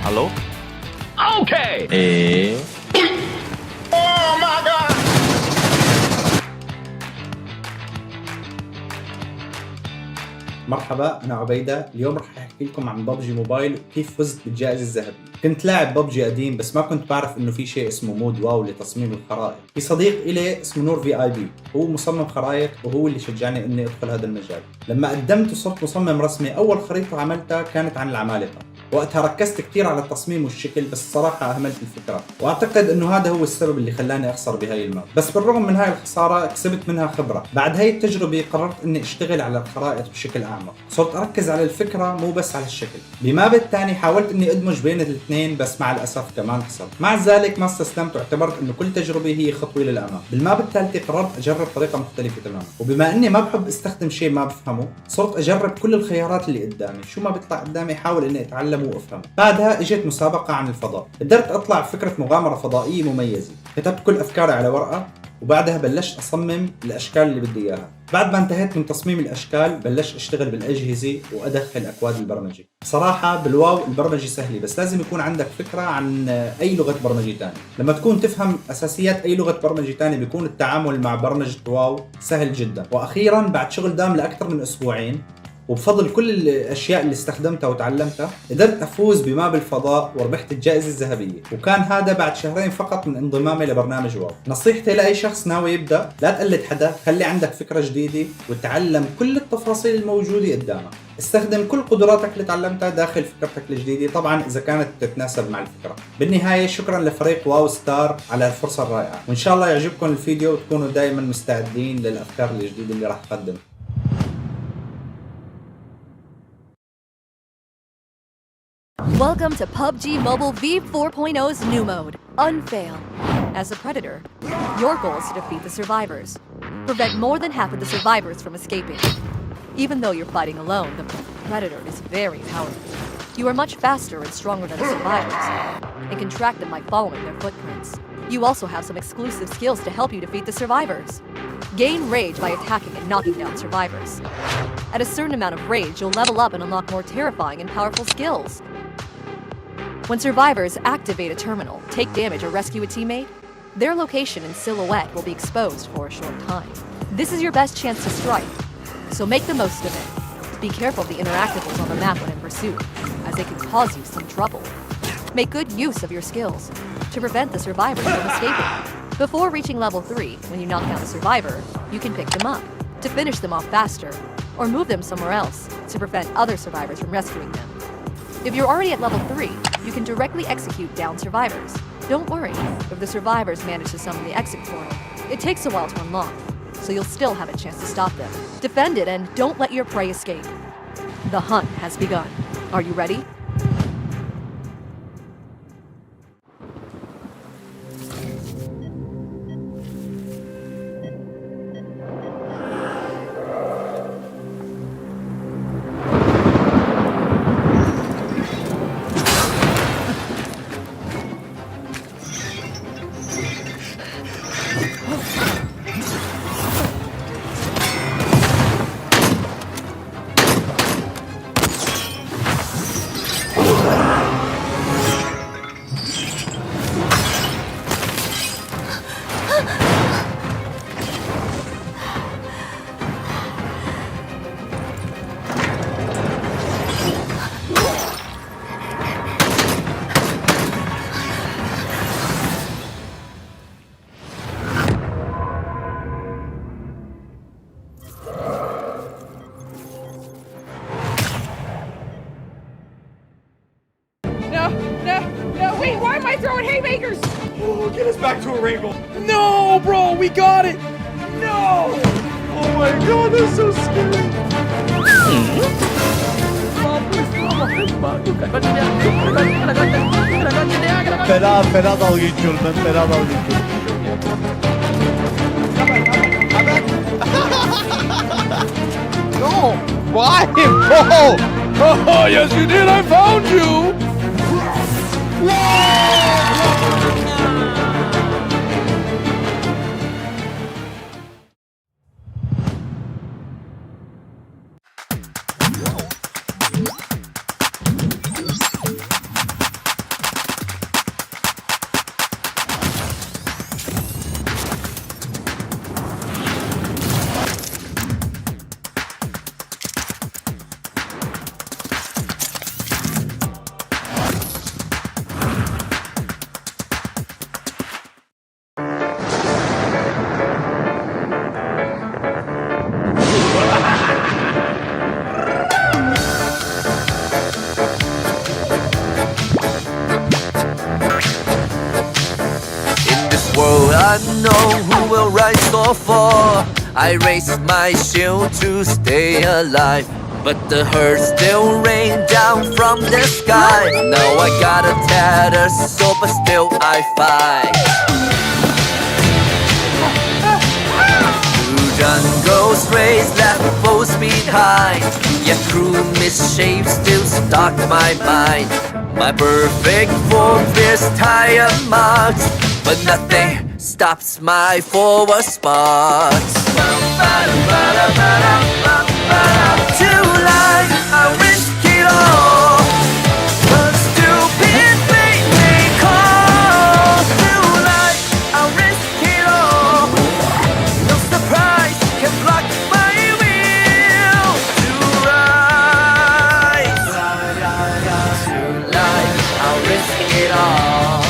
Hello? Okay. Oh my god! مرحبا، أنا عبيدة. اليوم رح أحكي لكم عن ببجي موبايل وكيف فزت بالجائزة الذهبية. كنت لاعب ببجي قديم بس ما كنت بعرف إنه في شيء اسمه مود واو لتصميم الخرائط. في صديق إلي اسمه نور VIP، هو مصمم خرائط وهو اللي شجعني إني أدخل هذا المجال. لما قدمت وصرت مصمم رسمي، أول خريطة عملتها كانت عن العمالقة. وقتها ركزت كثير على التصميم والشكل، بس صراحة أهملت الفكرة، وأعتقد إنه هذا هو السبب اللي خلاني أخسر بهاي الماب. بس بالرغم من هاي الخسارة كسبت منها خبرة. بعد هاي التجربة قررت إني أشتغل على الخرائط بشكل أعمق. صرت أركز على الفكرة مو بس على الشكل. بماب الثاني حاولت إني أدمج بين الاثنين، بس مع الأسف كمان خسرت. مع ذلك ما استسلمت واعتبرت إنه كل تجربة هي خطوة للأمام. بالماب الثالثة قررت أجرب طريقة مختلفة تماما، وبما إني ما بحب استخدم شيء ما بفهمه، صرت أجرب كل الخيارات اللي قدامي. شو ما بيطلع قدامي حاول إني أتعلم وأفهمه. بعدها اجت مسابقة عن الفضاء، قدرت اطلع بفكرة مغامرة فضائية مميزة. كتبت كل افكاري على ورقة، وبعدها بلشت اصمم الاشكال اللي بدي اياها. بعد ما انتهيت من تصميم الاشكال بلشت اشتغل بالاجهزة وادخل اكواد البرمجة. بصراحة بالواو البرمجة سهلة، بس لازم يكون عندك فكرة عن اي لغة برمجة تانية. لما تكون تفهم اساسيات اي لغة برمجة تانية بيكون التعامل مع برمجة واو سهل جدا. واخيرا بعد شغل دام لاكثر من اسبوعين، وبفضل كل الاشياء اللي استخدمتها وتعلمتها، قدرت افوز بماب الفضاء وربحت الجائزة الذهبية. وكان هذا بعد شهرين فقط من انضمامي لبرنامج واو. نصيحتي لاي شخص ناوي يبدا، لا تقلد حدا، خلي عندك فكرة جديدة وتعلم كل التفاصيل الموجودة قدامك. استخدم كل قدراتك اللي تعلمتها داخل فكرتك الجديدة، طبعا اذا كانت تتناسب مع الفكرة. بالنهاية شكرا لفريق واو ستار على الفرصة الرائعة، وان شاء الله يعجبكم الفيديو وتكونوا دائما مستعدين للافكار الجديدة اللي راح اقدمها. Welcome to PUBG Mobile V4.0's new mode, Unfail. As a predator, your goal is to defeat the survivors. Prevent more than half of the survivors from escaping. Even though you're fighting alone, the predator is very powerful. You are much faster and stronger than the survivors, and can track them by following their footprints. You also have some exclusive skills to help you defeat the survivors. Gain rage by attacking and knocking down survivors. At a certain amount of rage, you'll level up and unlock more terrifying and powerful skills. When survivors activate a terminal, take damage or rescue a teammate, their location and silhouette will be exposed for a short time. This is your best chance to strike, so make the most of it. Be careful of the interactables on the map when in pursuit, as they can cause you some trouble. Make good use of your skills to prevent the survivors from escaping. Before reaching level 3, when you knock down a survivor, you can pick them up to finish them off faster, or move them somewhere else to prevent other survivors from rescuing them. If you're already at level 3, you can directly execute down survivors. Don't worry if the survivors manage to summon the exit portal. It takes a while to unlock, so you'll still have a chance to stop them. Defend it and don't let your prey escape. The hunt has begun. Are you ready? No, wait, why am I throwing haymakers? Oh, get us back to a rainbow! No, bro, we got it! No! Oh my god, that's so scary! Fena dalga geçiyorum ben, fena dalga geçiyorum. No! Why? Bro! Oh, yes you did, I found you! unknown who will rise or fall. I raise my shield to stay alive, but the hurt still rain down from the sky. Now I got a tattered soul, but still I fight. Two jungles race, left foes behind, yet through misshapes still stalk my mind. My perfect form is tire marks, but nothing stops my forward sparks. To life, I risk it all, but stupid fate may call. To life, I risk it all. No surprise can block my will to rise. To life, I'll risk it all.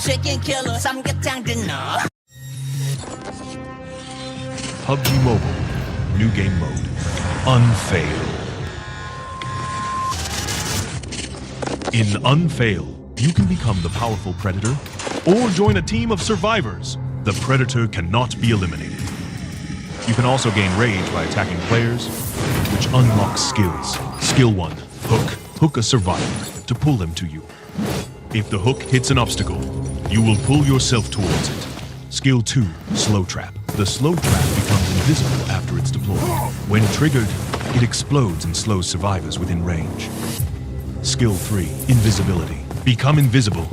Chicken killer, 삼계탕 dinner. PUBG Mobile, new game mode, Unfail. In Unfail, you can become the powerful predator or join a team of survivors. The predator cannot be eliminated. You can also gain rage by attacking players, which unlocks skills. Skill 1, hook. Hook a survivor to pull them to you. If the hook hits an obstacle, you will pull yourself towards it. Skill 2, slow trap. The slow trap becomes invisible after it's deployed. When triggered, it explodes and slows survivors within range. Skill 3, invisibility. Become invisible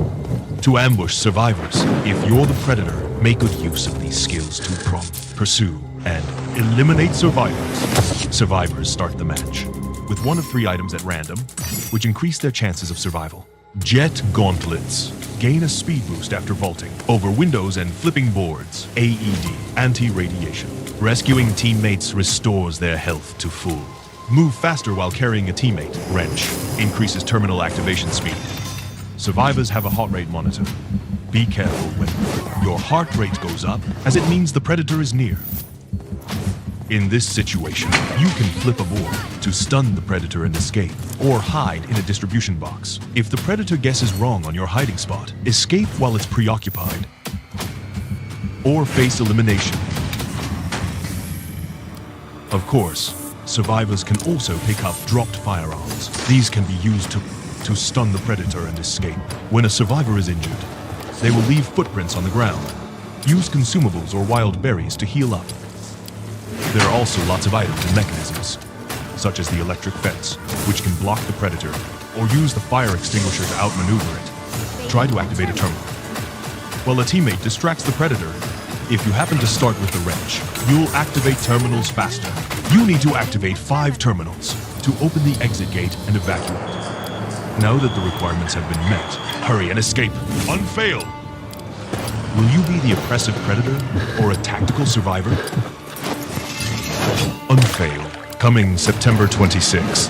to ambush survivors. If you're the predator, make good use of these skills to prompt, pursue, and eliminate survivors. Survivors start the match with one of 3 items at random, which increase their chances of survival. Jet gauntlets. Gain a speed boost after vaulting over windows and flipping boards. AED, anti-radiation. Rescuing teammates restores their health to full. Move faster while carrying a teammate. Wrench increases terminal activation speed. Survivors have a heart rate monitor. Be careful when your heart rate goes up, as it means the predator is near. In this situation, you can flip a board to stun the predator and escape, or hide in a distribution box. If the predator guesses wrong on your hiding spot, escape while it's preoccupied, or face elimination. Of course, survivors can also pick up dropped firearms. These can be used to stun the predator and escape. When a survivor is injured, they will leave footprints on the ground. Use consumables or wild berries to heal up. There are also lots of items and mechanisms, such as the electric fence, which can block the predator, or use the fire extinguisher to outmaneuver it. Try to activate a terminal. While a teammate distracts the predator, if you happen to start with the wrench, you'll activate terminals faster. You need to activate 5 terminals to open the exit gate and evacuate. Now that the requirements have been met, hurry and escape. Unfail! Will you be the oppressive predator or a tactical survivor? Unfail, coming September 26.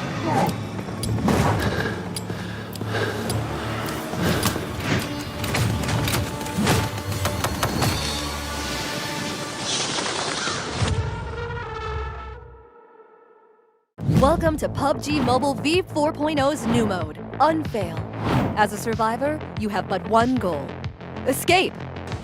Welcome to PUBG Mobile V4.0's new mode, Unfail. As a survivor, you have but one goal. Escape!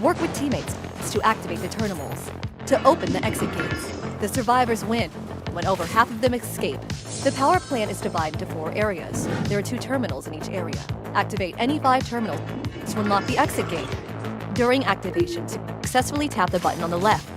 Work with teammates to activate the terminals. To open the exit gates, the survivors win when over half of them escape. The power plant is divided into 4 areas. There are 2 terminals in each area. Activate any 5 terminals to unlock the exit gate. During activation, successfully tap the button on the left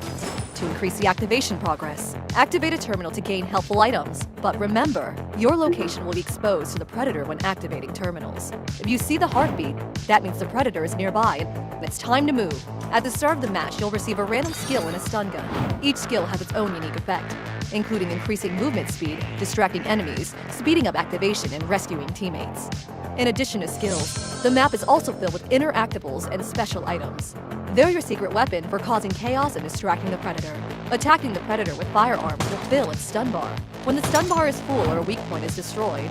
to increase the activation progress. Activate a terminal to gain helpful items. But remember, your location will be exposed to the predator when activating terminals. If you see the heartbeat, that means the predator is nearby and it's time to move. At the start of the match, you'll receive a random skill and a stun gun. Each skill has its own unique effect, including increasing movement speed, distracting enemies, speeding up activation, and rescuing teammates. In addition to skills, the map is also filled with interactables and special items. They're your secret weapon for causing chaos and distracting the predator. Attacking the predator with firearms will fill its stun bar. When the stun bar is full or a weak point is destroyed,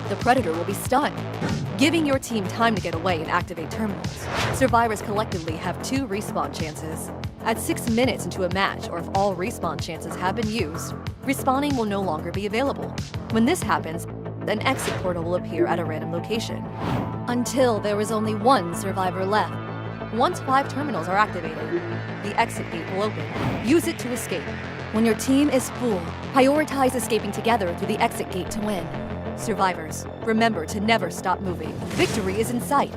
the predator will be stunned, giving your team time to get away and activate terminals. Survivors collectively have 2 respawn chances. At 6 minutes into a match, or if all respawn chances have been used, respawning will no longer be available. When this happens, an exit portal will appear at a random location, until there is only 1 survivor left. Once 5 terminals are activated, the exit gate will open. Use it to escape. When your team is full, prioritize escaping together through the exit gate to win. Survivors, remember to never stop moving. Victory is in sight.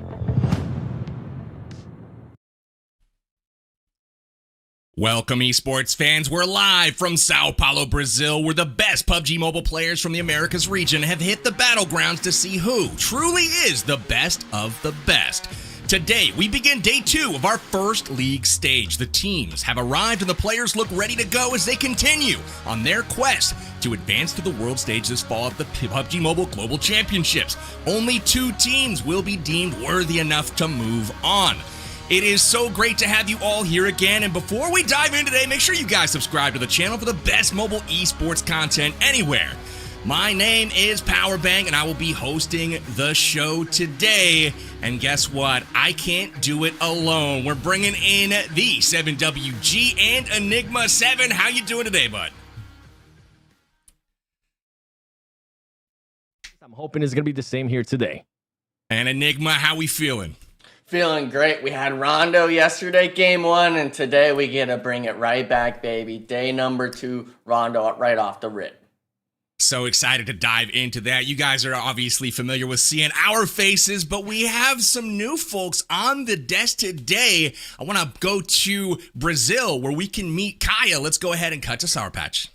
Welcome, esports fans. We're live from Sao Paulo, Brazil, where the best PUBG Mobile players from the Americas region have hit the battlegrounds to see who truly is the best of the best. Today, we begin day 2 of our first league stage. The teams have arrived and the players look ready to go as they continue on their quest to advance to the world stage this fall at the PUBG Mobile Global Championships. Only 2 teams will be deemed worthy enough to move on. It is so great to have you all here again, and before we dive in today, make sure you guys subscribe to the channel for the best mobile esports content anywhere. My name is Powerbang, and I will be hosting the show today. And guess what? I can't do it alone. We're bringing in the 7WG and Enigma 7. How you doing today, bud? I'm hoping it's going to be the same here today. And Enigma, how we feeling? Feeling great. We had Rondo yesterday, game 1, and today we get to bring it right back, baby. Day number 2, Rondo right off the rip. So excited to dive into that. You guys are obviously familiar with seeing our faces, but we have some new folks on the desk today. I want to go to Brazil where we can meet Kaya. Let's go ahead and cut to Sour Patch.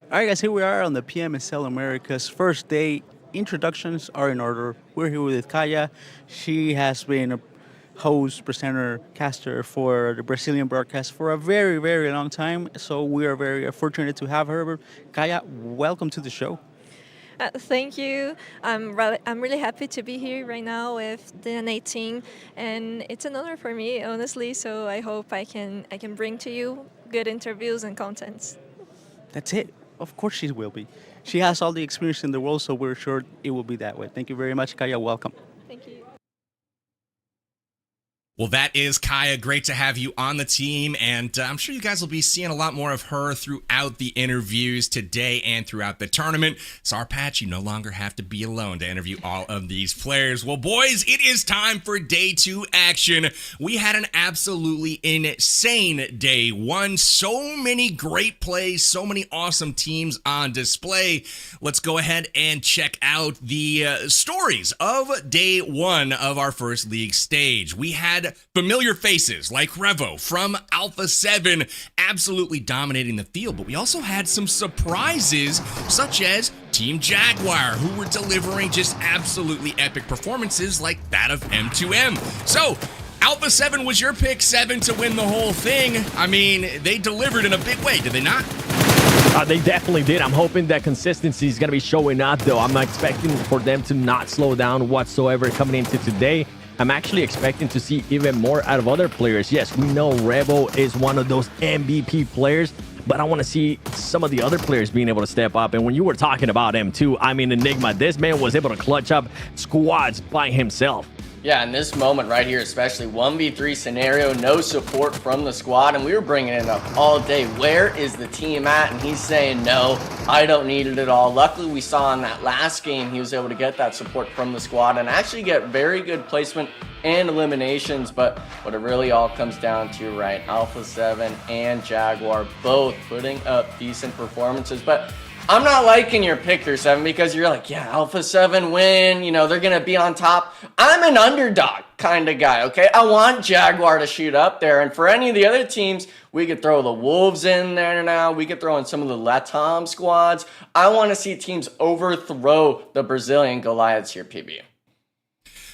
All right, guys, here we are on the PMSL America's first day. Introductions are in order. We're here with Kaya. She has been a host, presenter, caster for the Brazilian broadcast for a very, very long time. So we are very fortunate to have her. Kaya, welcome to the show. Thank you. I'm really happy to be here right now with the DNA team, and it's an honor for me, honestly. So I hope I can bring to you good interviews and contents. That's it. Of course she will be. She has all the experience in the world, so we're sure it will be that way. Thank you very much, Kaya. Welcome. Thank you. Well, that is Kaya. Great to have you on the team, and I'm sure you guys will be seeing a lot more of her throughout the interviews today and throughout the tournament. Sour Patch, you no longer have to be alone to interview all of these players. Well, boys, it is time for day 2 action. We had an absolutely insane day 1. So many great plays, so many awesome teams on display. Let's go ahead and check out the stories of day 1 of our first league stage. We had familiar faces like Revo from Alpha 7 absolutely dominating the field, but we also had some surprises such as Team Jaguar, who were delivering just absolutely epic performances like that of M2M. So Alpha 7 was your pick, 7, to win the whole thing. I mean, they delivered in a big way, did they not? They definitely did. I'm hoping that consistency is going to be showing up, though. I'm not expecting for them to not slow down whatsoever coming into today. I'm actually expecting to see even more out of other players. Yes, we know Revo is one of those MVP players, but I want to see some of the other players being able to step up. And when you were talking about M2, I mean, Enigma, this man was able to clutch up squads by himself. Yeah, in this moment right here, especially 1v3 scenario, no support from the squad, and we were bringing it up all day. Where is the team at? And he's saying, no, I don't need it at all. Luckily, we saw in that last game, he was able to get that support from the squad and actually get very good placement and eliminations. But what it really all comes down to, right, Alpha 7 and Jaguar both putting up decent performances. But I'm not liking your pick there, 7, because you're like, yeah, Alpha 7 win, you know, they're going to be on top. I'm an underdog kind of guy, okay? I want Jaguar to shoot up there. And for any of the other teams, we could throw the Wolves in there now. We could throw in some of the Latam squads. I want to see teams overthrow the Brazilian Goliaths here, PB.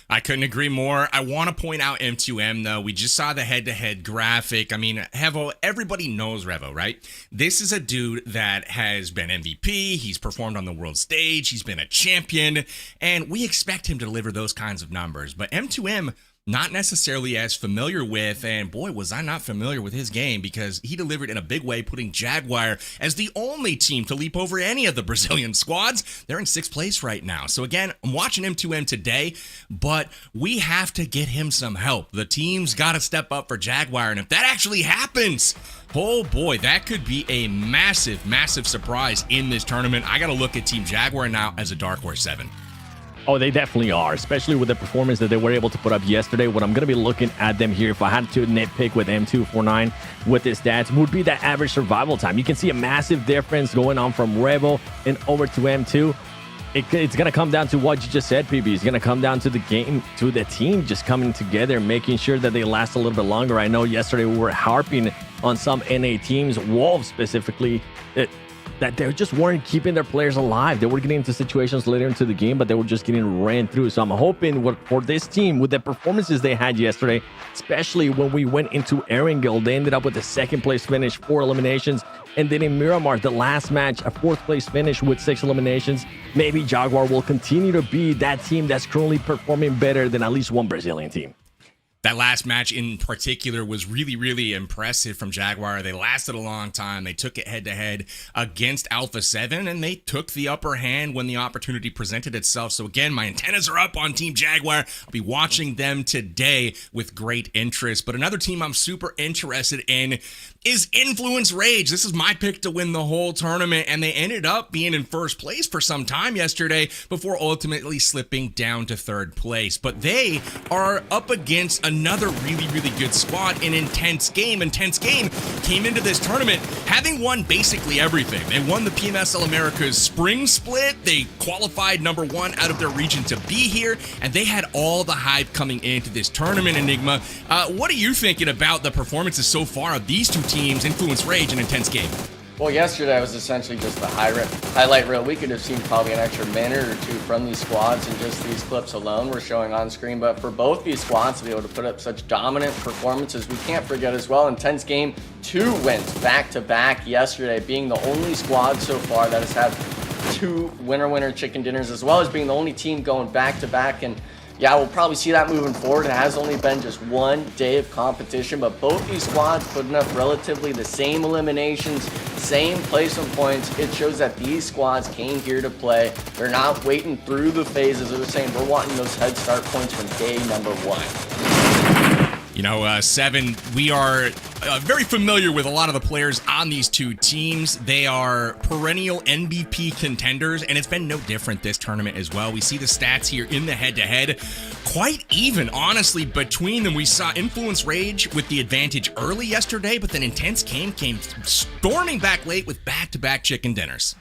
I couldn't agree more. I want to point out M2M, though. We just saw the head-to-head graphic. I mean, Revo, everybody knows Revo, right? This is a dude that has been MVP. He's performed on the world stage. He's been a champion. And we expect him to deliver those kinds of numbers. But M2M, not necessarily as familiar with, and boy, was I not familiar with his game, because he delivered in a big way, putting Jaguar as the only team to leap over any of the Brazilian squads. They're in 6th place right now. So again, I'm watching M2M today, but we have to get him some help. The team's got to step up for Jaguar, and if that actually happens, oh boy, that could be a massive, massive surprise in this tournament. I got to look at Team Jaguar now as a dark horse 7. Oh, they definitely are, especially with the performance that they were able to put up yesterday. What I'm going to be looking at them here, if I had to nitpick with M249 with his stats, would be that average survival time. You can see a massive difference going on from Revo and over to M2. It's going to come down to what you just said, PB. It's going to come down to the game, to the team just coming together, making sure that they last a little bit longer. I know yesterday we were harping on some NA teams, Wolves specifically, that they just weren't keeping their players alive. They were getting into situations later into the game, but they were just getting ran through. So I'm hoping for this team, with the performances they had yesterday, especially when we went into Erangel, they ended up with a 2nd place finish, 4 eliminations. And then in Miramar, the last match, a 4th place finish with 6 eliminations. Maybe Jaguar will continue to be that team that's currently performing better than at least one Brazilian team. That last match in particular was really, really impressive from Jaguar. They lasted a long time. They took it head-to-head against Alpha 7, and they took the upper hand when the opportunity presented itself. So again, my antennas are up on Team Jaguar. I'll be watching them today with great interest. But another team I'm super interested in is Influence Rage. This is my pick to win the whole tournament, and they ended up being in 1st place for some time yesterday before ultimately slipping down to 3rd place. But they are up against another really, really good squad in Intense Game. Intense Game came into this tournament having won basically everything. They won the PMSL America's Spring Split. They qualified #1 out of their region to be here, and they had all the hype coming into this tournament, Enigma. What are you thinking about the performances so far of these two teams, Influence Rage and Intense Game? Well, yesterday was essentially just the highlight reel. We could have seen probably an extra minute or 2 from these squads, and just these clips alone were showing on screen. But for both these squads to be able to put up such dominant performances, we can't forget as well, Intense Game, 2 wins back-to-back yesterday, being the only squad so far that has had 2 winner-winner chicken dinners, as well as being the only team going back-to-back. And yeah, we'll probably see that moving forward. It has only been just 1 day of competition, but both these squads putting up relatively the same eliminations, same placement points. It shows that these squads came here to play. They're not waiting through the phases. They're saying we're wanting those head start points from day #1. You know, 7, we are very familiar with a lot of the players on these two teams. They are perennial MVP contenders, and it's been no different this tournament as well. We see the stats here in the head-to-head. Quite even, honestly, between them. We saw Influence Rage with the advantage early yesterday, but then Intense Game came storming back late with back-to-back chicken dinners.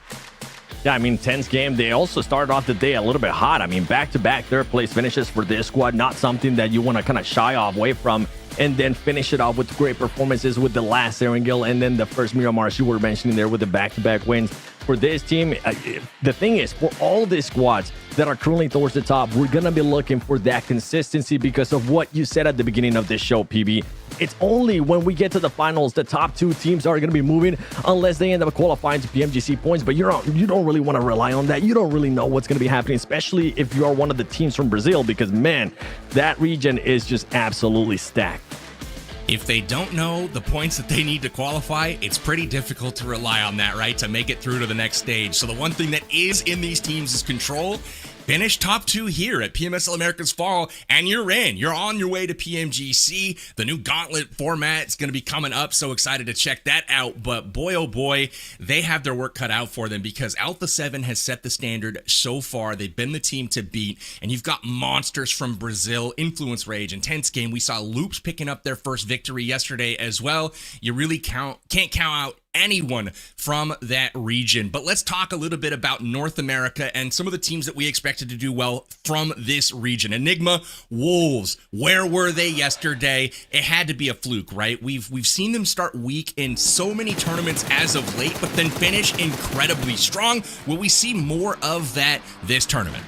Yeah, I mean, Intense Game, they also started off the day a little bit hot. I mean, back-to-back 3rd place finishes for this squad, not something that you want to kind of shy off away from, and then finish it off with great performances with the last Erangel and then the first Miramar you were mentioning there with the back-to-back wins. For this team, the thing is, for all these squads that are currently towards the top, we're going to be looking for that consistency because of what you said at the beginning of this show, PB. It's only when we get to the finals, the top 2 teams are going to be moving unless they end up qualifying to PMGC points, but you don't really want to rely on that. You don't really know what's going to be happening, especially if you are one of the teams from Brazil, because, man, that region is just absolutely stacked. If they don't know the points that they need to qualify, it's pretty difficult to rely on that, right, to make it through to the next stage. So the one thing that is in these teams' control finish top 2 here at PMSL Americas Fall, and you're in. You're on your way to PMGC. The new Gauntlet format is going to be coming up. So excited to check that out. But boy, oh boy, they have their work cut out for them because Alpha 7 has set the standard so far. They've been the team to beat, and you've got monsters from Brazil, Influence Rage, Intense Game. We saw Loops picking up their first victory yesterday as well. You really can't count out anyone from that region. But let's talk a little bit about North America and some of the teams that we expected to do well from this region. Enigma, Wolves, where were they yesterday? It had to be a fluke, right? We've seen them start weak in so many tournaments as of late, but then finish incredibly strong. Will we see more of that this tournament?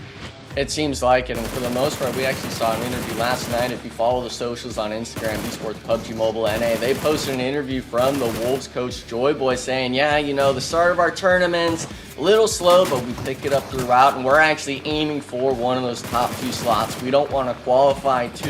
It seems like it, and for the most part, we actually saw an interview last night. If you follow the socials on Instagram, Esports PUBG Mobile NA, they posted an interview from the Wolves coach Joyboy saying, yeah, you know, the start of our tournament's a little slow, but we pick it up throughout, and we're actually aiming for one of those top 2 slots. We don't want to qualify to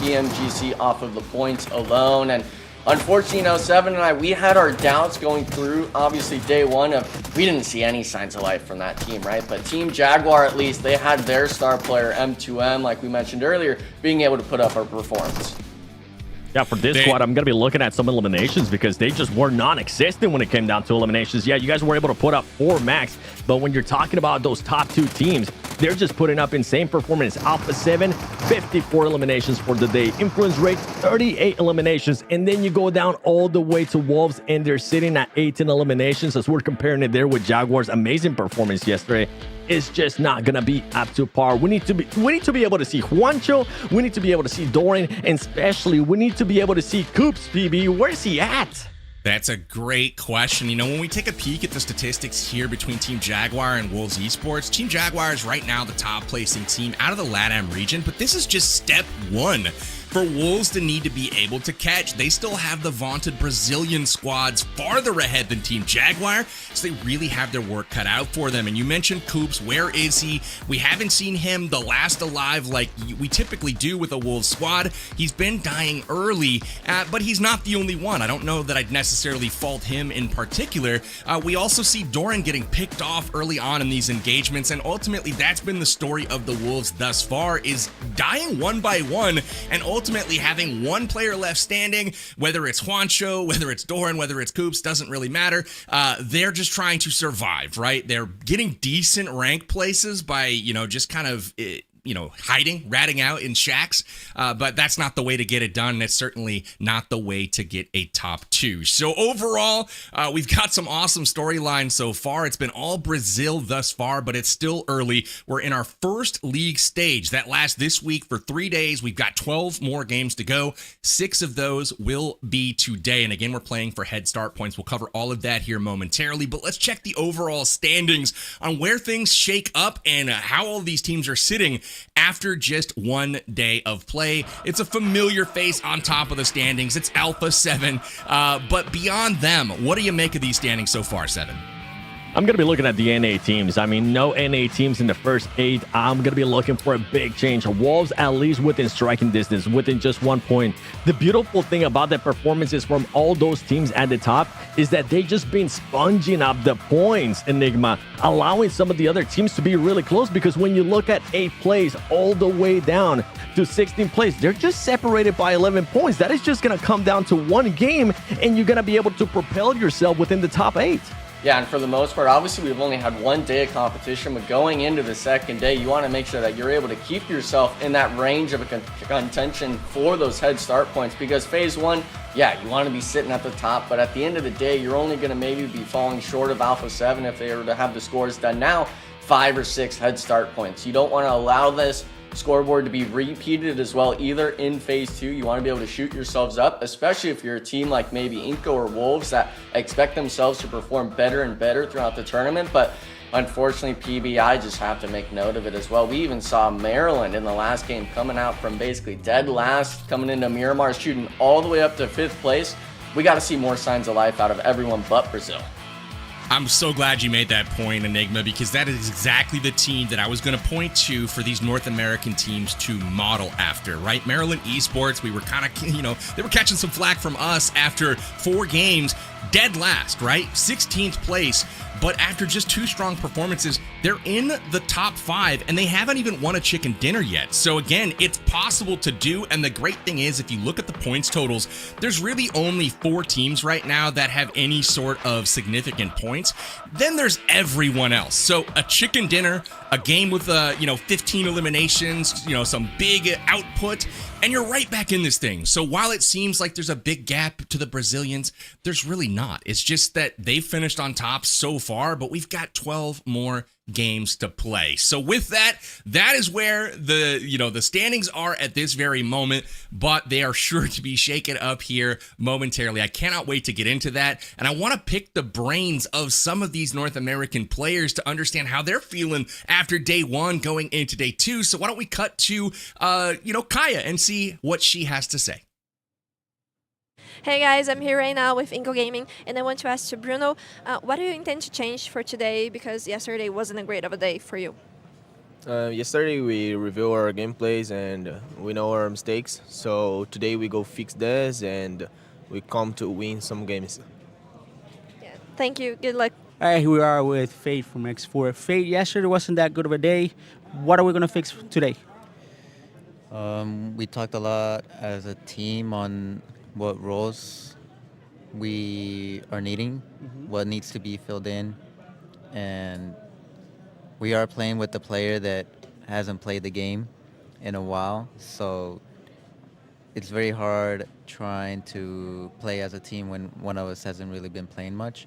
PMGC off of the points alone, and unfortunately, 7 and I, we had our doubts going through, obviously, day 1 of, we didn't see any signs of life from that team, right? But Team Jaguar, at least, they had their star player, M2M, like we mentioned earlier, being able to put up a performance. Yeah, for this squad, I'm going to be looking at some eliminations because they just were non-existent when it came down to eliminations. Yeah, you guys were able to put up 4 max, but when you're talking about those top 2 teams, they're just putting up insane performance. Alpha 7, 54 eliminations for the day. Influence Rate, 38 eliminations. And then you go down all the way to Wolves, and they're sitting at 18 eliminations. As we're comparing it there with Jaguar's amazing performance yesterday, it's just not gonna be up to par. We need to be able to see Juancho. We need to be able to see Doran, and especially we need to be able to see Coops. PB, where's he at? That's a great question. You know, when we take a peek at the statistics here between Team Jaguar and Wolves Esports, Team Jaguar is right now the top placing team out of the LATAM region, but this is just step 1 for Wolves to need to be able to catch. They still have the vaunted Brazilian squads farther ahead than Team Jaguar, so they really have their work cut out for them. And you mentioned Coops. Where is he? We haven't seen him the last alive like we typically do with a Wolves squad. He's been dying early, but he's not the only one. I don't know that I'd necessarily fault him in particular. We also see Doran getting picked off early on in these engagements, and ultimately that's been the story of the Wolves thus far, is dying one by one and ultimately having one player left standing, whether it's Juancho, whether it's Doran, whether it's Coops, doesn't really matter. They're just trying to survive, right? They're getting decent rank places by, you know, just kind of hiding, ratting out in shacks, but that's not the way to get it done, and it's certainly not the way to get a top 2. So overall, we've got some awesome storylines so far. It's been all Brazil thus far, but it's still early. We're in our first league stage that lasts this week for 3 days. We've got 12 more games to go. 6 of those will be today, and again, we're playing for head start points. We'll cover all of that here momentarily, but let's check the overall standings on where things shake up and how all these teams are sitting after just 1 day of play. It's a familiar face on top of the standings. It's Alpha 7. But beyond them, what do you make of these standings so far, 7? I'm going to be looking at the NA teams. I mean, no NA teams in the first 8. I'm going to be looking for a big change. Wolves at least within striking distance, within just 1 point. The beautiful thing about the performances from all those teams at the top is that they just been sponging up the points, Enigma, allowing some of the other teams to be really close, because when you look at 8th place all the way down to 16th place, they're just separated by 11 points. That is just going to come down to 1 game, and you're going to be able to propel yourself within the top 8. Yeah, and for the most part, obviously we've only had 1 day of competition, but going into the second day, you want to make sure that you're able to keep yourself in that range of a contention for those head start points, because phase 1, yeah, you want to be sitting at the top, but at the end of the day, you're only going to maybe be falling short of Alpha 7 if they were to have the scores done now, 5 or 6 head start points. You don't want to allow this scoreboard to be repeated as well either in phase 2. You want to be able to shoot yourselves up, especially if you're a team like maybe iNCO or Wolves that expect themselves to perform better and better throughout the tournament. But unfortunately, PBI just have to make note of it as well. We even saw Maryland in the last game coming out from basically dead last, coming into Miramar, shooting all the way up to 5th place. We got to see more signs of life out of everyone but Brazil. I'm so glad you made that point, Enigma, because that is exactly the team that I was going to point to for these North American teams to model after, right? Maryland Esports, we were kind of, they were catching some flack from us after 4 games, dead last, right? 16th place. but after just 2 strong performances, they're in the top 5 and they haven't even won a chicken dinner yet. So again, it's possible to do, and the great thing is, if you look at the points totals, there's really only 4 teams right now that have any sort of significant points. Then there's everyone else. So a chicken dinner, a game with 15 eliminations, some big output, and you're right back in this thing. So while it seems like there's a big gap to the Brazilians, there's really not. It's just that they've finished on top so far, but we've got 12 more games to play. So with that is where the standings are at this very moment, but they are sure to be shaken up here momentarily. I cannot wait to get into that, and I want to pick the brains of some of these North American players to understand how they're feeling after day 1 going into day 2. So why don't we cut to Kaya and see what she has to say. Hey guys, I'm here right now with iNCO Gaming, and I want to ask you, Bruno, what do you intend to change for today, because yesterday wasn't a great of a day for you? Yesterday we review our gameplays and we know our mistakes, so today we go fix this and we come to win some games. Yeah, thank you, good luck. All right, here we are with Fate from Xforce. Fate, yesterday wasn't that good of a day. What are we going to fix today? We talked a lot as a team on what roles we are needing, what needs to be filled in, and we are playing with the player that hasn't played the game in a while, so it's very hard trying to play as a team when one of us hasn't really been playing much.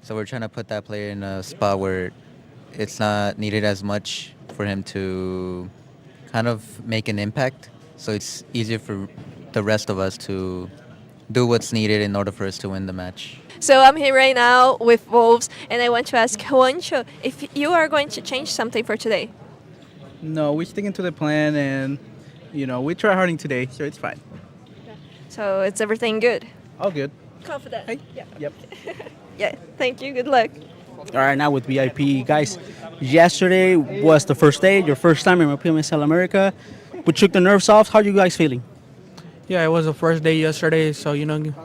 So we're trying to put that player in a spot where it's not needed as much for him to kind of make an impact, so it's easier for the rest of us to do what's needed in order for us to win the match. So I'm here right now with Wolves, and I want to ask Juancho if you are going to change something for today. No, we're sticking to the plan, and we try harding today, so it's fine. So it's everything good? All good. Confident? Hey. Yeah. Yep. Yeah, thank you, good luck. All right, now with VIP. Guys, yesterday was the first day, your first time in PMSL America. We took the nerves off. How are you guys feeling? Yeah, it was the first day yesterday, so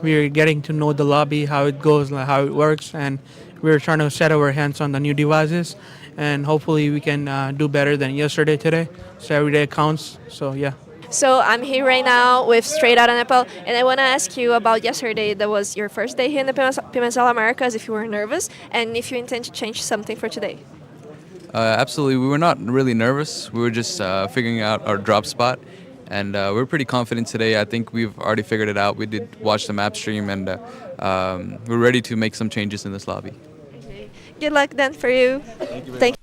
we're getting to know the lobby, how it goes, how it works, and we're trying to set our hands on the new devices, and hopefully we can do better than yesterday today. So every day counts. So yeah. So I'm here right now with Straight Outta Nepal, and I want to ask you about yesterday. That was your first day here in the PMSL Americas, if you were nervous, and if you intend to change something for today. Absolutely. We were not really nervous. We were just figuring out our drop spot. And we're pretty confident today. I think we've already figured it out. We did watch the map stream, and we're ready to make some changes in this lobby. Okay. Good luck then for you. Thank you.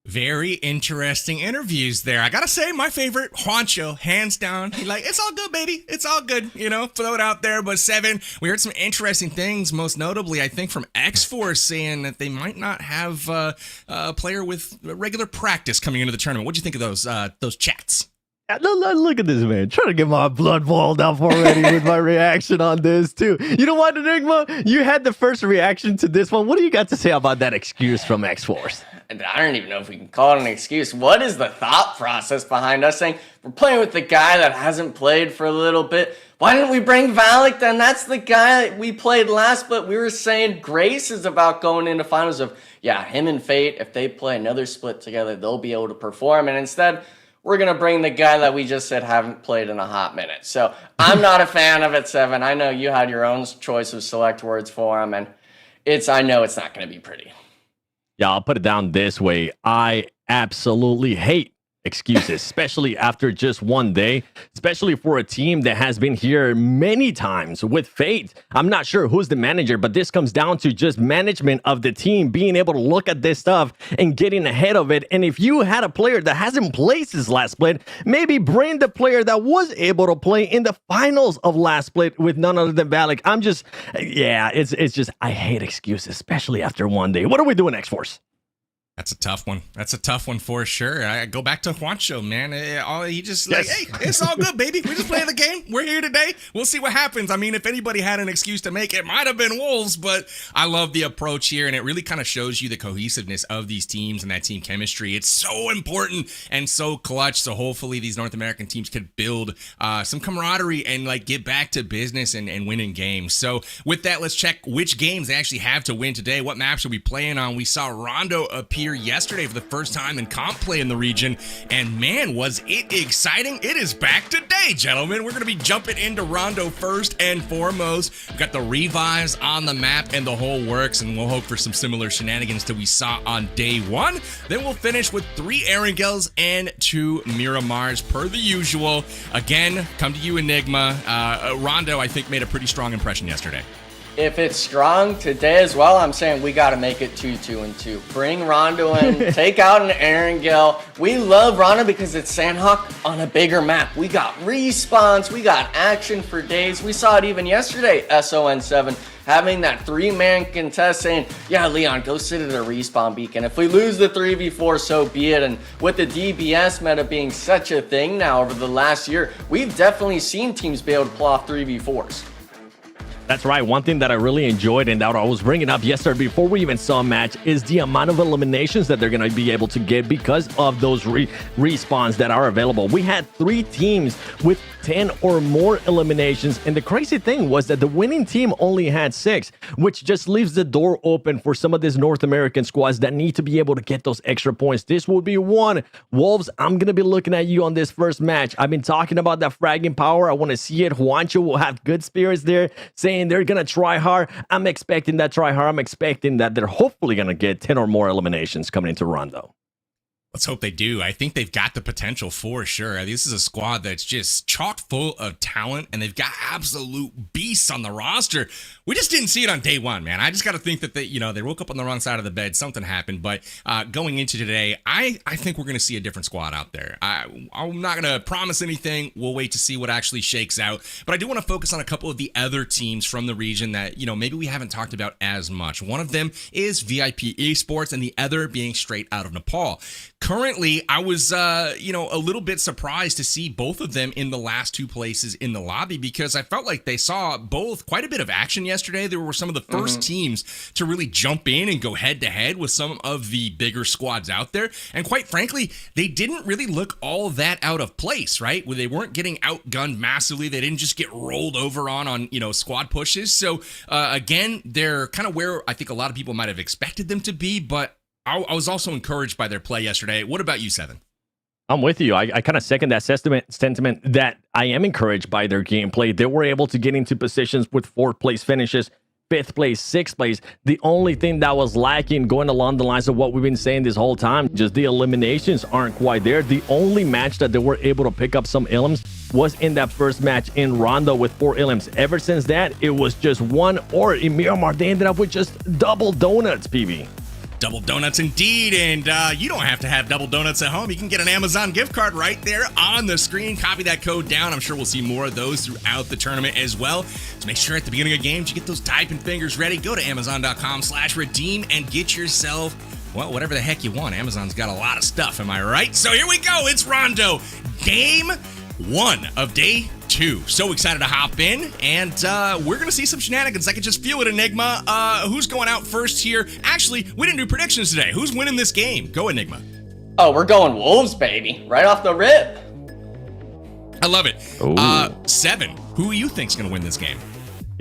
Very interesting interviews there. I gotta say, my favorite, Juancho, hands down. He it's all good, baby. It's all good, throw it out there. But 7, we heard some interesting things, most notably, I think, from Xforce saying that they might not have a player with regular practice coming into the tournament. What'd you think of those chats? Look at this man trying to get my blood boiled up already with my reaction on this too. You know what, Enigma? You had the first reaction to this one. What do you got to say about that excuse from Xforce? And I don't even know if we can call it an excuse. What is the thought process behind us saying we're playing with the guy that hasn't played for a little bit? Why didn't we bring Valak then? That's the guy that we played last, but we were saying Grace is about going into finals of, him and Fate, if they play another split together, they'll be able to perform. And instead, we're going to bring the guy that we just said haven't played in a hot minute. So I'm not a fan of it, 7. I know you had your own choice of select words for him, and I know it's not going to be pretty. Yeah, I'll put it down this way. I absolutely hate excuses, especially after just one day, especially for a team that has been here many times with Fate. I'm not sure who's the manager, but this comes down to just management of the team being able to look at this stuff and getting ahead of it. And if you had a player that hasn't played his last split, maybe bring the player that was able to play in the finals of last split with none other than Valak. It's just, I hate excuses, especially after one day. What are we doing, Xforce? That's a tough one. That's a tough one for sure. I go back to Juancho, man. He just like, hey, it's all good, baby. We just play the game. We're here today. We'll see what happens. I mean, if anybody had an excuse to make it, might have been Wolves, but I love the approach here, and it really kind of shows you the cohesiveness of these teams and that team chemistry. It's so important and so clutch. So hopefully these North American teams could build some camaraderie and like get back to business and winning games. So with that, let's check which games they actually have to win today. What maps are we playing on? We saw Rondo appear yesterday for the first time in comp play in the region, and man, was it exciting. It is back today, gentlemen. We're going to be jumping into Rondo first and foremost. We've got the revives on the map and the whole works, and we'll hope for some similar shenanigans that we saw on day one. Then we'll finish with 3 Erangels and 2 Miramars per the usual. Again, come to you, Enigma. Rondo, I think, made a pretty strong impression yesterday. If it's strong today as well, I'm saying we got to make it 2-2-2. Bring Rondo in, take out an Erangel. We love Rondo because it's Sandhawk on a bigger map. We got respawns, we got action for days. We saw it even yesterday, SON7, having that 3-man contest saying, yeah, Leon, go sit at a respawn beacon. If we lose the 3v4, so be it. And with the DBS meta being such a thing now over the last year, we've definitely seen teams be able to pull off 3v4s. That's right. One thing that I really enjoyed and that I was bringing up yesterday before we even saw a match is the amount of eliminations that they're going to be able to get because of those respawns that are available. We had 3 teams with 10 or more eliminations, and the crazy thing was that the winning team only had 6, which just leaves the door open for some of these North American squads that need to be able to get those extra points. This would be one. Wolves, I'm going to be looking at you on this first match. I've been talking about that fragging power. I want to see it. Juancho will have good spirits there, saying they're going to try hard. I'm expecting that try hard. I'm expecting that they're hopefully going to get 10 or more eliminations coming into Rondo. Let's hope they do. I think they've got the potential for sure. This is a squad that's just chock full of talent, and they've got absolute beasts on the roster. We just didn't see it on day one, man. I just got to think that they woke up on the wrong side of the bed. Something happened, but going into today, I think we're going to see a different squad out there. I'm not going to promise anything. We'll wait to see what actually shakes out, but I do want to focus on a couple of the other teams from the region that, maybe we haven't talked about as much. One of them is VIP Esports, and the other being straight out of Nepal. Currently, I was, a little bit surprised to see both of them in the last 2 places in the lobby because I felt like they saw both quite a bit of action yesterday. They were some of the first teams to really jump in and go head-to-head with some of the bigger squads out there. And quite frankly, they didn't really look all that out of place, right? Where they weren't getting outgunned massively. They didn't just get rolled over on squad pushes. So, again, they're kind of where I think a lot of people might have expected them to be, but I was also encouraged by their play yesterday. What about you, Seven? I'm with you. I kind of second that sentiment that I am encouraged by their gameplay. They were able to get into positions with 4th place finishes, 5th place, 6th place. The only thing that was lacking, going along the lines of what we've been saying this whole time, just the eliminations aren't quite there. The only match that they were able to pick up some elims was in that first match in Rondo with 4 elims. Ever since that, it was just 1, or in Miramar, they ended up with just double donuts, PV. Double donuts indeed, and you don't have to have double donuts at home. You can get an Amazon gift card right there on the screen. Copy that code down. I'm sure we'll see more of those throughout the tournament as well. So make sure at the beginning of games you get those typing fingers ready. Go to Amazon.com/redeem and get yourself, well, whatever the heck you want. Amazon's got a lot of stuff, am I right? So here we go. It's Rondo. Game 1 of day 2. So excited to hop in, and we're going to see some shenanigans. I can just feel it, Enigma. Who's going out first here? Actually, we didn't do predictions today. Who's winning this game? Go, Enigma. Oh, we're going Wolves, baby. Right off the rip. I love it. Seven, who do you think's going to win this game?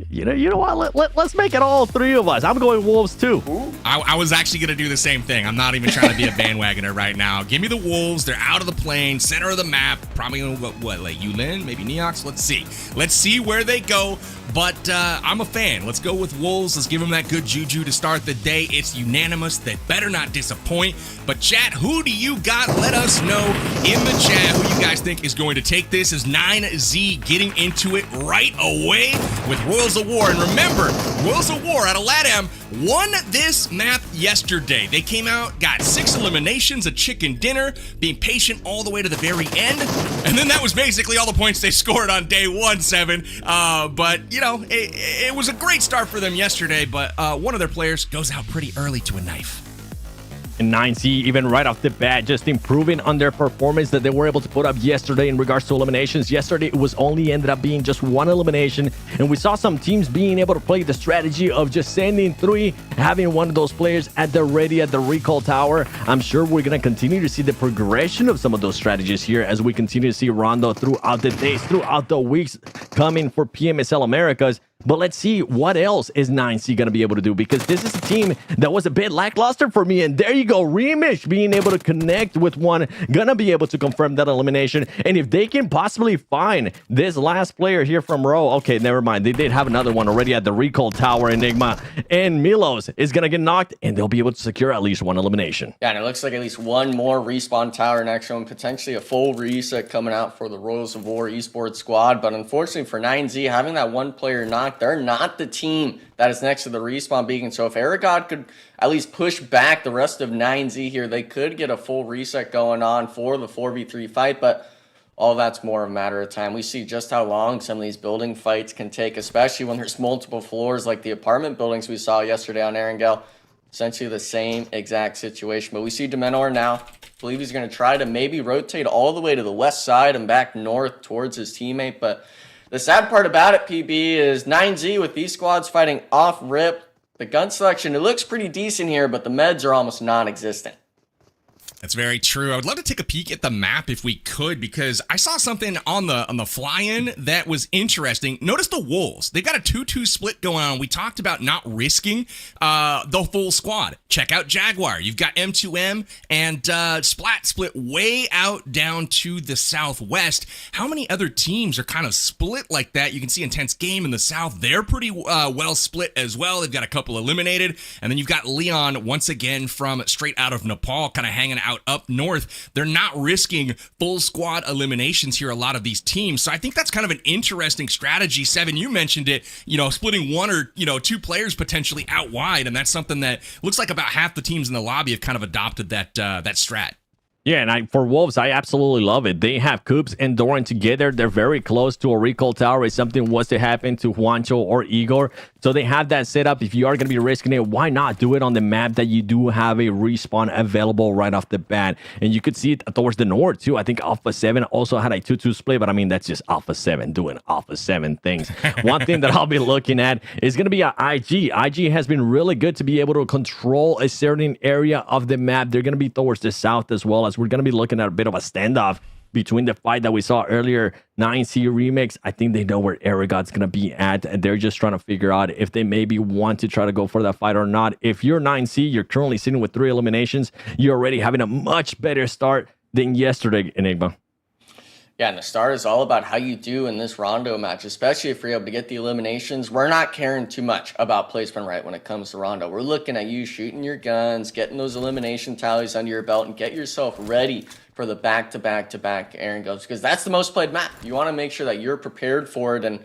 You know what? Let's make it all 3 of us. I'm going Wolves too. I was actually going to do the same thing. I'm not even trying to be a bandwagoner right now. Give me the Wolves. They're out of the plane, center of the map. Probably what, like Yulin, maybe Neox. Let's see. Let's see where they go. But I'm a fan. Let's go with Wolves. Let's give them that good juju to start the day. It's unanimous. They better not disappoint. But chat, who do you got? Let us know in the chat who you guys think is going to take this. Is 9Z getting into it right away with Royals of War. And remember, Royals of War out of LATAM won this map yesterday. They came out, got 6 eliminations, a chicken dinner, being patient all the way to the very end. And then that was basically all the points they scored on day 1, 7. But, you know, it was a great start for them yesterday, but one of their players goes out pretty early to a knife. And 9C, even right off the bat, just improving on their performance that they were able to put up yesterday in regards to eliminations. Yesterday, it was only ended up being just one elimination. And we saw some teams being able to play the strategy of just sending 3, having one of those players at the ready at the recall tower. I'm sure we're going to continue to see the progression of some of those strategies here as we continue to see Rondo throughout the days, throughout the weeks coming for PMSL Americas. But let's see what else is 9C going to be able to do, because this is a team that was a bit lackluster for me. And there you go, Remish being able to connect with one, going to be able to confirm that elimination. And if they can possibly find this last player here from Row, okay, never mind. They did have another one already at the recall tower, Enigma. And Milos is going to get knocked, and they'll be able to secure at least one elimination. Yeah, and it looks like at least one more respawn tower next one, potentially a full reset coming out for the Royals of War Esports squad. But unfortunately for 9Z, having that one player knocked, they're not the team that is next to the respawn beacon. So if Aragod could at least push back the rest of 9Z here, they could get a full reset going on for the 4v3 fight. But all that's more a matter of time. We see just how long some of these building fights can take, especially when there's multiple floors like the apartment buildings we saw yesterday on Erangel. Essentially the same exact situation. But we see Demenor now. I believe he's going to try to maybe rotate all the way to the west side and back north towards his teammate. But the sad part about it, PB, is 9Z with these squads fighting off rip. The gun selection, it looks pretty decent here, but the meds are almost non-existent. That's very true. I would love to take a peek at the map if we could, because I saw something on the fly-in that was interesting. Notice the Wolves. They've got a 2-2 split going on. We talked about not risking the full squad. Check out Jaguar. You've got M2M and Splat split way out down to the southwest. How many other teams are kind of split like that? You can see Intense Game in the south. They're pretty well split as well. They've got a couple eliminated. And then you've got Leon once again from straight out of Nepal, kind of hanging out up north. They're not risking full squad eliminations here, a lot of these teams. So I think that's kind of an interesting strategy. Seven, you mentioned it, splitting one or, 2 players potentially out wide. And that's something that looks like about half the teams in the lobby have kind of adopted that strat. Yeah, and for Wolves, I absolutely love it. They have Coops and Doran together. They're very close to a recall tower if something was to happen to Juancho or Igor. So they have that set up. If you are going to be risking it, why not do it on the map that you do have a respawn available right off the bat? And you could see it towards the north, too. I think Alpha 7 also had a 2-2 split, but I mean, that's just Alpha 7 doing Alpha 7 things. One thing that I'll be looking at is going to be an IG. IG has been really good to be able to control a certain area of the map. They're going to be towards the south as well, as we're going to be looking at a bit of a standoff between the fight that we saw earlier. 9C Remix, I think they know where Aragod's going to be at, and they're just trying to figure out if they maybe want to try to go for that fight or not. If you're 9C, you're currently sitting with 3 eliminations. You're already having a much better start than yesterday, Enigma. Yeah, and the start is all about how you do in this Rondo match, especially if you're able to get the eliminations. We're not caring too much about placement right when it comes to Rondo. We're looking at you shooting your guns, getting those elimination tallies under your belt, and get yourself ready for the back-to-back-to-back Aaron goes, because that's the most played map. You want to make sure that you're prepared for it, and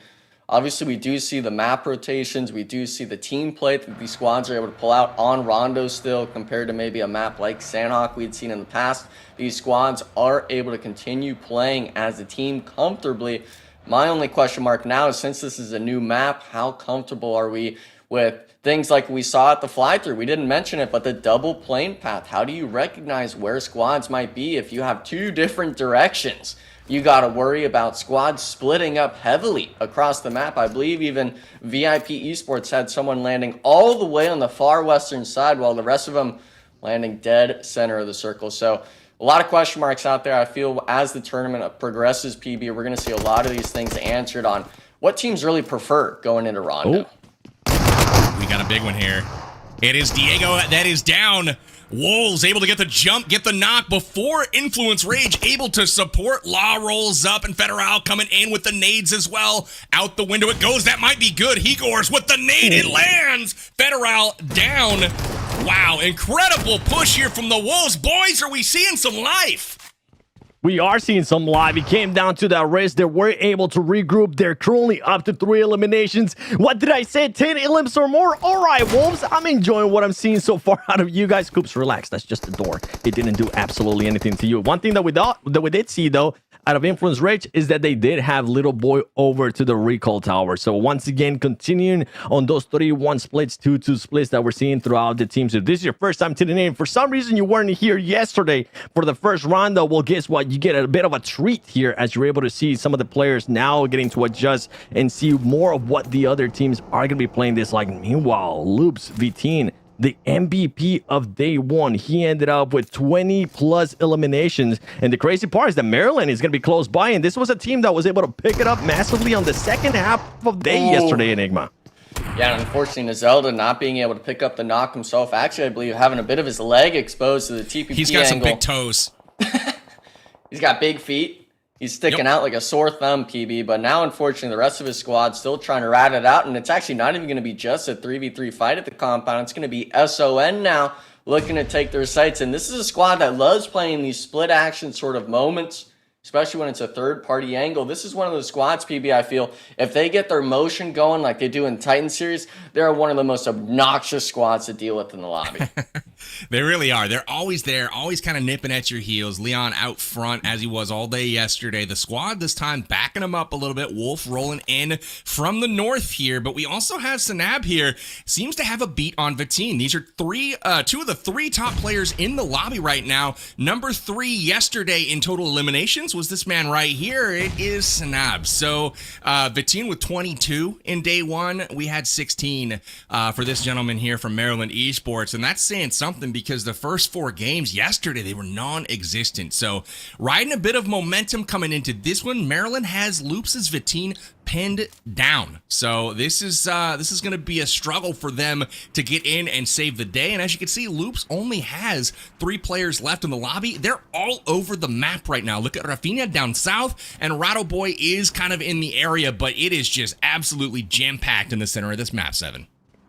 obviously we do see the map rotations. We do see the team play that these squads are able to pull out on Rondo still, compared to maybe a map like Sanhok we'd seen in the past. These squads are able to continue playing as a team comfortably. My only question mark now is, since this is a new map, how comfortable are we with things like we saw at the fly-through? We didn't mention it, but the double plane path. How do you recognize where squads might be if you have 2 different directions? You got to worry about squads splitting up heavily across the map. I believe even VIP Esports had someone landing all the way on the far western side, while the rest of them landing dead center of the circle. So a lot of question marks out there. I feel as the tournament progresses, PB, we're going to see a lot of these things answered on what teams really prefer going into Rondo. We got a big one here. It is Diego that is down. Wolves able to get the jump, get the knock before Influence Rage able to support. Law rolls up, and Federal coming in with the nades as well. Out the window it goes. That might be good. Higors with the nade. It lands. Federal down. Wow, incredible push here from the Wolves. Boys, are we seeing some life? We are seeing some live. It came down to that race. They were able to regroup. They're currently up to 3 eliminations. What did I say? 10 elims or more? All right, Wolves. I'm enjoying what I'm seeing so far out of you guys. Coops, relax. That's just the door. It didn't do absolutely anything to you. One thing that we did see, though, out of Influence Rage is that they did have Little Boy over to the recall tower. So once again, continuing on those 31 splits, 2-2 splits that we're seeing throughout the teams. If this is your first time tuning in, for some reason you weren't here yesterday for the first rondo, well, guess what? You get a bit of a treat here as you're able to see some of the players now getting to adjust and see more of what the other teams are going to be playing this like. Meanwhile, Loops, Vitin, the MVP of day one, he ended up with 20 plus eliminations. And the crazy part is that Maryland is going to be close by, and this was a team that was able to pick it up massively on the second half of day yesterday, Enigma. Yeah, and unfortunately, Zelda not being able to pick up the knock himself. Actually, I believe having a bit of his leg exposed to the TPP He's got angle. some big toes. He's got big feet. He's sticking out like a sore thumb, PB, but now, unfortunately, the rest of his squad still trying to rat it out, and it's actually not even going to be just a 3v3 fight at the compound. It's going to be SON now looking to take their sights, and this is a squad that loves playing these split-action sort of moments, especially when it's a third-party angle. This is one of those squads, PB, I feel, if they get their motion going like they do in Titan Series, they're one of the most obnoxious squads to deal with in the lobby. They really are. They're always there, always kind of nipping at your heels. Leon out front as he was all day yesterday. The squad this time backing him up a little bit. Wolf rolling in from the north here, but we also have Sanab here. Seems to have a beat on Vitin. These are two of the three top players in the lobby right now. Number 3 yesterday in total eliminations was this man right here. It is Sanab. So Vitin with 22 in day one. We had 16 for this gentleman here from Maryland Esports, and that's saying something because the first 4 games yesterday, they were non-existent. So riding a bit of momentum coming into this one. Maryland has Loops' Vitin pinned down. So this is going to be a struggle for them to get in and save the day. And as you can see, Loops only has 3 players left in the lobby. They're all over the map right now. Look at Rafinha down south, and Rattle Boy is kind of in the area, but it is just absolutely jam-packed in the center of this map, 7.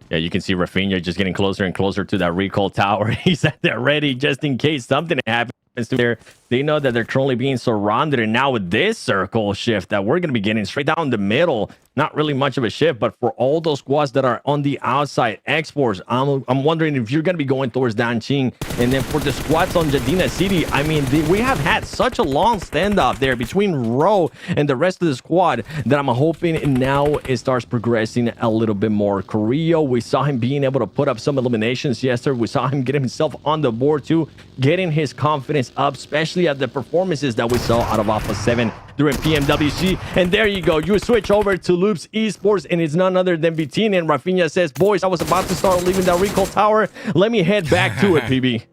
Yeah, you can see Rafinha just getting closer and closer to that recall tower. He's at there ready just in case something happens to there. They know that they're currently being surrounded, and now with this circle shift that we're going to be getting straight down the middle, not really much of a shift, but for all those squads that are on the outside, Xforce, I'm wondering if you're going to be going towards Danqing. And then for the squads on Jadina City, I mean, we have had such a long standoff there between Ro and the rest of the squad that I'm hoping now it starts progressing a little bit more. Carrillo, we saw him being able to put up some eliminations yesterday. We saw him get himself on the board too, getting his confidence up, especially at the performances that we saw out of Alpha 7 during PMWC. And there you go. You switch over to Loops Esports, and it's none other than Vitin. And Rafinha says, boys, I was about to start leaving that recall tower. Let me head back to it, PB.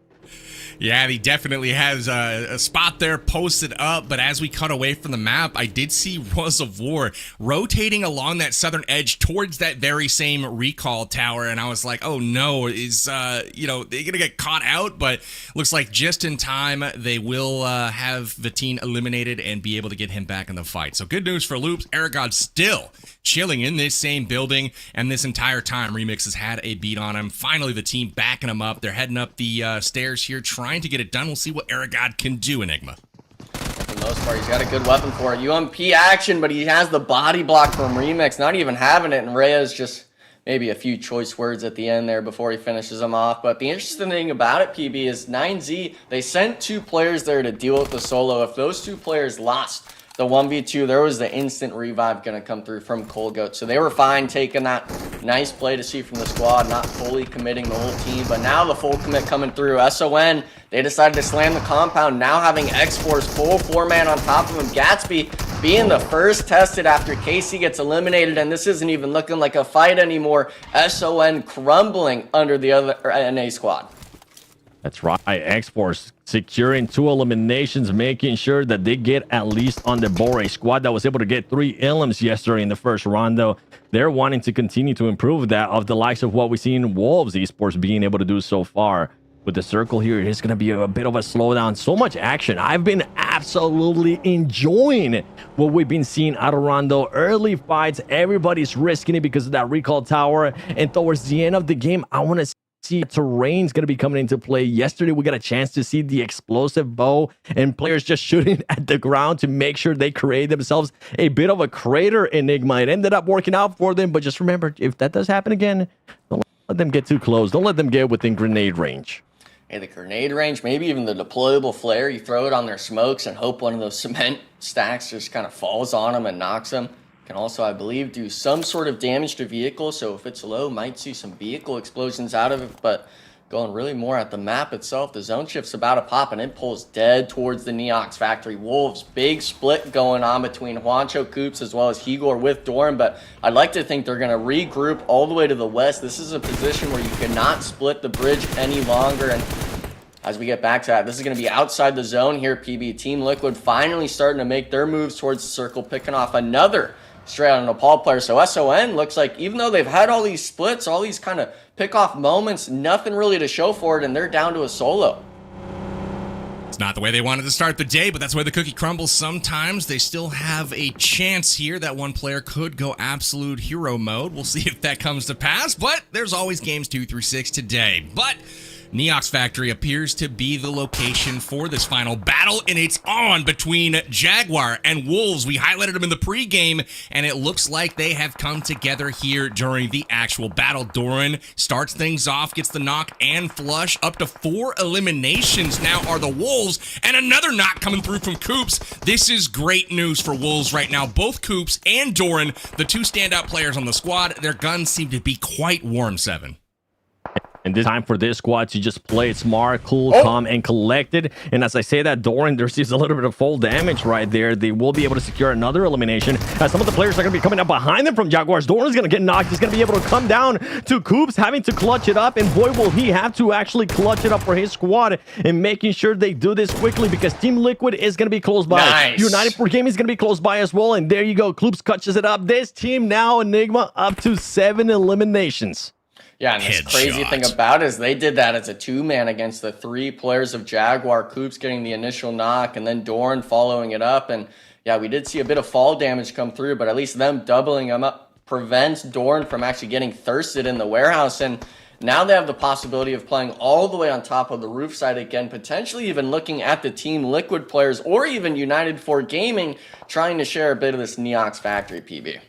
Yeah, he definitely has a spot there posted up, but as we cut away from the map, I did see Rose of War rotating along that southern edge towards that very same recall tower, and I was like, oh no, is, they're gonna get caught out, but looks like just in time, they will have Vitin eliminated and be able to get him back in the fight. So good news for Loops. Aragod still chilling in this same building, and this entire time, Remix has had a beat on him. Finally, the team backing him up. They're heading up the stairs here, trying to get it done. We'll see what Aragod can do, Enigma. For the most part, he's got a good weapon for it. UMP action, but he has the body block from Remix, not even having it, and Reyes just maybe a few choice words at the end there before he finishes him off. But the interesting thing about it, PB, is 9Z, they sent 2 players there to deal with the solo. If those 2 players lost the 1v2, there was the instant revive going to come through from Coldgoat. So they were fine taking that nice play to see from the squad, not fully committing the whole team. But now the full commit coming through. SON, they decided to slam the compound, now having Xforce full 4-man on top of him. Gatsby being the first tested after Casey gets eliminated, and this isn't even looking like a fight anymore. SON crumbling under the other NA squad. That's right. Xforce securing 2 eliminations, making sure that they get at least on the board. A squad that was able to get 3 elims yesterday in the first rondo. They're wanting to continue to improve that of the likes of what we've seen Wolves Esports being able to do so far. With the circle here, it is going to be a bit of a slowdown. So much action. I've been absolutely enjoying what we've been seeing out of Rondo. Early fights, everybody's risking it because of that recall tower. And towards the end of the game, I want to see terrain's going to be coming into play. Yesterday, we got a chance to see the explosive bow and players just shooting at the ground to make sure they create themselves a bit of a crater. Enigma. It ended up working out for them, but just remember, if that does happen again, don't let them get too close. Don't let them get within grenade range. Hey, the grenade range, maybe even the deployable flare, you throw it on their smokes and hope one of those cement stacks just kind of falls on them and knocks them. Can also, I believe, do some sort of damage to vehicles, so if it's low, might see some vehicle explosions out of it, but going really more at the map itself. The zone shift's about to pop, and it pulls dead towards the Neox factory. Wolves, big split going on between Juancho, Coops, as well as Jaguar with Doran, but I'd like to think they're going to regroup all the way to the west. This is a position where you cannot split the bridge any longer, and as we get back to that, this is going to be outside the zone here, PB. Team Liquid finally starting to make their moves towards the circle, picking off another straight out of Nepal player. So SON looks like, even though they've had all these splits, all these kind of pick-off moments, nothing really to show for it, and they're down to a solo. It's not the way they wanted to start the day, but that's why the cookie crumbles sometimes. They still have a chance here that one player could go absolute hero mode. We'll see if that comes to pass, but there's always games 2 through 6 today. But Neox Factory appears to be the location for this final battle, and it's on between Jaguar and Wolves. We highlighted them in the pregame, and it looks like they have come together here during the actual battle. Doran starts things off, gets the knock and flush. Up to 4 eliminations now are the Wolves, and another knock coming through from Coops. This is great news for Wolves right now. Both Coops and Doran, the 2 standout players on the squad, their guns seem to be quite warm, Seven. And this time for this squad to just play it smart, cool, calm, and collected. And as I say that, Doran receives a little bit of full damage right there. They will be able to secure another elimination. As some of the players are going to be coming up behind them from Jaguars. Doran's going to get knocked. He's going to be able to come down to Coops, having to clutch it up. And boy, will he have to actually clutch it up for his squad and making sure they do this quickly, because Team Liquid is going to be close by. Nice. United for Game is going to be close by as well. And there you go. Coops clutches it up. This team now, Enigma, up to 7 eliminations. Yeah, and this crazy thing about it is they did that as a 2-man against the 3 players of Jaguar. Coops getting the initial knock, and then Doran following it up. And yeah, we did see a bit of fall damage come through, but at least them doubling them up prevents Doran from actually getting thirsted in the warehouse. And now they have the possibility of playing all the way on top of the roof side again, potentially even looking at the Team Liquid players or even United for Gaming, trying to share a bit of this Neox Factory, PB.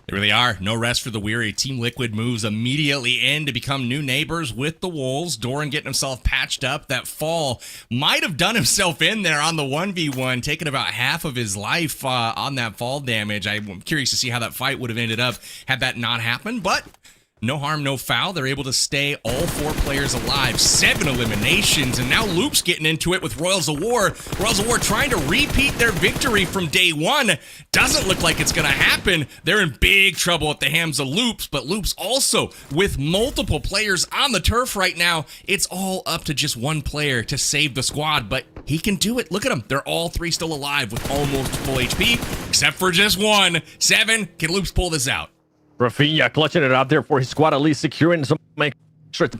They really are. No rest for the weary. Team Liquid moves immediately in to become new neighbors with the Wolves. Doran getting himself patched up. That fall might have done himself in there on the 1v1, taking about half of his life on that fall damage. I'm curious to see how that fight would have ended up had that not happened, but no harm, no foul. They're able to stay all 4 players alive. 7 eliminations, and now Loop's getting into it with Royals of War. Royals of War trying to repeat their victory from day 1. Doesn't look like it's going to happen. They're in big trouble at the hands of Loops, but Loops also with multiple players on the turf right now. It's all up to just one player to save the squad, but he can do it. Look at them. They're all 3 still alive with almost full HP, except for just 1. 7, can Loops pull this out? Rafinha clutching it out there for his squad, at least securing some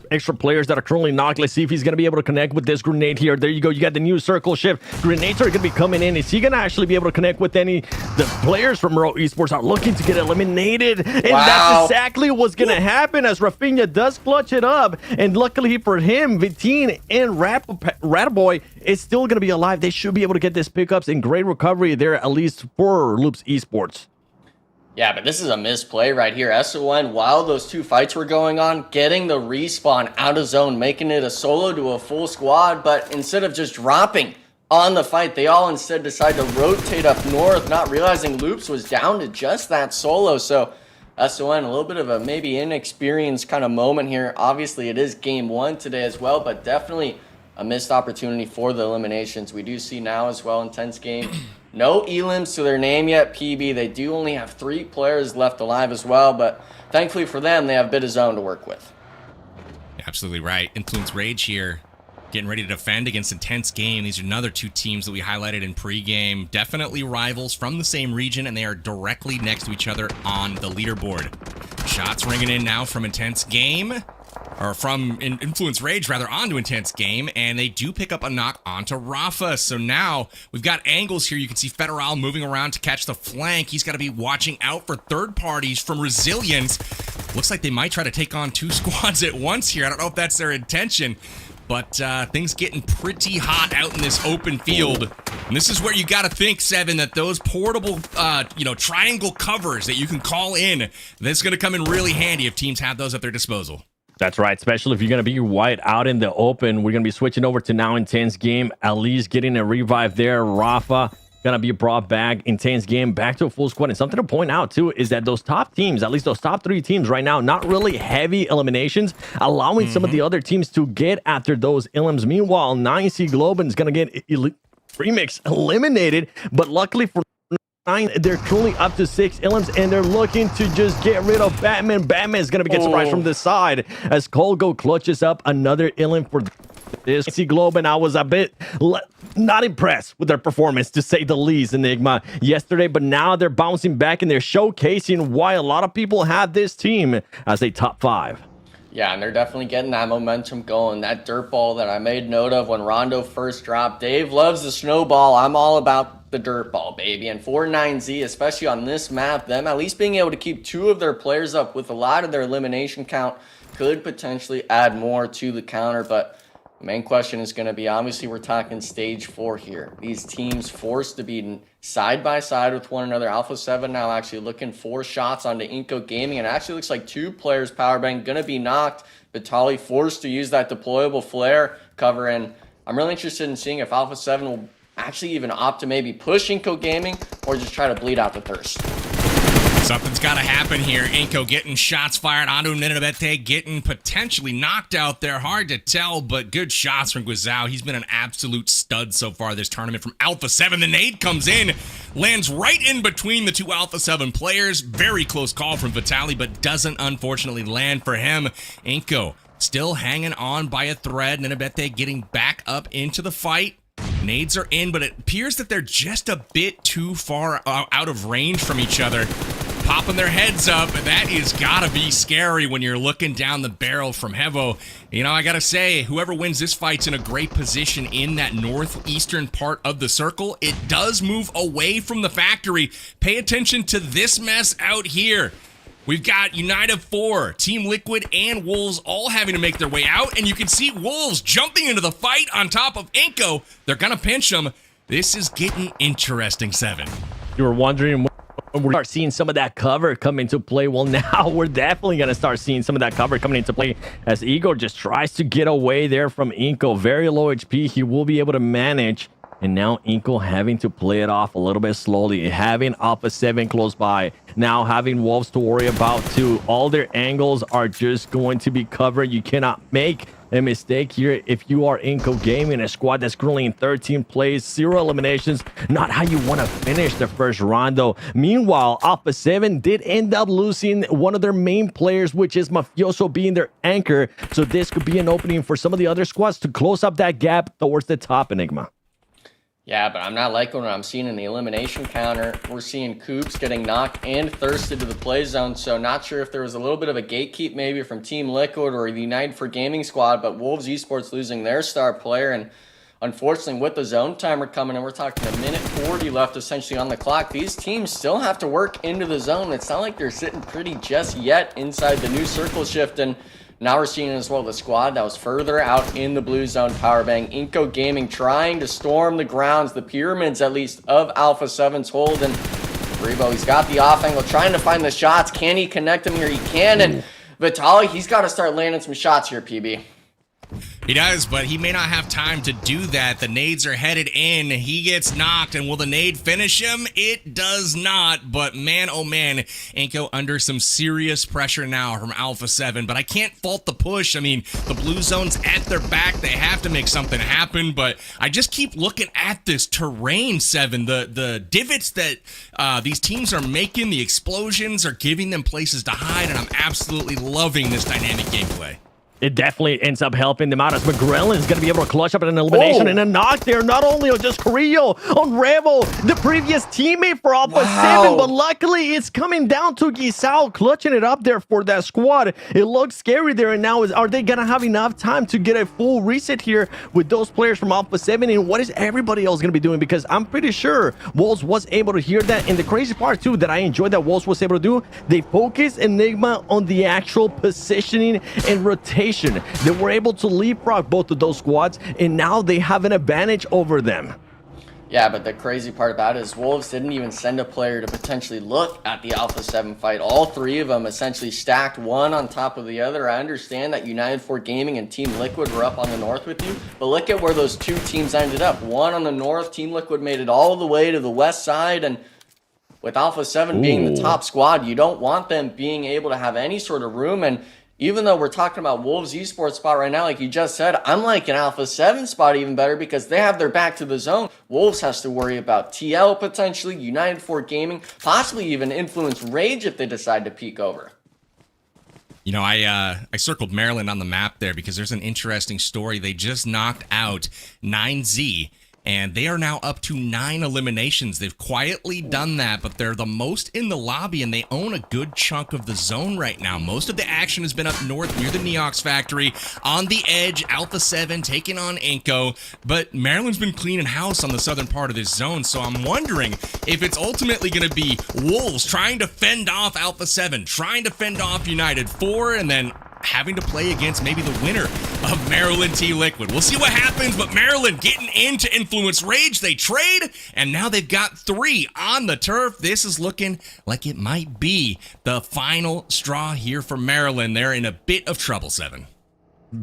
extra players that are currently knocked. Let's see if he's going to be able to connect with this grenade here. There you go. You got the new circle shift. Grenades are going to be coming in. Is he going to actually be able to connect with any? The players from Raw Esports are looking to get eliminated. And that's exactly what's going to happen as Rafinha does clutch it up. And luckily for him, Vitin and Rataboy is still going to be alive. They should be able to get this pickups and great recovery there, at least for Loops Esports. Yeah, but this is a misplay right here. SON, while those 2 fights were going on, getting the respawn out of zone, making it a solo to a full squad, but instead of just dropping on the fight, they all instead decide to rotate up north, not realizing Loops was down to just that solo. So SON, a little bit of a maybe inexperienced kind of moment here. Obviously, it is game 1 today as well, but definitely a missed opportunity for the eliminations. We do see now as well, intense game. No elims to their name yet, PB. They do only have 3 players left alive as well, but thankfully for them, they have a bit of zone to work with. Absolutely right. Influence Rage here, getting ready to defend against Intense Game. These are another 2 teams that we highlighted in pregame. Definitely rivals from the same region, and they are directly next to each other on the leaderboard. Shots ringing in now from Intense Game, or from Influence Rage, rather, onto Intense Game, and they do pick up a knock onto Rafa. So now we've got angles here. You can see Federal moving around to catch the flank. He's got to be watching out for third parties from Resilience. Looks like they might try to take on 2 squads at once here. I don't know if that's their intention, but things getting pretty hot out in this open field. And this is where you got to think, Seven, that those portable, triangle covers that you can call in, that's going to come in really handy if teams have those at their disposal. That's right, especially if you're going to be white out in the open. We're going to be switching over to now Intense game. Ali's getting a revive there. Rafa going to be brought back. Intense game back to a full squad. And something to point out, too, is that those top teams, at least those top 3 teams right now, not really heavy eliminations, allowing some of the other teams to get after those elims. Meanwhile, 9C Globant is going to get Remix eliminated, but luckily for they're truly up to 6 elims, and they're looking to just get rid of Batman. Batman is going to get surprised from the side as Colgo clutches up another elim for this. See Globant, I was a bit not impressed with their performance, to say the least, Enigma, yesterday, but now they're bouncing back and they're showcasing why a lot of people have this team as a top 5. Yeah, and they're definitely getting that momentum going. That dirt ball that I made note of when Rondo first dropped. Dave loves the snowball. I'm all about the dirt ball, baby. And for 9Z, especially on this map, them at least being able to keep 2 of their players up with a lot of their elimination count could potentially add more to the counter. But the main question is going to be, obviously, we're talking stage 4 here. These teams forced to be side by side with one another. Alpha 7 now actually looking 4 shots onto iNCO Gaming, and it actually looks like 2 players powerbank going to be knocked. Vitali forced to use that deployable flare cover, and I'm really interested in seeing if Alpha 7 will actually even opt to maybe push iNCO Gaming or just try to bleed out the thirst. Something's got to happen here. iNCO getting shots fired onto Ninabete, getting potentially knocked out there. Hard to tell, but good shots from Guizao. He's been an absolute stud so far this tournament from Alpha 7. The nade comes in, lands right in between the 2 Alpha 7 players. Very close call from Vitali, but doesn't unfortunately land for him. iNCO still hanging on by a thread. Ninabete getting back up into the fight. Nades are in, but it appears that they're just a bit too far out of range from each other. Popping their heads up, that is gotta be scary when you're looking down the barrel from Hevo. You know, I gotta say, whoever wins this fight's in a great position in that northeastern part of the circle. It does move away from the factory. Pay attention to this mess out here. We've got United 4, Team Liquid, and Wolves all having to make their way out, and you can see Wolves jumping into the fight on top of iNCO. They're gonna pinch them. This is getting interesting, 7. You were wondering when we start seeing some of that cover come into play. Well, now we're definitely going to start seeing some of that cover coming into play as Igor just tries to get away there from iNCO. Very low HP. He will be able to manage. And now iNCO having to play it off a little bit slowly. Having Alpha 7 close by. Now having Wolves to worry about too. All their angles are just going to be covered. You cannot make a mistake here if you are iNCO Gaming, a squad that's currently in 13 plays, 0 eliminations. Not how you want to finish the first rondo. Meanwhile, Alpha 7 did end up losing one of their main players, which is Mafioso being their anchor. So this could be an opening for some of the other squads to close up that gap towards the top, Enigma. Yeah, but I'm not liking what I'm seeing in the elimination counter. We're seeing Coops getting knocked and thirsted to the play zone, so not sure if there was a little bit of a gatekeep maybe from Team Liquid or the United for Gaming squad, but Wolves Esports losing their star player, and unfortunately with the zone timer coming in, we're talking a minute 40 left essentially on the clock. These teams still have to work into the zone. It's not like they're sitting pretty just yet inside the new circle shift, and now we're seeing as well the squad that was further out in the blue zone powerbang. iNCO Gaming trying to storm the grounds, the pyramids at least, of Alpha 7's hold. And Rebo, he's got the off angle, trying to find the shots. Can he connect them here? He can. And Vitali, he's got to start landing some shots here, PB. He does, but he may not have time to do that. The nades are headed in. He gets knocked, and will the nade finish him? It does not, but man, oh man, iNCO under some serious pressure now from Alpha 7, but I can't fault the push. I mean, the blue zone's at their back. They have to make something happen, but I just keep looking at this terrain, 7. The divots that these teams are making, the explosions are giving them places to hide, and I'm absolutely loving this dynamic gameplay. It definitely ends up helping them out as McGrellin is going to be able to clutch up an elimination and a knock there. Not only on just Carrillo, on Revo, the previous teammate for Alpha 7, but luckily it's coming down to Guizao clutching it up there for that squad. It looks scary there, and now are they going to have enough time to get a full reset here with those players from Alpha 7? And what is everybody else going to be doing? Because I'm pretty sure Wolves was able to hear that. And the crazy part too that I enjoyed that Wolves was able to do, they focus Enigma on the actual positioning and rotation. They were able to leapfrog both of those squads, and now they have an advantage over them. Yeah, but the crazy part about it is Wolves didn't even send a player to potentially look at the Alpha 7 fight. All three of them essentially stacked one on top of the other. I understand that United 4 Gaming and Team Liquid were up on the north with you, but look at where those two teams ended up. One on the north, Team Liquid made it all the way to the west side, and with Alpha 7 being the top squad, you don't want them being able to have any sort of room. And even though we're talking about Wolves Esports spot right now, like you just said, I'm liking Alpha 7 spot even better because they have their back to the zone. Wolves has to worry about TL potentially, United 4 Gaming, possibly even Influence Rage if they decide to peek over. You know, I circled Maryland on the map there because there's an interesting story. They just knocked out 9Z. And they are now up to 9 eliminations. They've quietly done that, but they're the most in the lobby, and they own a good chunk of the zone right now. Most of the action has been up north near the Neox factory. On the edge, Alpha 7 taking on iNCO, but Maryland's been cleaning house on the southern part of this zone, so I'm wondering if it's ultimately going to be Wolves trying to fend off Alpha 7, trying to fend off United 4, and then having to play against maybe the winner of Maryland T Liquid. We'll see what happens, but Maryland getting into Influence Rage. They trade, and now they've got 3 on the turf. This is looking like it might be the final straw here for Maryland. They're in a bit of trouble, 7.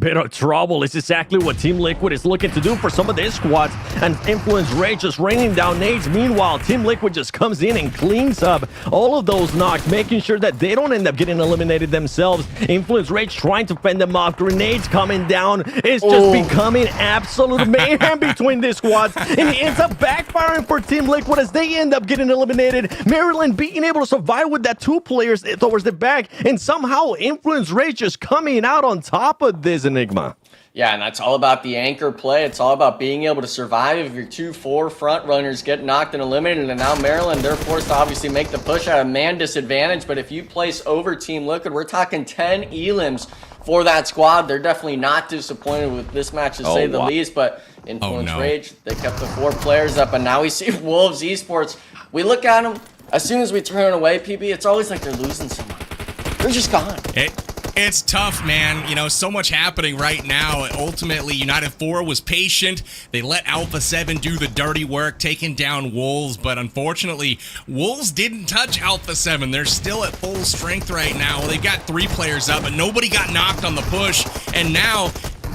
Bit of trouble is exactly what Team Liquid is looking to do for some of their squads, and Influence Rage just raining down nades. Meanwhile, Team Liquid just comes in and cleans up all of those knocks, making sure that they don't end up getting eliminated themselves. Influence Rage trying to fend them off. Grenades coming down. It's just becoming absolute mayhem between these squads, and it ends up backfiring for Team Liquid as they end up getting eliminated. Maryland being able to survive with that 2 players towards the back, and somehow Influence Rage just coming out on top of this. Enigma. Yeah, and that's all about the anchor play. It's all about being able to survive if your 2-4 front runners get knocked and eliminated. And now Maryland, they're forced to obviously make the push at a man disadvantage. But if you place over Team Liquid, we're talking 10 elims for that squad. They're definitely not disappointed with this match, to say the least. But Influence Rage, they kept the 4 players up. And now we see Wolves Esports. We look at them, as soon as we turn away, PB, it's always like they're losing someone. They're just gone. It's tough, man. You know, so much happening right now. Ultimately, United 4 was patient. They let Alpha 7 do the dirty work, taking down Wolves. But unfortunately, Wolves didn't touch Alpha 7. They're still at full strength right now. They've got 3 players up, but nobody got knocked on the push. And now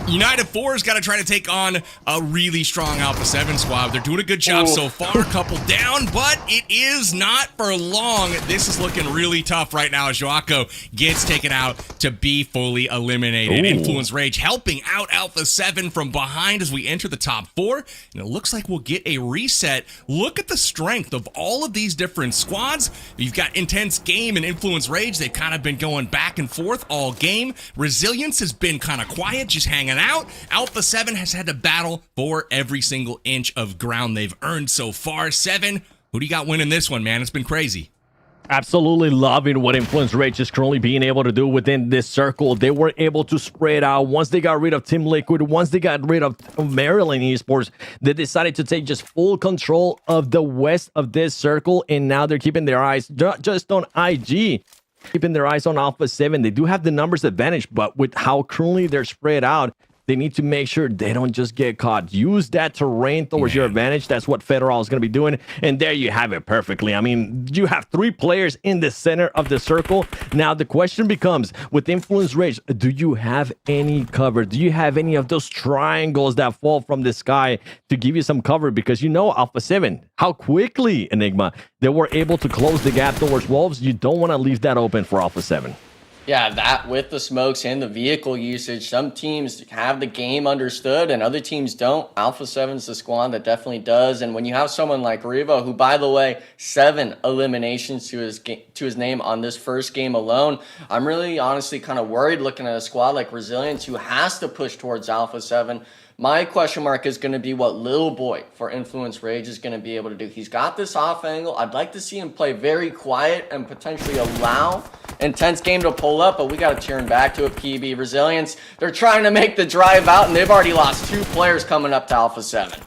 United 4's got to try to take on a really strong Alpha 7 squad. They're doing a good job so far. A couple down, but it is not for long. This is looking really tough right now as Joako gets taken out to be fully eliminated. Influence Rage helping out Alpha 7 from behind as we enter the top 4. And it looks like we'll get a reset. Look at the strength of all of these different squads. You've got Intense Game and Influence Rage. They've kind of been going back and forth all game. Resilience has been kind of quiet, just hanging out. Alpha 7 has had to battle for every single inch of ground they've earned so far. 7, who do you got winning this one, man? It's been crazy. Absolutely loving what Influence Rage is currently being able to do within this circle. They were able to spread out. Once they got rid of Team Liquid, once they got rid of Maryland Esports, they decided to take just full control of the west of this circle, and now they're keeping their eyes just on IG. Keeping their eyes on Alpha 7. They do have the numbers advantage, but with how currently they're spread out, they need to make sure they don't just get caught. Use that terrain towards your advantage. That's what Federal is going to be doing. And there you have it perfectly. I mean, you have 3 players in the center of the circle. Now, the question becomes, with Influence Rage, do you have any cover? Do you have any of those triangles that fall from the sky to give you some cover? Because you know Alpha 7, how quickly, Enigma, they were able to close the gap towards Wolves. You don't want to leave that open for Alpha 7. Yeah, that with the smokes and the vehicle usage, some teams have the game understood and other teams don't. Alpha 7's the squad that definitely does. And when you have someone like Revo, who, by the way, 7 eliminations to his name on this first game alone, I'm really honestly kind of worried looking at a squad like Resilience, who has to push towards Alpha 7. My question mark is going to be what Little Boy for Influence Rage is going to be able to do. He's got this off angle. I'd like to see him play very quiet and potentially allow Intense Game to pull up, but we got to turn back to a PB. Resilience, they're trying to make the drive out, and they've already lost 2 players coming up to Alpha 7.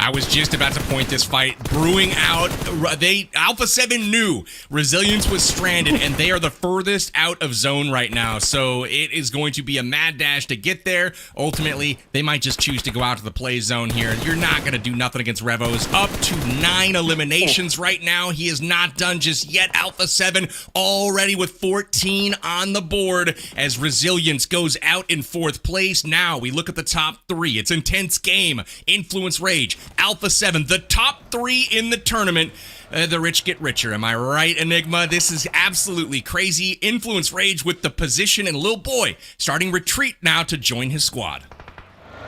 I was just about to point this fight brewing out. Alpha 7 knew Resilience was stranded, and they are the furthest out of zone right now. So it is going to be a mad dash to get there. Ultimately, they might just choose to go out to the play zone here. You're not going to do nothing against Revo's. Up to 9 eliminations right now. He is not done just yet. Alpha 7 already with 14 on the board as Resilience goes out in 4th place. Now we look at the top 3. It's Intense Game, Influence Rage, Alpha 7, the top 3 in the tournament. The rich get richer. Am I right, Enigma? This is absolutely crazy. Influence Rage with the position, and Lil Boy starting retreat now to join his squad.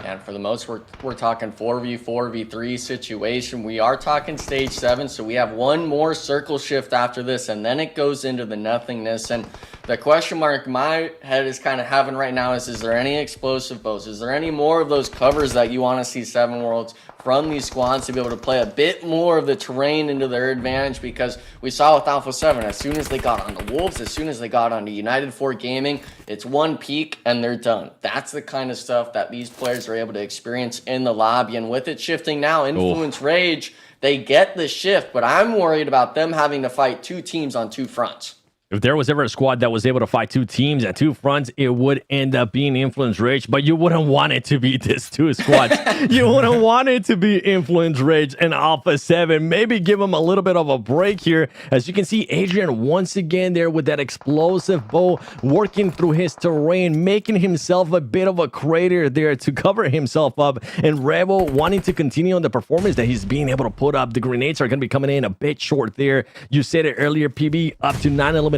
And for the most, we're talking 4v4v3 situation. We are talking stage 7, so we have one more circle shift after this, and then it goes into the nothingness. And the question mark my head is kind of having right now is there any explosive bows? Is there any more of those covers that you want to see Seven Worlds from these squads to be able to play a bit more of the terrain into their advantage? Because we saw with Alpha 7, as soon as they got on the Wolves, as soon as they got onto United 4 Gaming, it's one peak and they're done. That's the kind of stuff that these players are able to experience in the lobby. And with it shifting now, Influence Rage, they get the shift, but I'm worried about them having to fight 2 teams on 2 fronts. If there was ever a squad that was able to fight 2 teams at 2 fronts, it would end up being Influence Rage, but you wouldn't want it to be this 2 squads. You wouldn't want it to be Influence Rage and Alpha 7. Maybe give them a little bit of a break here. As you can see, Adrian once again there with that explosive bow, working through his terrain, making himself a bit of a crater there to cover himself up. And Rebel wanting to continue on the performance that he's being able to put up. The grenades are going to be coming in a bit short there. You said it earlier, PB, up to 9 eliminations.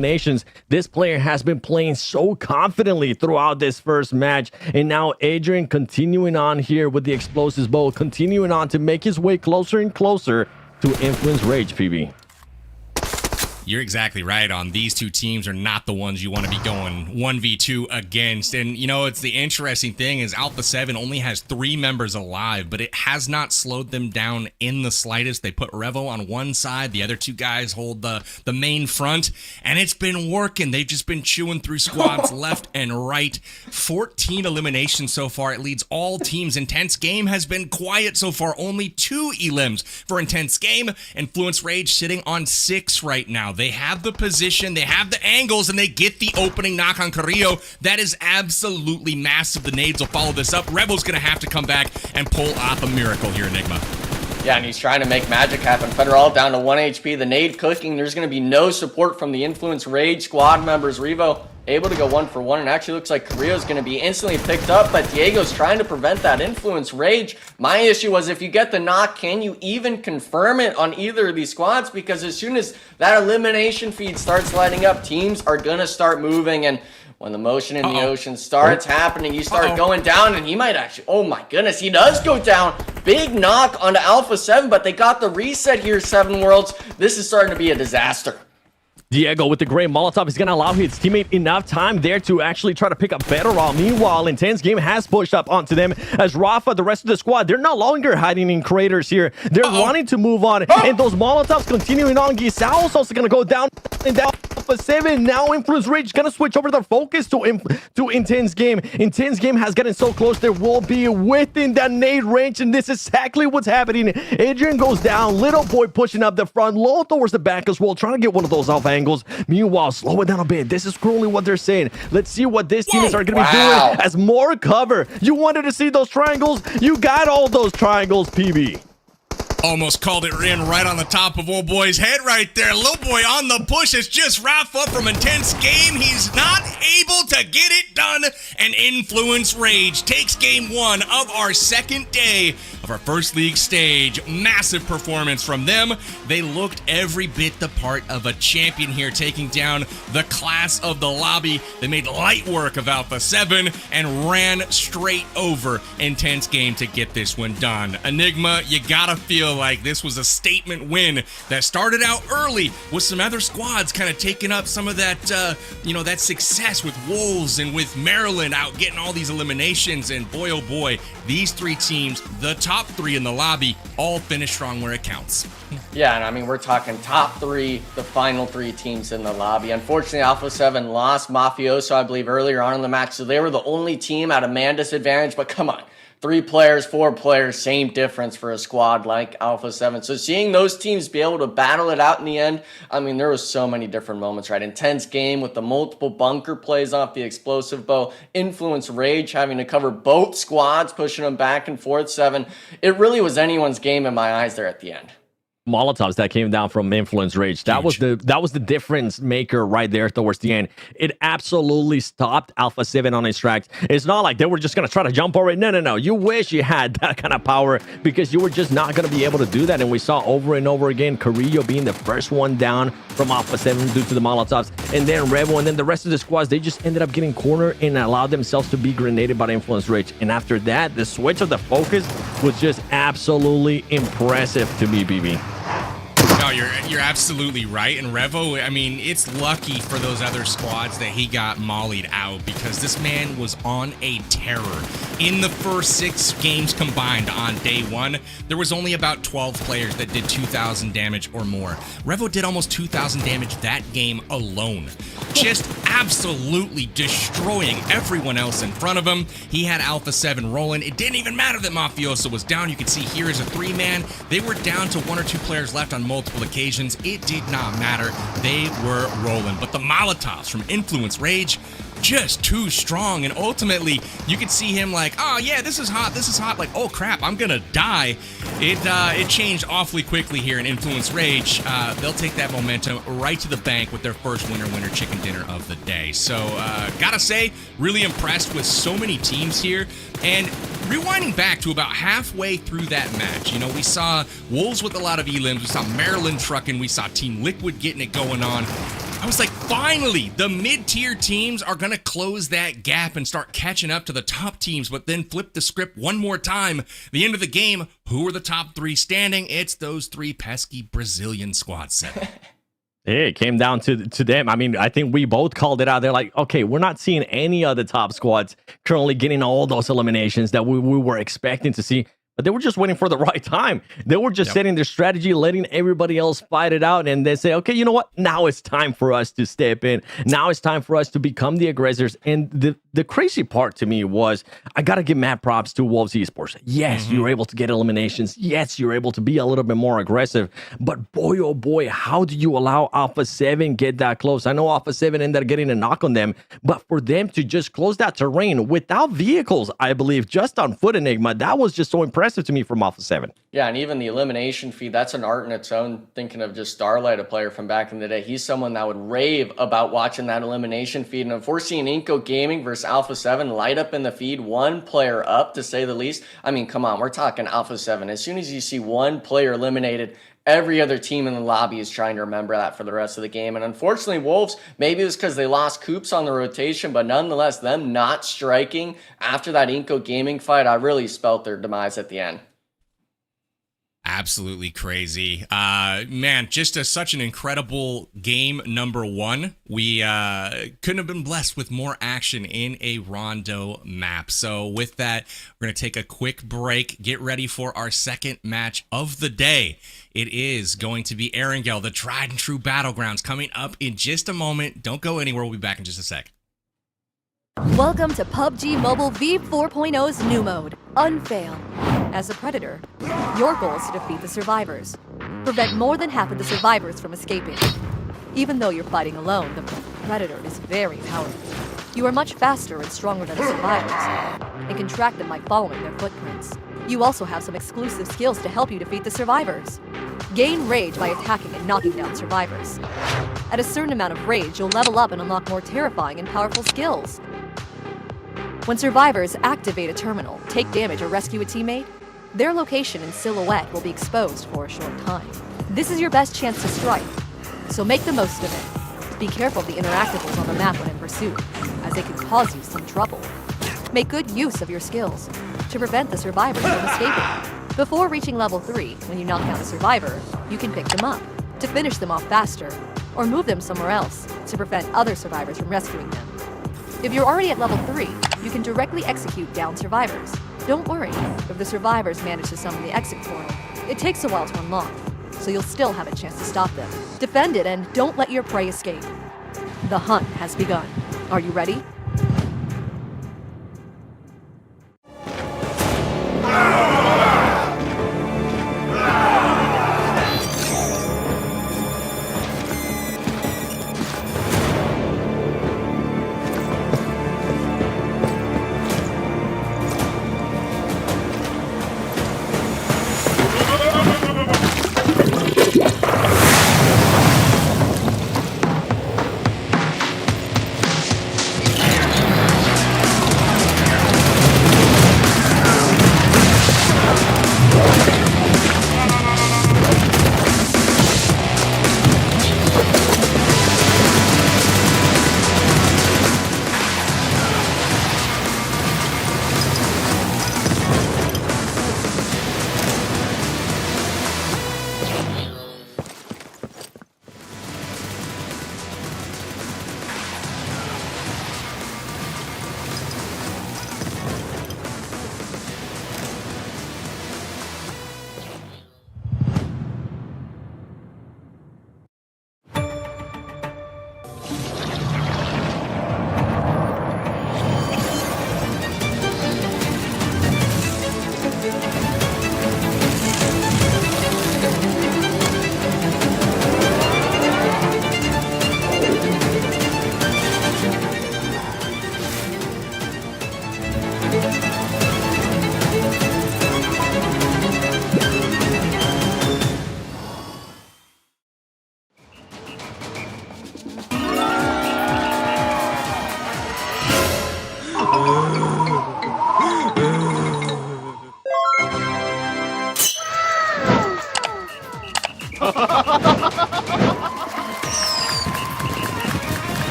This player has been playing so confidently throughout this first match, and now Adrian continuing on here with the explosives bow, continuing on to make his way closer and closer to Influence Rage, PB. You're exactly right on. These 2 teams are not the ones you want to be going 1v2 against. And, you know, it's the interesting thing is Alpha 7 only has 3 members alive, but it has not slowed them down in the slightest. They put Revo on one side. The other 2 guys hold the main front, and it's been working. They've just been chewing through squads left and right. 14 eliminations so far. It leads all teams. Intense Game has been quiet so far. Only 2 elims for Intense Game. Influence Rage sitting on 6 right now. They have the position, they have the angles, and they get the opening knock on Carrillo. That is absolutely massive. The nades will follow this up. Rebel's going to have to come back and pull off a miracle here, Enigma. Yeah, and he's trying to make magic happen. Federal down to 1 HP. The nade cooking. There's going to be no support from the Influence Rage squad members. Revo able to go 1 for 1, and actually looks like Carrillo's going to be instantly picked up, but Diego's trying to prevent that Influence Rage. My issue was if you get the knock, can you even confirm it on either of these squads? Because as soon as that elimination feed starts lighting up, teams are going to start moving, and when the motion in the ocean starts happening, you start going down, and he might actually, oh my goodness, he does go down. Big knock onto Alpha 7, but they got the reset here, Seven Worlds. This is starting to be a disaster. Diego with the great Molotov is going to allow his teammate enough time there to actually try to pick up better roll. Meanwhile, Intense Game has pushed up onto them as Rafa, the rest of the squad, they're no longer hiding in craters here. They're wanting to move on, and those Molotovs continuing on. Gisao's also going to go down and down. Alpha 7 now. Influence Rage going to switch over their focus to Intense Game. Intense Game has gotten so close, they will be within that nade range, and this is exactly what's happening. Adrian goes down. Little Boy pushing up the front, low towards the back as well, trying to get one of those off angles. Meanwhile, slow it down a bit. This is currently what they're saying. Let's see what this team is going to be doing as more cover. You wanted to see those triangles. You got all those triangles, PB. Almost called it in right on the top of old boy's head right there. Little boy on the push. It's just Rafa from Intense Game. He's not able to get it done. And Influence Rage takes game 1 of our second day of our first league stage. Massive performance from them. They looked every bit the part of a champion here, taking down the class of the lobby. They made light work of Alpha 7 and ran straight over Intense Game to get this one done. Enigma, you gotta feel like this was a statement win that started out early with some other squads kind of taking up some of that, that success with Wolves and with Maryland out getting all these eliminations. And boy, oh boy, these 3 teams, the top 3 in the lobby, all finished strong where it counts. Yeah, and I mean, we're talking top 3, the final 3 teams in the lobby. Unfortunately, Alpha 7 lost Mafioso, I believe, earlier on in the match, so they were the only team at a man disadvantage, but come on. 3 players, 4 players, same difference for a squad like Alpha 7. So seeing those teams be able to battle it out in the end, I mean, there was so many different moments, right? Intense game with the multiple bunker plays off the explosive bow, Influence Rage having to cover both squads, pushing them back and forth. 7. It really was anyone's game in my eyes there at the end. Molotovs that came down from Influence Rage. That was the difference maker right there towards the end. It absolutely stopped Alpha 7 on his tracks. It's not like they were just going to try to jump over it. No. You wish you had that kind of power because you were just not going to be able to do that. And we saw over and over again Carrillo being the first one down from Alpha 7 due to the Molotovs. And then Revo and then the rest of the squads, they just ended up getting cornered and allowed themselves to be grenaded by the Influence Rage. And after that, the switch of the focus was just absolutely impressive to me, BB. No, you're absolutely right. And Revo, I mean, it's lucky for those other squads that he got mollied out because this man was on a terror. In the first 6 games combined on day 1, there was only about 12 players that did 2,000 damage or more. Revo did almost 2,000 damage that game alone. Just absolutely destroying everyone else in front of him. He had Alpha 7 rolling. It didn't even matter that Mafioso was down. You can see here is a 3-man. They were down to 1 or 2 players left on multiple occasions. It did not matter. They were rolling. But the Molotovs from Influence Rage, just too strong. And ultimately, you could see him like, oh yeah, this is hot. Like, oh crap, I'm gonna die. It changed awfully quickly here in Influence Rage. They'll take that momentum right to the bank with their first winner chicken dinner of the day. So gotta say, really impressed with so many teams here. And rewinding back to about halfway through that match, you know, we saw Wolves with a lot of elims, we saw Maryland trucking, we saw Team Liquid getting it going on. I was like, finally, the mid-tier teams are going to close that gap and start catching up to the top teams, but then flip the script one more time. The end of the game, who are the top 3 standing? It's those 3 pesky Brazilian squads. 7. Hey, it came down to them. I mean, I think we both called it out. They're like, okay, we're not seeing any of the top squads currently getting all those eliminations that we were expecting to see. But they were just waiting for the right time. They were just setting their strategy, letting everybody else fight it out. And they say, okay, you know what? Now it's time for us to step in. Now it's time for us to become the aggressors. And the crazy part to me was, I got to give mad props to Wolves Esports. Yes, you were able to get eliminations. Yes, you're able to be a little bit more aggressive. But boy, oh boy, how do you allow Alpha 7 get that close? I know Alpha 7 ended up getting a knock on them. But for them to just close that terrain without vehicles, I believe, just on foot, Enigma, that was just so impressive to me from Alpha 7. Yeah, and even the elimination feed, that's an art in its own. Thinking of just Starlight, a player from back in the day, he's someone that would rave about watching that elimination feed. And if we're seeing iNCO Gaming versus Alpha 7 light up in the feed, 1 player up to say the least, I mean, come on, we're talking Alpha 7. As soon as you see 1 player eliminated, every other team in the lobby is trying to remember that for the rest of the game. And unfortunately, Wolves, maybe it was because they lost Coops on the rotation, but nonetheless, them not striking after that iNCO Gaming fight, I really spelt their demise at the end. Absolutely crazy. Man, just such an incredible game number 1. We couldn't have been blessed with more action in a Rondo map. So with that, we're going to take a quick break, get ready for our second match of the day. It is going to be Erangel, the tried and true Battlegrounds, coming up in just a moment. Don't go anywhere. We'll be back in just a sec. Welcome to PUBG Mobile V4.0's new mode, Unfail. As a Predator, your goal is to defeat the survivors. Prevent more than half of the survivors from escaping. Even though you're fighting alone, the Predator is very powerful. You are much faster and stronger than the survivors, and can track them by following their footprints. You also have some exclusive skills to help you defeat the survivors. Gain rage by attacking and knocking down survivors. At a certain amount of rage, you'll level up and unlock more terrifying and powerful skills. When survivors activate a terminal, take damage, or rescue a teammate, their location and silhouette will be exposed for a short time. This is your best chance to strike, so make the most of it. Be careful of the interactables on the map when in pursuit, as they can cause you some trouble. Make good use of your skills to prevent the survivors from escaping. Before reaching level 3, when you knock down a survivor, you can pick them up to finish them off faster, or move them somewhere else to prevent other survivors from rescuing them. If you're already at level 3, you can directly execute down survivors. Don't worry if the survivors manage to summon the exit portal. It takes a while to unlock, so you'll still have a chance to stop them. Defend it and don't let your prey escape. The hunt has begun. Are you ready?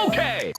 Okay.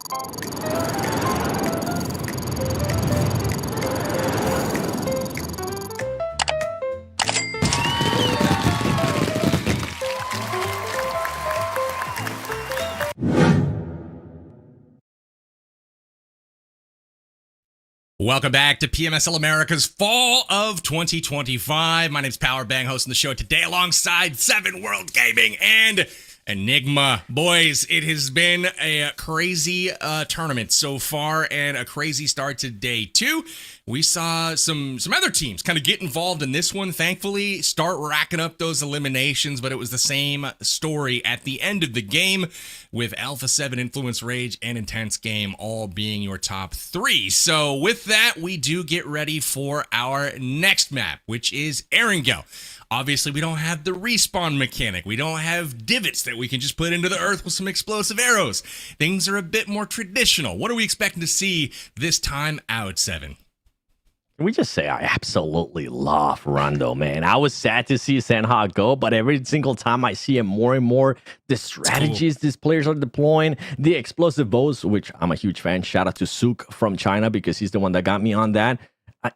Welcome back to PMSL America's Fall of 2025. My name's Power Bang, hosting the show today alongside Seven World Gaming and Enigma. Boys, it has been a crazy tournament so far and a crazy start to day two. We saw some other teams kind of get involved in this one, thankfully, start racking up those eliminations, but it was the same story at the end of the game with Alpha 7, Influence Rage, and Intense Game all being your top three. So with that, we do get ready for our next map, which is Erangel. Obviously, we don't have the respawn mechanic. We don't have divots that we can just put into the earth with some explosive arrows. Things are a bit more traditional. What are we expecting to see this time out, Seven? Can we just say I absolutely love Rondo, man? I was sad to see Sanha go, but every single time I see it more and more, the strategies these players are deploying, the explosive bows, which I'm a huge fan. Shout out to Sook from China because he's the one that got me on that.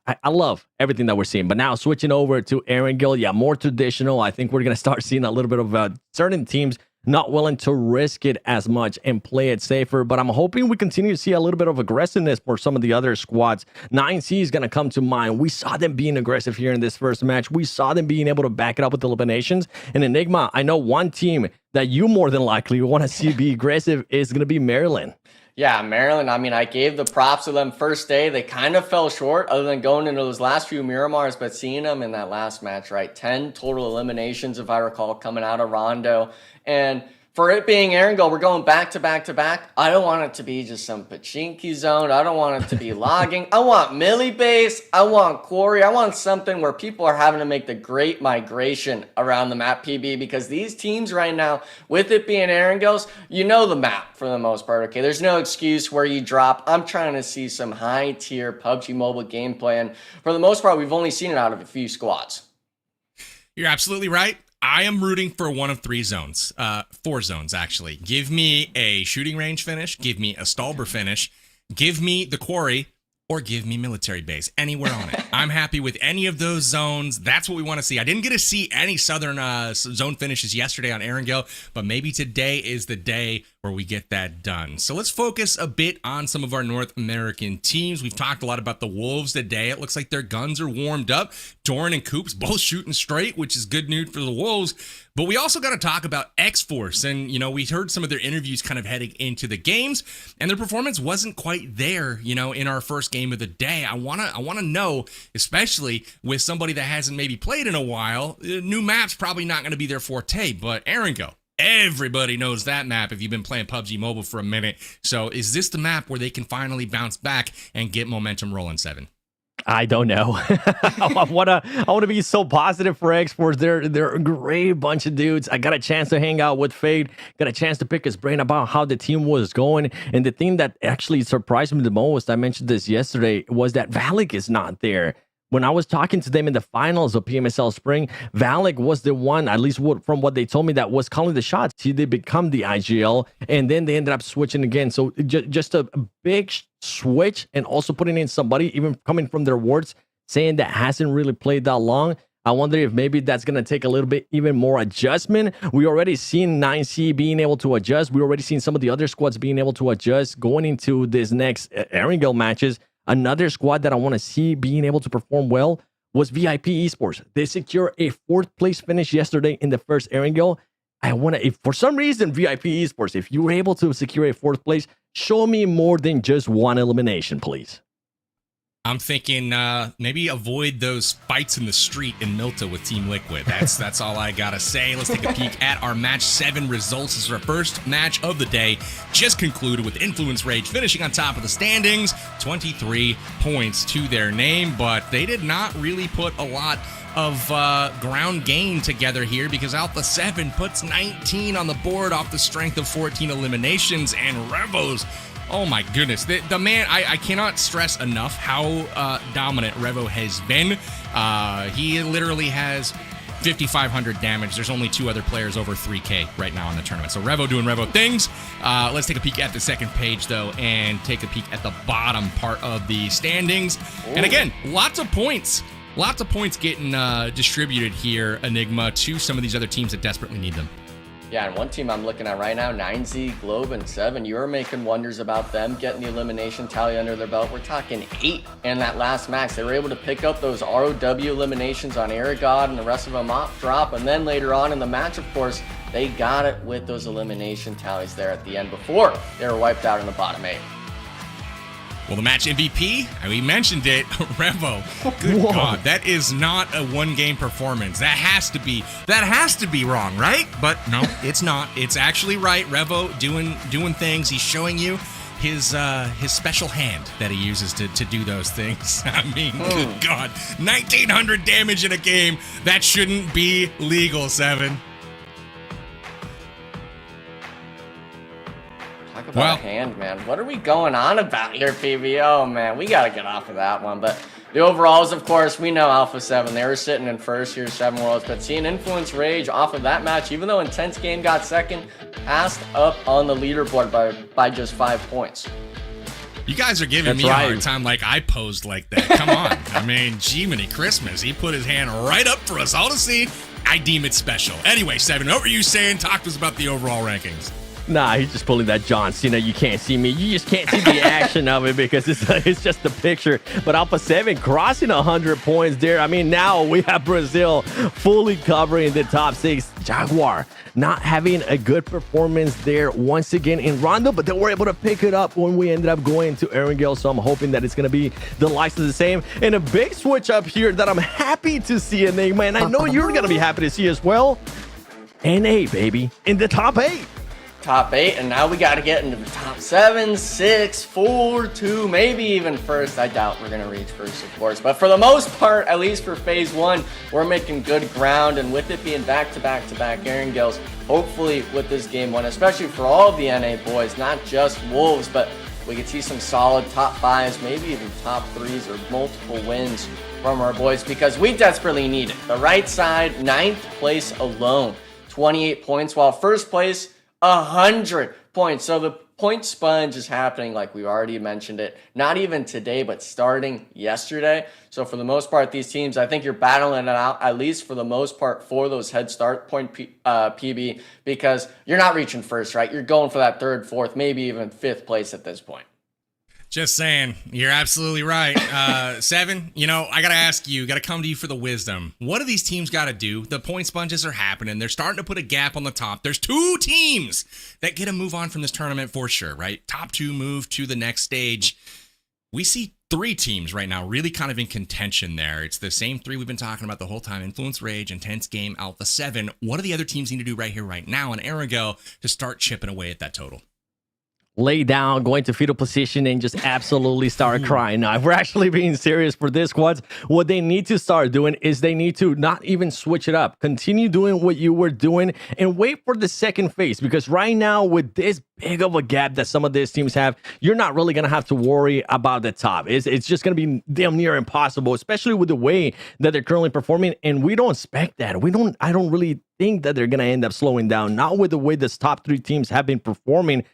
I love everything that we're seeing. But now switching over to Erangel, yeah, more traditional. I think we're going to start seeing a little bit of certain teams not willing to risk it as much and play it safer. But I'm hoping we continue to see a little bit of aggressiveness for some of the other squads. 9C is going to come to mind. We saw them being aggressive here in this first match. We saw them being able to back it up with eliminations. And Enigma, I know one team that you more than likely want to see be aggressive is going to be Maryland. Yeah, Maryland, I mean, I gave the props to them first day. They kind of fell short other than going into those last few Miramars, but seeing them in that last match, right? 10 total eliminations, if I recall, coming out of Rondo. And for it being Erangel, we're going back to back to back. I don't want it to be just some Pachinki zone. I don't want it to be logging. I want Millie base. I want quarry. I want something where people are having to make the great migration around the map, PB, because these teams right now, with it being Erangel's, you know the map for the most part, okay? There's no excuse where you drop. I'm trying to see some high-tier PUBG Mobile gameplay, and for the most part, we've only seen it out of a few squads. You're absolutely right. I am rooting for one of three zones, 4 zones actually. Give me a shooting range finish, give me a Stalber finish, give me the quarry, or give me military base, anywhere on it. I'm happy with any of those zones. That's what we want to see. I didn't get to see any southern zone finishes yesterday on Erangel, but maybe today is the day where we get that done. So let's focus a bit on some of our North American teams. We've talked a lot about the Wolves today. It looks like their guns are warmed up. Doran and Coops both shooting straight, which is good news for the Wolves. But we also got to talk about Xforce. And, we heard some of their interviews kind of heading into the games, and their performance wasn't quite there, in our first game of the day. I want to know, especially with somebody that hasn't maybe played in a while, new map's probably not going to be their forte, but iNCO. Everybody knows that map if you've been playing PUBG Mobile for a minute. So is this the map where they can finally bounce back and get momentum rolling, 7? I don't know. I wanna be so positive for Xforce. They're a great bunch of dudes. I got a chance to hang out with Fade, got a chance to pick his brain about how the team was going. And the thing that actually surprised me the most, I mentioned this yesterday, was that Valak is not there. When I was talking to them in the finals of PMSL Spring, Valak was the one, at least from what they told me, that was calling the shots. They become the IGL, and then they ended up switching again. So just a big switch, and also putting in somebody, even coming from their wards, saying that hasn't really played that long. I wonder if maybe that's going to take a little bit even more adjustment. We already seen 9C being able to adjust. We already seen some of the other squads being able to adjust going into this next iNCO matches. Another squad that I want to see being able to perform well was VIP Esports. They secured a 4th place finish yesterday in the first iNCO. I want to, if for some reason VIP Esports, if you were able to secure a 4th place, show me more than just one elimination, please. I'm thinking maybe avoid those fights in the street in Milta with Team Liquid. That's all I gotta say. Let's take a peek at our match 7 results. This is our first match of the day. Just concluded with Influence Rage finishing on top of the standings. 23 points to their name, but they did not really put a lot of ground game together here, because Alpha 7 puts 19 on the board off the strength of 14 eliminations, and Revo's, oh my goodness, the man, I cannot stress enough how dominant Revo has been. He literally has 5,500 damage. There's only 2 other players over 3K right now in the tournament. So Revo doing Revo things. Let's take a peek at the second page, though, and take a peek at the bottom part of the standings. Ooh. And again, lots of points getting distributed here, Enigma, to some of these other teams that desperately need them. Yeah, and one team I'm looking at right now, 9Z, Globant, 7. You're making wonders about them getting the elimination tally under their belt. We're talking 8 in that last match. They were able to pick up those ROW eliminations on Aragod and the rest of them off drop. And then later on in the match, of course, they got it with those elimination tallies there at the end before they were wiped out in the bottom 8. Well, the match MVP, we mentioned it, Revo. Good Whoa. God, that is not a one-game performance. That has to be wrong, right? But no, it's not. It's actually right. Revo doing things. He's showing you his special hand that he uses to do those things. I mean, good God, 1,900 damage in a game. That shouldn't be legal, 7. Talk about a hand, man. What are we going on about here, PBO, man? We got to get off of that one. But the overalls, of course, we know Alpha 7. They were sitting in first here, 7 Worlds. But seeing Influence Rage off of that match, even though Intense Game got second, passed up on the leaderboard by just 5 points. You guys are giving me a hard time like I posed like that. Come on. I mean, Jiminy Christmas. He put his hand right up for us all to see. I deem it special. Anyway, 7, what were you saying? Talk to us about the overall rankings. Nah, he's just pulling that John Cena. You can't see me. You just can't see the action of it because it's just a picture. But Alpha 7 crossing 100 points there. I mean, now we have Brazil fully covering the top 6. Jaguar not having a good performance there once again in Rondo, but they were able to pick it up when we ended up going to iNCO. So I'm hoping that it's going to be the likes of the same. And a big switch up here that I'm happy to see, Enigma. And I know you're going to be happy to see as well. NA, baby, in the top 8. Top 8, and now we got to get into the top 7, 6, 4, 2, maybe even first. I doubt we're going to reach first, of course. But for the most part, at least for phase 1, we're making good ground. And with it being back-to-back-to-back iNCOs, hopefully with this game 1, especially for all of the NA boys, not just Wolves, but we could see some solid top 5s, maybe even top 3s or multiple wins from our boys, because we desperately need it. The right side, 9th place alone, 28 points, while first place, 100 points. So the point sponge is happening, like we already mentioned it, not even today, but starting yesterday. So for the most part, these teams, I think you're battling it out, at least for the most part, for those head start point PB, because you're not reaching first, right? You're going for that third, fourth, maybe even fifth place at this point. Just saying, you're absolutely right. Seven, I got to ask you, got to come to you for the wisdom. What do these teams got to do? The point sponges are happening. They're starting to put a gap on the top. There's 2 teams that get to move on from this tournament for sure, right? Top 2 move to the next stage. We see 3 teams right now really kind of in contention there. It's the same 3 we've been talking about the whole time: Influence, Rage, Intense Game, Alpha 7. What do the other teams need to do right here, right now, and iNCO to start chipping away at that total? Lay down, going to fetal position, and just absolutely start crying. Now, if we're actually being serious for this squads, what they need to start doing is they need to not even switch it up. Continue doing what you were doing and wait for the second phase, because right now, with this big of a gap that some of these teams have, you're not really going to have to worry about the top. It's just going to be damn near impossible, especially with the way that they're currently performing, and we don't expect that. I don't really think that they're going to end up slowing down, not with the way this top 3 teams have been performing.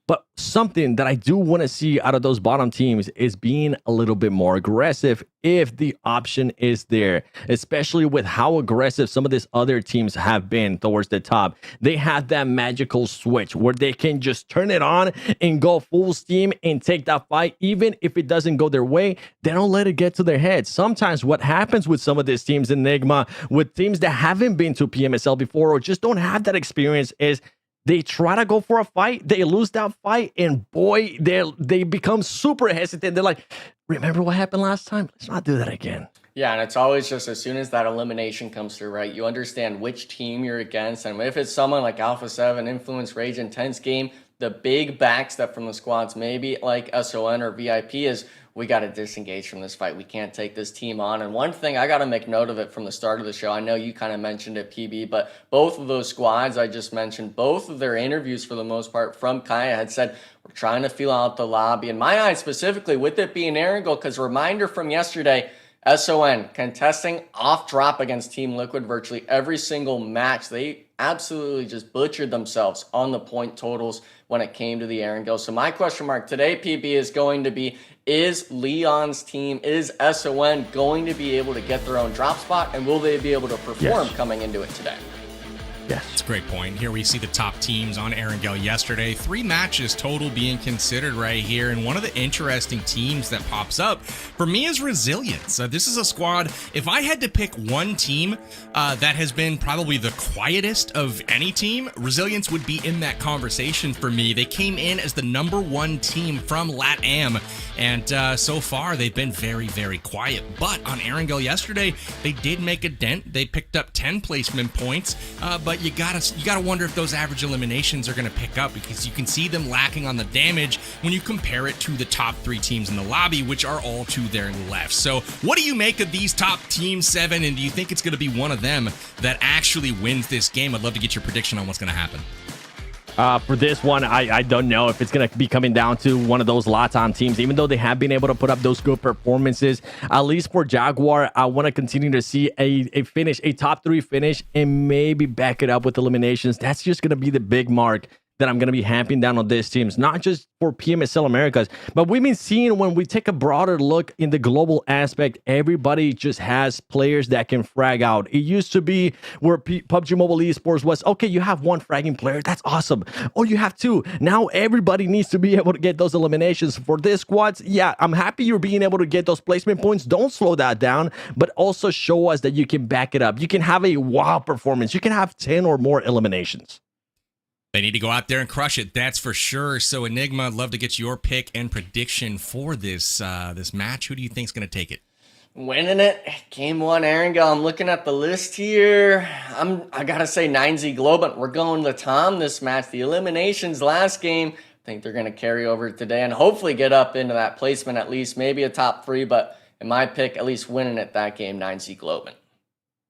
But something that I do want to see out of those bottom teams is being a little bit more aggressive if the option is there, especially with how aggressive some of these other teams have been towards the top. They have that magical switch where they can just turn it on and go full steam and take that fight. Even if it doesn't go their way, they don't let it get to their head. Sometimes what happens with some of these teams, Enigma, with teams that haven't been to PMSL before or just don't have that experience, is they try to go for a fight, they lose that fight, and boy, they become super hesitant. They're like, remember what happened last time? Let's not do that again. Yeah, and it's always just as soon as that elimination comes through, right, you understand which team you're against. And if it's someone like Alpha 7, Influence, Rage, Intense Game, the big backstep from the squads, maybe like SON or VIP, is we got to disengage from this fight. We can't take this team on. And one thing, I got to make note of it from the start of the show. I know you kind of mentioned it, PB, but both of those squads I just mentioned, both of their interviews for the most part from Kaya had said, we're trying to feel out the lobby. In my eyes specifically, with it being iNCO, because reminder from yesterday, SON contesting off drop against Team Liquid virtually every single match. They absolutely just butchered themselves on the point totals when it came to the iNCO. So my question mark today, PB, is going to be, is Leon's team, is SON going to be able to get their own drop spot, and will they be able to perform coming into it today? Yes. It's a great point. Here we see the top teams on iNCO yesterday. 3 matches total being considered right here. And one of the interesting teams that pops up for me is Resilience. This is a squad. If I had to pick one team that has been probably the quietest of any team, Resilience would be in that conversation for me. They came in as the #1 team from LATAM. And so far, they've been very, very quiet. But on iNCO yesterday, they did make a dent. They picked up 10 placement points. But you gotta wonder if those average eliminations are gonna pick up, because you can see them lacking on the damage when you compare it to the top 3 teams in the lobby, which are all to their left. So what do you make of these top teams, 7? And do you think it's gonna be one of them that actually wins this game? I'd love to get your prediction on what's gonna happen. For this one, I don't know if it's going to be coming down to one of those LATAM teams, even though they have been able to put up those good performances. At least for Jaguar, I want to continue to see a finish, a top 3 finish, and maybe back it up with eliminations. That's just going to be the big mark that I'm going to be hamping down on these teams, not just for PMSL Americas, but we've been seeing, when we take a broader look in the global aspect, everybody just has players that can frag out. It used to be where PUBG Mobile Esports was, okay, you have 1 fragging player, that's awesome. Oh, you have 2. Now everybody needs to be able to get those eliminations. For this squads, yeah, I'm happy you're being able to get those placement points. Don't slow that down, but also show us that you can back it up. You can have a wow performance. You can have 10 or more eliminations. They need to go out there and crush it, that's for sure. So Enigma, I'd love to get your pick and prediction for this this match. Who do you think is going to take it? Winning it, game 1 iNCO. I'm looking at the list here. I gotta say, 9Z Globant. We're going to Tom this match. The eliminations last game, I think they're gonna carry over today and hopefully get up into that placement, at least maybe a top 3. But in my pick, at least winning it that game, 9Z Globant.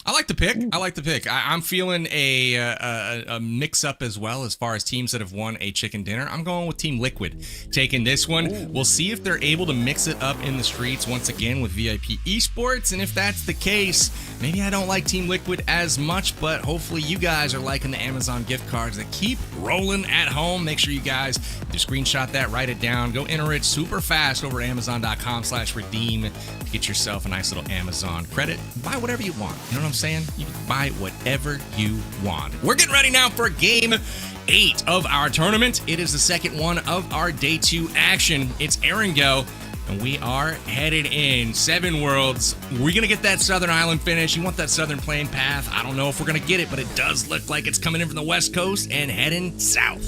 I like the pick. I'm feeling a mix-up as well as far as teams that have won a chicken dinner. I'm going with Team Liquid taking this one. We'll see if they're able to mix it up in the streets once again with VIP Esports, and if that's the case, maybe I don't like Team Liquid as much, but hopefully you guys are liking the Amazon gift cards that keep rolling at home. Make sure you guys do screenshot that, write it down, go enter it super fast over at Amazon.com/redeem to get yourself a nice little Amazon credit. Buy whatever you want. You know what I'm saying? You can buy whatever you want. We're getting ready now for game 8 of our tournament. It is the second one of our day 2 action. It's air and go, and we are headed in 7 worlds. We're going to get that Southern Island finish. You want that Southern Plane path. I don't know if we're going to get it, but it does look like it's coming in from the West Coast and heading south.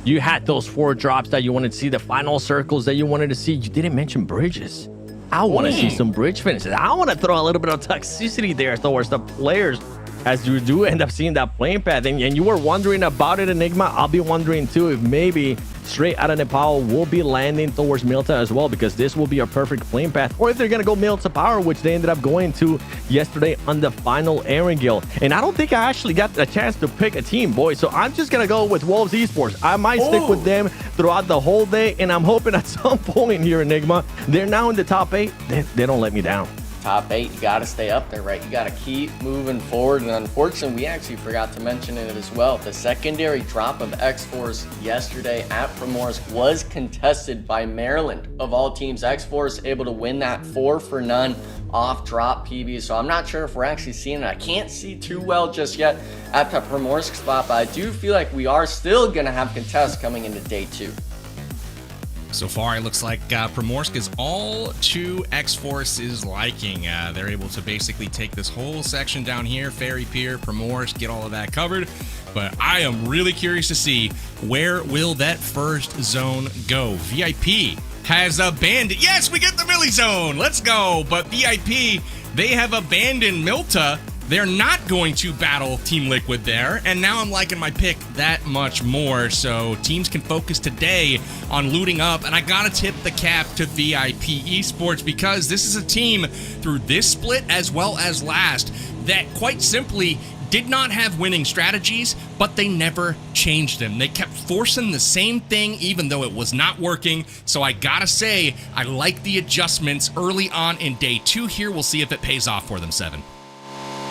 You had those 4 drops that you wanted to see, the final circles that you wanted to see. You didn't mention bridges. I want to see some bridge finishes. I want to throw a little bit of toxicity there towards the players as you do end up seeing that plane path. And you were wondering about it, Enigma. I'll be wondering too if maybe straight out of Nepal will be landing towards Milta as well, because this will be a perfect plane path. Or if they're going to go Milta Power, which they ended up going to yesterday on the final Erangel. And I don't think I actually got a chance to pick a team, boys. So I'm just going to go with Wolves Esports. I might stick with them throughout the whole day. And I'm hoping at some point here, Enigma, they're now in the top 8. They don't let me down. Top 8, you got to stay up there, right? You got to keep moving forward. And unfortunately, we actually forgot to mention it as well. The secondary drop of Xforce yesterday at Primorsk was contested by Maryland. Of all teams, Xforce able to win that 4-for-none off drop PB. So I'm not sure if we're actually seeing it. I can't see too well just yet at the Primorsk spot, but I do feel like we are still going to have contests coming into day 2. So far, it looks like Primorsk is all to Xforce's liking. They're able to basically take this whole section down here, Ferry Pier, Primorsk, get all of that covered. But I am really curious to see where will that first zone go. VIP has abandoned. Yes, we get the Millie zone. Let's go. But VIP, they have abandoned Milta. They're not going to battle Team Liquid there, and now I'm liking my pick that much more, so teams can focus today on looting up, and I gotta tip the cap to VIP Esports because this is a team through this split as well as last that quite simply did not have winning strategies, but they never changed them. They kept forcing the same thing even though it was not working, so I gotta say, I like the adjustments early on in day 2 here. We'll see if it pays off for them, 7.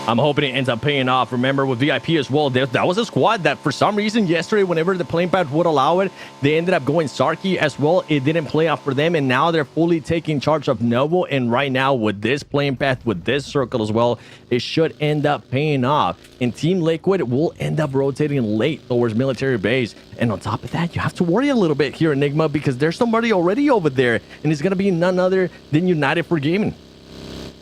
I'm hoping it ends up paying off. Remember, with VIP as well, that was a squad that for some reason yesterday, whenever the plane path would allow it, they ended up going Sarky as well. It didn't play off for them, and now they're fully taking charge of Novo. And right now, with this plane path, with this circle as well, it should end up paying off. And Team Liquid will end up rotating late towards military base. And on top of that, you have to worry a little bit here, Enigma, because there's somebody already over there, and it's going to be none other than United for Gaming.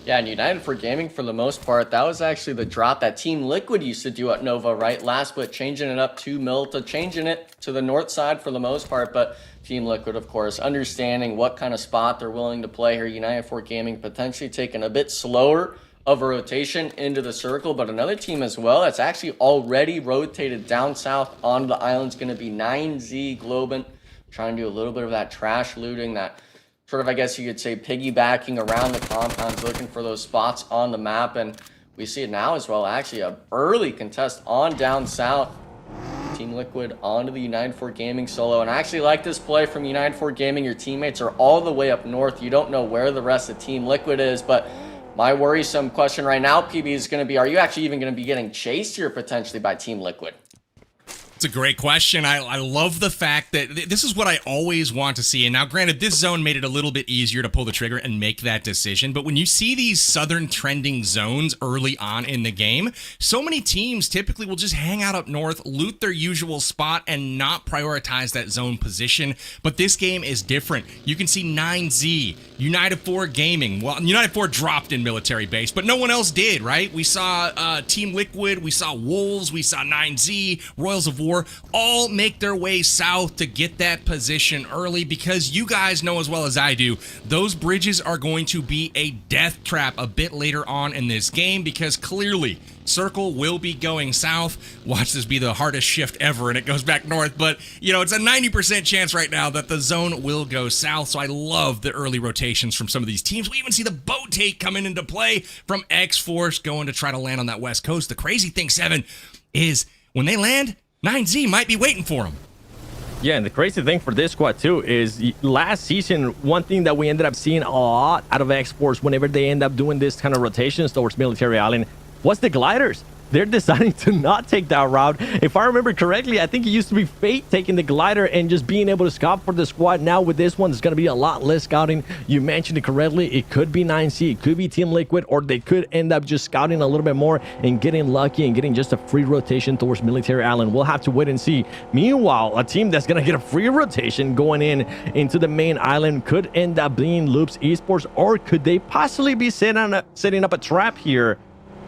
Yeah, and United for Gaming, for the most part, that was actually the drop that Team Liquid used to do at Nova, right? Last split, changing it up to Milta, changing it to the north side for the most part, but Team Liquid, of course, understanding what kind of spot they're willing to play here. United for Gaming potentially taking a bit slower of a rotation into the circle, but another team as well that's actually already rotated down south onto the island is going to be 9Z Globant, trying to do a little bit of that trash looting, that sort of, I guess you could say, piggybacking around the compounds, looking for those spots on the map. And we see it now as well, actually, a early contest on down south. Team Liquid onto the United for Gaming solo. And I actually like this play from United for Gaming. Your teammates are all the way up north. You don't know where the rest of Team Liquid is, but my worrisome question right now, PB, is going to be, are you actually even going to be getting chased here potentially by Team Liquid? It's a great question. I love the fact that this is what I always want to see. And now, granted, this zone made it a little bit easier to pull the trigger and make that decision. But when you see these southern trending zones early on in the game, so many teams typically will just hang out up north, loot their usual spot, and not prioritize that zone position. But this game is different. You can see 9Z, United 4 Gaming. Well, United 4 dropped in military base, but no one else did, right? We saw Team Liquid, we saw Wolves, we saw 9Z, Royals of War 4 all make their way south to get that position early, because you guys know as well as I do, those bridges are going to be a death trap a bit later on in this game, because clearly Circle will be going south. Watch this be the hardest shift ever and it goes back north, but you know, it's a 90% chance right now that the zone will go south. So I love the early rotations from some of these teams. We even see the boat take coming into play from Xforce going to try to land on that west coast. The crazy thing, 7, is when they land, 9Z might be waiting for them. Yeah, and the crazy thing for this squad too is last season, one thing that we ended up seeing a lot out of Xforce whenever they end up doing this kind of rotations towards Military Island was the gliders. They're deciding to not take that route. If I remember correctly, I think it used to be Fate taking the glider and just being able to scout for the squad. Now with this one, it's going to be a lot less scouting. You mentioned it correctly. It could be 9C, it could be Team Liquid, or they could end up just scouting a little bit more and getting lucky and getting just a free rotation towards Military Island. We'll have to wait and see. Meanwhile, a team that's going to get a free rotation going into the main island could end up being Loops Esports, or could they possibly be setting up a trap here,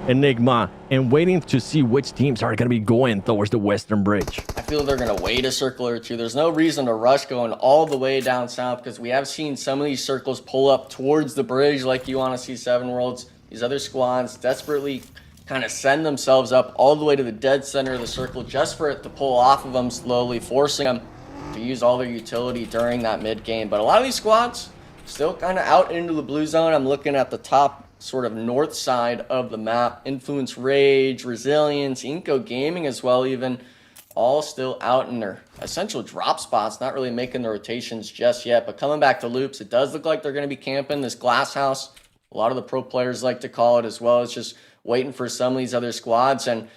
Enigma, and waiting to see which teams are going to be going towards the western bridge? I feel they're going to wait a circle or two. There's no reason to rush going all the way down south, because we have seen some of these circles pull up towards the bridge like you want to see 7 Worlds. These other squads desperately kind of send themselves up all the way to the dead center of the circle just for it to pull off of them slowly, forcing them to use all their utility during that mid game. But a lot of these squads still kind of out into the blue zone. I'm looking at the top sort of north side of the map. Influence, Rage, Resilience, iNCO Gaming as well, even all still out in their essential drop spots, not really making the rotations just yet. But coming back to Loops, it does look like they're going to be camping this glass house. A lot of the pro players like to call it as well. It's just waiting for some of these other squads. And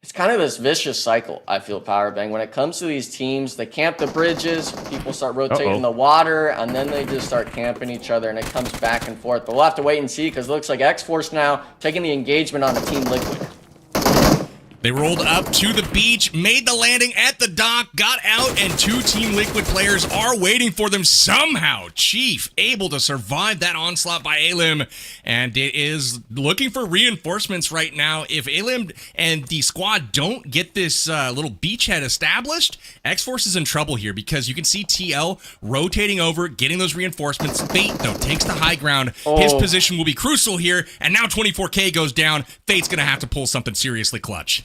it's kind of this vicious cycle, I feel, Powerbang. When it comes to these teams, they camp the bridges, people start rotating the water, and then they just start camping each other, and it comes back and forth. But we'll have to wait and see, because it looks like Xforce now taking the engagement on the Team Liquid. They rolled up to the beach, made the landing at the dock, got out, and 2 Team Liquid players are waiting for them somehow. Chief able to survive that onslaught by Alim, and it is looking for reinforcements right now. If Alim and the squad don't get this little beachhead established, Xforce is in trouble here, because you can see TL rotating over, getting those reinforcements. Fate, though, takes the high ground. His position will be crucial here, and now 24K goes down. Fate's going to have to pull something seriously clutch.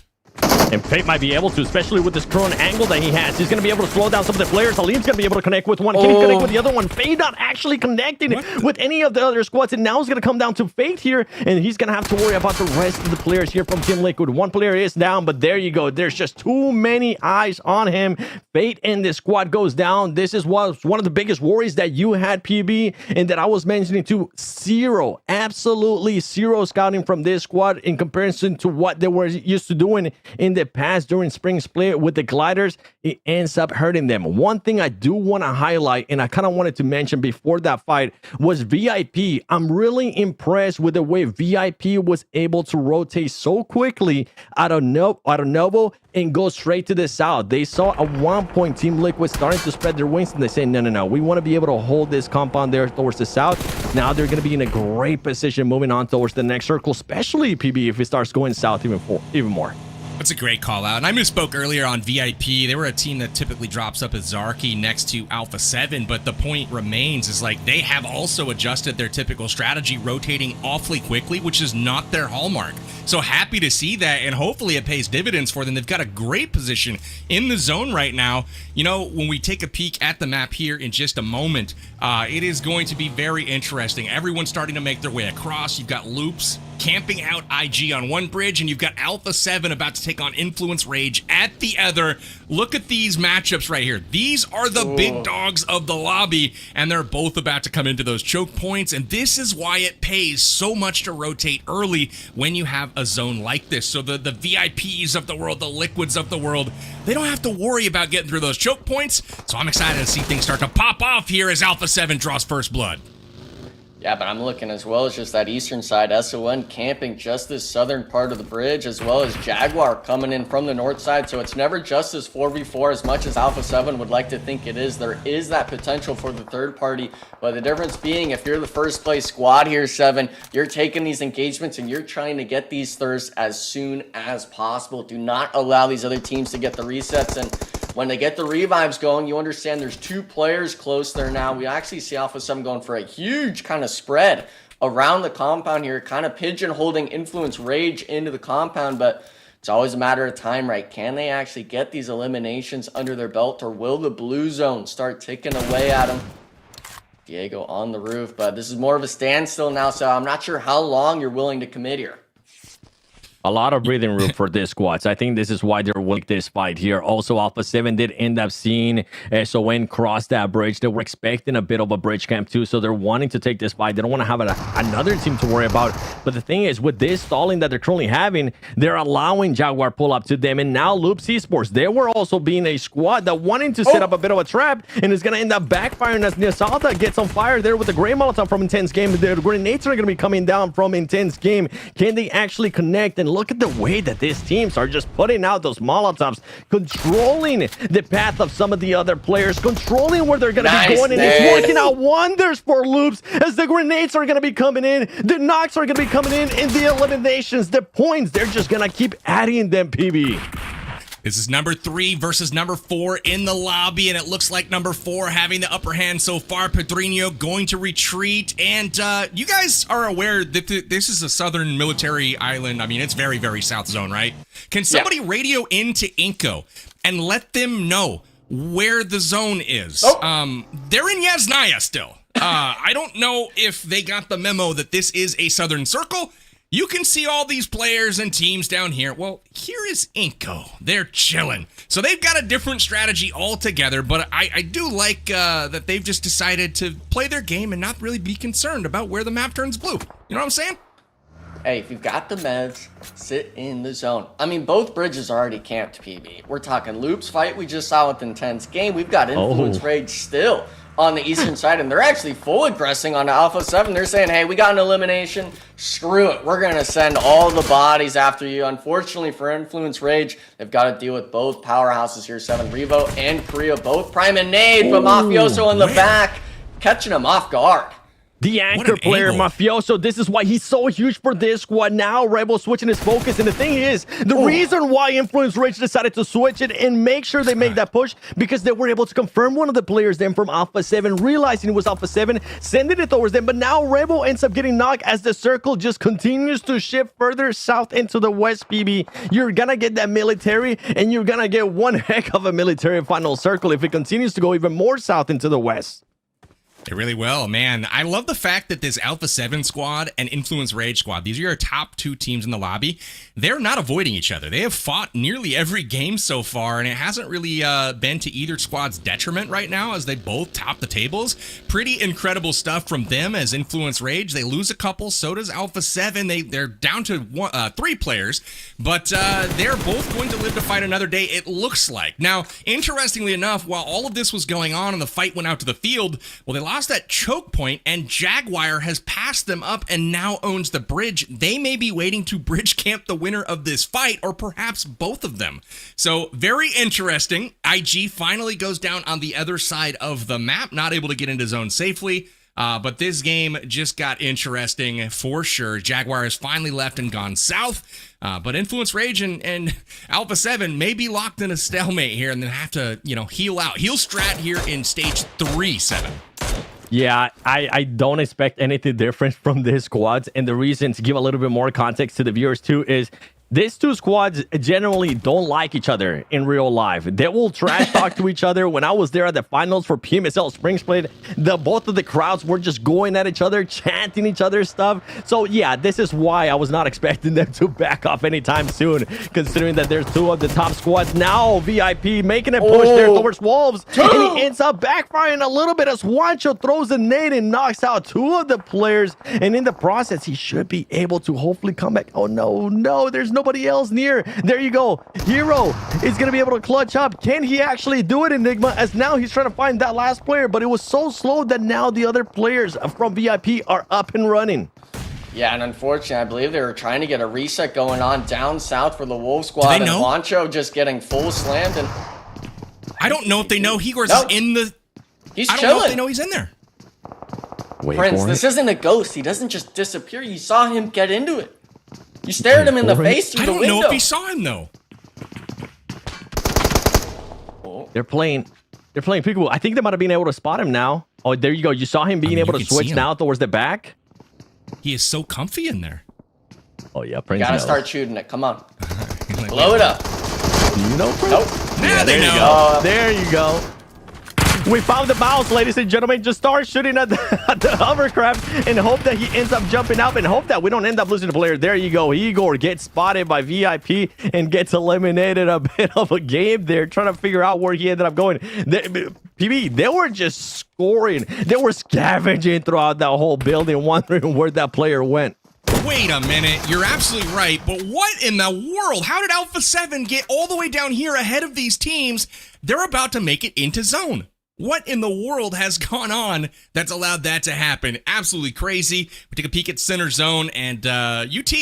And Fate might be able to, especially with this current angle that he has. He's going to be able to slow down some of the players. Alim's going to be able to connect with one. Can he connect with the other one? Fate not actually connecting with any of the other squads. And now it's going to come down to Fate here. And he's going to have to worry about the rest of the players here from Team Liquid. One player is down, but there you go. There's just too many eyes on him. Fate and the squad goes down. This is one of the biggest worries that you had, PB, and that I was mentioning too. Zero, absolutely zero scouting from this squad in comparison to what they were used to doing in the past during spring split with the gliders. It ends up hurting them. One thing I do want to highlight, and I kind of wanted to mention before that fight, was VIP. I'm really impressed with the way VIP was able to rotate so quickly out of Novo and go straight to the south. They saw at one point Team Liquid starting to spread their wings, and they say, no, we want to be able to hold this compound there towards the south. Now they're going to be in a great position moving on towards the next circle, especially PB if it starts going south even more. That's a great call out. And I misspoke earlier on VIP. They were a team that typically drops up as Zarky next to Alpha 7, but the point remains is like they have also adjusted their typical strategy, rotating awfully quickly, which is not their hallmark. So happy to see that, and hopefully it pays dividends for them. They've got a great position in the zone right now. You know, when we take a peek at the map here in just a moment, it is going to be very interesting. Everyone's starting to make their way across. You've got Loops camping out IG on one bridge, and you've got Alpha 7 about to take on Influence Rage at the other. Look at these matchups right here. These are the big dogs of the lobby, and they're both about to come into those choke points, and this is why it pays so much to rotate early when you have a zone like this. So the VIPs of the world, the Liquids of the world, they don't have to worry about getting through those choke points, so I'm excited to see things start to pop off here as Alpha 7 draws first blood. Yeah, but I'm looking as well as just that eastern side. SON camping just this southern part of the bridge, as well as Jaguar coming in from the north side. So it's never just this 4v4 as much as Alpha 7 would like to think it is. There is that potential for the third party. But the difference being, if you're the first place squad here, 7, you're taking these engagements and you're trying to get these thirsts as soon as possible. Do not allow these other teams to get the resets. And when they get the revives going, you understand there's 2 players close there now. We actually see Alpha 7 going for a huge kind of spread around the compound here, kind of pigeonholing Influence Rage into the compound, but it's always a matter of time, right? Can they actually get these eliminations under their belt, or will the blue zone start ticking away at them? Diego on the roof, but this is more of a standstill now, so I'm not sure how long you're willing to commit here. A lot of breathing room for this squads. I think this is why they're winning this fight here. Also, Alpha 7 did end up seeing SON cross that bridge. They were expecting a bit of a bridge camp too, so they're wanting to take this fight. They don't want to have another team to worry about. But the thing is, with this stalling that they're currently having, they're allowing Jaguar pull up to them. And now Loops Esports, they were also being a squad that wanting to set up a bit of a trap, and it's going to end up backfiring as Outta gets on fire there with the Grey Molotov from Intense Game. The grenades are going to be coming down from Intense Game. Can they actually connect? And look at the way that these teams are just putting out those Molotovs, controlling the path of some of the other players, controlling where they're going to be going, and it's working out wonders for Loops as the grenades are going to be coming in, the knocks are going to be coming in, and the eliminations, the points, they're just going to keep adding them, PB. This is number 3 versus number 4 in the lobby, and it looks like number 4 having the upper hand so far. Pedrinho going to retreat, and you guys are aware that this is a southern military island. I mean, it's very, very south zone, right? Can somebody radio into iNCO and let them know where the zone is? They're in Yasnaya still. I don't know if they got the memo that this is a southern circle. You can see all these players and teams down here. Well, here is iNCO. They're chilling. So they've got a different strategy altogether, but I do like that they've just decided to play their game and not really be concerned about where the map turns blue. You know what I'm saying? Hey, if you've got the meds, sit in the zone. I mean, both bridges are already camped, PB. We're talking Loops fight we just saw with Intense Game. We've got Influence Rage still on the eastern side, and they're actually full aggressing on Alpha 7. They're saying, hey, we got an elimination. Screw it. We're going to send all the bodies after you. Unfortunately for Influence Rage, they've got to deal with both powerhouses here, 7 Revo and Korea, both prime and nade, but Mafioso in the back, catching him off guard. The anchor player, Mafioso, this is why he's so huge for this squad. Now Rebel switching his focus, and the thing is, the reason why Influence Rage decided to switch it and make sure they make that push, because they were able to confirm one of the players then from Alpha 7, realizing it was Alpha 7, sending it towards them, but now Rebel ends up getting knocked as the circle just continues to shift further south into the west, PB. You're gonna get that military, and you're gonna get one heck of a military final circle if it continues to go even more south into the west. They really will, man. I love the fact that this Alpha 7 squad and Influence Rage squad, these are your top 2 teams in the lobby. They're not avoiding each other. They have fought nearly every game so far, and it hasn't really been to either squad's detriment right now as they both top the tables. Pretty incredible stuff from them as Influence Rage. They lose a couple, so does Alpha 7. They're down to 3 players, but they're both going to live to fight another day, it looks like. Now, interestingly enough, while all of this was going on and the fight went out to the field, well, they lost that choke point, and Jaguar has passed them up and now owns the bridge. They may be waiting to bridge camp the winner of this fight, or perhaps both of them. So very interesting. IG finally goes down on the other side of the map, not able to get into zone safely. But this game just got interesting for sure. Jaguar has finally left and gone south. But Influence Rage and Alpha 7 may be locked in a stalemate here and then have to, heal out. Heal strat here in stage 3, 7. Yeah, I don't expect anything different from this squads. And the reason, to give a little bit more context to the viewers too, is these 2 squads generally don't like each other in real life. They will trash talk to each other. When I was there at the finals for PMSL Spring Split, both of the crowds were just going at each other, chanting each other's stuff. So yeah, this is why I was not expecting them to back off anytime soon, considering that there's 2 of the top squads. Now VIP making a push there towards Wolves, and he ends up backfiring a little bit as Juancho throws a nade and knocks out 2 of the players, and in the process he should be able to hopefully come back. Oh no, there's nobody else near. There you go. Hero is going to be able to clutch up. Can he actually do it, Enigma? As now he's trying to find that last player, but it was so slow that now the other players from VIP are up and running. Yeah, and unfortunately, I believe they were trying to get a reset going on down south for the Wolf Squad, and Wancho just getting full slammed. And I don't know if they know Higors is in the... He's I don't chilling. know if they know he's in there. Wait Prince, this isn't a ghost. He doesn't just disappear. You saw him get into it. You stared him in the face through the window. I don't know if he saw him, though. They're playing peekaboo. I think they might have been able to spot him now. Oh, there you go. You saw him being able to switch now towards the back. He is so comfy in there. Oh, yeah. You Prince gotta knows. start shooting it. Come on. Blow it up. You know, Prince? Nope. Yeah, there you go. There you go. We found the mouse, ladies and gentlemen. Just start shooting at the hovercraft and hope that he ends up jumping up and hope that we don't end up losing the player. There you go. Igor gets spotted by VIP and gets eliminated. A bit of a game there, trying to figure out where he ended up going. PB, they were just scoring. They were scavenging throughout that whole building, wondering where that player went. Wait a minute, you're absolutely right, but what in the world? How did Alpha 7 get all the way down here ahead of these teams? They're about to make it into zone. What in the world has gone on that's allowed that to happen? Absolutely crazy. We take a peek at center zone, and UT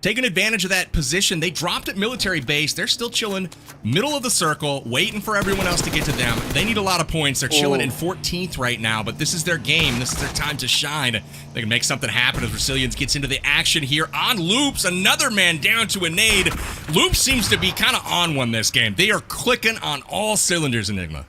taking advantage of that position. They dropped at military base. They're still chilling middle of the circle, waiting for everyone else to get to them. They need a lot of points. They're chilling in 14th right now, but this is their game. This is their time to shine. They can make something happen as Resilience gets into the action here on Loops. Another man down to a nade. Loops seems to be kind of on one this game. They are clicking on all cylinders, Enigma.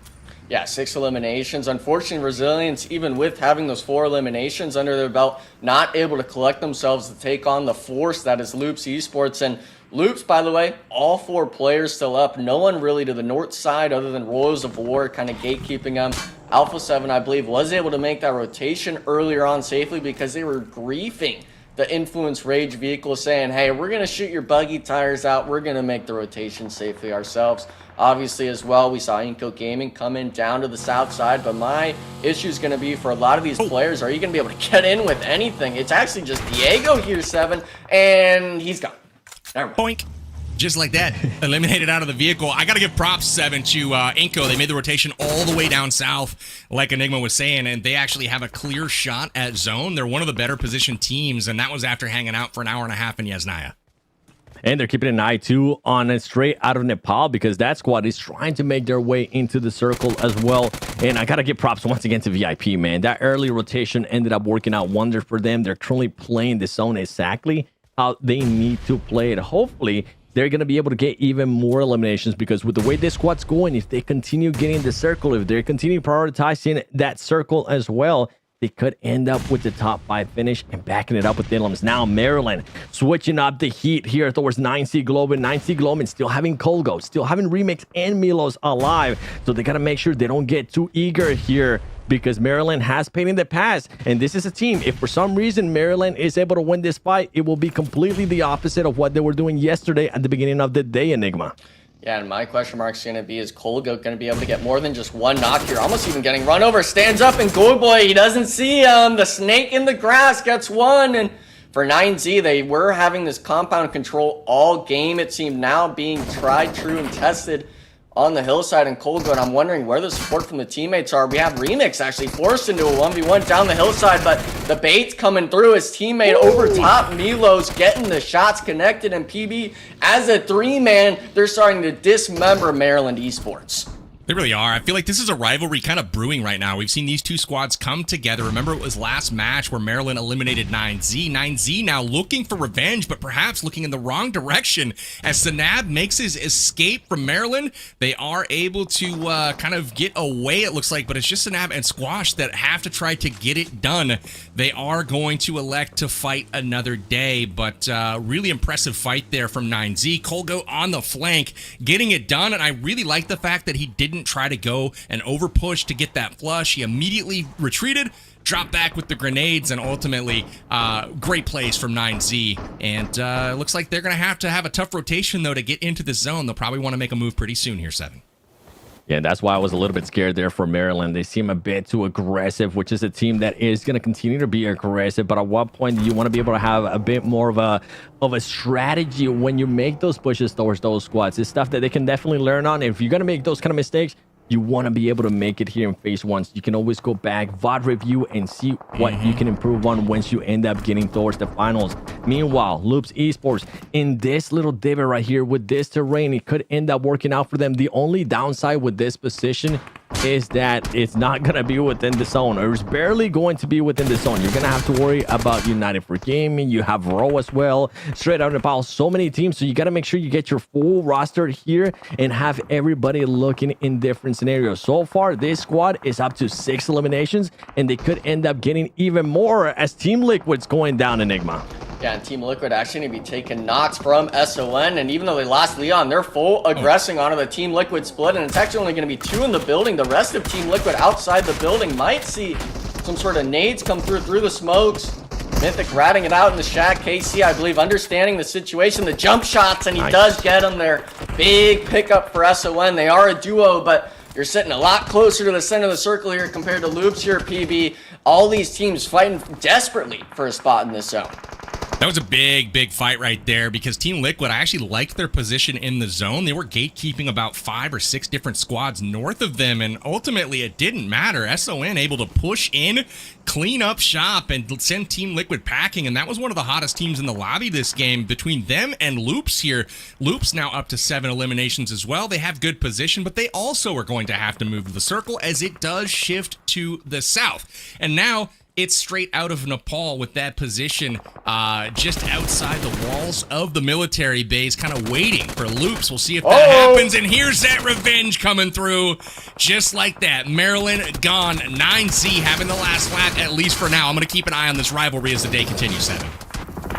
Yeah, 6 eliminations. Unfortunately, Resilience, even with having those 4 eliminations under their belt, not able to collect themselves to take on the force that is Loops Esports. And Loops, by the way, all 4 players still up. No one really to the north side other than Royals of War kind of gatekeeping them. Alpha 7, I believe, was able to make that rotation earlier on safely because they were griefing the Influence Rage vehicle, saying, hey, we're going to shoot your buggy tires out. We're going to make the rotation safely ourselves. Obviously, as well, we saw iNCO Gaming come in down to the south side, but my issue is going to be for a lot of these players, are you going to be able to get in with anything? It's actually just Diego here, 7, and he's gone. Boink. Just like that, eliminated out of the vehicle. I got to give props, 7, to iNCO. They made the rotation all the way down south, like Enigma was saying, and they actually have a clear shot at zone. They're one of the better positioned teams, and that was after hanging out for an hour and a half in Yasnaya. And they're keeping an eye, too, on it straight out of Nepal because that squad is trying to make their way into the circle as well. And I got to give props once again to VIP, man. That early rotation ended up working out wonders for them. They're currently playing the zone exactly how they need to play it. Hopefully, they're going to be able to get even more eliminations because with the way this squad's going, if they continue getting the circle, if they continue prioritizing that circle as well, they could end up with the top 5 finish and backing it up with Inlams. Now Maryland switching up the heat here towards 9C Globant. 9C Globant still having Colgo, still having Remix and Milos alive. So they got to make sure they don't get too eager here because Maryland has paid in the past. And this is a team. If for some reason Maryland is able to win this fight, it will be completely the opposite of what they were doing yesterday at the beginning of the day, Enigma. Yeah, and my question mark's going to be, is Colgo going to be able to get more than just one knock here? Almost even getting run over. Stands up, and Goy Boy, he doesn't see him. The snake in the grass gets one. And for 9Z, they were having this compound control all game, it seemed, now being tried, true, and tested on the hillside in Colgo, and I'm wondering where the support from the teammates are. We have Remix actually forced into a 1v1 down the hillside, but the bait's coming through. His teammate over top, Milos, getting the shots connected, and PB, as a 3-man, they're starting to dismember Maryland Esports. They really are. I feel like this is a rivalry kind of brewing right now. We've seen these two squads come together. Remember, it was last match where Maryland eliminated 9Z. 9Z now looking for revenge, but perhaps looking in the wrong direction. As Sanab makes his escape from Maryland, they are able to kind of get away, it looks like, but it's just Sanab and Squash that have to try to get it done. They are going to elect to fight another day, but really impressive fight there from 9Z. Colgo on the flank, getting it done, and I really like the fact that he didn't try to go and over push to get that flush. He immediately retreated, dropped back with the grenades, and ultimately great plays from 9Z. And looks like they're going to have a tough rotation though to get into the zone. They'll probably want to make a move pretty soon here, 7. Yeah, that's why I was a little bit scared there for Maryland. They seem a bit too aggressive, which is a team that is going to continue to be aggressive. But at what point do you want to be able to have a bit more of a strategy when you make those pushes towards those squads? It's stuff that they can definitely learn on. If you're going to make those kind of mistakes, you want to be able to make it here in phase 1. So you can always go back, VOD review, and see what you can improve on once you end up getting towards the finals. Meanwhile, Loops Esports in this little divot right here with this terrain, it could end up working out for them. The only downside with this position is that it's not going to be within the zone, or it's barely going to be within the zone. You're going to have to worry about United for Gaming. You have Raw as well, straight out of Nepal, so many teams. So you got to make sure you get your full roster here and have everybody looking in different scenarios. So far, this squad is up to 6 eliminations, and they could end up getting even more as Team Liquid's going down, Enigma. Yeah, and Team Liquid actually going to be taking knocks from SON, and even though they lost Leon, they're full aggressing onto the Team Liquid split, and it's actually only going to be 2 in the building. The rest of Team Liquid outside the building might see some sort of nades come through the smokes. Mythic ratting it out in the shack. KC, I believe, understanding the situation, the jump shots, and he does get them there. Big pickup for SON. They are a duo, but you're sitting a lot closer to the center of the circle here compared to Loops here, PB. All these teams fighting desperately for a spot in this zone. That was a big fight right there because Team Liquid, I actually liked their position in the zone. They were gatekeeping about 5 or 6 different squads north of them, and ultimately it didn't matter. SON able to push in, clean up shop, and send Team Liquid packing, and that was one of the hottest teams in the lobby this game. Between them and Loops here, Loops now up to 7 eliminations as well. They have good position, but they also are going to have to move to the circle as it does shift to the south. And now it's straight out of Nepal with that position just outside the walls of the military base, kind of waiting for Loops. We'll see if that happens. And here's that revenge coming through just like that. Maryland gone. 9Z having the last lap, at least for now. I'm going to keep an eye on this rivalry as the day continues, 7.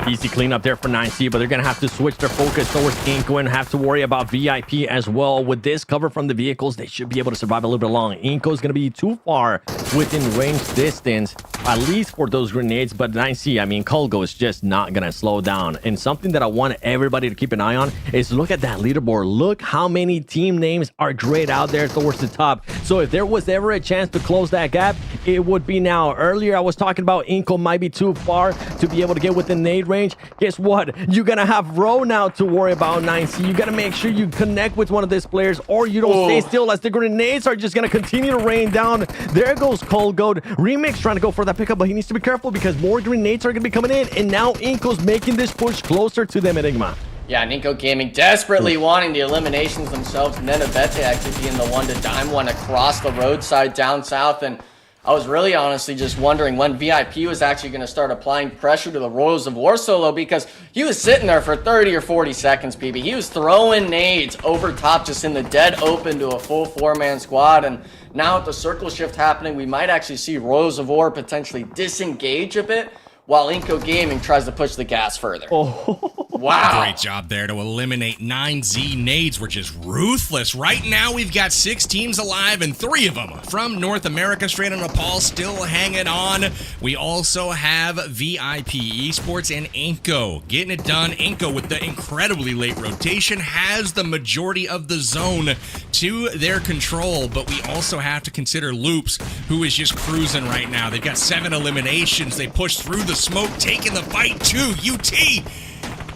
Easy cleanup there for 9C, but they're going to have to switch their focus towards iNCO and have to worry about VIP as well. With this cover from the vehicles, they should be able to survive a little bit long. iNCO is going to be too far within range distance, at least for those grenades, but 9C, I mean, Colgo is just not going to slow down. And something that I want everybody to keep an eye on is look at that leaderboard. Look how many team names are grayed out there towards the top. So if there was ever a chance to close that gap, it would be now. Earlier, I was talking about iNCO might be too far to be able to get within nade range. Guess what? You're going to have Row now to worry about, 9C. You got to make sure you connect with one of these players or you don't stay still as the grenades are just going to continue to rain down. There goes Colgold. Remix trying to go for that pickup, but he needs to be careful because more grenades are going to be coming in. And now iNCO's making this push closer to them, Enigma. Yeah, iNCO Gaming desperately wanting the eliminations themselves. And then Abete actually being the one to dime one across the roadside down south. And I was really honestly just wondering when VIP was actually going to start applying pressure to the Royals of War solo, because he was sitting there for 30 or 40 seconds, PB. He was throwing nades over top just in the dead open to a full 4-man squad. And now with the circle shift happening, we might actually see Royals of War potentially disengage a bit while iNCO Gaming tries to push the gas further. Wow. Great job there to eliminate 9Z. Nades were just ruthless. Right now, we've got 6 teams alive, and 3 of them from North America, straight out of Nepal, still hanging on. We also have VIP Esports and iNCO getting it done. iNCO, with the incredibly late rotation, has the majority of the zone to their control, but we also have to consider Loops, who is just cruising right now. They've got 7 eliminations. They pushed through the smoke, taking the fight to UT.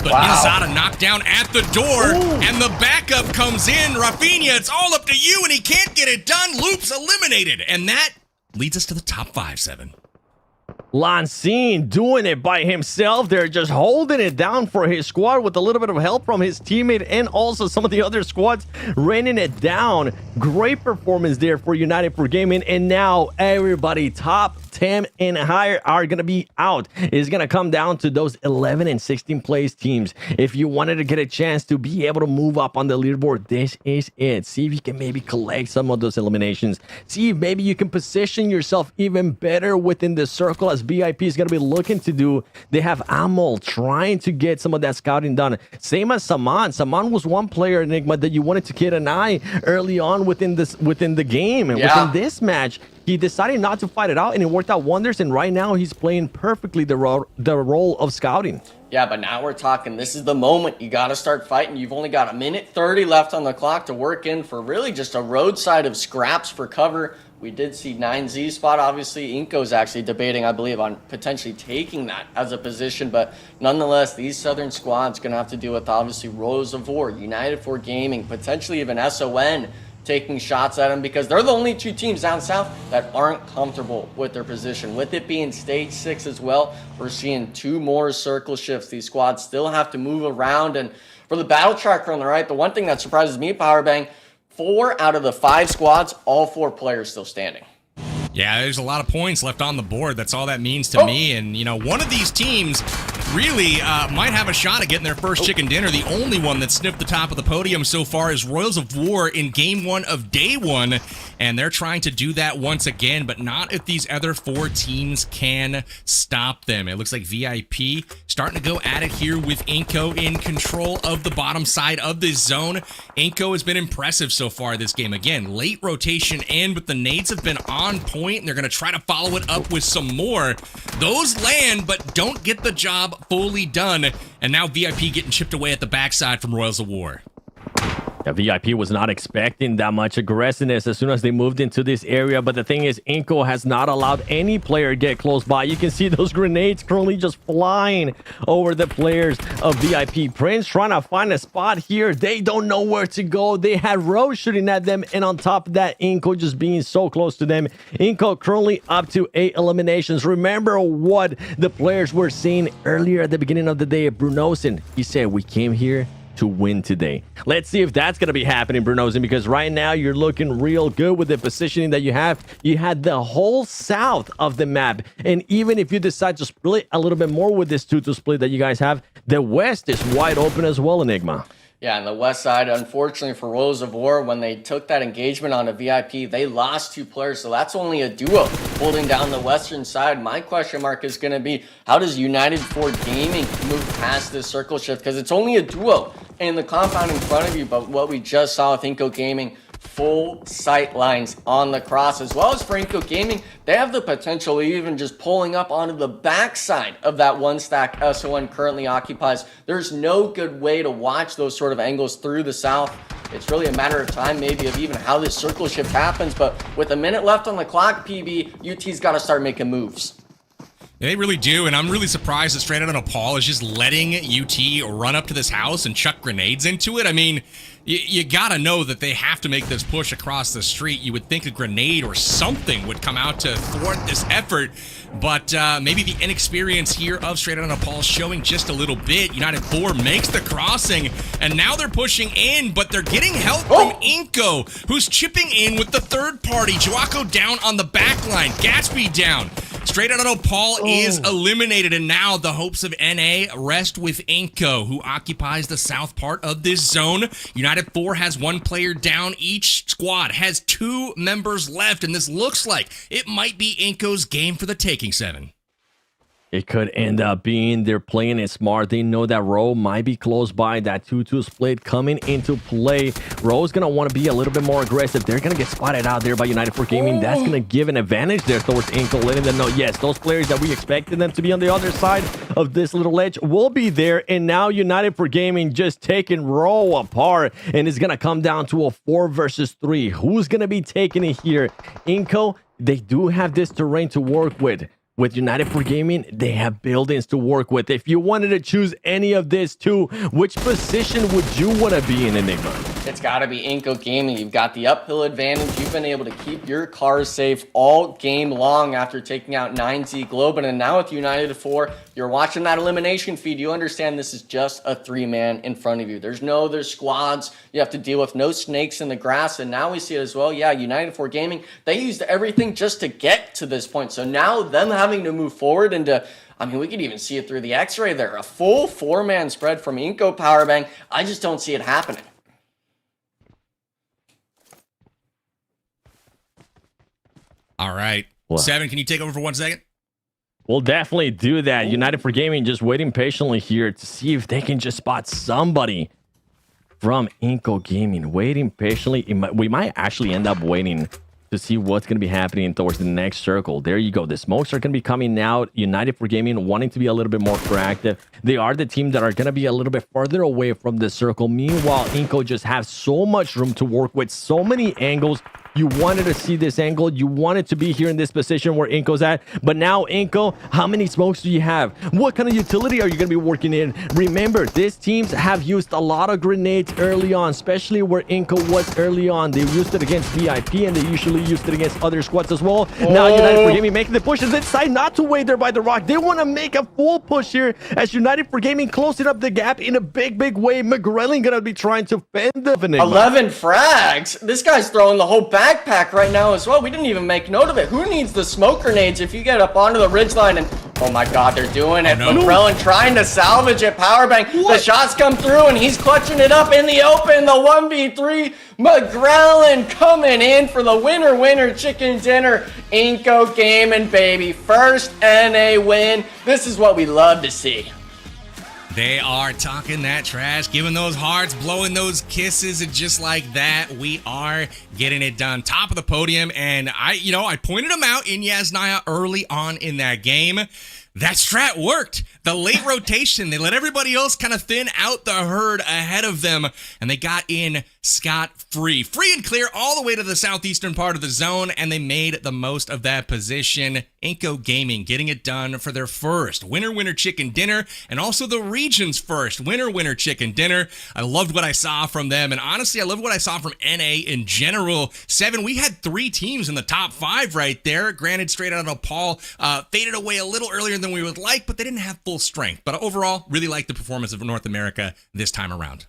But Minnesota knocked down at the door, and the backup comes in. Rafinha, it's all up to you, and he can't get it done. Loops eliminated, and that leads us to the top 5, 7. Lancine doing it by himself. They're just holding it down for his squad with a little bit of help from his teammate and also some of the other squads raining it down. Great performance there for United for Gaming, and now everybody top 10 and higher are going to be out. It's going to come down to those 11 and 16 place teams. If you wanted to get a chance to be able to move up on the leaderboard, this is it. See if you can maybe collect some of those eliminations. See if maybe you can position yourself even better within the circle, as VIP is going to be looking to do. They have Amol trying to get some of that scouting done. Same as Saman. Saman was one player, Enigma, that you wanted to get an eye early on within the game and within this match. he decided not to fight it out, and it worked out wonders. And right now, he's playing perfectly the role of scouting. Yeah, but now we're talking, this is the moment. You got to start fighting. You've only got 1:30 left on the clock to work in for really just a roadside of scraps for cover. We did see 9Z spot. Obviously, iNCO's actually debating, I believe, on potentially taking that as a position. But nonetheless, these Southern squads going to have to deal with, obviously, Royals of War, United 4 Gaming, potentially even SON taking shots at them, because they're the only two teams down south that aren't comfortable with their position. With it being stage 6 as well, we're seeing 2 more circle shifts. These squads still have to move around. And for the battle tracker on the right, the one thing that surprises me, Powerbang, 4 out of the 5 squads, all 4 players still standing. Yeah, there's a lot of points left on the board. That's all that means to me. And, you know, one of these teams really might have a shot at getting their first chicken dinner. The only one that sniffed the top of the podium so far is Royals of War in game 1 of day 1. And they're trying to do that once again, but not if these other 4 teams can stop them. It looks like VIP starting to go at it here with iNCO in control of the bottom side of this zone. iNCO has been impressive so far this game. Again, late rotation in, but the nades have been on point, and they're going to try to follow it up with some more. Those land, but don't get the job fully done. And now VIP getting chipped away at the backside from Royals of War. Yeah, VIP was not expecting that much aggressiveness as soon as they moved into this area, but the thing is, iNCO has not allowed any player get close by. You can see those grenades currently just flying over the players of VIP. Prince trying to find a spot here. They don't know where to go. They had Rose shooting at them, and on top of that, iNCO just being so close to them. iNCO currently up to 8 eliminations. Remember what the players were saying earlier at the beginning of the day. Brunosen, he said, we came here to win today. Let's see if that's going to be happening, Brunosen, because right now you're looking real good with the positioning that you have. You had the whole south of the map, and even if you decide to split a little bit more with this 2-2 split that you guys have, the west is wide open as well, Enigma. Yeah, on the west side, unfortunately for Royals of War, when they took that engagement on a VIP, they lost 2 players, so that's only a duo holding down the western side. My question mark is going to be, how does United 4 Gaming move past this circle shift? Because it's only a duo in the compound in front of you, but what we just saw with iNCO Gaming, full sight lines on the cross, as well as for iNCO Gaming, they have the potential of even just pulling up onto the backside of that 1 stack SON currently occupies. There's no good way to watch those sort of angles through the south. It's really a matter of time, maybe, of even how this circle shift happens, but with a minute left on the clock, PB, UT's got to start making moves. They really do, and I'm really surprised that Straight Outta Nepal is just letting UT run up to this house and chuck grenades into it. I mean, you gotta know that they have to make this push across the street. You would think a grenade or something would come out to thwart this effort, but maybe the inexperience here of Straight Outta Nepal showing just a little bit. United 4 makes the crossing, and now they're pushing in, but they're getting help from iNCO, who's chipping in with the third party. Joaco down on the back line, Gatsby down. Straight Outta Nepal is eliminated, and now the hopes of NA rest with iNCO, who occupies the south part of this zone. United 4 has 1 player down. Each squad has 2 members left, and this looks like it might be iNCO's game for the taking, 7. It could end up being they're playing it smart. They know that Rowe might be close by. That 2-2 split coming into play. Rowe's going to want to be a little bit more aggressive. They're going to get spotted out there by United 4 Gaming. That's going to give an advantage there towards iNCO, letting them know, yes, those players that we expected them to be on the other side of this little ledge will be there. And now United 4 Gaming just taking Rowe apart. And it's going to come down to a 4 versus 3. Who's going to be taking it here? iNCO, they do have this terrain to work with. With United 4 Gaming, they have buildings to work with. If you wanted to choose any of this two, which position would you want to be in, Enigma? It's got to be iNCO Gaming. You've got the uphill advantage. You've been able to keep your cars safe all game long after taking out 9Z Globant. And now with United 4, you're watching that elimination feed. You understand this is just a 3-man in front of you. There's no other squads you have to deal with, no snakes in the grass. And now we see it as well. Yeah, United 4 Gaming, they used everything just to get to this point. So now them having to move forward into, I mean, we could even see it through the x-ray there. A full 4-man spread from iNCO Powerbang. I just don't see it happening. All right. Well, 7, can you take over for 1 second? We'll definitely do that. United 4 Gaming just waiting patiently here to see if they can just spot somebody from iNCO Gaming. Waiting patiently. We might actually end up waiting to see what's going to be happening towards the next circle. There you go. The smokes are going to be coming out. United for Gaming wanting to be a little bit more proactive. They are the team that are going to be a little bit further away from the circle. Meanwhile, iNCO just have so much room to work with, so many angles. You wanted to see this angle. You wanted to be here in this position where iNCO's at. But now, iNCO, how many smokes do you have? What kind of utility are you going to be working in? Remember, these teams have used a lot of grenades early on, especially where iNCO was early on. They used it against VIP, and they usually used it against other squads as well. Now, United for Gaming making the pushes inside, not to wait there by the rock. They want to make a full push here as United for Gaming closing up the gap in a big, big way. McGrelling going to be trying to fend the Enigma. 11 frags. This guy's throwing the whole backpack right now as well. We didn't even make note of it. Who needs the smoke grenades if you get up onto the ridgeline and oh my god, they're doing it. McGrellan trying to salvage it. Powerbank. The shots come through and he's clutching it up in the open. The 1v3. McGrellan coming in for the winner chicken dinner. iNCO gaming, baby. First NA win. This is what we love to see. They are talking that trash, giving those hearts, blowing those kisses, and just like that, we are getting it done. Top of the podium, and I pointed them out in Yasnaya early on in that game. That strat worked. The late rotation, they let everybody else kind of thin out the herd ahead of them, and they got in scot-free. Free and clear all the way to the southeastern part of the zone, and they made the most of that position. iNCO Gaming getting it done for their first winner chicken dinner, and also the region's first winner chicken dinner. I loved what I saw from them, and honestly, I love what I saw from NA in general. 7, we had 3 teams in the top 5 right there. Granted, straight out of Nepal, faded away a little earlier than we would like, but they didn't have full strength. But overall, really like the performance of North America this time around.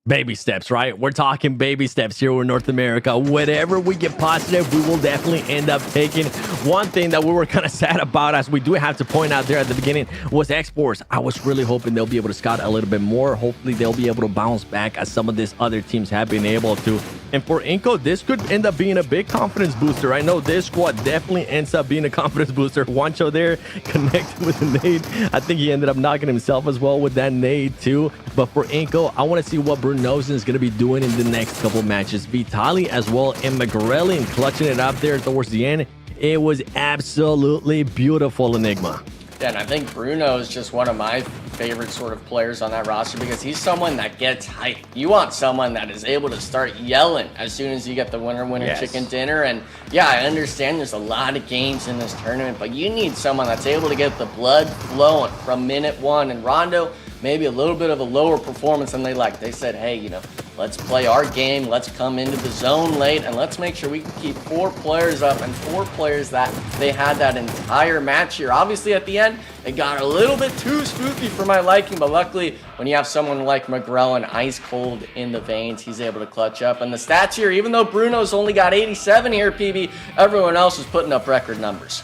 Baby steps, right? We're talking baby steps here with North America. Whatever we get positive, we will definitely end up taking. One thing that we were kind of sad about, as we do have to point out there at the beginning, was Xforce. I was really hoping they'll be able to scout a little bit more. Hopefully, they'll be able to bounce back as some of these other teams have been able to. And for iNCO, this could end up being a big confidence booster. I know this squad definitely ends up being a confidence booster. Juancho there connected with the nade. I think he ended up knocking himself as well with that nade too. But for iNCO, I want to see what Brunosen is going to be doing in the next couple matches. Vitali as well, and McGrellan clutching it up there towards the end. It was absolutely beautiful, Enigma. Yeah, and I think Bruno is just one of my favorite sort of players on that roster because he's someone that gets hype. You want someone that is able to start yelling as soon as you get the winner chicken dinner. And yeah, I understand there's a lot of games in this tournament, but you need someone that's able to get the blood flowing from minute 1. And Rondo, maybe a little bit of a lower performance than they like. They said, hey, let's play our game. Let's come into the zone late, and let's make sure we can keep 4 players up, and 4 players that they had that entire match here. Obviously, at the end, it got a little bit too spooky for my liking, but luckily, when you have someone like McGrellan ice cold in the veins, he's able to clutch up. And the stats here, even though Bruno's only got 87 here, PB, everyone else is putting up record numbers.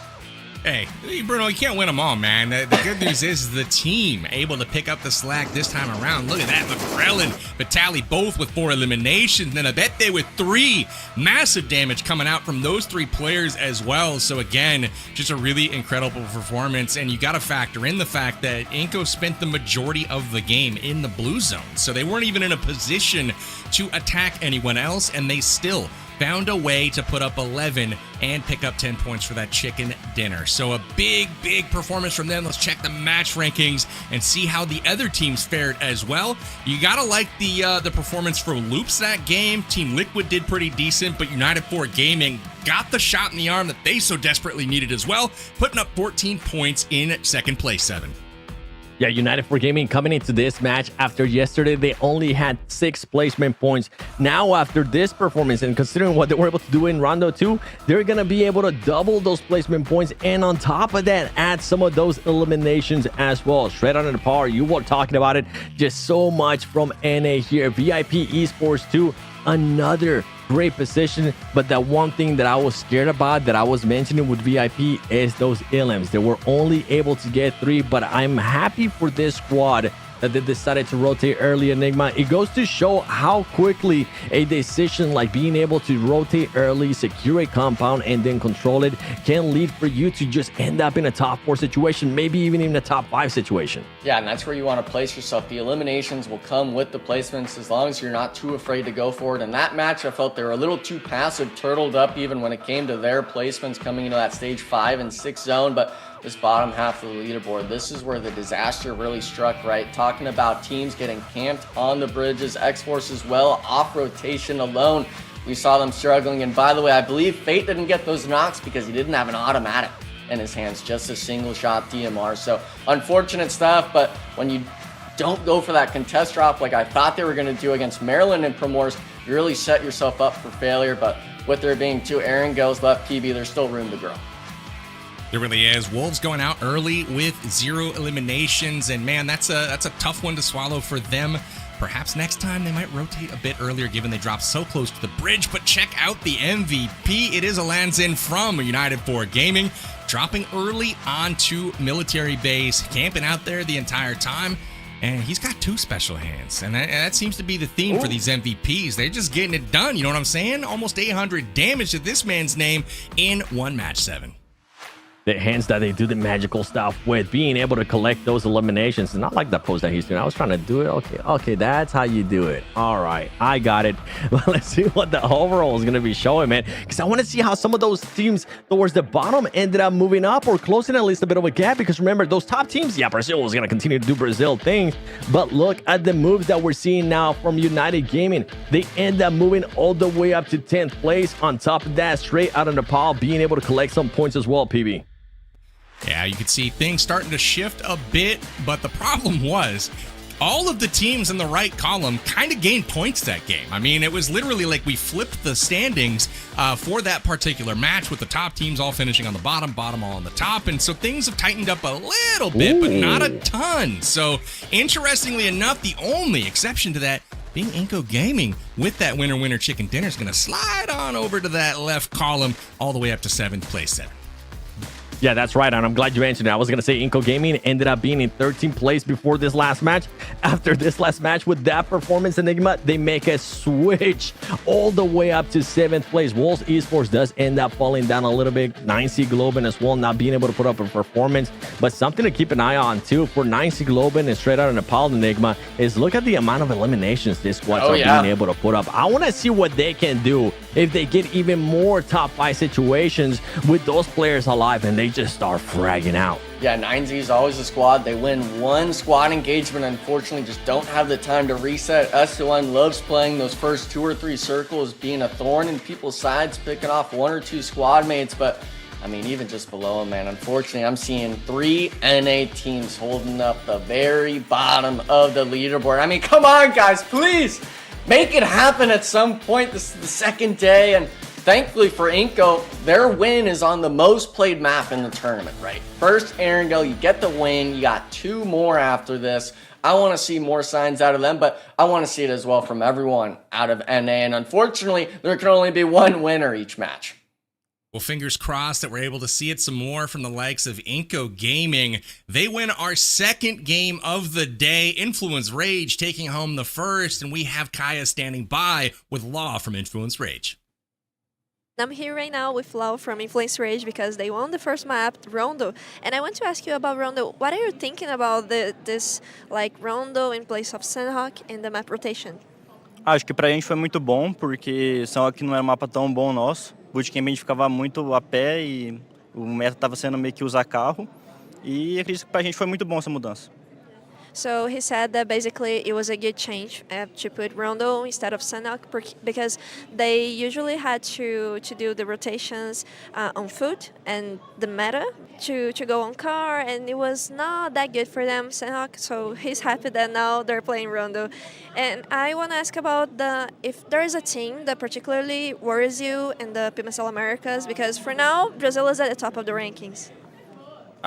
Hey, Bruno, you can't win them all, man. The good news is the team able to pick up the slack this time around. Look at that. McGrellan, Vitali both with 4 eliminations. Then Abete with 3. Massive damage coming out from those 3 players as well. So again, just a really incredible performance. And you got to factor in the fact that iNCO spent the majority of the game in the blue zone. So they weren't even in a position to attack anyone else. And they still found a way to put up 11 and pick up 10 points for that chicken dinner. So a big performance from them. Let's check the match rankings and see how the other teams fared as well. You gotta like the performance for Loops that game. Team Liquid did pretty decent, but United 4 Gaming got the shot in the arm that they so desperately needed as well, putting up 14 points in second place. 7. Yeah, United for Gaming coming into this match after yesterday, they only had 6 placement points. Now, after this performance and considering what they were able to do in Rondo 2, they're going to be able to double those placement points. And on top of that, add some of those eliminations as well. Straight under the par, you were talking about it. Just so much from NA here. VIP Esports 2, another great position, but that one thing that I was scared about that I was mentioning with VIP is those elims. They were only able to get 3, but I'm happy for this squad that they decided to rotate early, Enigma. It goes to show how quickly a decision like being able to rotate early, secure a compound, and then control it can lead for you to just end up in a top 4 situation, maybe even in a top 5 situation. Yeah, and that's where you want to place yourself. The eliminations will come with the placements as long as you're not too afraid to go for it. In that match, I felt they were a little too passive, turtled up even when it came to their placements coming into that stage 5 and 6 zone. But this bottom half of the leaderboard, this is where the disaster really struck, right? Talking about teams getting camped on the bridges, Xforce as well, off rotation alone. We saw them struggling. And by the way, I believe Fate didn't get those knocks because he didn't have an automatic in his hands, just a single shot DMR. So unfortunate stuff, but when you don't go for that contest drop like I thought they were going to do against Maryland and Primors, you really set yourself up for failure. But with there being 2 Aaron Gills left, PB, there's still room to grow. There really is. Wolves going out early with 0 eliminations, and man, that's a tough one to swallow for them. Perhaps next time they might rotate a bit earlier given they dropped so close to the bridge, but check out the MVP. It is Alanzin from United 4 Gaming, dropping early onto military base, camping out there the entire time, and he's got 2 special hands, and that seems to be the theme for these MVPs. They're just getting it done, you know what I'm saying? Almost 800 damage to this man's name in one match 7. The hands that they do the magical stuff with, being able to collect those eliminations. It's not like the pose that he's doing. I was trying to do it. Okay, that's how you do it. All right, I got it. Well, let's see what the overall is going to be showing, man, because I want to see how some of those teams towards the bottom ended up moving up or closing at least a bit of a gap, because remember, those top teams, yeah, Brazil was going to continue to do Brazil things, but look at the moves that we're seeing now from United Gaming. They end up moving all the way up to 10th place. On top of that, straight out of Nepal, being able to collect some points as well, PB. Yeah, you could see things starting to shift a bit, but the problem was all of the teams in the right column kind of gained points that game. I mean, it was literally like we flipped the standings for that particular match, with the top teams all finishing on the bottom all on the top. And so things have tightened up a little bit, but not a ton. So interestingly enough, the only exception to that being iNCO Gaming with that winner chicken dinner is going to slide on over to that left column all the way up to 7th place 7. Yeah, that's right, and I'm glad you mentioned it. I was going to say iNCO Gaming ended up being in 13th place before this last match. After this last match with that performance, Enigma, they make a switch all the way up to 7th place. Wolves Esports does end up falling down a little bit. 9C Globant as well, not being able to put up a performance. But something to keep an eye on, too, for 9C Globant and straight out of Nepal, Enigma, is look at the amount of eliminations this squads are being able to put up. I want to see what they can do if they get even more top 5 situations with those players alive and they just start fragging out. Yeah, 9Z is always a squad. They win one squad engagement, unfortunately just don't have the time to reset. S1 loves playing those first 2 or 3 circles, being a thorn in people's sides, picking off 1 or 2 squad mates, but I mean, even just below him, man, unfortunately, I'm seeing 3 NA teams holding up the very bottom of the leaderboard. I mean, come on, guys, please make it happen at some point. This is the 2nd day, and thankfully for iNCO, their win is on the most played map in the tournament, right? First Erangel, you get the win. You got 2 more after this. I want to see more signs out of them, but I want to see it as well from everyone out of NA. And unfortunately, there can only be 1 winner each match. Well, fingers crossed that we're able to see it some more from the likes of iNCO Gaming. They win our 2nd game of the day. Influence Rage taking home the first, and we have Kaya standing by with Law from Influence Rage. I'm here right now with Lau from Influence Rage because they won the first map, Rondo. And I want to ask you about Rondo. What are you thinking about this Rondo in place of Sandhawk in the map rotation? Acho que pra gente foi muito bom, porque Sandhawk não era um mapa tão bom nosso. Bootcamp a gente ficava muito a pé e o meta estava sendo meio que usar carro. E acredito que pra gente foi muito bom essa mudança. So he said that basically it was a good change to put Rondo instead of Sandhawk because they usually had to do the rotations on foot and the meta to go on car, and it was not that good for them, Sandhawk. So he's happy that now they're playing Rondo. And I want to ask about if there is a team that particularly worries you in the PMSL Americas, because for now Brazil is at the top of the rankings.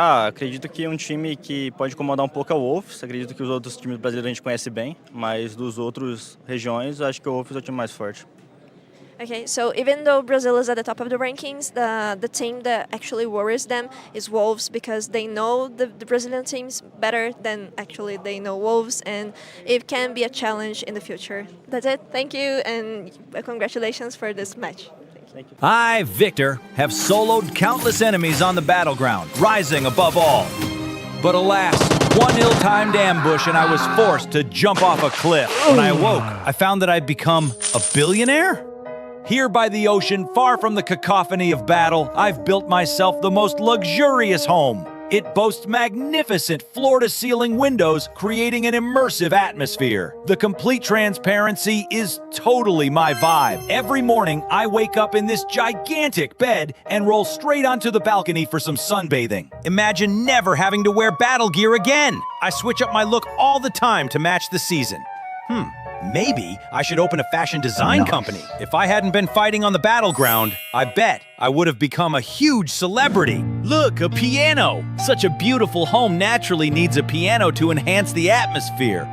Acredito que um time que pode incomodar um pouco é o Wolves. Acredito que os outros times brasileiros a gente conhece bem, mas dos outros regiões, acho que o Wolves é o time mais forte. Okay, so even though Brazil is at the top of the rankings, the team that actually worries them is Wolves because they know the Brazilian teams better than actually they know Wolves, and it can be a challenge in the future. That's it. Thank you, and congratulations for this match. Thank you. I, Victor, have soloed countless enemies on the battleground, rising above all. But alas, one ill-timed ambush and I was forced to jump off a cliff. When I awoke, I found that I'd become a billionaire? Here by the ocean, far from the cacophony of battle, I've built myself the most luxurious home. It boasts magnificent floor-to-ceiling windows, creating an immersive atmosphere. The complete transparency is totally my vibe. Every morning, I wake up in this gigantic bed and roll straight onto the balcony for some sunbathing. Imagine never having to wear battle gear again. I switch up my look all the time to match the season. Maybe I should open a fashion design company. If I hadn't been fighting on the battleground, I bet I would have become a huge celebrity. Look, a piano! Such a beautiful home naturally needs a piano to enhance the atmosphere.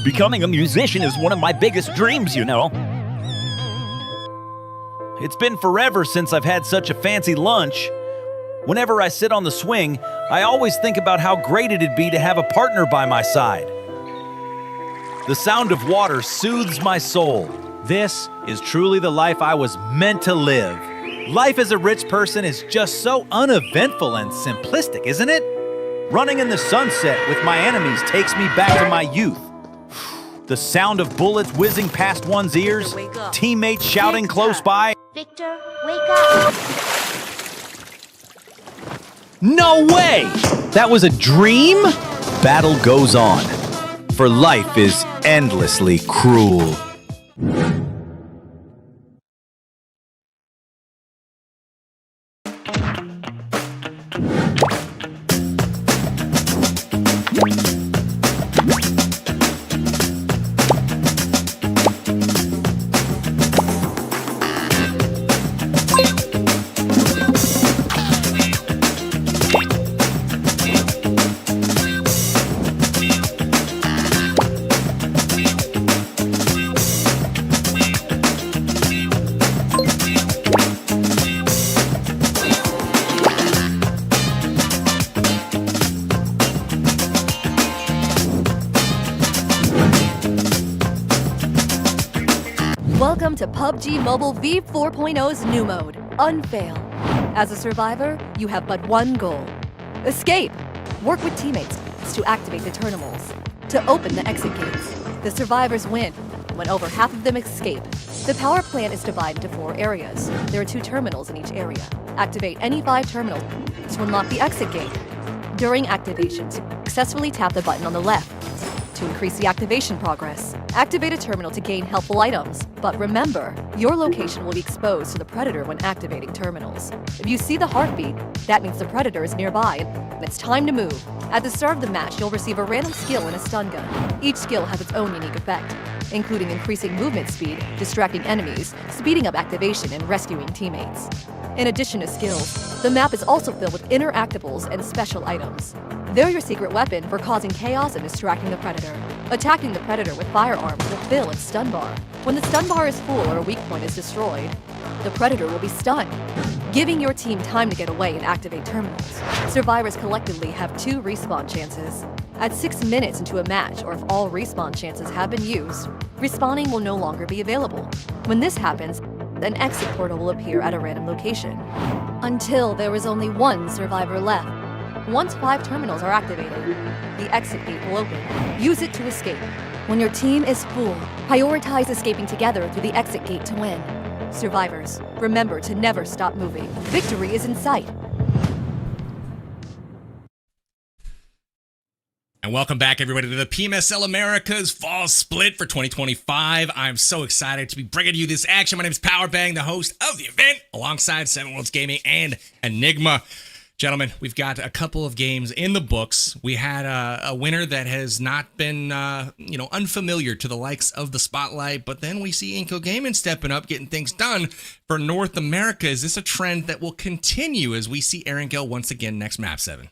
Becoming a musician is one of my biggest dreams, you know. It's been forever since I've had such a fancy lunch. Whenever I sit on the swing, I always think about how great it'd be to have a partner by my side. The sound of water soothes my soul. This is truly the life I was meant to live. Life as a rich person is just so uneventful and simplistic, isn't it? Running in the sunset with my enemies takes me back to my youth. The sound of bullets whizzing past one's ears, teammates shouting close by. Victor, wake up! No way! That was a dream? Battle goes on. For life is endlessly cruel. Welcome to PUBG Mobile V4.0's new mode, Unfail. As a survivor, you have but one goal. Escape! Work with teammates to activate the terminals. To open the exit gates, the survivors win when over half of them escape. The power plant is divided into 4 areas. There are 2 terminals in each area. Activate any 5 terminals to unlock the exit gate. During activation, successfully tap the button on the left to increase the activation progress. Activate a terminal to gain helpful items, but remember, your location will be exposed to the predator when activating terminals. If you see the heartbeat, that means the predator is nearby and it's time to move. At the start of the match, you'll receive a random skill and a stun gun. Each skill has its own unique effect, including increasing movement speed, distracting enemies, speeding up activation, and rescuing teammates. In addition to skills, the map is also filled with interactables and special items. They're your secret weapon for causing chaos and distracting the predator. Attacking the predator with firearms will fill its stun bar. When the stun bar is full or a weak point is destroyed, the predator will be stunned, giving your team time to get away and activate terminals. Survivors collectively have 2 respawn chances. At 6 minutes into a match, or if all respawn chances have been used, respawning will no longer be available. When this happens, an exit portal will appear at a random location, until there is only 1 survivor left. Once 5 terminals are activated, the exit gate will open. Use it to escape. When your team is full, prioritize escaping together through the exit gate to win. Survivors, remember to never stop moving. Victory is in sight. And welcome back, everybody, to the PMSL America's Fall Split for 2025. I'm so excited to be bringing you this action. My name is Powerbang, the host of the event, alongside 7 Worlds Gaming and Enigma. Gentlemen, we've got a couple of games in the books. We had a winner that has not been, unfamiliar to the likes of the spotlight, but then we see iNCO Gaming stepping up, getting things done for North America. Is this a trend that will continue as we see Aaron Gill once again next map 7?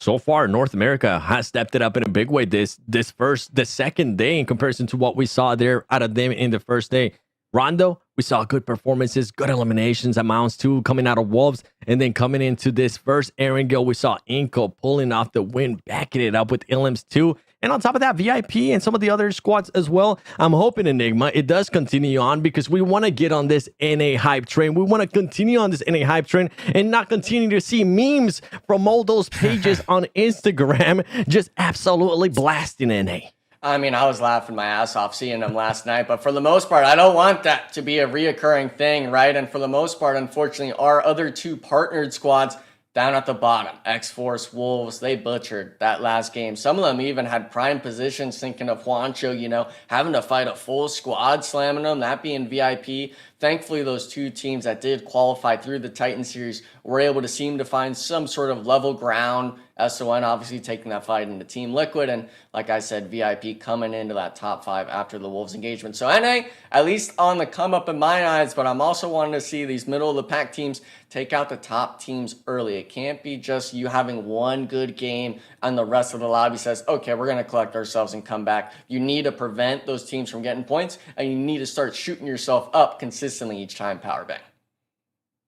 So far, North America has stepped it up in a big way the second day in comparison to what we saw there out of them in the first day. Rondo, we saw good performances, good eliminations, amounts too, coming out of Wolves. And then coming into this first iNCO, we saw iNCO pulling off the win, backing it up with Ilims too. And on top of that, VIP and some of the other squads as well. I'm hoping, Enigma, it does continue on because we want to get on this NA hype train. We want to continue on this NA hype train and not continue to see memes from all those pages on Instagram just absolutely blasting NA. I mean, I was laughing my ass off seeing them last night, but for the most part, I don't want that to be a reoccurring thing, right? And for the most part, unfortunately, our other two partnered squads down at the bottom, Xforce, Wolves, they butchered that last game. Some of them even had prime positions, thinking of Juancho, you know, having to fight a full squad, slamming them, that being VIP. Thankfully, those two teams that did qualify through the Titan Series were able to seem to find some sort of level ground. SON obviously taking that fight into Team Liquid, and like I said, VIP coming into that top 5 after the Wolves engagement. So NA, at least on the come up in my eyes, but I'm also wanting to see these middle of the pack teams take out the top teams early. It can't be just you having one good game and the rest of the lobby says, okay, we're going to collect ourselves and come back. You need to prevent those teams from getting points, and you need to start shooting yourself up consistently each time power bang.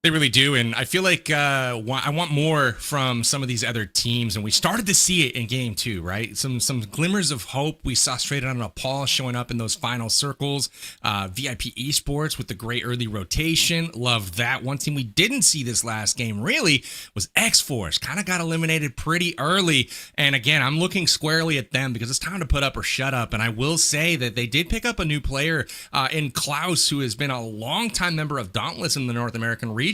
They really do, and I feel like I want more from some of these other teams, and we started to see it in game 2, right? Some glimmers of hope. We saw straight out of Nepal showing up in those final circles. VIP Esports with the great early rotation. Love that. One team we didn't see this last game really was Xforce. Kind of got eliminated pretty early, and again, I'm looking squarely at them because it's time to put up or shut up, and I will say that they did pick up a new player in Klaus, who has been a longtime member of Dauntless in the North American region.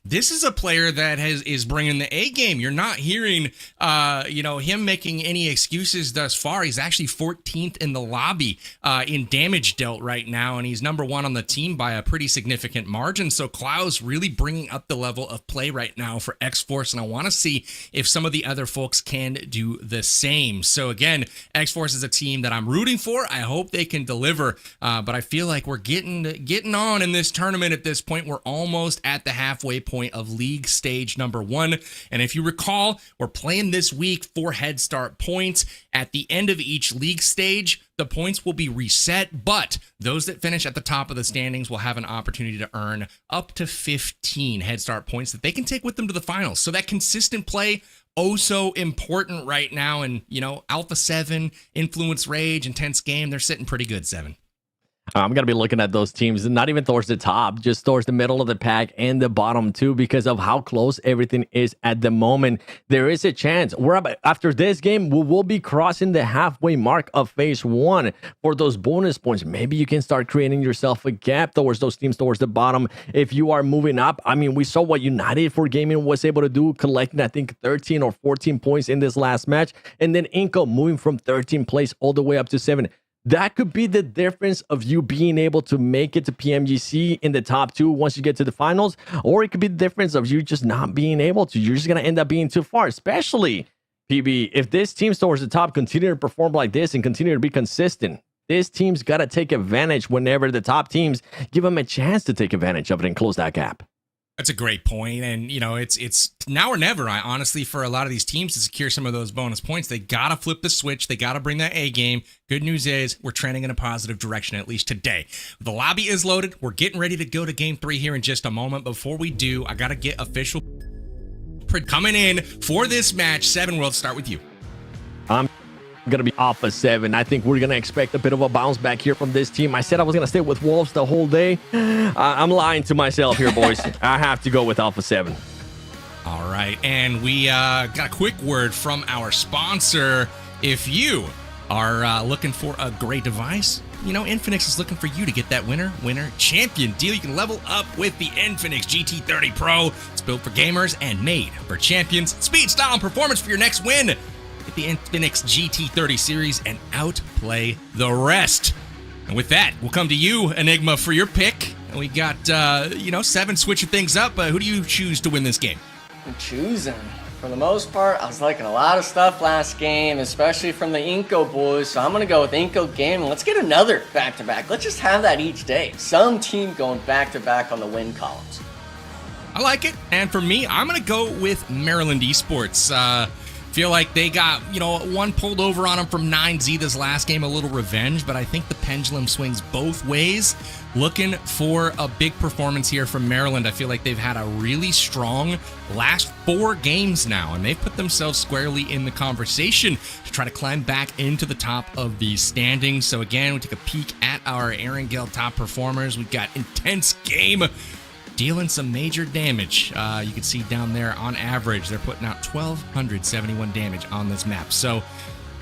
This is a player that is bringing the A game. You're not hearing, him making any excuses thus far. He's actually 14th in the lobby in damage dealt right now, and he's number 1 on the team by a pretty significant margin. So Klaus really bringing up the level of play right now for Xforce, and I want to see if some of the other folks can do the same. So again, Xforce is a team that I'm rooting for. I hope they can deliver, but I feel like we're getting on in this tournament at this point. We're almost at the halfway point of league stage number 1. And if you recall, we're playing this week for head start points. At the end of each league stage, the points will be reset, but those that finish at the top of the standings will have an opportunity to earn up to 15 head start points that they can take with them to the finals. So that consistent play, oh so important right now. And, Alpha 7, Influence Rage, Intense Game, they're sitting pretty good, 7. I'm going to be looking at those teams, not even towards the top, just towards the middle of the pack and the bottom too, because of how close everything is at the moment. There is a chance after this game, we will be crossing the halfway mark of phase 1 for those bonus points. Maybe you can start creating yourself a gap towards those teams towards the bottom. If you are moving up, I mean, we saw what United for Gaming was able to do, collecting, I think, 13 or 14 points in this last match. And then iNCO moving from 13th place all the way up to 7. That could be the difference of you being able to make it to PMGC in the top 2 once you get to the finals, or it could be the difference of you just not being able to. You're just going to end up being too far, especially, PB, if this team towards the top continue to perform like this and continue to be consistent. This team's got to take advantage whenever the top teams give them a chance to take advantage of it and close that gap. That's a great point, and it's now or never. Honestly, for a lot of these teams to secure some of those bonus points, they gotta flip the switch. They gotta bring that A game. Good news is we're trending in a positive direction, at least today. The lobby is loaded. We're getting ready to go to game 3 here in just a moment. Before we do, I gotta get official coming in for this match. 7, we'll start with you. I'm going to be Alpha 7. I think we're going to expect a bit of a bounce back here from this team. I said I was going to stay with Wolves the whole day. I'm lying to myself here, boys. I have to go with Alpha 7. All right, and we got a quick word from our sponsor. If you are looking for a great device, Infinix is looking for you to get that winner champion deal. You can level up with the Infinix GT30 Pro. It's built for gamers and made for champions. Speed, style, and performance for your next win. Get the Infinix GT30 series and outplay the rest. And with that, we'll come to you, Enigma, for your pick. And we got, 7 switching things up. Who do you choose to win this game? I'm choosing. For the most part, I was liking a lot of stuff last game, especially from the iNCO boys. So I'm going to go with iNCO Gaming. Let's get another back-to-back. Let's just have that each day. Some team going back-to-back on the win columns. I like it. And for me, I'm going to go with Maryland Esports. Feel like they got, one pulled over on them from 9Z this last game, a little revenge, but I think the pendulum swings both ways. Looking for a big performance here from Maryland. I feel like they've had a really strong last 4 games now, and they've put themselves squarely in the conversation to try to climb back into the top of the standings. So again, we take a peek at our Erangel top performers. We've got Intense Game dealing some major damage. You can see down there on average, they're putting out 1,271 damage on this map. So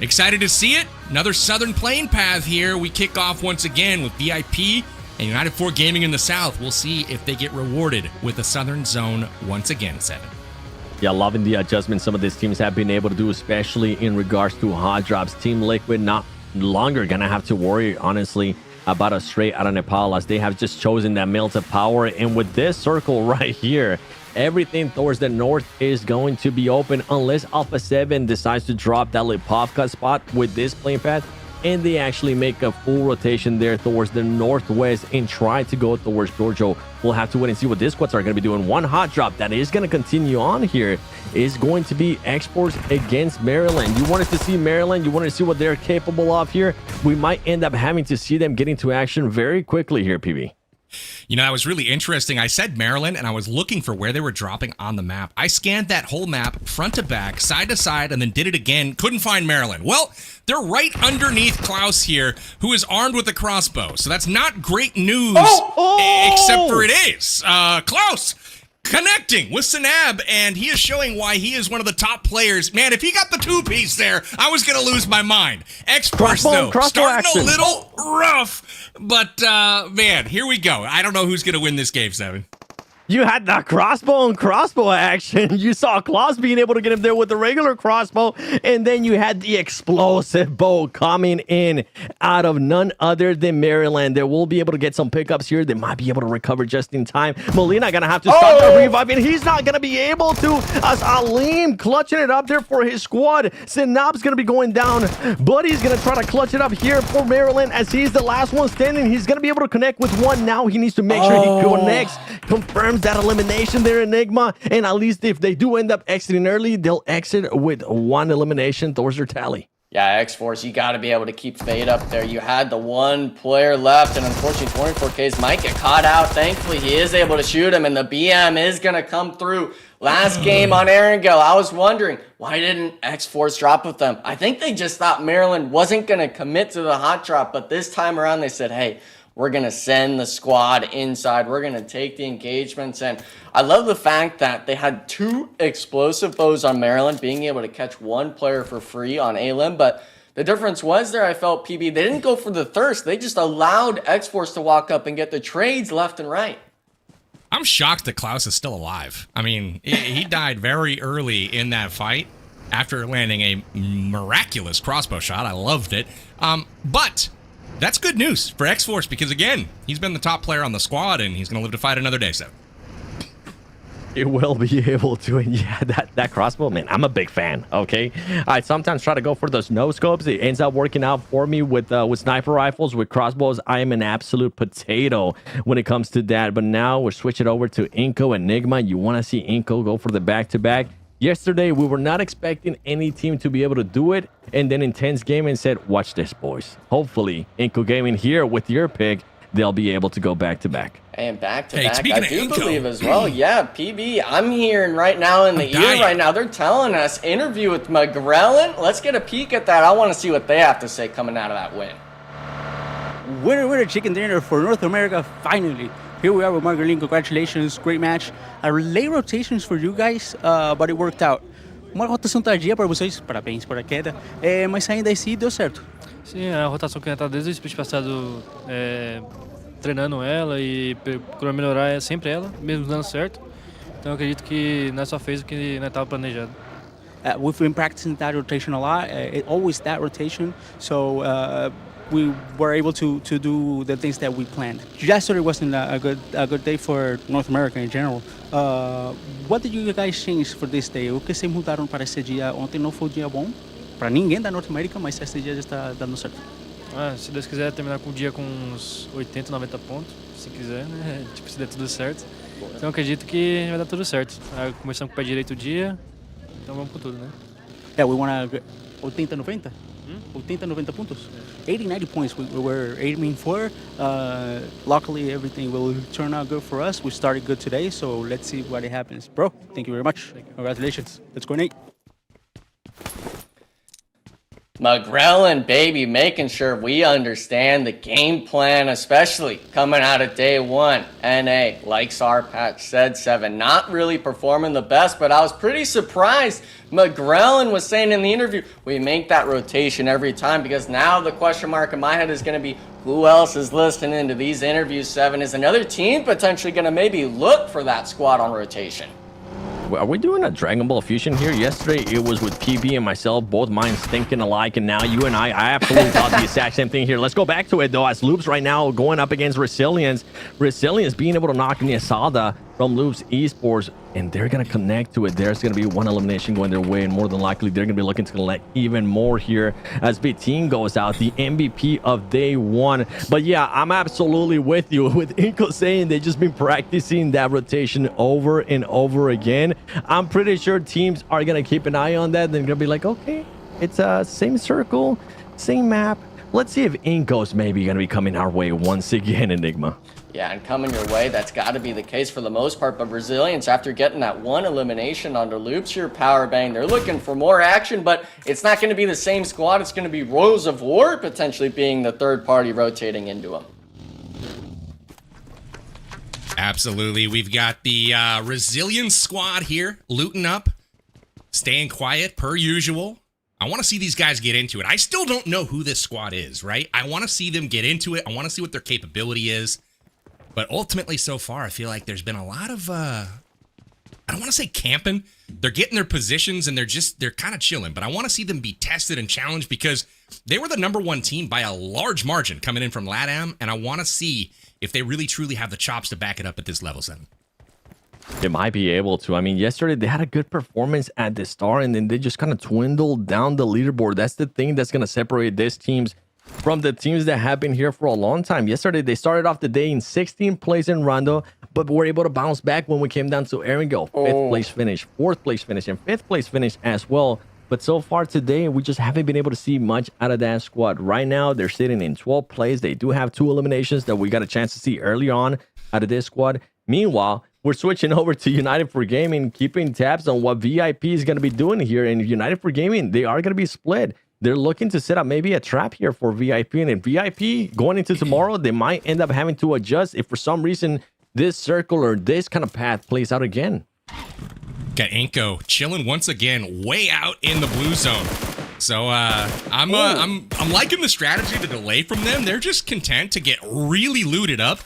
excited to see it. Another Southern playing path here. We kick off once again with VIP and United 4 Gaming in the South. We'll see if they get rewarded with a Southern Zone once again, 7. Yeah, loving the adjustments some of these teams have been able to do, especially in regards to hot drops. Team Liquid not longer gonna have to worry, honestly, about a straight out of Nepal, as they have just chosen that Melt of Power. And with this circle right here, everything towards the north is going to be open unless Alpha 7 decides to drop that Lipovka spot with this playing path, and they actually make a full rotation there towards the northwest and try to go towards Giorgio. We'll have to wait and see what these squads are going to be doing. One hot drop that is going to continue on here is going to be Xforce against Maryland. You wanted to see Maryland, you wanted to see what they're capable of here. We might end up having to see them get into action very quickly here, PB. That was really interesting. I said Maryland, and I was looking for where they were dropping on the map. I scanned that whole map front to back, side to side, and then did it again. Couldn't find Maryland. Well, they're right underneath Klaus here, who is armed with a crossbow. So that's not great news, except for it is. Klaus connecting with Sanab, and he is showing why he is one of the top players. Man, if he got the 2-piece there, I was going to lose my mind. Xforce, though, starting a little rough, but man, here we go. I don't know who's going to win this game, 7. You had that crossbow and crossbow action. You saw Klaus being able to get him there with the regular crossbow, and then you had the explosive bow coming in out of none other than Maryland. They will be able to get some pickups here. They might be able to recover just in time. Molina gonna have to stop the revive, and he's not gonna be able to, as Aleem clutching it up there for his squad. Sinab's gonna be going down. Buddy's gonna try to clutch it up here for Maryland, as he's the last one standing. He's gonna be able to connect with one. Now he needs to make sure he connects, confirms that elimination there, Enigma, and at least if they do end up exiting early, they'll exit with 1 elimination towards their tally. Yeah, Xforce, you got to be able to keep Fade up there. You had the 1 player left, and unfortunately 24Ks might get caught out. Thankfully, he is able to shoot him, and the BM is going to come through. Last game on Erangel, I was wondering, why didn't Xforce drop with them? I think they just thought Maryland wasn't going to commit to the hot drop, but this time around they said, hey, we're going to send the squad inside. We're going to take the engagements. And I love the fact that they had 2 explosive bows on Maryland, being able to catch 1 player for free on A-Lim. But the difference was there, I felt, PB, they didn't go for the thirst. They just allowed Xforce to walk up and get the trades left and right. I'm shocked that Klaus is still alive. I mean, he died very early in that fight after landing a miraculous crossbow shot. I loved it. But that's good news for Xforce, because again, he's been the top player on the squad, and he's going to live to fight another day. So it will be able to, and yeah, that crossbow, man, I'm a big fan. Okay, I sometimes try to go for those no scopes. It ends up working out for me with sniper rifles. With crossbows, I am an absolute potato when it comes to that. But now we're switching over to iNCO Enigma. You want to see iNCO go for the back-to-back? Yesterday, we were not expecting any team to be able to do it, and then Intense Gaming said, watch this, boys. Hopefully, iNCO Gaming here with your pick, they'll be able to go back-to-back. And back-to-back, I do believe as well. Yeah, PB, I'm hearing right now in the ear right now, they're telling us, interview with McGrellin. Let's get a peek at that. I want to see what they have to say coming out of that win. Winner, chicken dinner for North America, finally. Here we are with Margarine. Congratulations, great match. Late rotations for you guys, but it worked out. Uma rotação tardia para vocês, parabéns por a queda, mas ainda assim deu certo. Sim, a rotação que eu estava desde o split passado treinando ela e procurando melhorar sempre ela, mesmo dando certo. Então eu acredito que nós só fez o que nós estava planejado. We've been practicing that rotation a lot, always that rotation, so we were able to do the things that we planned. Yesterday wasn't a good day for North America in general. What did you guys change for this day? O que vocês mudaram para esse dia? Ontem não foi um dia bom para ninguém da North America, mas esse dia já está dando certo. Se Deus quiser terminar com o dia com uns 80, 90 pontos, se quiser, né? Tipo, se der tudo certo. Então eu acredito que vai dar tudo certo. Começamos com o pé direito o dia, então vamos com tudo, né? Yeah, we want to 80-90. 80-90 puntos. 80-90 points we were aiming for. Luckily, everything will turn out good for us. We started good today, so let's see what happens. Bro, thank you very much. Congratulations. Let's go, Nate. McGrellin, baby, making sure we understand the game plan, especially coming out of day one. NA, like Sarpatch said, 7, not really performing the best, but I was pretty surprised. McGrellin was saying in the interview, we make that rotation every time, because now the question mark in my head is going to be, who else is listening to these interviews, 7? Is another team potentially going to maybe look for that squad on rotation? Are we doing a Dragon Ball fusion here? Yesterday it was with PB and myself, both minds thinking alike, and now you and I absolutely thought the exact same thing here. Let's go back to it though, as Loops right now going up against Resilience. Resilience being able to knock Niasada from Loops Esports, and they're gonna connect to it. There's gonna be one elimination going their way, and more than likely they're gonna be looking to collect even more here as Beteen goes out, the MVP of day one. But yeah, I'm absolutely with you with iNCO saying they've just been practicing that rotation over and over again. I'm pretty sure teams are gonna keep an eye on that. They're gonna be like, okay, it's a same circle, same map. Let's see if iNCO's maybe gonna be coming our way once again, Enigma. Yeah, and coming your way, that's got to be the case for the most part. But Resilience, after getting that one elimination under Loops here, Power Bang, they're looking for more action, but it's not going to be the same squad. It's going to be Rose of War potentially being the third party rotating into them. Absolutely. We've got the Resilience squad here, looting up, staying quiet per usual. I want to see these guys get into it. I still don't know who this squad is, right? I want to see them get into it. I want to see what their capability is. But ultimately, so far, I feel like there's been a lot of, I don't want to say camping. They're getting their positions and they're kind of chilling. But I want to see them be tested and challenged because they were the #1 team by a large margin coming in from LATAM. And I want to see if they really, truly have the chops to back it up at this level 7. They might be able to. I mean, yesterday they had a good performance at the start, and then they just kind of dwindled down the leaderboard. That's the thing that's going to separate these teams from the teams that have been here for a long time. Yesterday, they started off the day in 16th place in Rondo, but were able to bounce back when we came down to Erangel. 5th place finish, 4th place finish, and 5th place finish as well. But so far today, we just haven't been able to see much out of that squad. Right now, they're sitting in 12th place. They do have 2 eliminations that we got a chance to see early on out of this squad. Meanwhile, we're switching over to United for Gaming, keeping tabs on what VIP is going to be doing here. And United for Gaming, they are going to be split. They're looking to set up maybe a trap here for VIP. And in VIP, going into tomorrow, they might end up having to adjust if for some reason this circle or this kind of path plays out again. Got iNCO chilling once again, way out in the blue zone. So I'm liking the strategy to delay from them. They're just content to get really looted up,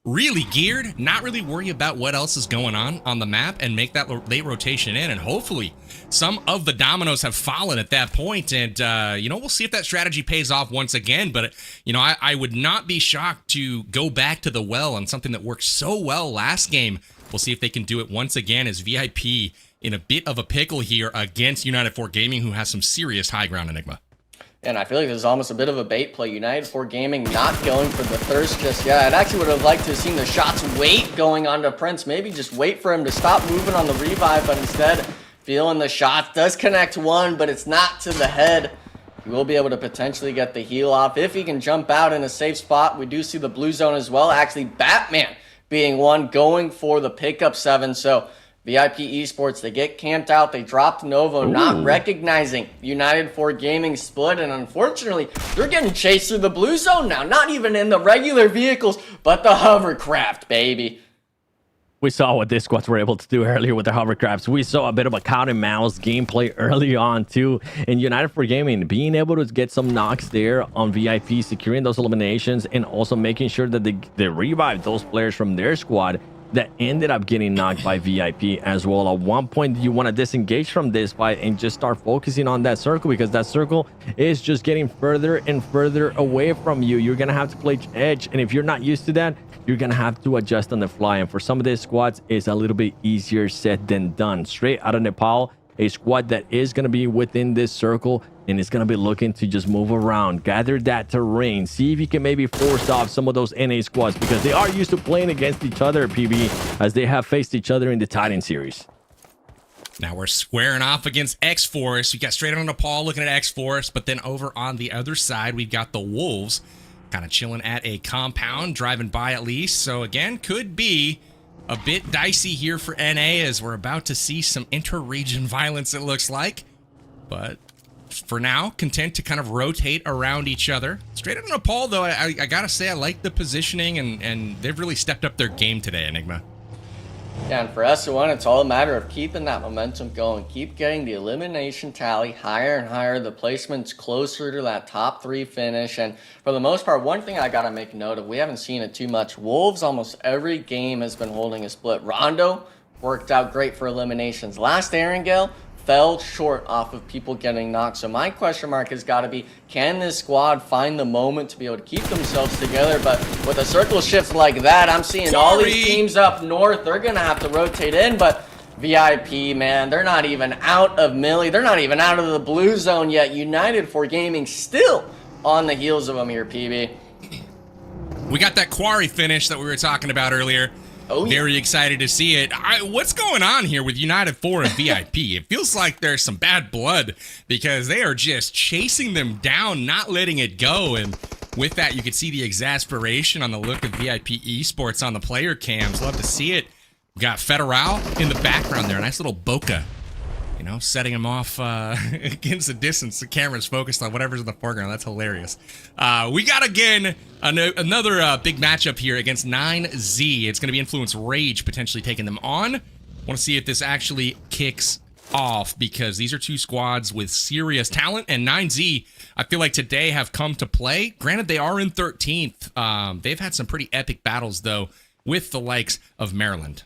really geared, not really worry about what else is going on the map, and make that late rotation in. And hopefully some of the dominoes have fallen at that point. And, we'll see if that strategy pays off once again. But, I would not be shocked to go back to the well on something that worked so well last game. We'll see if they can do it once again as VIP in a bit of a pickle here against United 4 Gaming, who has some serious high ground, Enigma. And I feel like this is almost a bit of a bait play. United 4 Gaming not going for the thirst just yet. I actually would have liked to have seen the shots wait going on to Prince. Maybe just wait for him to stop moving on the revive, but instead feeling the shot. Does connect one, but it's not to the head. He will be able to potentially get the heal off if he can jump out in a safe spot. We do see the blue zone as well. Actually, Batman being one going for the pickup 7. So VIP Esports, they get camped out. They dropped Novo, not recognizing United 4 Gaming split. And unfortunately, they're getting chased through the blue zone now. Not even in the regular vehicles, but the hovercraft, baby. We saw what this squads were able to do earlier with the hovercrafts. We saw a bit of a cat and mouse gameplay early on too. And United 4 Gaming being able to get some knocks there on VIP, securing those eliminations, and also making sure that they revive those players from their squad that ended up getting knocked by VIP as well. At one point, you want to disengage from this fight and just start focusing on that circle, because that circle is just getting further and further away from you. You're going to have to play edge, and if you're not used to that, you're going to have to adjust on the fly. And for some of these squads, it's a little bit easier said than done. Straight out of Nepal, a squad that is going to be within this circle and is going to be looking to just move around, gather that terrain, see if you can maybe force off some of those NA squads, because they are used to playing against each other, PB, as they have faced each other in the Titan series. Now we're squaring off against Xforce. We got straight on Nepal looking at Xforce, but then over on the other side, we've got the Wolves kind of chilling at a compound, driving by at least. So again, could be a bit dicey here for NA as we're about to see some inter-region violence, it looks like. But for now, content to kind of rotate around each other. Straight on Nepal, though, I gotta say I like the positioning, and they've really stepped up their game today, Enigma. Yeah, and for S1, it's all a matter of keeping that momentum going. Keep getting the elimination tally higher and higher, the placements closer to that top 3 finish. And for the most part, one thing I got to make note of, we haven't seen it too much. Wolves, almost every game has been holding a split. Rondo worked out great for eliminations. Last Erangel fell short off of people getting knocked. So my question mark has got to be, can this squad find the moment to be able to keep themselves together? But with a circle shift like that, I'm seeing all these teams up north, they're going to have to rotate in. But VIP, man, they're not even out of Millie. They're not even out of the blue zone yet. United for Gaming still on the heels of them here, PB. We got that quarry finish that we were talking about earlier. Oh, yeah. Very excited to see it. What's going on here with United 4 and VIP? It feels like there's some bad blood because they are just chasing them down, not letting it go. And with that, you can see the exasperation on the look of VIP Esports on the player cams. Love to see it. We got Federal in the background there. Nice little bokeh. You know, setting him off against the distance. The camera's focused on whatever's in the foreground. That's hilarious. We got, again, another big matchup here against 9Z. It's going to be Influence Rage potentially taking them on. Want to see if this actually kicks off because these are two squads with serious talent. And 9Z, I feel like today have come to play. Granted, they are in 13th. They've had some pretty epic battles, though, with the likes of Maryland.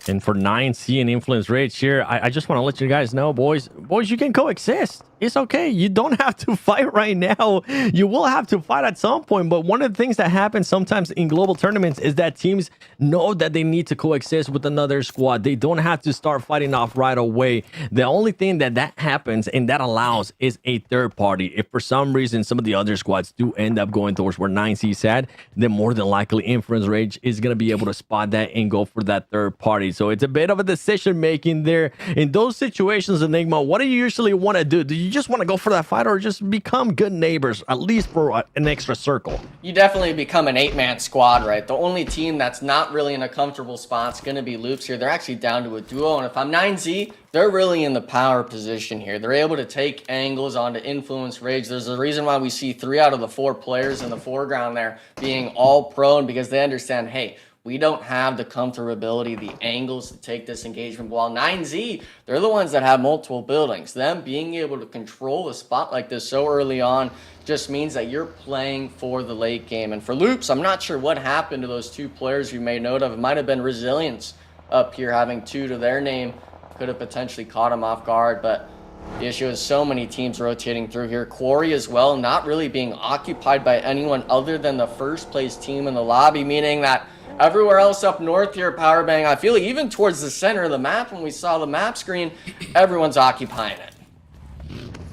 And for 9C and Influence Rage here, I just want to let you guys know, boys, you can coexist. It's okay. You don't have to fight right now. You will have to fight at some point. But one of the things that happens sometimes in global tournaments is that teams know that they need to coexist with another squad. They don't have to start fighting off right away. The only thing that happens and that allows is a third party. If for some reason some of the other squads do end up going towards where 9C is at, then more than likely Influence Rage is going to be able to spot that and go for that third party. So it's a bit of a decision making there. In those situations, Enigma, what do you usually want to do? Do you just want to go for that fight or just become good neighbors, at least for an extra circle? You definitely become an 8-man squad, right? The only team that's not really in a comfortable spot is going to be Loops here. They're actually down to a duo, and if I'm 9Z, they're really in the power position here. They're able to take angles onto Influence Rage. There's a reason why we see 3 out of the 4 players in the foreground there being all prone, because they understand, hey, we don't have the comfortability, the angles to take this engagement. While 9Z, they're the ones that have multiple buildings. Them being able to control a spot like this so early on just means that you're playing for the late game. And for Loops, I'm not sure what happened to those 2 players you made note of. It might have been Resilience up here having 2 to their name. Could have potentially caught him off guard, but the issue is so many teams rotating through here. Quarry as well, not really being occupied by anyone other than the first place team in the lobby, meaning that everywhere else up north here, Powerbang, I feel like even towards the center of the map, when we saw the map screen, everyone's occupying it.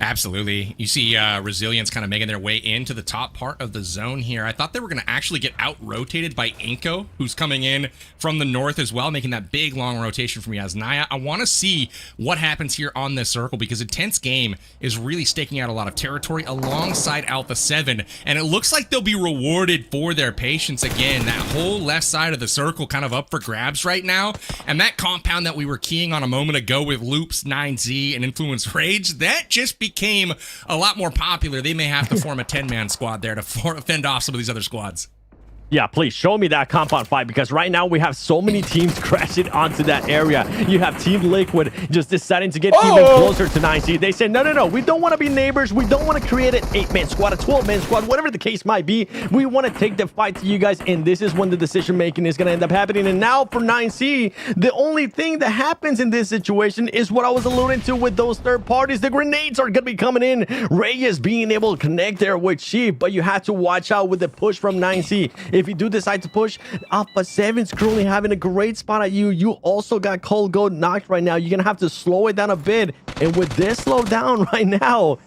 Absolutely. You see Resilience kind of making their way into the top part of the zone here. I thought they were going to actually get out-rotated by iNCO, who's coming in from the north as well, making that big, long rotation from Yasnaya. I want to see what happens here on this circle because Intense Game is really staking out a lot of territory alongside Alpha 7, and it looks like they'll be rewarded for their patience again. That whole left side of the circle kind of up for grabs right now, and that compound that we were keying on a moment ago with Loops, 9Z, and Influence Rage, that just became a lot more popular. They may have to form a 10-man squad there to fend off some of these other squads. Yeah, please show me that compound fight because right now we have so many teams crashing onto that area. You have Team Liquid just deciding to get even closer to 9C. They say, no, we don't want to be neighbors. We don't want to create an 8-man squad, a 12-man squad, whatever the case might be. We want to take the fight to you guys, and this is when the decision making is going to end up happening. And now for 9C, the only thing that happens in this situation is what I was alluding to with those third parties. The grenades are going to be coming in. Reyes being able to connect there with Chief, but you have to watch out with the push from 9C. If you do decide to push, Alpha 7's currently having a great spot at you. You also got Cold Gold knocked right now. You're going to have to slow it down a bit. And with this slow down right now,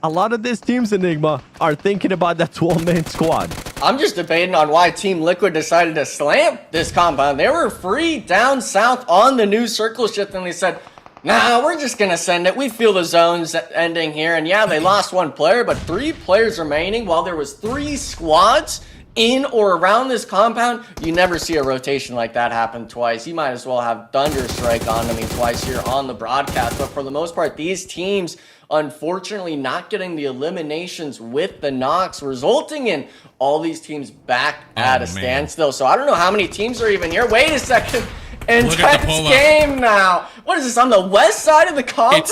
a lot of these teams, Enigma, are thinking about that 12-man squad. I'm just debating on why Team Liquid decided to slam this compound. They were free down south on the new circle shift, and they said, Nah, we're just gonna send it. We feel the zones ending here, and yeah, they lost 1 player, but 3 players remaining while there was 3 squads in or around this compound. You never see a rotation like that happen twice. You might as well have Thunderstrike on me twice here on the broadcast, but for the most part, these teams unfortunately not getting the eliminations with the knocks, resulting in all these teams back at a standstill. So I don't know how many teams are even here. Wait a second. Intense game now. What is this, on the west side of the compound?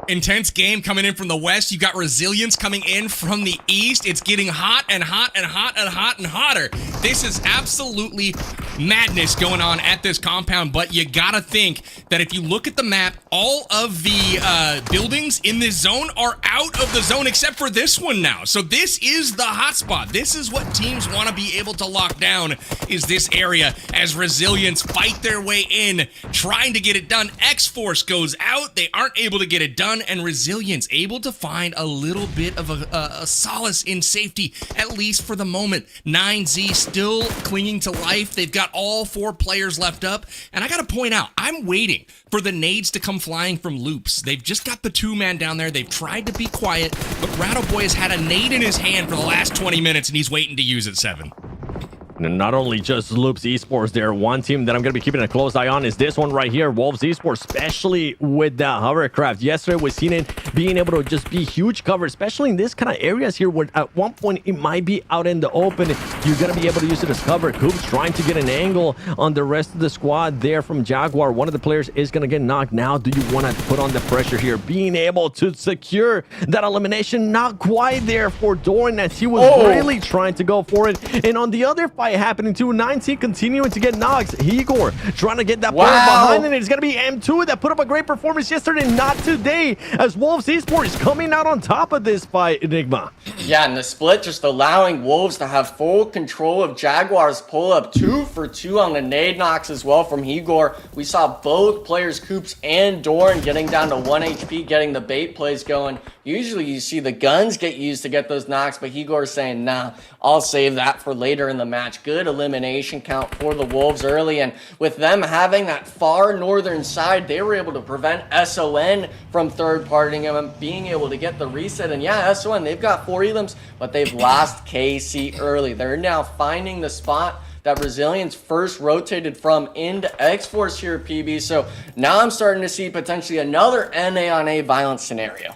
Intense game coming in from the west. You got Resilience coming in from the east. It's getting hot and hot and hot and hot and hotter. This is absolutely madness going on at this compound, but you gotta think that if you look at the map, all of the buildings in this zone are out of the zone except for this one now. So this is the hotspot. This is what teams want to be able to lock down, is this area, as Resilience fight their way in, trying to get it done. Xforce goes out. They aren't able to get it done, and Resilience able to find a little bit of a solace in safety, at least for the moment. 9Z still clinging to life. They've got all 4 players left up, and I gotta point out, I'm waiting for the nades to come flying from loops. They've just got the 2-man down there. They've tried to be quiet, but Rattleboy has had a nade in his hand for the last 20 minutes, and he's waiting to use it, 7. And not only just Loops Esports there, one team that I'm going to be keeping a close eye on is this one right here, Wolves Esports, especially with the hovercraft. Yesterday, we've seen it being able to just be huge cover, especially in this kind of areas here where at one point it might be out in the open. You're going to be able to use it as cover. Coops trying to get an angle on the rest of the squad there from Jaguar. One of the players is going to get knocked. Now, do you want to put on the pressure here? Being able to secure that elimination, not quite there for Doran as he was really trying to go for it. And on the other fight happening too, 19 continuing to get knocks. Igor trying to get that player behind, and it's going to be M2 that put up a great performance yesterday, not today, as Wolves Esports coming out on top of this fight, Enigma. Yeah, and the split just allowing Wolves to have full control of Jaguars pull up 2 for 2 on the nade knocks as well from Igor. We saw both players, Coops and Doran, getting down to 1 HP, getting the bait plays going. Usually you see the guns get used to get those knocks, but Igor is saying, nah, I'll save that for later in the match. Good elimination count for the Wolves early, and with them having that far northern side, they were able to prevent SON from third-partying him and being able to get the reset. And yeah, SON, they've got 4 elims, but they've lost KC early. They're now finding the spot that Resilience first rotated from into Xforce here at PB. So now I'm starting to see potentially another NA on A violent scenario.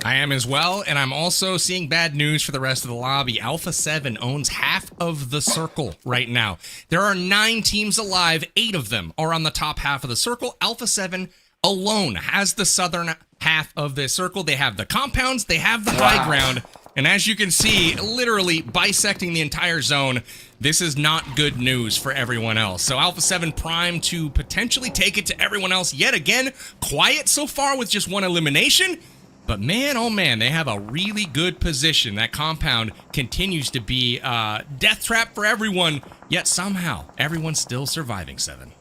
I am as well, and I'm also seeing bad news for the rest of the lobby. Alpha 7 owns half of the circle right now. There are 9 teams alive. 8 of them are on the top half of the circle. Alpha 7 alone has the southern half of the circle. They have the compounds, they have the high ground, and as you can see, literally bisecting the entire zone. This is not good news for everyone else. So Alpha 7 primed to potentially take it to everyone else yet again. Quiet so far with just 1 elimination. But man, oh man, they have a really good position. That compound continues to be a death trap for everyone, yet somehow everyone's still surviving, 7.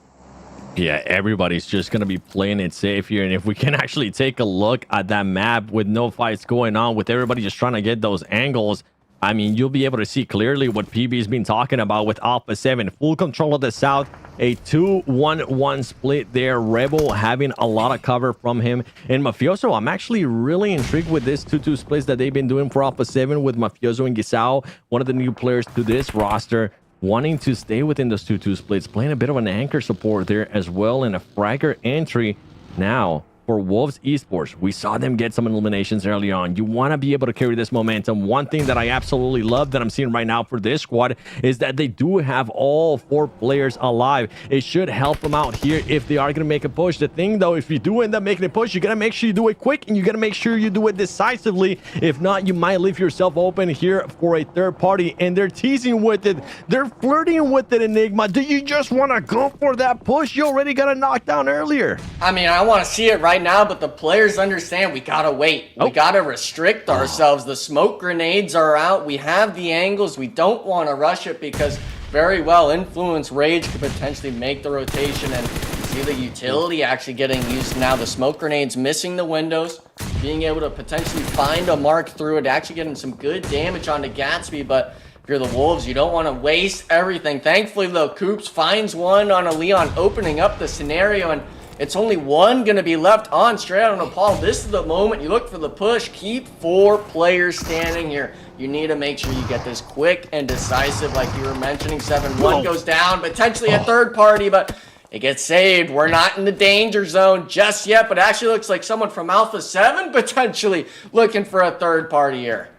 Yeah, everybody's just going to be playing it safe here. And if we can actually take a look at that map with no fights going on, with everybody just trying to get those angles, I mean, you'll be able to see clearly what PB's been talking about with Alpha 7. Full control of the south, a 2-1-1 split there. Rebel having a lot of cover from him. And Mafioso, I'm actually really intrigued with this 2-2 splits that they've been doing for Alpha 7 with Mafioso and Gisao, one of the new players to this roster, wanting to stay within those 2-2 splits, playing a bit of an anchor support there as well, and a fragger entry now for Wolves Esports. We saw them get some eliminations early on. You want to be able to carry this momentum. One thing that I absolutely love that I'm seeing right now for this squad is that they do have all 4 players alive. It should help them out here if they are going to make a push. The thing though, if you do end up making a push, you got to make sure you do it quick, and you got to make sure you do it decisively. If not, you might leave yourself open here for a third party, and they're teasing with it. They're flirting with it, Enigma. Do you just want to go for that push? You already got a knockdown earlier. I mean, I want to see it right now, but the players understand we gotta wait. We gotta restrict ourselves. The smoke grenades are out. We have the angles. We don't want to rush it because very well Influence Rage could potentially make the rotation, and see the utility actually getting used now. The smoke grenades missing the windows, being able to potentially find a mark through it, actually getting some good damage onto Gatsby. But if you're the Wolves, you don't want to waste everything. Thankfully though, Coops finds one on a Leon, opening up the scenario, and It's only one going to be left on straight out of Nepal. This is the moment you look for the push. Keep 4 players standing here. You need to make sure you get this quick and decisive like you were mentioning. 7-1 goes down, potentially a third party, but it gets saved. We're not in the danger zone just yet, but it actually looks like someone from Alpha 7 potentially looking for a third party here.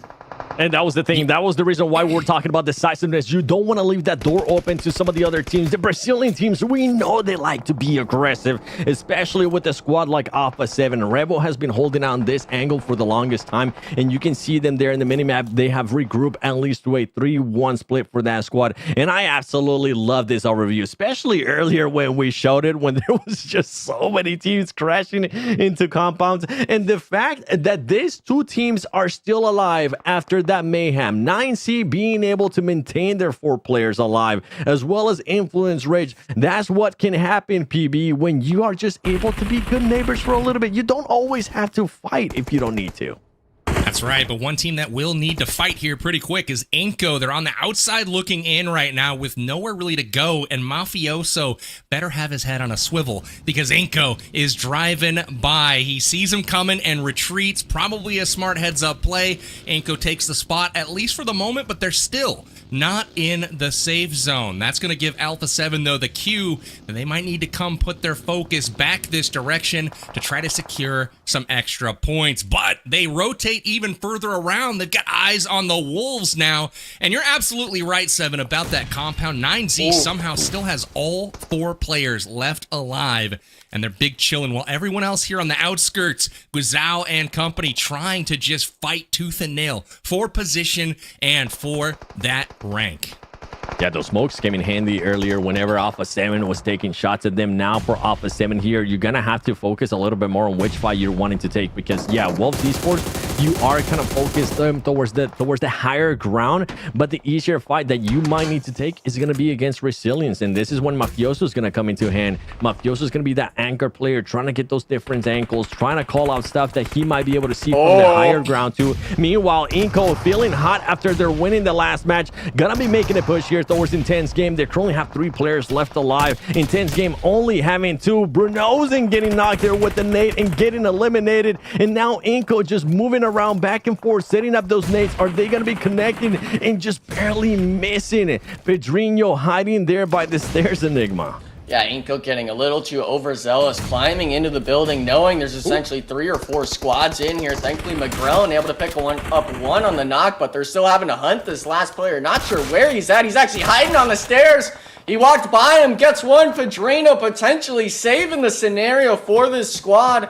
And that was the thing. That was the reason why we're talking about decisiveness. You don't want to leave that door open to some of the other teams. The Brazilian teams, we know they like to be aggressive, especially with a squad like Alpha 7. Revo has been holding on this angle for the longest time, and you can see them there in the minimap. They have regrouped at least to a 3-1 split for that squad. And I absolutely love this overview, especially earlier when we showed it, when there was just so many teams crashing into compounds. And the fact that these 2 teams are still alive after that mayhem, 9C being able to maintain their 4 players alive, as well as Influence Rage. That's what can happen, PB, when you are just able to be good neighbors for a little bit. You don't always have to fight if you don't need to. That's right, but one team that will need to fight here pretty quick is iNCO. They're on the outside looking in right now with nowhere really to go, and Mafioso better have his head on a swivel because iNCO is driving by. He sees him coming and retreats, probably a smart heads-up play. iNCO takes the spot, at least for the moment, but they're still not in the safe zone. That's going to give Alpha 7, though, the cue that they might need to come put their focus back this direction to try to secure some extra points. But they rotate even further around. They've got eyes on the Wolves now. And you're absolutely right, 7, about that compound. 9Z somehow still has all 4 players left alive, and they're big chilling while everyone else here on the outskirts, Guizhou and company, trying to just fight tooth and nail for position and for that rank. Yeah, those smokes came in handy earlier whenever Alpha 7 was taking shots at them. Now for Alpha 7 here, you're going to have to focus a little bit more on which fight you're wanting to take, because yeah, Wolves Esports, you are kind of focused towards the higher ground, but the easier fight that you might need to take is going to be against Resilience, and this is when Mafioso is going to come into hand. Mafioso is going to be that anchor player, trying to get those different angles, trying to call out stuff that he might be able to see from the higher ground too. Meanwhile, iNCO feeling hot after they're winning the last match, gonna be making a push here towards Intense Game. They currently have 3 players left alive. Intense Game only having 2. Brunosen getting knocked there with the nade and getting eliminated. And now iNCO just moving around back and forth, setting up those nades. Are they going to be connecting and just barely missing it? Pedrinho hiding there by the stairs, Enigma. Yeah, iNCO getting a little too overzealous, climbing into the building, knowing there's essentially 3 or 4 squads in here. Thankfully, McGrellin able to pick one on the knock, but they're still having to hunt this last player. Not sure where he's at. He's actually hiding on the stairs. He walked by him, gets one. Pedrinho potentially saving the scenario for this squad.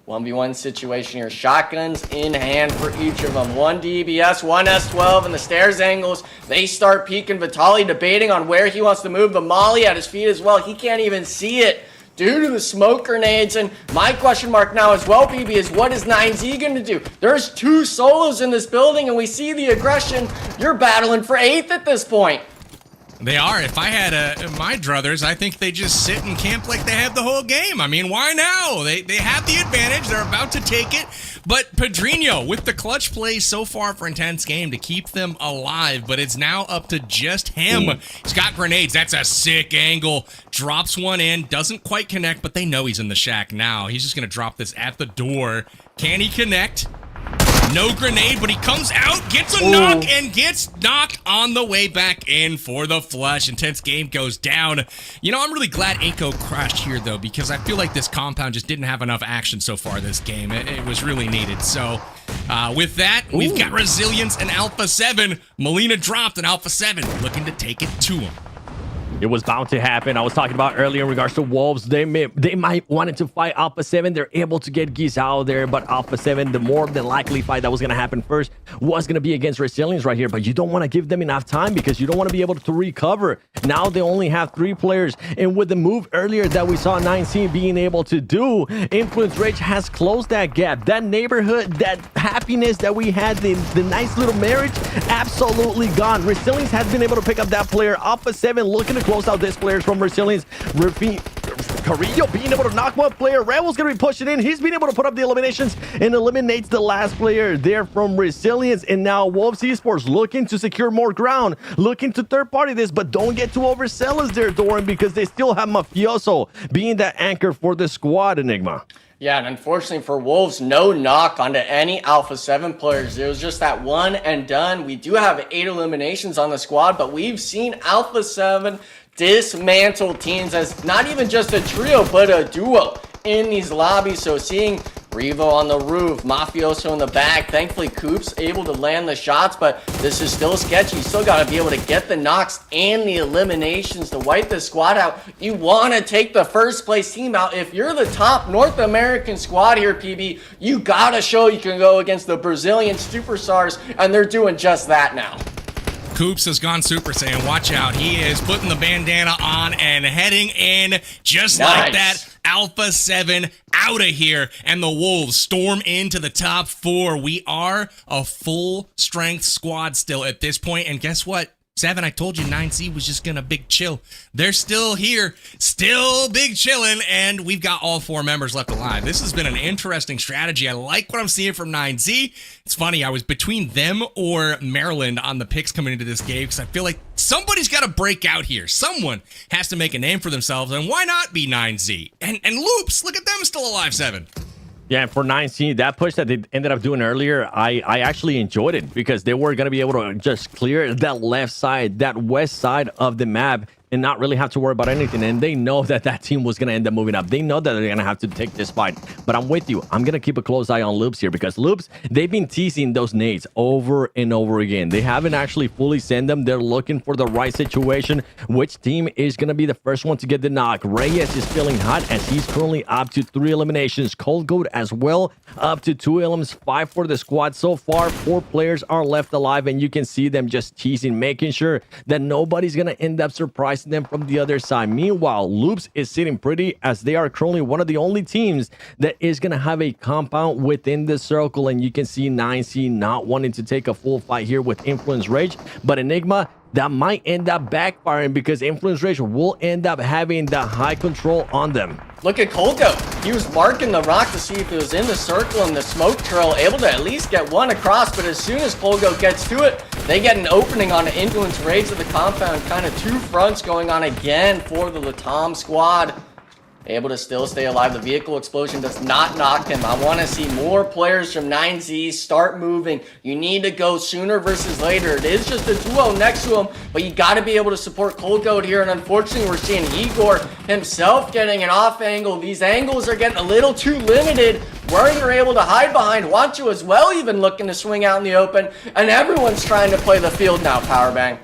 1v1 situation here. Shotguns in hand for each of them. 1 DBS, 1 S12, and the stairs angles. They start peeking. Vitali debating on where he wants to move. The molly at his feet as well. He can't even see it due to the smoke grenades. And my question mark now as well, PB, is what is 9Z going to do? There's 2 solos in this building, and we see the aggression. You're battling for 8th at this point. They are. If I had my druthers, I think they just sit and camp like they have the whole game. I mean, why now? They have the advantage. They're about to take it. But Pedrinho with the clutch play so far for Intense Game to keep them alive, but it's now up to just him. He's got grenades. That's a sick angle. Drops one in. Doesn't quite connect, but they know he's in the shack now. He's just going to drop this at the door. Can he connect? No grenade, but he comes out, gets a knock, and gets knocked on the way back in for the flush. Intense Game goes down. You know, I'm really glad iNCO crashed here, though, because I feel like this compound just didn't have enough action so far this game. It was really needed. So, with that, we've got Resilience and Alpha 7. Molina dropped, and Alpha 7 looking to take it to him. It was bound to happen. I was talking about earlier in regards to Wolves. They might wanted to fight Alpha 7. They're able to get Guizhou there, but Alpha 7, the more than likely fight that was going to happen first was going to be against Resilience right here. But you don't want to give them enough time because you don't want to be able to recover. Now they only have 3 players. And with the move earlier that we saw 9C being able to do, Influence Rage has closed that gap. That neighborhood, that happiness that we had, the nice little marriage, absolutely gone. Resilience has been able to pick up that player. Alpha 7 looking to close out this players from Resilience. Carrillo being able to knock one player. Rebel's going to be pushing in. He's been able to put up the eliminations and eliminates the last player there from Resilience. And now Wolves Esports looking to secure more ground, looking to third party this, but don't get too overzealous there, Doran, because they still have Mafioso being that anchor for the squad, Enigma. Yeah, and unfortunately for Wolves, no knock onto any Alpha 7 players. It was just that one and done. We do have 8 eliminations on the squad, but we've seen Alpha 7 dismantle teams as not even just a trio, but a duo in these lobbies. So seeing Revo on the roof, Mafioso in the back. Thankfully, Coop's able to land the shots, but this is still sketchy. You still got to be able to get the knocks and the eliminations to wipe the squad out. You want to take the first place team out. If you're the top North American squad here, PB, you got to show you can go against the Brazilian superstars, and they're doing just that now. Coops has gone Super Saiyan. Watch out. He is putting the bandana on and heading in just like that. Alpha 7 out of here. And the Wolves storm into the top 4. We are a full strength squad still at this point. And guess what? 7, I told you 9Z was just gonna big chill. They're still here, still big chilling, and we've got all 4 members left alive. This has been an interesting strategy. I like what I'm seeing from 9Z. It's funny, I was between them or Maryland on the picks coming into this game because I feel like somebody's got to break out here. Someone has to make a name for themselves, and why not be 9Z? And Loops, look at them still alive, 7. Yeah, and for 9C, that push that they ended up doing earlier, I actually enjoyed it because they were going to be able to just clear that left side, that west side of the map, and not really have to worry about anything. And they know that that team was going to end up moving up. They know that they're going to have to take this fight. But I'm with you. I'm going to keep a close eye on Loops here because Loops, they've been teasing those nades over and over again. They haven't actually fully sent them. They're looking for the right situation. Which team is going to be the first one to get the knock? Reyes is feeling hot as he's currently up to 3 eliminations. Cold Goat as well, up to 2 elims, 5 for the squad. So far, 4 players are left alive, and you can see them just teasing, making sure that nobody's going to end up surprising them from the other side. Meanwhile, Loops is sitting pretty as they are currently one of the only teams that is going to have a compound within the circle, and you can see 9C not wanting to take a full fight here with Influence Rage, but Enigma, that might end up backfiring because Influence Rage will end up having the high control on them. Look at Kolgo. He was marking the rock to see if it was in the circle and the smoke trail, able to at least get one across, but as soon as Kolgo gets to it, they get an opening on the Influence Rage of the compound. Kind of 2 fronts going on again for the Latam squad. Able to still stay alive. The vehicle explosion does not knock him. I want to see more players from 9Z start moving. You need to go sooner versus later. It is just a duo next to him, but you got to be able to support Cold Goat here. And unfortunately, we're seeing Igor himself getting an off angle. These angles are getting a little too limited. Where you're able to hide behind Wancho as well, even looking to swing out in the open. And everyone's trying to play the field now, Powerbang.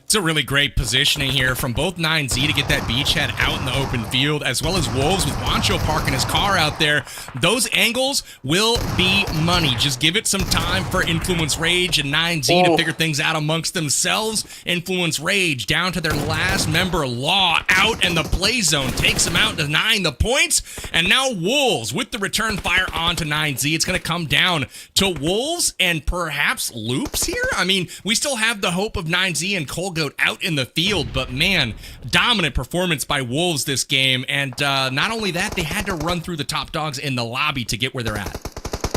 It's a really great positioning here from both 9Z to get that beachhead out in the open field, as well as Wolves with Wancho parking his car out there. Those angles will be money. Just give it some time for Influence Rage and 9Z to figure things out amongst themselves. Influence Rage down to their last member, Law, out in the play zone. Takes him out, denying the points. And now Wolves with the return fire onto 9Z. It's going to come down to Wolves and perhaps Loops here. I mean, we still have the hope of 9Z and Colgo out in the field, but man, dominant performance by Wolves this game. And not only that, they had to run through the top dogs in the lobby to get where they're at.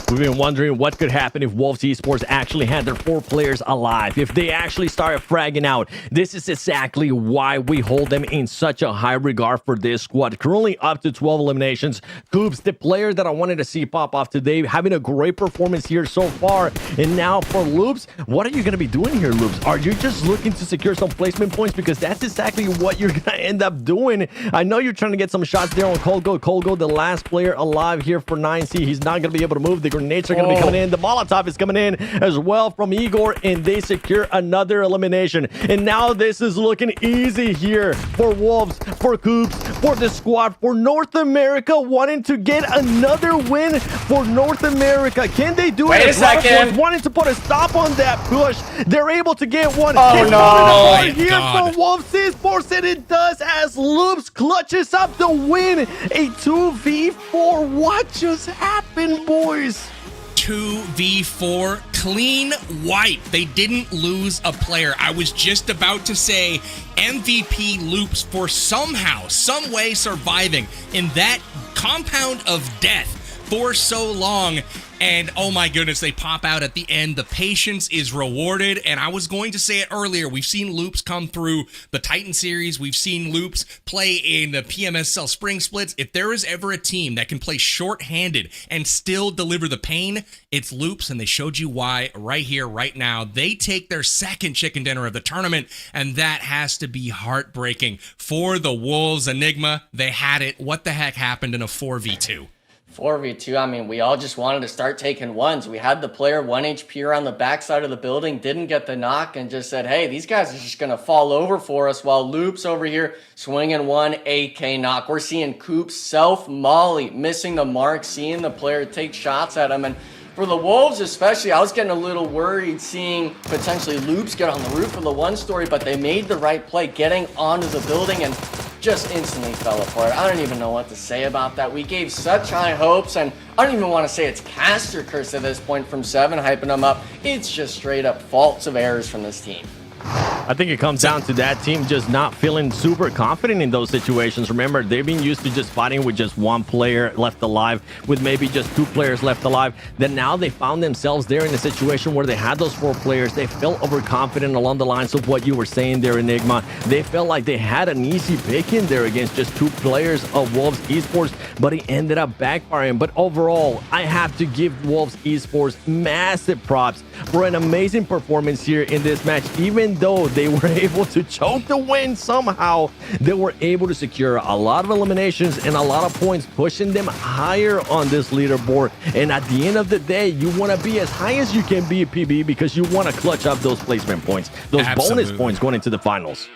We've been wondering what could happen if Wolves Esports actually had their 4 players alive, if they actually started fragging out. This is exactly why we hold them in such a high regard for this squad. Currently up to 12 eliminations. Coops, the player that I wanted to see pop off today, having a great performance here so far. And now for Loops, what are you going to be doing here, Loops? Are you just looking to secure some placement points? Because that's exactly what you're going to end up doing. I know you're trying to get some shots there on Colgo. Colgo, the last player alive here for 9C. He's not going to be able to move. The grenades are going to be coming in. The Molotov is coming in as well from Igor, and they secure another elimination. And now this is looking easy here for Wolves, for Coops, for the squad, for North America, wanting to get another win for North America. Can they do it? Wait a second. Wanting to put a stop on that push. They're able to get one. Oh, it's no. here for Wolves Esports, and it does as Loops clutches up the win. A 2v4. What just happened, boys? 2v4 clean wipe. They didn't lose a player. I was just about to say MVP Loops for somehow, some way surviving in that compound of death for so long. And oh my goodness, they pop out at the end. The patience is rewarded. And I was going to say it earlier. We've seen Loops come through the Titan series. We've seen Loops play in the PMSL spring splits. If there is ever a team that can play shorthanded and still deliver the pain, it's Loops. And they showed you why right here, right now. They take their second chicken dinner of the tournament. And that has to be heartbreaking for the Wolves. Enigma, they had it. What the heck happened in a 4v2? 4v2, I mean, we all just wanted to start taking ones. We had the player 1 HP around the backside of the building, didn't get the knock, and just said, hey, these guys are just going to fall over for us, while Loops over here swinging 1 AK knock. We're seeing Coops self-molly, missing the mark, seeing the player take shots at him, and for the Wolves especially, I was getting a little worried seeing potentially Loops get on the roof of the 1-story, but they made the right play, getting onto the building, and just instantly fell apart. I don't even know what to say about that. We gave such high hopes, and I don't even want to say it's caster curse at this point from 7 hyping them up. It's just straight up faults of errors from this team. I think it comes down to that team just not feeling super confident in those situations. Remember, they've been used to just fighting with just 1 player left alive, with maybe just 2 players left alive. Then now they found themselves there in a situation where they had those 4 players. They felt overconfident along the lines of what you were saying there, Enigma. They felt like they had an easy pick in there against just 2 players of Wolves Esports, but it ended up backfiring. But overall, I have to give Wolves Esports massive props for an amazing performance here in this match. Even though they were able to choke the win somehow, they were able to secure a lot of eliminations and a lot of points, pushing them higher on this leaderboard. And at the end of the day, you want to be as high as you can be at PB, because you want to clutch up those placement points, those bonus points going into the finals.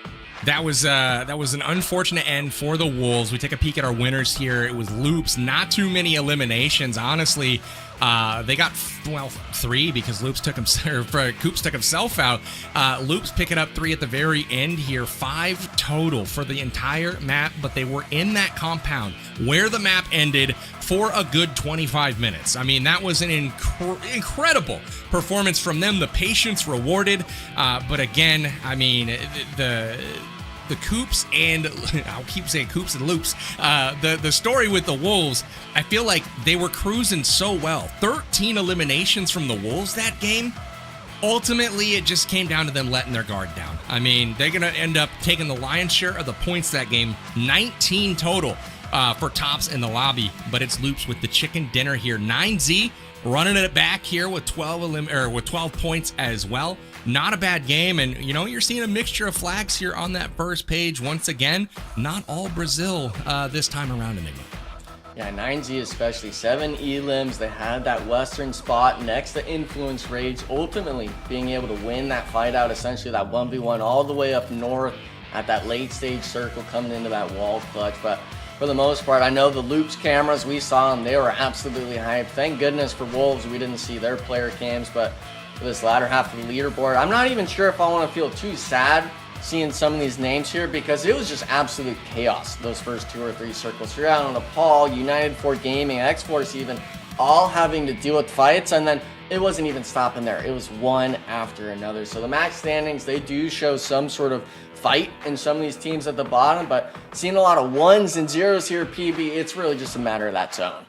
That was an unfortunate end for the Wolves. We take a peek at our winners here. It was Loops. Not too many eliminations, honestly. They got 3 because Loops took Coops took himself out. Loops picking up 3 at the very end here. 5 total for the entire map, but they were in that compound where the map ended for a good 25 minutes. I mean, that was an incredible performance from them. The patience rewarded, but again, I mean, the Coops and I'll keep saying Coops and Loops. The story with the Wolves, I feel like they were cruising so well. 13 eliminations from the Wolves that game. Ultimately, it just came down to them letting their guard down. I mean, they're going to end up taking the lion's share of the points that game. 19 total for tops in the lobby, but it's Loops with the chicken dinner here. 9Z running it back here with 12 points as well. Not a bad game, and you know, you're seeing a mixture of flags here on that first page once again. Not all Brazil this time around, Enigma. Yeah, 9Z especially, 7 elims. They had that western spot next to Influence Rage, ultimately being able to win that fight out, essentially that 1v1 all the way up north at that late stage circle coming into that wall clutch. But for the most part, I know the Loops cameras, we saw them, they were absolutely hyped. Thank goodness for Wolves, we didn't see their player cams, but for this latter half of the leaderboard, I'm not even sure if I want to feel too sad seeing some of these names here, because it was just absolute chaos those first 2 or 3 circles. You're out on Nepal, United 4 Gaming, Xforce even, all having to deal with fights, and then it wasn't even stopping there. It was one after another. So the max standings, they do show some sort of fight in some of these teams at the bottom, but seeing a lot of 1s and 0s here, PB, it's really just a matter of that zone.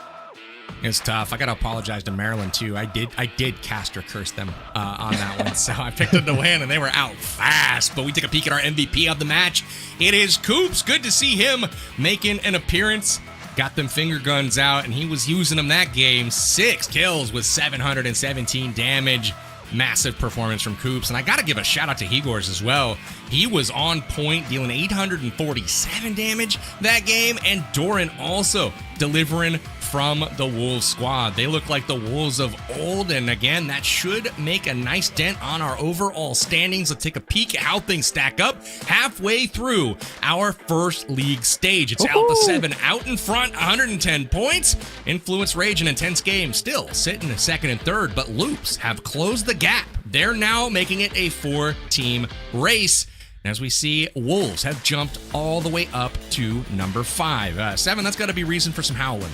It's tough. I gotta apologize to Maryland too. I did caster curse them on that one, so I picked them to win, and they were out fast. But we take a peek at our MVP of the match. It is Coops. Good to see him making an appearance. Got them finger guns out, and he was using them that game. 6 kills with 717 damage. Massive performance from Coops, and I gotta give a shout out to Hegors as well. He was on point, dealing 847 damage that game, and Doran also delivering from the Wolves squad. They look like the Wolves of old, and again, that should make a nice dent on our overall standings. Let's take a peek at how things stack up halfway through our first league stage. It's Alpha 7 out in front, 110 points. Influence Rage, an intense game, still sitting in second and third, but Loops have closed the gap. They're now making it a 4-team race. As we see, Wolves have jumped all the way up to number 5. 7, that's got to be reason for some howling.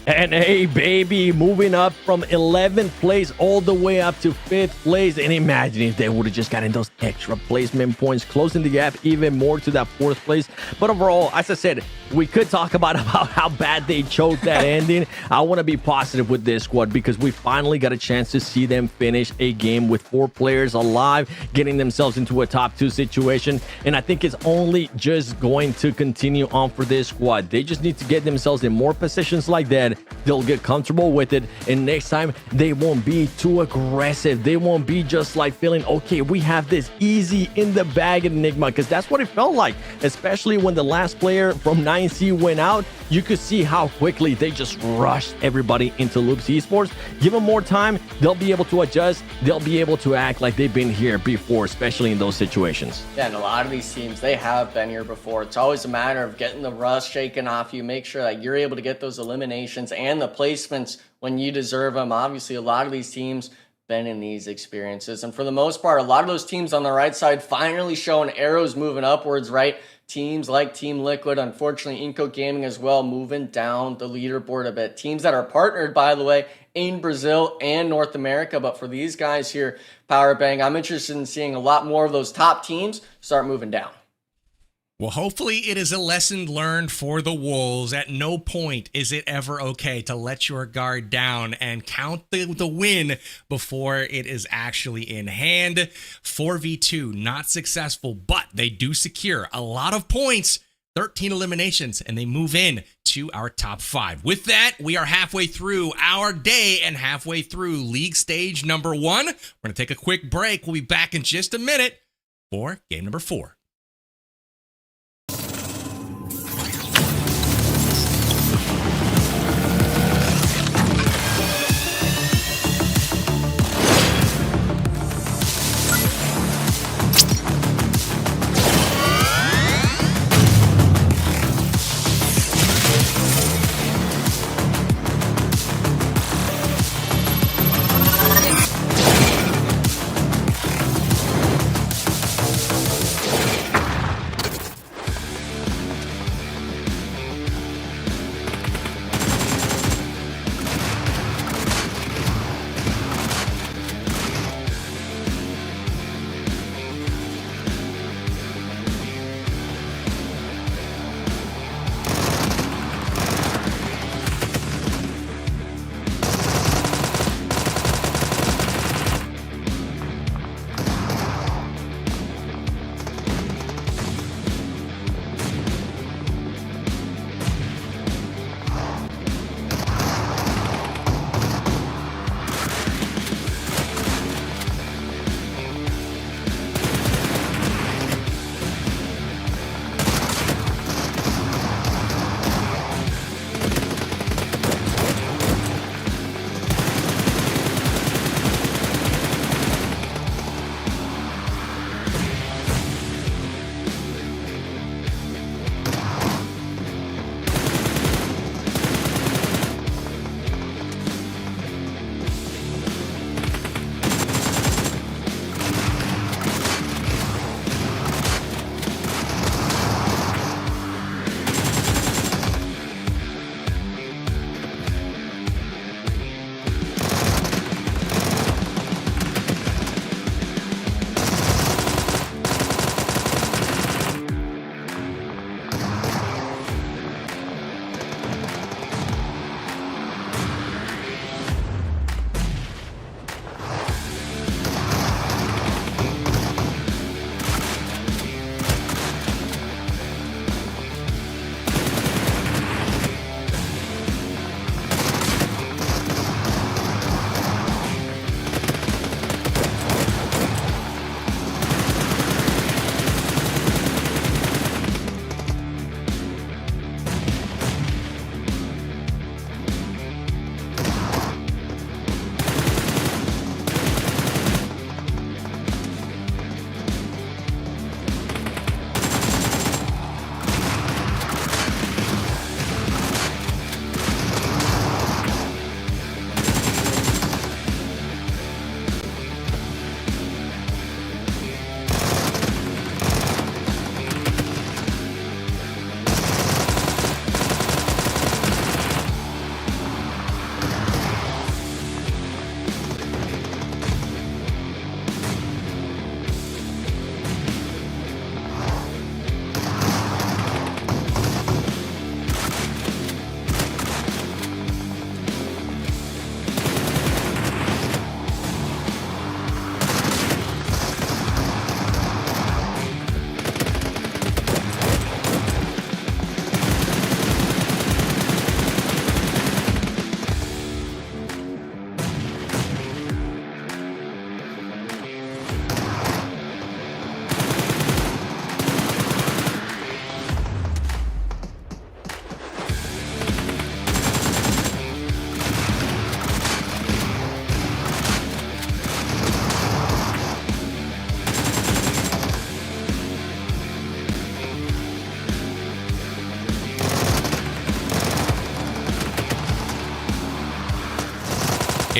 And hey, baby, moving up from 11th place all the way up to 5th place. And imagine if they would have just gotten those extra placement points, closing the gap even more to that 4th place. But overall, as I said, we could talk about how bad they choked that ending. I want to be positive with this squad because we finally got a chance to see them finish a game with 4 players alive, getting themselves into a top 2 situation. And I think it's only just going to continue on for this squad. They just need to get themselves in more positions like that. They'll get comfortable with it, and next time they won't be too aggressive. They won't be just like feeling, okay, we have this easy in the bag at Enigma, because that's what it felt like, especially when the last player from 9C went out. You could see how quickly they just rushed everybody into Loops Esports. Give them more time, they'll be able to adjust, they'll be able to act like they've been here before, especially in those situations. Yeah, and a lot of these teams, they have been here before. It's always a matter of getting the rust shaken off you, make sure that you're able to get those eliminations and the placements when you deserve them. Obviously, a lot of these teams been in these experiences, and for the most part, a lot of those teams on the right side finally showing arrows moving upwards, right? Teams like Team Liquid, unfortunately iNCO Gaming as well, moving down the leaderboard a bit. Teams that are partnered, by the way, in Brazil and North America. But for these guys here, Powerbang, I'm interested in seeing a lot more of those top teams start moving down. Well, hopefully it is a lesson learned for the Wolves. At no point is it ever okay to let your guard down and count the win before it is actually in hand. 4v2, not successful, but they do secure a lot of points, 13 eliminations, and they move in to our top 5. With that, we are halfway through our day and halfway through league stage number 1. We're going to take a quick break. We'll be back in just a minute for game number 4.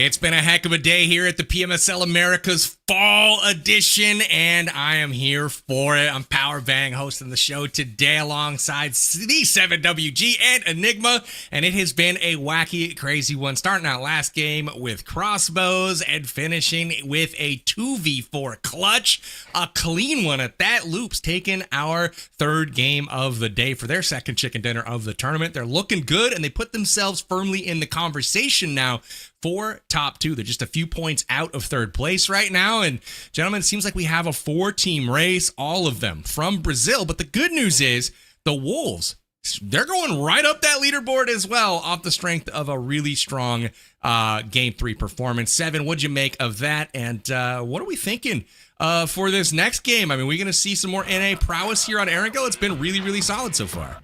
It's been a heck of a day here at the PMSL America's Fall Edition, and I am here for it. I'm Power Bang hosting the show today alongside the 7WG and Enigma, and it has been a wacky, crazy one. Starting out last game with crossbows and finishing with a 2v4 clutch, a clean one at that. Loops taking our third game of the day for their second chicken dinner of the tournament. They're looking good, and they put themselves firmly in the conversation now for top two. They're just a few points out of third place right now. And gentlemen, it seems like we have a 4-team race, all of them from Brazil. But the good news is the Wolves, they're going right up that leaderboard as well off the strength of a really strong game 3 performance. 7, what'd you make of that? And what are we thinking for this next game? I mean, we're going to see some more NA prowess here on Erangel. It's been really, really solid so far.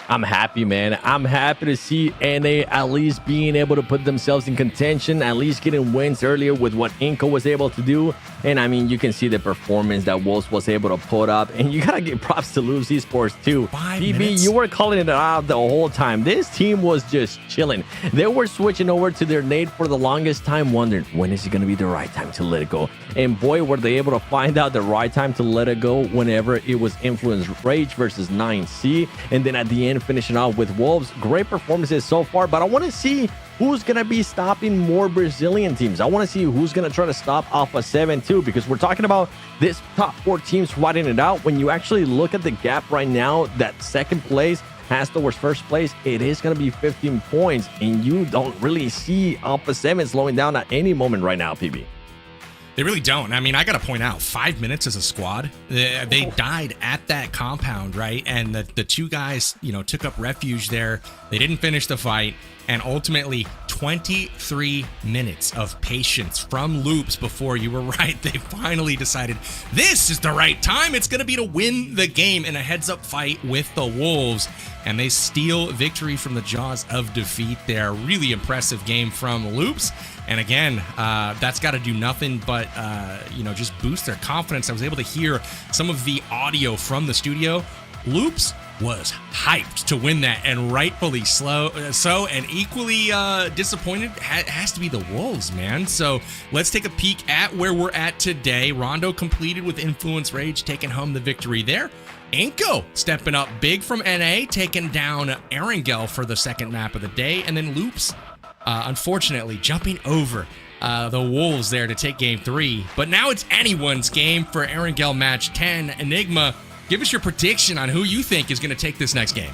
I'm happy, man. I'm happy to see NA at least being able to put themselves in contention, at least getting wins earlier with what iNCO was able to do. And I mean, you can see the performance that Wolves was able to put up. And you got to give props to Lose Esports too. BB, you were calling it out the whole time. This team was just chilling. They were switching over to their nade for the longest time, wondering when is it going to be the right time to let it go. And boy, were they able to find out the right time to let it go whenever it was Influence Rage versus 9C. And then at the end, finishing off with Wolves. Great performances so far, but I want to see who's going to be stopping more Brazilian teams. I want to see who's going to try to stop Alpha 7 too, because we're talking about this top 4 teams fighting it out. When you actually look at the gap right now, that second place has towards first place, it is going to be 15 points, and you don't really see Alpha 7 slowing down at any moment right now, PB. They really don't. I mean, I got to point out, 5 minutes as a squad. They died at that compound, right? And the two guys, took up refuge there. They didn't finish the fight. And ultimately, 23 minutes of patience from Loops before, you were right, they finally decided this is the right time. It's going to be to win the game in a heads-up fight with the Wolves. And they steal victory from the jaws of defeat there. Really impressive game from Loops. And again, that's got to do nothing but, just boost their confidence. I was able to hear some of the audio from the studio. Loops was hyped to win that, and rightfully so. And equally disappointed has to be the Wolves, man. So let's take a peek at where we're at today. Rondo completed with Influence Rage, taking home the victory there. iNCO stepping up big from NA, taking down Erangel for the second map of the day. And then Loops, unfortunately, jumping over the Wolves there to take game 3. But now it's anyone's game for Erangel match 10. Enigma, give us your prediction on who you think is going to take this next game.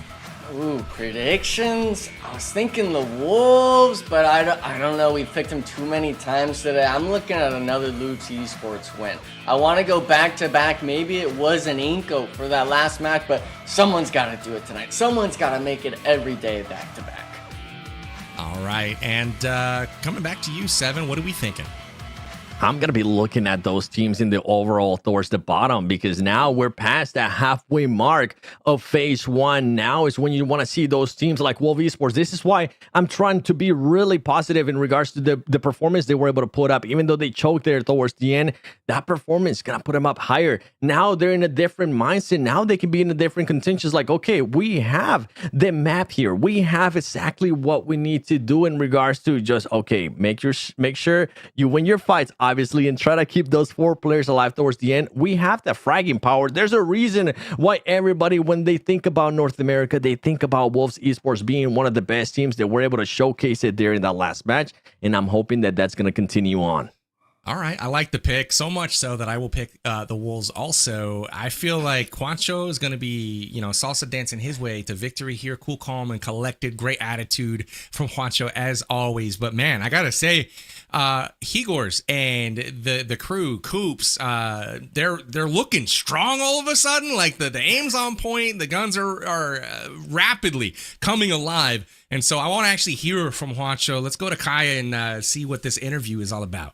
Ooh, predictions? I was thinking the Wolves, but I don't know. We picked them too many times today. I'm looking at another Loops Esports win. I want to go back-to-back. Maybe it was an iNCO for that last match, but someone's got to do it tonight. Someone's got to make it every day back-to-back. All right, and coming back to you, 7, what are we thinking? I'm going to be looking at those teams in the overall towards the bottom, because now we're past that halfway mark of phase 1. Now is when you want to see those teams like Wolf Esports. This is why I'm trying to be really positive in regards to the performance they were able to put up. Even though they choked there towards the end, that performance is going to put them up higher. Now they're in a different mindset. Now they can be in a different contentions. Like, okay, we have the map here. We have exactly what we need to do in regards to just, okay, make sure you win your fights, obviously, and try to keep those 4 players alive towards the end. We have the fragging power. There's a reason why everybody, when they think about North America, they think about Wolves Esports being one of the best teams that were able to showcase it there in that last match. And I'm hoping that that's going to continue on. All right, I like the pick, so much so that I will pick the Wolves also. I feel like Juancho is going to be, salsa dancing his way to victory here. Cool, calm, and collected. Great attitude from Juancho as always. But man, I got to say, Higors and the crew, Coops, they're looking strong all of a sudden. Like the aim's on point. The guns are rapidly coming alive. And so I want to actually hear from Juancho. Let's go to Kaya and see what this interview is all about.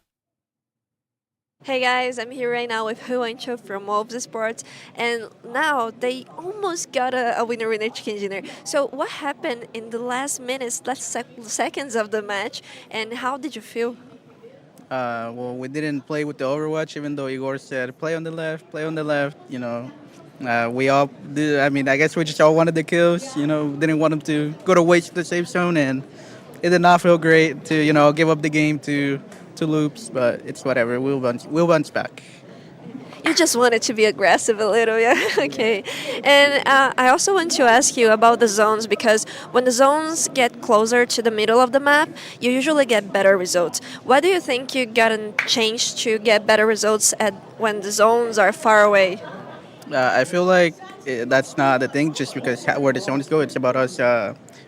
Hey guys, I'm here right now with Juancho from Wolves Esports, and now they almost got a winner chicken dinner. So what happened in the last minutes, seconds of the match, and how did you feel? Well, we didn't play with the Overwatch, even though Igor said play on the left. We all did. I mean, I guess we just all wanted the kills. Didn't want them to go to waste the safe zone, and it did not feel great to give up the game to Loops, but it's whatever. We'll bounce back. You just wanted to be aggressive a little, yeah? Okay. And I also want to ask you about the zones, because when the zones get closer to the middle of the map, you usually get better results. What do you think you gotten changed to get better results when the zones are far away? I feel like that's not the thing, just because where the zones go, it's about us.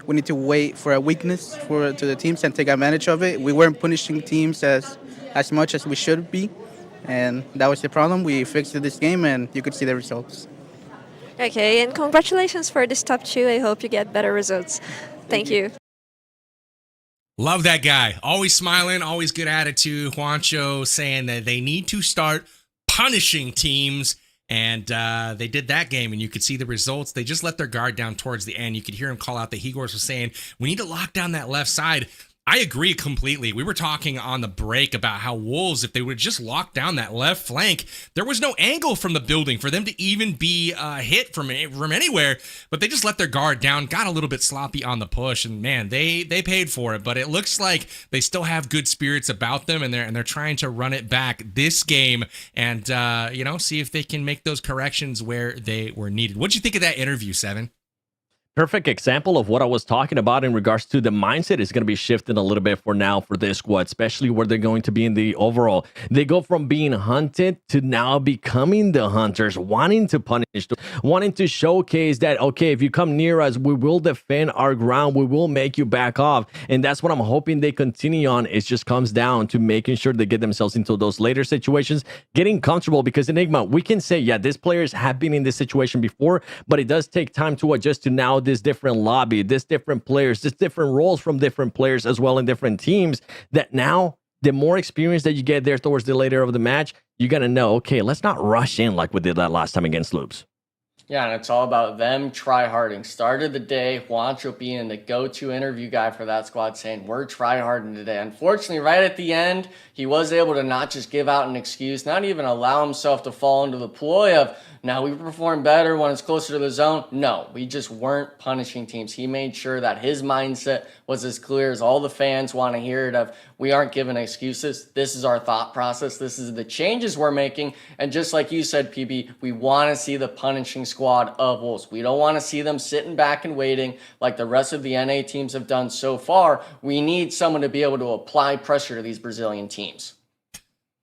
We need to wait for a weakness to the teams and take advantage of it. We weren't punishing teams as much as we should be. And that was the problem. We fixed it this game, and you could see the results. Okay, and congratulations for this top 2. I hope you get better results. Thank you. Love that guy. Always smiling, always good attitude. Juancho saying that they need to start punishing teams. And they did that game, and you could see the results. They just let their guard down towards the end. You could hear him call out that Xforce was saying, we need to lock down that left side. I agree completely. We were talking on the break about how Wolves, if they would just lock down that left flank, there was no angle from the building for them to even be hit from anywhere. But they just let their guard down, got a little bit sloppy on the push, and man, they paid for it. But it looks like they still have good spirits about them, and they're trying to run it back this game, and see if they can make those corrections where they were needed. What'd you think of that interview, Seven? Perfect example of what I was talking about in regards to the mindset is going to be shifting a little bit for now for this squad, especially where they're going to be in the overall. They go from being hunted to now becoming the hunters, wanting to punish, wanting to showcase that, okay, if you come near us, we will defend our ground, we will make you back off. And that's what I'm hoping they continue on. It just comes down to making sure they get themselves into those later situations, getting comfortable, because Enigma, we can say, yeah, these players have been in this situation before, but it does take time to adjust to now this different lobby, this different players, this different roles from different players as well in different teams, that now the more experience that you get there towards the later of the match, you got to know, okay, let's not rush in like we did that last time against Loops. Yeah, and it's all about them try-harding. Started the day, Juancho being the go-to interview guy for that squad, saying, we're try-harding today. Unfortunately, right at the end, he was able to not just give out an excuse, not even allow himself to fall into the ploy of, now we perform better when it's closer to the zone. No, we just weren't punishing teams. He made sure that his mindset was as clear as all the fans want to hear it of, we aren't giving excuses. This is our thought process. This is the changes we're making. And just like you said, PB, we want to see the punishing squad of Wolves. We don't want to see them sitting back and waiting like the rest of the NA teams have done so far. We need someone to be able to apply pressure to these Brazilian teams.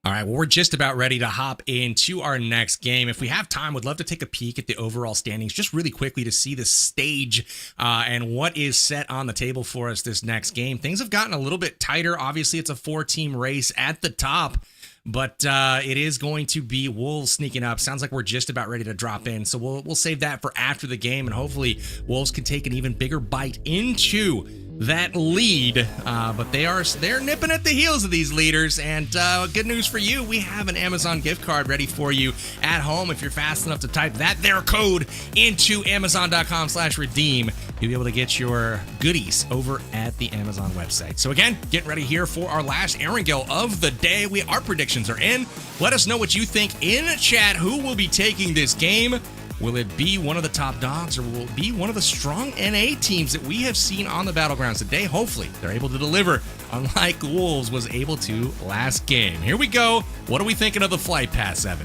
All right, well, we're just about ready to hop into our next game. If we have time, we'd love to take a peek at the overall standings just really quickly to see the stage and what is set on the table for us this next game. Things have gotten a little bit tighter. Obviously, it's a 4-team race at the top, but it is going to be Wolves sneaking up. Sounds like we're just about ready to drop in, so we'll save that for after the game, and hopefully Wolves can take an even bigger bite into that lead, but they're nipping at the heels of these leaders. And good news for you, we have an Amazon gift card ready for you at home. If you're fast enough to type their code into amazon.com/redeem, you'll be able to get your goodies over at the Amazon website. So again, get ready here for our last Erangel of the day. Our predictions are in. Let us know what you think in chat. Who will be taking this game? Will it be one of the top dogs, or will it be one of the strong NA teams that we have seen on the Battlegrounds today? Hopefully, they're able to deliver, unlike Wolves was able to last game. Here we go. What are we thinking of the flight path, 7?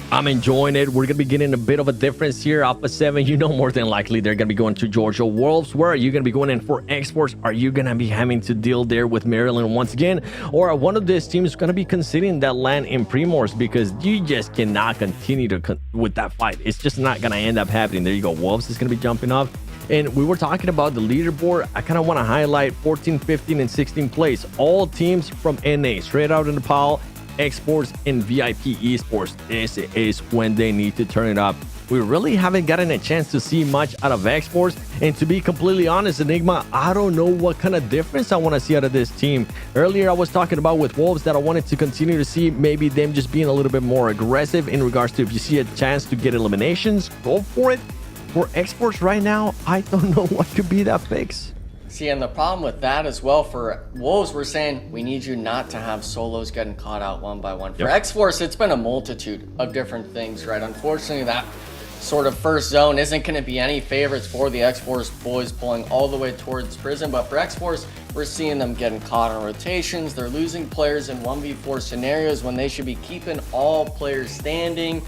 I'm enjoying it. We're going to be getting a bit of a difference here. Alpha 7, more than likely they're going to be going to Georgia. Wolves, where are you going to be going in for Xforce? Are you going to be having to deal there with Maryland once again? Or are one of these teams going to be considering that land in Primors? Because you just cannot continue with that fight. It's just not going to end up happening. There you go. Wolves is going to be jumping off. And we were talking about the leaderboard. I kind of want to highlight 14, 15, and 16 place. All teams from NA, straight out in Nepal, Xforce, and VIP Esports. This is when they need to turn it up. We really haven't gotten a chance to see much out of Xforce, and to be completely honest, Enigma, I don't know what kind of difference I want to see out of this team. Earlier, I was talking about with Wolves that I wanted to continue to see maybe them just being a little bit more aggressive in regards to if you see a chance to get eliminations, go for it. For Xforce right now, I don't know what could be that fix. See, and the problem with that as well, for Wolves, we're saying we need you not to have solos getting caught out one by one. For Xforce, it's been a multitude of different things, right? Unfortunately, that sort of first zone isn't going to be any favorites for the Xforce boys pulling all the way towards prison. But for Xforce, we're seeing them getting caught on rotations. They're losing players in 1v4 scenarios when they should be keeping all players standing.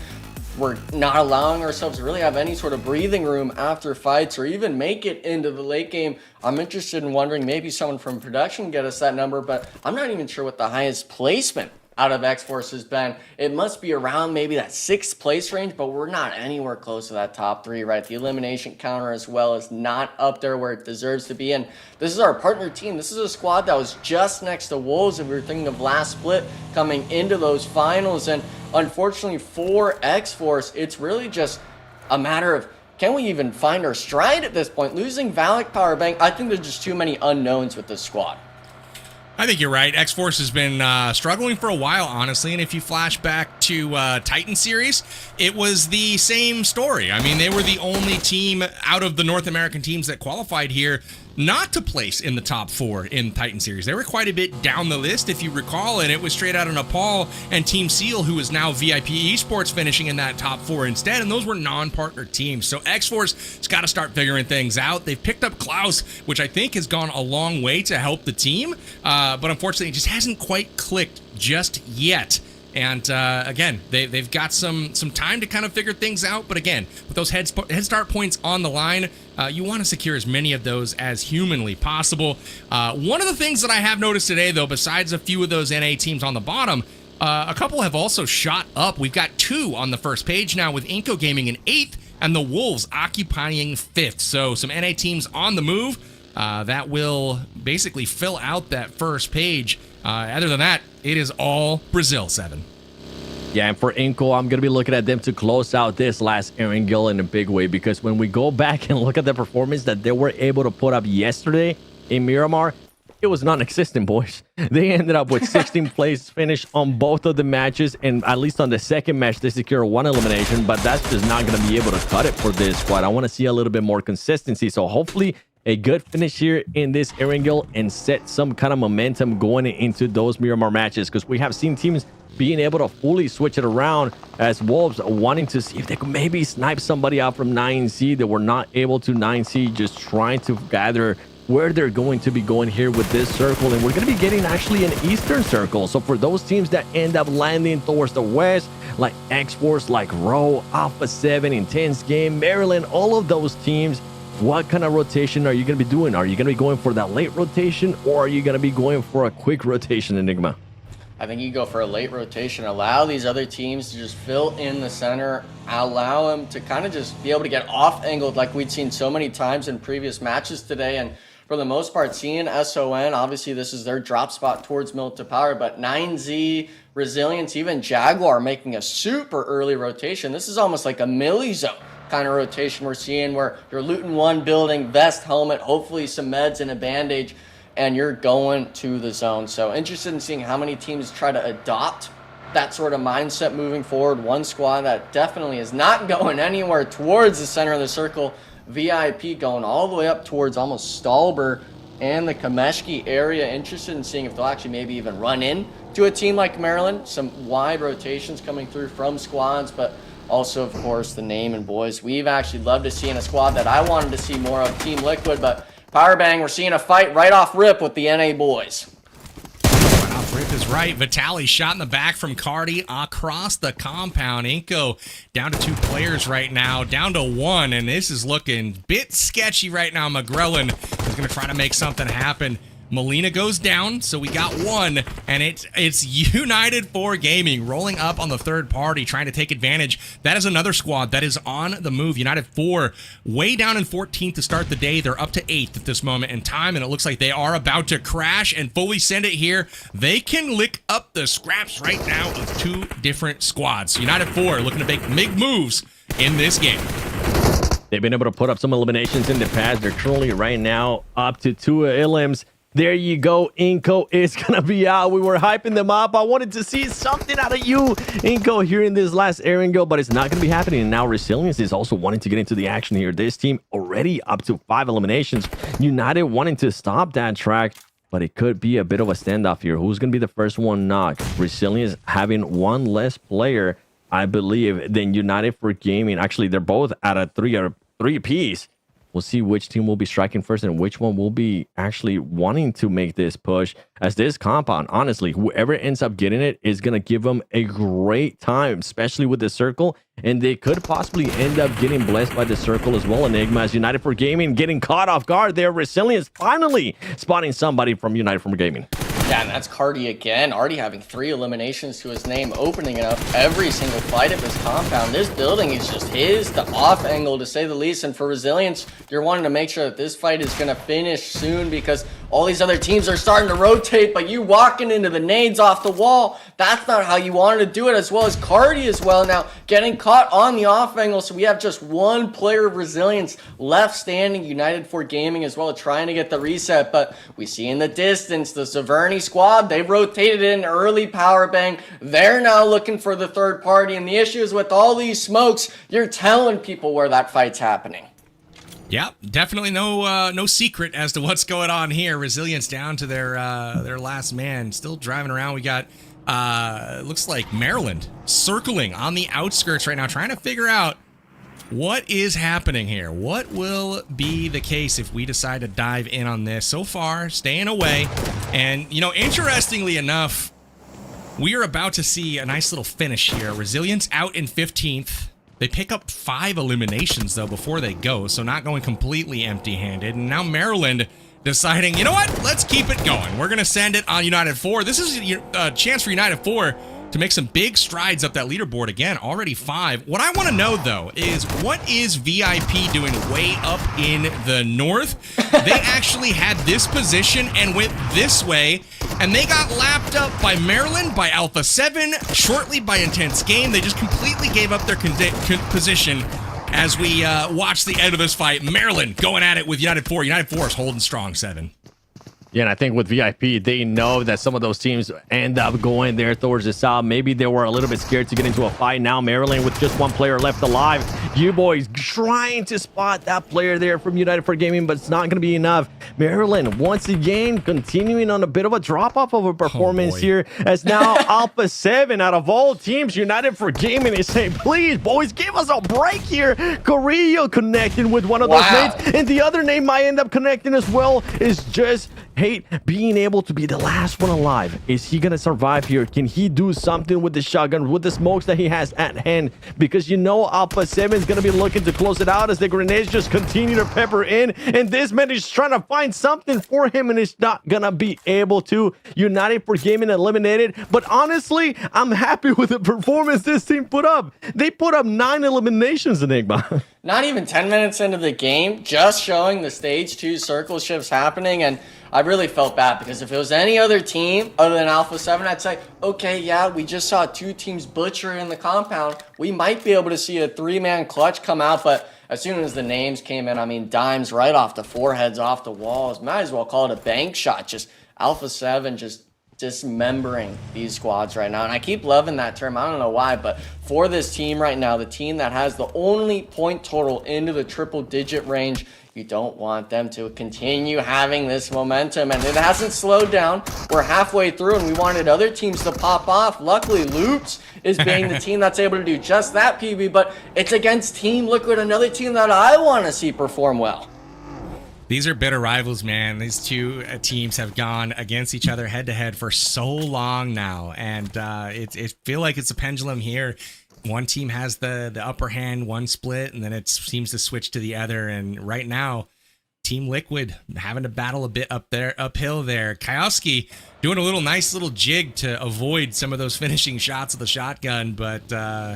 We're not allowing ourselves to really have any sort of breathing room after fights or even make it into the late game. I'm interested in wondering, maybe someone from production can get us that number, but I'm not even sure what the highest placement out of Xforce has been. It must be around maybe that 6th place range, but we're not anywhere close to that top 3, right? The elimination counter as well is not up there where it deserves to be. And this is our partner team. This is a squad that was just next to Wolves, and we were thinking of last split coming into those finals. And unfortunately for Xforce, it's really just a matter of, can we even find our stride at this point? Losing Valak, Powerbank, I think there's just too many unknowns with this squad. I think you're right. Xforce has been struggling for a while, honestly, and if you flash back to Titan series, it was the same story. I mean, they were the only team out of the North American teams that qualified here not to place in the top 4 in Titan series. They were quite a bit down the list, if you recall, and it was straight out of Nepal and Team Seal, who is now VIP Esports, finishing in that top 4 instead, and those were non-partner teams. So Xforce has got to start figuring things out. They've picked up Klaus, which I think has gone a long way to help the team, but unfortunately it just hasn't quite clicked just yet. And again, they've got some time to kind of figure things out. But again, with those head start points on the line, you want to secure as many of those as humanly possible. One of the things that I have noticed today, though, besides a few of those NA teams on the bottom, a couple have also shot up. We've got 2 on the first page now, with iNCO Gaming in 8th and the Wolves occupying 5th. So some NA teams on the move that will basically fill out that first page. Other than that, it is all Brazil 7. Yeah, and for iNCO, I'm going to be looking at them to close out this last Erangel in a big way, because when we go back and look at the performance that they were able to put up yesterday in Miramar, it was non-existent, boys. They ended up with 16th place finish on both of the matches, and at least on the second match, they secure 1 elimination, but that's just not going to be able to cut it for this squad. I want to see a little bit more consistency, so hopefully a good finish here in this Erangel and set some kind of momentum going into those Miramar matches, because we have seen teams being able to fully switch it around, as Wolves wanting to see if they could maybe snipe somebody out from 9C. They were not able to. 9C just trying to gather where they're going to be going here with this circle, and we're going to be getting actually an eastern circle. So for those teams that end up landing towards the west, like Xforce, like Row, Alpha 7, Intense Game, Maryland, all of those teams, what kind of rotation are you going to be doing? Are you going to be going for that late rotation, or are you going to be going for a quick rotation, Enigma? I think you go for a late rotation, allow these other teams to just fill in the center, allow them to kind of just be able to get off-angled like we'd seen so many times in previous matches today. And for the most part, seeing SON, obviously this is their drop spot towards Mill to Power, but 9Z, Resilience, even Jaguar making a super early rotation. This is almost like a milli zone kind of rotation we're seeing, where you're looting 1 building, vest, helmet, hopefully some meds and a bandage, and you're going to the zone. So interested in seeing how many teams try to adopt that sort of mindset moving forward. One squad that definitely is not going anywhere towards the center of the circle, VIP, going all the way up towards almost Stalber and the Kameshki area. Interested in seeing if they'll actually maybe even run in to a team like Maryland. Some wide rotations coming through from squads, but also, of course, the name and boys we've actually loved to see in a squad that I wanted to see more of, Team Liquid. But Powerbang, we're seeing a fight right off rip with the NA boys. Right off rip is right. Vitali shot in the back from Cardi across the compound. iNCO down to 2 players right now, down to 1, and this is looking a bit sketchy right now. McGrellin is going to try to make something happen. Molina goes down, so we got 1, and it's United 4 Gaming rolling up on the third party, trying to take advantage. That is another squad that is on the move. United 4 way down in 14th to start the day. They're up to 8th at this moment in time, and it looks like they are about to crash and fully send it here. They can lick up the scraps right now of 2 different squads. United 4 looking to make big moves in this game. They've been able to put up some eliminations in the past. They're currently right now up to 2 elims. There you go. iNCO is going to be out. We were hyping them up. I wanted to see something out of you, iNCO, here in this last Erangel, but it's not going to be happening. And now Resilience is also wanting to get into the action here. This team already up to 5 eliminations. United wanting to stop that track, but it could be a bit of a standoff here. Who's going to be the first one knocked? Resilience having 1 less player I believe, than United for Gaming. Actually, they're both at a three apiece. We'll see which team will be striking first and which one will be actually wanting to make this push. As this compound, honestly, whoever ends up getting it is going to give them a great time, especially with the circle. And they could possibly end up getting blessed by the circle as well. Enigma, as United for Gaming getting caught off guard there. Resilience finally spotting somebody from United for Gaming. Yeah, and that's Cardi again, already having 3 eliminations to his name, opening up every single fight of his compound. This building is just his, the off angle to say the least. And for Resilience, you're wanting to make sure that this fight is going to finish soon because all these other teams are starting to rotate, but you walking into the nades off the wall, that's not how you wanted to do it, as well as Cardi as well now getting caught on the off angle. So we have just one player of Resilience left standing, United for Gaming as well, trying to get the reset. But we see in the distance the Severny squad, they rotated in early power bang. They're now looking for the third party, and the issue is with all these smokes, you're telling people where that fight's happening. Yeah, definitely no secret as to what's going on here. Resilience down to their last man, still driving around. We got looks like Maryland circling on the outskirts right now, trying to figure out what is happening here. What will be the case if we decide to dive in on this? So far, staying away. And, you know, interestingly enough, we are about to see a nice little finish here. Resilience out in 15th. They pick up 5 eliminations, though, before they go, so not going completely empty-handed. And now Maryland deciding, you know what? Let's keep it going. We're going to send it on United 4. This is a chance for United 4 to make some big strides up that leaderboard. Again, already 5. What I want to know, though, is what is VIP doing way up in the north? They actually had this position and went this way, and they got lapped up by Maryland, by Alpha 7, shortly by Intense Game. They just completely gave up their position as we watch the end of this fight. Maryland going at it with United 4. United 4 is holding strong, 7. Yeah, and I think with VIP, they know that some of those teams end up going there towards the south. Maybe they were a little bit scared to get into a fight. Now Maryland with just one player left alive. You boys trying to spot that player there from United for Gaming, but it's not going to be enough. Maryland, once again, continuing on a bit of a drop-off of a performance here, as now Alpha 7 out of all teams, United for Gaming is saying, please, boys, give us a break here. Carrillo connecting with one of those mates, and the other name might end up connecting as well is just Hate being able to be the last one alive. Is he gonna survive here? Can he do something with the shotgun, with the smokes that he has at hand? Because you know Alpha 7 is gonna be looking to close it out as the grenades just continue to pepper in, and this man is trying to find something for him and is not gonna be able to. United for Gaming eliminated, but honestly, I'm happy with the performance this team put up. They put up 9 eliminations, Enigma. Not even 10 minutes into the game, just showing the stage 2 circle shifts happening, and I really felt bad because if it was any other team other than Alpha 7, I'd say, okay, yeah, we just saw 2 teams butcher in the compound. We might be able to see a 3-man clutch come out, but as soon as the names came in, I mean, dimes right off the foreheads, off the walls. Might as well call it a bank shot. Just Alpha 7 just dismembering these squads right now. And I keep loving that term. I don't know why, but for this team right now, the team that has the only point total into the triple-digit range, you don't want them to continue having this momentum, and it hasn't slowed down. We're halfway through, and we wanted other teams to pop off. Luckily, Loops is being the team that's able to do just that, PB, but it's against Team Liquid, another team that I want to see perform well. These are bitter rivals, man. These two teams have gone against each other head-to-head for so long now, and it feel like it's a pendulum here. One team has the upper hand, one split, and then it seems to switch to the other. And right now, Team Liquid having to battle a bit uphill there. Kioski doing a nice little jig to avoid some of those finishing shots of the shotgun, but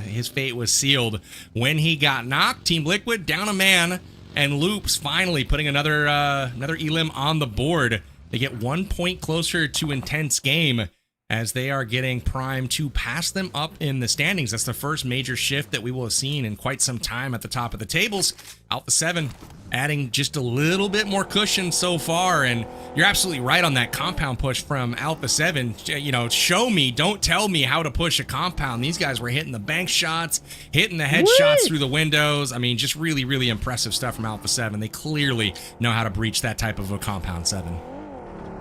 his fate was sealed when he got knocked. Team Liquid down a man, and Loops finally putting another elim on the board. They get 1 point closer to Intense Game, as they are getting primed to pass them up in the standings. That's the first major shift that we will have seen in quite some time at the top of the tables. Alpha 7 adding just a little bit more cushion so far, and you're absolutely right on that compound push from Alpha 7. You know, show me, don't tell me how to push a compound. These guys were hitting the bank shots, hitting the headshots through the windows. I mean, just really, really impressive stuff from Alpha 7. They clearly know how to breach that type of a compound, 7.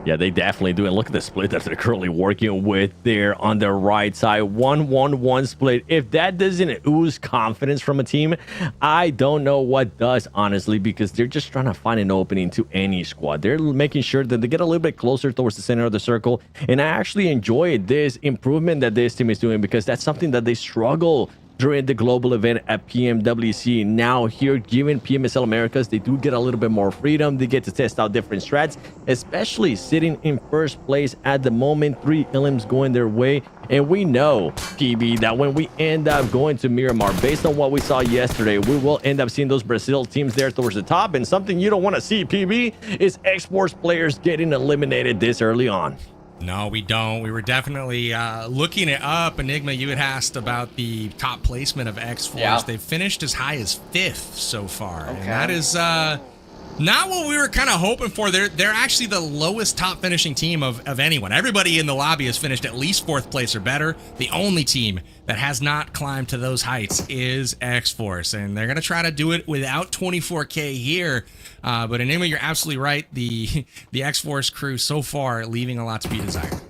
Yeah, they definitely do. And look at the split that they're currently working with there on the right side. 1-1-1 split. If that doesn't ooze confidence from a team, I don't know what does, honestly, because they're just trying to find an opening to any squad. They're making sure that they get a little bit closer towards the center of the circle. And I actually enjoy this improvement that this team is doing, because that's something that they struggle during the global event at PMWC. Now here, given PMSL Americas, they do get a little bit more freedom. They get to test out different strats, especially sitting in first place at the moment. 3 elims going their way. And we know, PB, that when we end up going to Miramar, based on what we saw yesterday, we will end up seeing those Brazil teams there towards the top. And something you don't want to see, PB, is Xforce players getting eliminated this early on. No, we don't. We were definitely looking it up. Enigma, you had asked about the top placement of Xforce. Yeah. They've finished as high as 5th so far. Okay. And that is not what we were kind of hoping for. They're actually the lowest top finishing team of anyone. Everybody in the lobby has finished at least 4th place or better. The only team that has not climbed to those heights is Xforce, and they're going to try to do it without 24K here. But Enigma, you're absolutely right. The Xforce crew so far leaving a lot to be desired.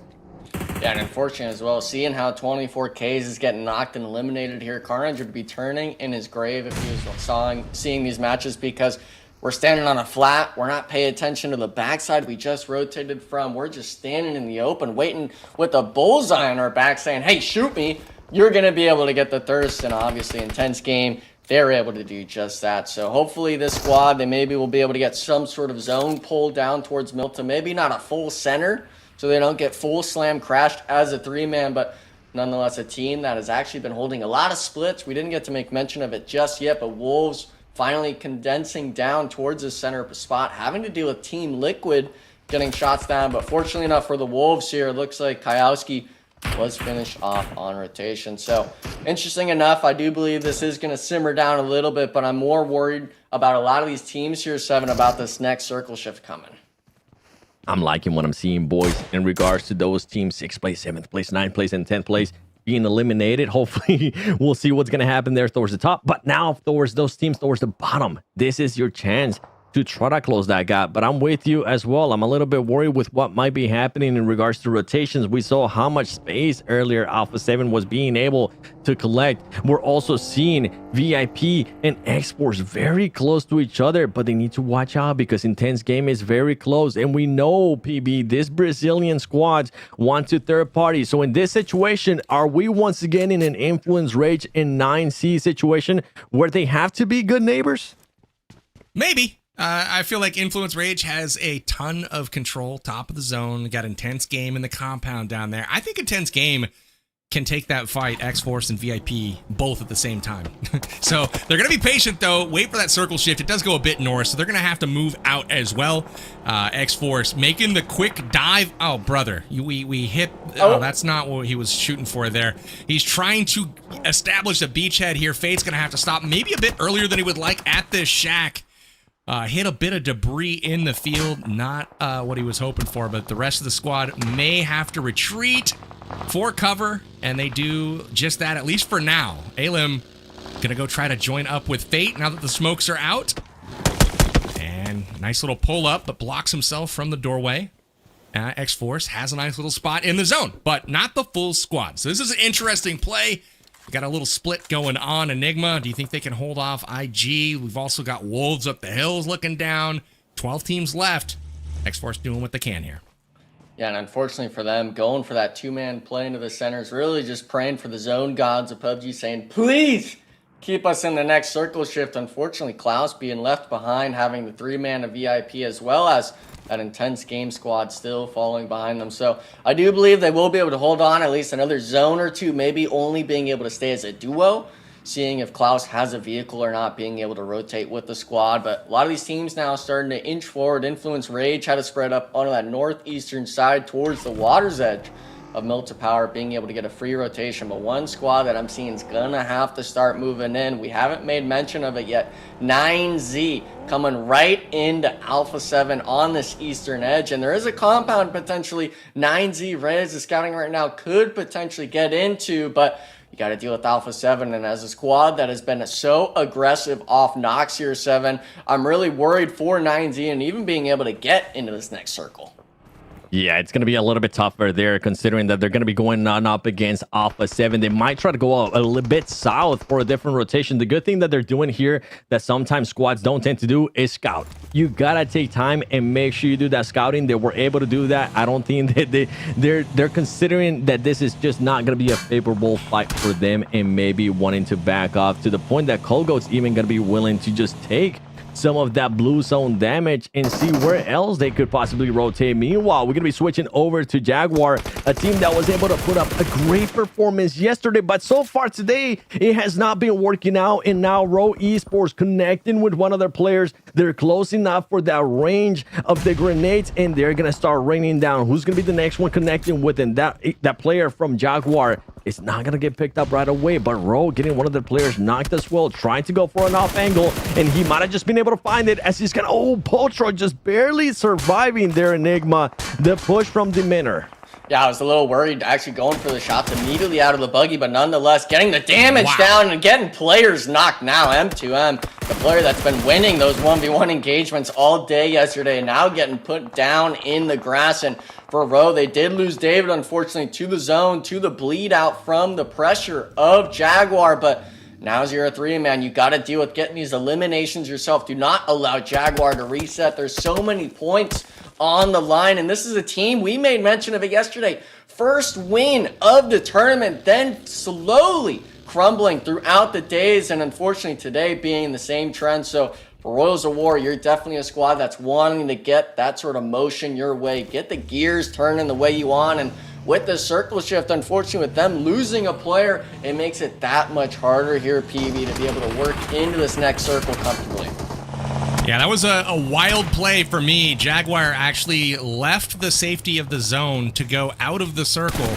Yeah, and unfortunate as well, seeing how 24Ks is getting knocked and eliminated here. Carnage would be turning in his grave if he was seeing these matches, because we're standing on a flat. We're not paying attention to the backside we just rotated from. We're just standing in the open, waiting with a bullseye on our back saying, hey, shoot me. You're going to be able to get the thirst. And obviously, intense game, they're able to do just that. So hopefully this squad, they maybe will be able to get some sort of zone pulled down towards Milton. Maybe not a full center, so they don't get full slam crashed as a 3-man, but nonetheless a team that has actually been holding a lot of splits. We didn't get to make mention of it just yet, but Wolves finally condensing down towards the center spot, having to deal with Team Liquid getting shots down. But fortunately enough for the Wolves here, it looks like Kayowski was finished off on rotation. So interesting enough, I do believe this is going to simmer down a little bit, but I'm more worried about a lot of these teams here, Seven, about this next circle shift coming. I'm liking what I'm seeing, boys, in regards to those teams, 6th place, 7th place, 9th place, and 10th place being eliminated. Hopefully we'll see what's going to happen there towards the top. But now towards those teams towards the bottom, this is your chance to try to close that gap. But I'm with you as well. I'm a little bit worried with what might be happening in regards to rotations. We saw how much space earlier Alpha 7 was being able to collect. We're also seeing VIP and Xforce very close to each other, but they need to watch out because Intense Game is very close. And we know, PB, this Brazilian squads want to third party. So in this situation, are we once again in an influence rage in 9C situation where they have to be good neighbors? Maybe. I feel like Influence Rage has a ton of control, top of the zone. Got Intense Game in the compound down there. I think Intense Game can take that fight, Xforce and VIP, both at the same time. So they're going to be patient, though. Wait for that circle shift. It does go a bit north, so they're going to have to move out as well. Xforce making the quick dive. Oh, brother. We hit. Oh, that's not what he was shooting for there. He's trying to establish a beachhead here. Fate's going to have to stop maybe a bit earlier than he would like at this shack. Hit a bit of debris in the field. Not what he was hoping for, but the rest of the squad may have to retreat for cover, and they do just that, at least for now. Alim gonna go try to join up with Fate now that the smokes are out. And nice little pull up, but blocks himself from the doorway. Xforce has a nice little spot in the zone, but not the full squad. So this is an interesting play. We got a little split going on. Enigma, do you think they can hold off IG? We've also got Wolves up the hills looking down. 12 teams left. Xforce doing what they can here. Yeah, and unfortunately for them, going for that 2-man play into the center is really just praying for the zone gods of PUBG, saying, please keep us in the next circle shift. Unfortunately, Klaus being left behind, having the 3-man of VIP, as well as that Intense Game squad still following behind them. So I do believe they will be able to hold on at least another zone or two, maybe only being able to stay as a duo, seeing if Klaus has a vehicle or not, being able to rotate with the squad. But a lot of these teams now starting to inch forward. Influence Rage had to spread up onto that northeastern side towards the water's edge of Milton Power, being able to get a free rotation. But one squad that I'm seeing is gonna have to start moving in. We haven't made mention of it yet. 9Z coming right into Alpha 7 on this eastern edge, and there is a compound potentially 9Z Reds is scouting right now could potentially get into, but you got to deal with Alpha 7, and as a squad that has been so aggressive off Nox here, 7, I'm really worried for 9Z and even being able to get into this next circle. Yeah, it's going to be a little bit tougher there, considering that they're going to be going on up against Alpha 7. They might try to go a little bit south for a different rotation. The good thing that they're doing here that sometimes squads don't tend to do is scout. You got to take time and make sure you do that scouting. They were able to do that. I don't think that they're considering that this is just not going to be a favorable fight for them and maybe wanting to back off to the point that Colgoat's even going to be willing to just take some of that blue zone damage and see where else they could possibly rotate. Meanwhile, we're going to be switching over to Jaguar, a team that was able to put up a great performance yesterday, but so far today, it has not been working out. And now Row Esports connecting with one of their players. They're close enough for that range of the grenades, and they're going to start raining down. Who's going to be the next one connecting with them? That player from Jaguar. It's not going to get picked up right away, but Ro getting one of the players knocked as well, trying to go for an off angle, and he might have just been able to find it as he's going to... Oh, Potro just barely surviving there, Enigma. The push from Demeanor. Yeah, I was a little worried actually going for the shots immediately out of the buggy, but nonetheless getting the damage down and getting players knocked now. M2M, the player that's been winning those 1v1 engagements all day yesterday, now getting put down in the grass. And for Row, they did lose David, unfortunately, to the zone, to the bleed out from the pressure of Jaguar. But now 0-3, man, you got to deal with getting these eliminations yourself. Do not allow Jaguar to reset. There's so many points on the line, and this is a team, we made mention of it yesterday, first win of the tournament, then slowly crumbling throughout the days, and unfortunately today being the same trend. So for Royals of War, you're definitely a squad that's wanting to get that sort of motion your way, get the gears turning the way you want. And with the circle shift, unfortunately with them losing a player, it makes it that much harder here, PB, to be able to work into this next circle comfortably. Yeah, that was a wild play for me. Jaguar actually left the safety of the zone to go out of the circle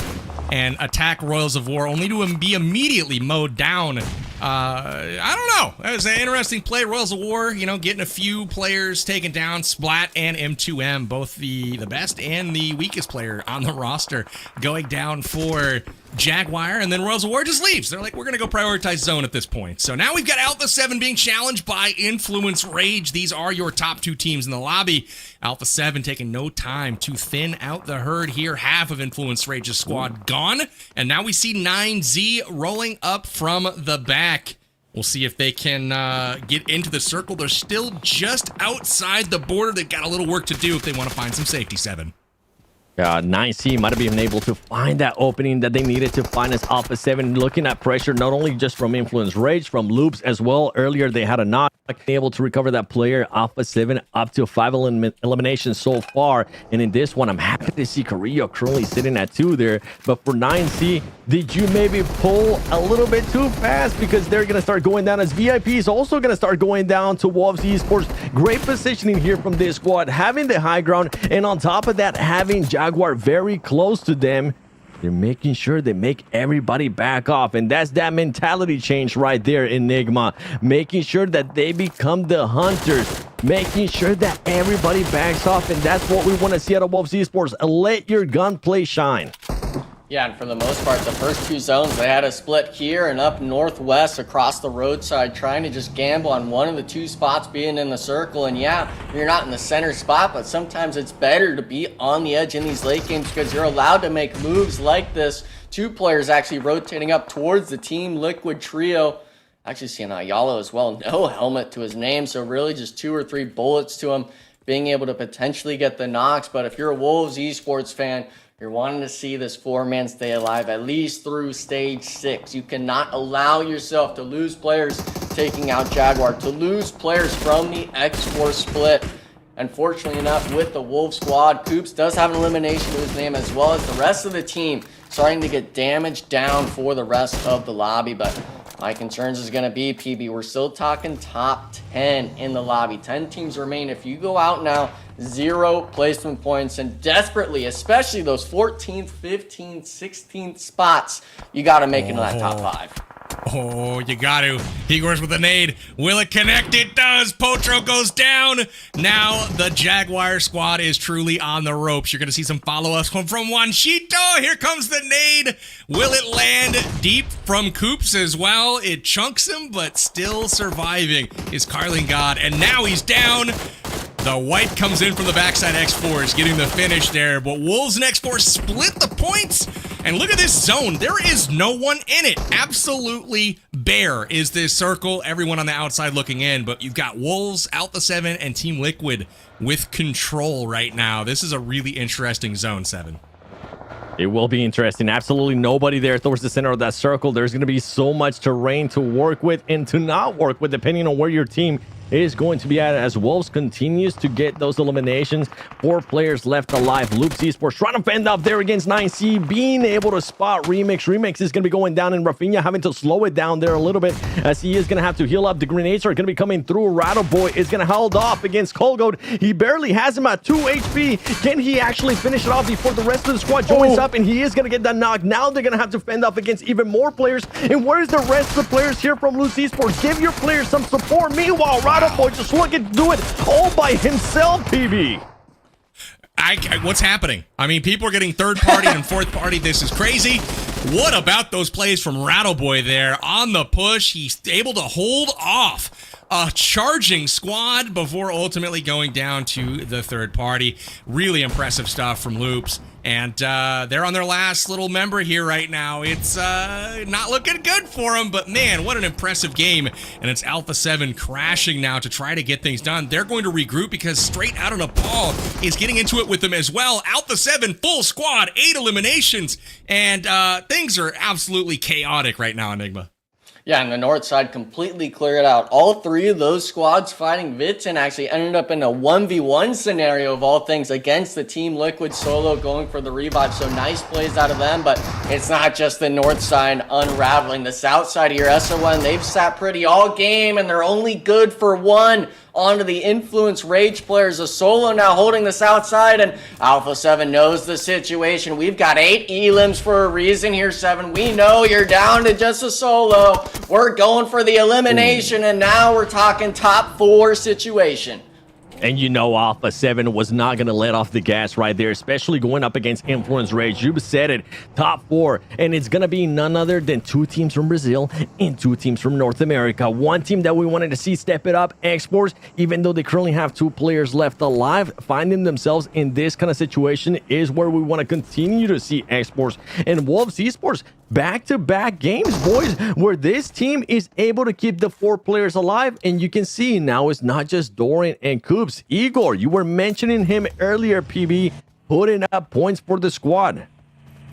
and attack Royals of War, only to be immediately mowed down. I don't know. That was an interesting play. Royals of War, you know, getting a few players taken down. Splat and M2M, both the best and the weakest player on the roster, going down for Jaguar, and then Royals of War just leaves. They're like, we're going to go prioritize zone at this point. So now we've got Alpha 7 being challenged by Influence Rage. These are your top two teams in the lobby. Alpha 7 taking no time to thin out the herd here. Half of Influence Rage's squad gone. And now we see 9Z rolling up from the back. We'll see if they can get into the circle. They're still just outside the border. They've got a little work to do if they want to find some safety, 7. 9C might have been able to find that opening that they needed to find as Alpha 7, looking at pressure not only just from Influence Rage, from Loops as well. Earlier they had a knock, able to recover that player. Alpha 7 up to 5 eliminations so far, and in this one I'm happy to see Carrillo currently sitting at 2 there. But for 9C, did you maybe pull a little bit too fast, because they're gonna start going down as VIP is also gonna start going down to Wolves Esports. Great positioning here from this squad, having the high ground, and on top of that having Jaguar very close to them. They're making sure they make everybody back off, and that's that mentality change right there, Enigma. Making sure that they become the hunters, making sure that everybody backs off, and that's what we want to see out of Wolves Esports. Let your gunplay shine. Yeah, and for the most part, the first two zones, they had a split here and up northwest across the roadside, trying to just gamble on one of the two spots being in the circle. And yeah, you're not in the center spot, but sometimes it's better to be on the edge in these late games, because you're allowed to make moves like this. 2 players actually rotating up towards the Team Liquid trio. Actually seeing Ayala as well, no helmet to his name, so really just 2 or 3 bullets to him, being able to potentially get the knocks. But if you're a Wolves Esports fan, you're wanting to see this 4-man stay alive at least through stage 6. You cannot allow yourself to lose players taking out Jaguar, to lose players from the Xforce split. Unfortunately enough, with the Wolf squad, Coops does have an elimination to his name, as well as the rest of the team starting to get damaged down for the rest of the lobby. But my concerns is going to be, PB, we're still talking top 10 in the lobby. 10 teams remain. If you go out now, 0 placement points, and desperately, especially those 14th, 15th, 16th spots, you got to make it into that top 5. Oh, you got to. Igor's with a nade. Will it connect? It does. Potro goes down. Now the Jaguar squad is truly on the ropes. You're going to see some follow-ups from Juanchito. Here comes the nade. Will it land deep from Coops as well? It chunks him, but still surviving is Carling God. And now he's down. The white comes in from the backside. Xforce getting the finish there, but Wolves and Xforce split the points. And look at this zone. There is no one in it. Absolutely bare is this circle. Everyone on the outside looking in, but you've got Wolves, Alpha 7, and Team Liquid with control right now. This is a really interesting zone, 7. It will be interesting. Absolutely nobody there towards the center of that circle. There's going to be so much terrain to work with and to not work with, depending on where your team is going to be at, as Wolves continues to get those eliminations. 4 players left alive. Loops Esports trying to fend off there against 9C, being able to spot Remix. Remix is going to be going down, and Rafinha having to slow it down there a little bit, as he is going to have to heal up. The grenades are going to be coming through. Rattleboy is going to hold off against Colgold. He barely has him at 2 HP. Can he actually finish it off before the rest of the squad joins up? And he is going to get that knock. Now they're going to have to fend off against even more players. And where's the rest of the players here from Loops Esports? Give your players some support. Meanwhile, Rattleboy just looking to do it all by himself, PB. What's happening? I mean, people are getting third party and fourth party. This is crazy. What about those plays from Rattleboy there on the push? He's able to hold off a charging squad before ultimately going down to the third party. Really impressive stuff from Loops. And they're on their last little member here right now. It's not looking good for them, but man, what an impressive game. And it's Alpha 7 crashing now to try to get things done. They're going to regroup because straight out of Nepal is getting into it with them as well. Alpha 7, full squad, 8 eliminations, and things are absolutely chaotic right now, Enigma. Yeah, and the north side completely cleared out. All 3 of those squads fighting Vitzen actually ended up in a 1v1 scenario of all things against the Team Liquid solo going for the revive. So nice plays out of them, but it's not just the north side unraveling. The south side here, SO1, they've sat pretty all game, and they're only good for 1. Onto the Influence Rage players. A solo now holding the south side, and Alpha 7 knows the situation. We've got 8 elims for a reason here, 7. We know you're down to just a solo. We're going for the elimination, and now we're talking top 4 situation. And you know Alpha 7 was not going to let off the gas right there, especially going up against Influence Rage. You said it, top 4. And it's going to be none other than 2 teams from Brazil and 2 teams from North America. One team that we wanted to see step it up, Xforce, even though they currently have 2 players left alive, finding themselves in this kind of situation is where we want to continue to see Xforce and Wolves Esports. Back-to-back games, boys, where this team is able to keep the 4 players alive. And you can see now it's not just Doran and Coops. Igor, you were mentioning him earlier, PB, putting up points for the squad.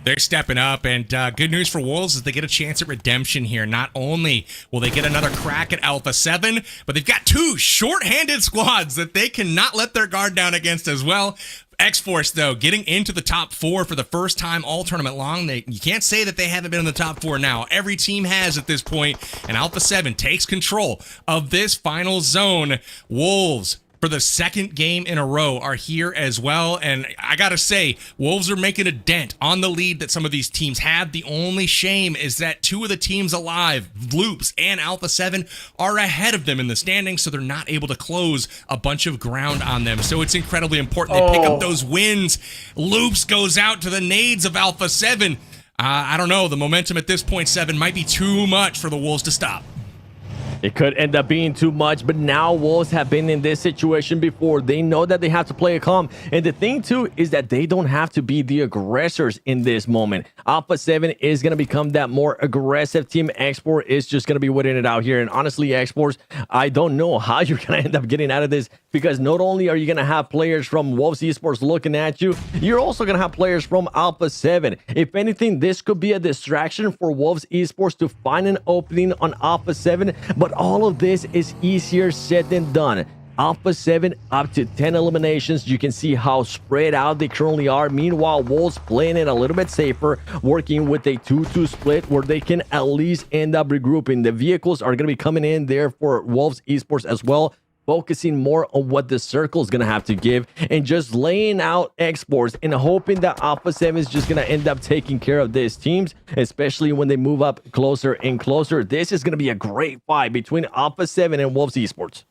They're stepping up, and good news for Wolves is they get a chance at redemption here. Not only will they get another crack at Alpha 7, but they've got 2 short-handed squads that they cannot let their guard down against as well. Xforce, though, getting into the top 4 for the first time all tournament long. You can't say that they haven't been in the top 4 now. Every team has at this point, and Alpha 7 takes control of this final zone. Wolves, for the second game in a row, are here as well. And I gotta say, Wolves are making a dent on the lead that some of these teams have. The only shame is that 2 of the teams alive, Loops and Alpha 7, are ahead of them in the standings, so they're not able to close a bunch of ground on them. So it's incredibly important they pick up those wins. Loops goes out to the nades of Alpha 7. I don't know, the momentum at this point, 7, might be too much for the Wolves to stop. It could end up being too much, but now Wolves have been in this situation before. They know that they have to play it calm. And the thing, too, is that they don't have to be the aggressors in this moment. Alpha 7 is going to become that more aggressive team. Xforce is just going to be waiting it out here. And honestly, Xforce, I don't know how you're going to end up getting out of this, because not only are you going to have players from Wolves Esports looking at you, you're also going to have players from Alpha 7. If anything, this could be a distraction for Wolves Esports to find an opening on Alpha 7, but all of this is easier said than done. Alpha 7 up to 10 eliminations. You can see how spread out they currently are. Meanwhile, Wolves playing it a little bit safer, working with a 2-2 split where they can at least end up regrouping. The vehicles are going to be coming in there for Wolves Esports as well, focusing more on what the circle is going to have to give and just laying out Xforce and hoping that Alpha 7 is just going to end up taking care of these teams, especially when they move up closer and closer. This is going to be a great fight between Alpha 7 and Wolves Esports.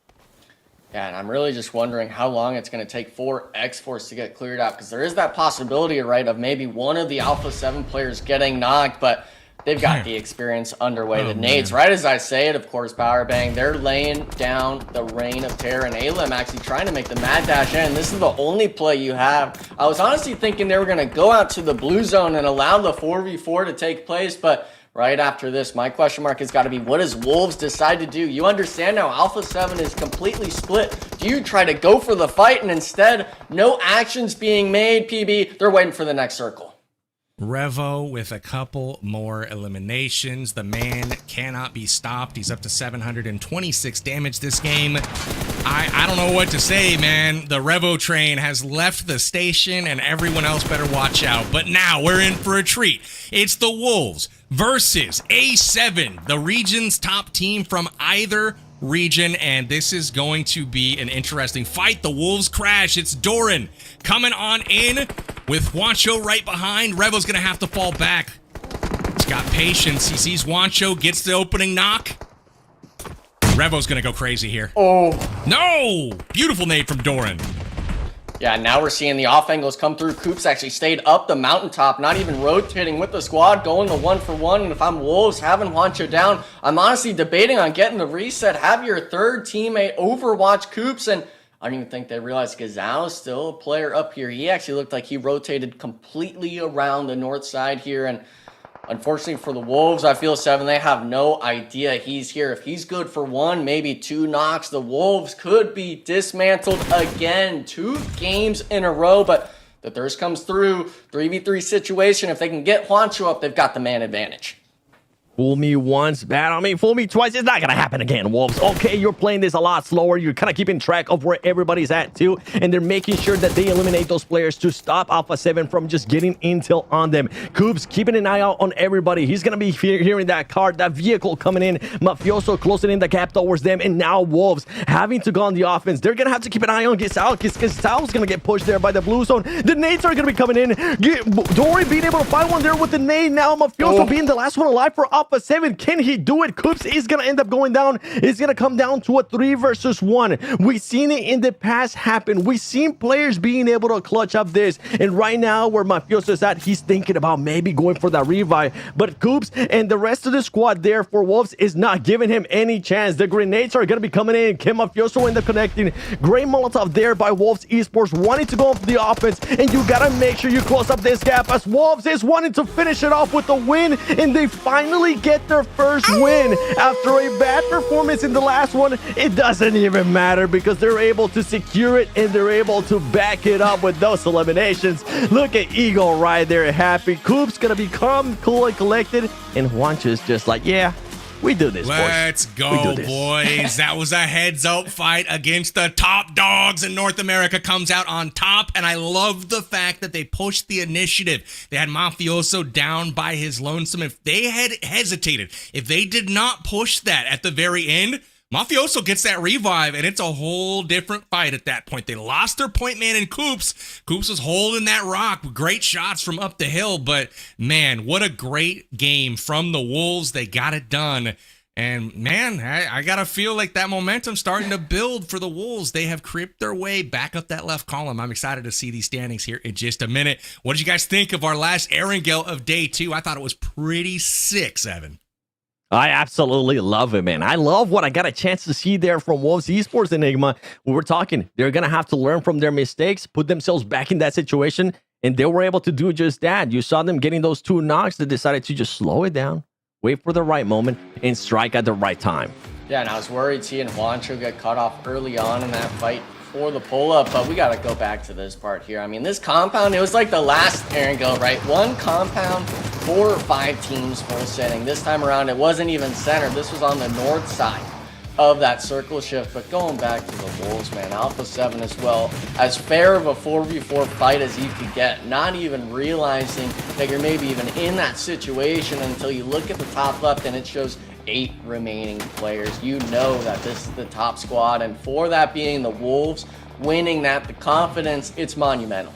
Yeah, and I'm really just wondering how long it's going to take for Xforce to get cleared out, because there is that possibility, right, of maybe one of the Alpha 7 players getting knocked, but They've got the experience underway. The nades, right as I say it, of course, Power Bang, they're laying down the reign of terror, and Alim actually trying to make the mad dash in. This is the only play you have. I was honestly thinking they were going to go out to the blue zone and allow the 4v4 to take place, but right after this, my question mark has got to be, what does Wolves decide to do? You understand now Alpha 7 is completely split. Do you try to go for the fight, and instead, no actions being made, PB, they're waiting for the next circle? Revo with a couple more eliminations. The man cannot be stopped. He's up to 726 damage this game. I don't know what to say, man. The Revo train has left the station, and everyone else better watch out. But now we're in for a treat. It's the Wolves versus A7, the region's top team from either region, and this is going to be an interesting fight. The Wolves crash. It's Doran coming on in with Juancho right behind. Revo's gonna have to fall back. He's got patience. He sees Juancho, gets the opening knock. Revo's gonna go crazy here. Oh no! Beautiful nade from Doran. Yeah, now we're seeing the off angles come through. Coops actually stayed up the mountaintop, not even rotating with the squad, going the 1-for-1. And if I'm Wolves, having Juancho down, I'm honestly debating on getting the reset. Have your third teammate overwatch Coops, and I don't even think they realized Gazal's still a player up here. He actually looked like he rotated completely around the north side here, and unfortunately for the Wolves, I feel 7, they have no idea he's here. If he's good for 1, maybe 2 knocks, the Wolves could be dismantled again. 2 games in a row, but the thirst comes through. 3v3 situation. If they can get Juancho up, they've got the man advantage. Fool me once, bad on me. Fool me twice. It's not going to happen again, Wolves. Okay, you're playing this a lot slower. You're kind of keeping track of where everybody's at, too. And they're making sure that they eliminate those players to stop Alpha 7 from just getting intel on them. Coops keeping an eye out on everybody. He's going to be hearing that car, that vehicle coming in. Mafioso closing in the gap towards them. And now Wolves having to go on the offense. They're going to have to keep an eye on Gisal, because Gisal's going to get pushed there by the blue zone. The nades are going to be coming in. Dory being able to find one there with the nade. Now Mafioso being the last one alive for Alpha 7. Can he do it? Coops is going to end up going down. It's going to come down to a 3 versus 1. We've seen it in the past happen. We've seen players being able to clutch up this. And right now, where Mafioso is at, he's thinking about maybe going for that revive. But Coops and the rest of the squad there for Wolves is not giving him any chance. The grenades are going to be coming in. Can Mafioso end up connecting? Great Molotov there by Wolves Esports, wanting to go up the offense. And you got to make sure you close up this gap, as Wolves is wanting to finish it off with a win. And they finally get their first win after a bad performance in the last one. It doesn't even matter, because they're able to secure it and they're able to back it up with those eliminations. Look at Eagle right there, happy. Coop's gonna become cool and collected, and Juancho's just like, yeah, we do this, Let's go, boys. That was a heads-up fight against the top dogs, and North America comes out on top. And I love the fact that they pushed the initiative. They had Mafioso down by his lonesome. If they had hesitated, if they did not push that at the very end, Mafioso gets that revive, and it's a whole different fight at that point. They lost their point man in Coops. Coops was holding that rock with great shots from up the hill, but man, what a great game from the Wolves. They got it done. And man, I gotta feel like that momentum starting to build for the Wolves. They have creeped their way back up that left column. I'm excited to see these standings here in just a minute. What did you guys think of our last Erangel of day 2? I thought it was pretty sick, Evan. I absolutely love it, man. I love what I got a chance to see there from Wolves Esports Enigma. We were talking, they're going to have to learn from their mistakes, put themselves back in that situation, and they were able to do just that. You saw them getting those 2 knocks. They decided to just slow it down, wait for the right moment, and strike at the right time. Yeah, and I was worried seeing Juancho get cut off early on in that fight for the pull-up, but we got to go back to this part here. I mean, this compound, it was like the last Erangel, right? 1 compound, 4 or 5 teams full setting. This time around, it wasn't even centered. This was on the north side of that circle shift. But going back to the Wolves, man, Alpha 7 as well, as fair of a 4v4 fight as you could get, not even realizing that you're maybe even in that situation until you look at the top left and it shows 8 remaining players. You know that this is the top squad, and for that being the Wolves winning that, the confidence, it's monumental.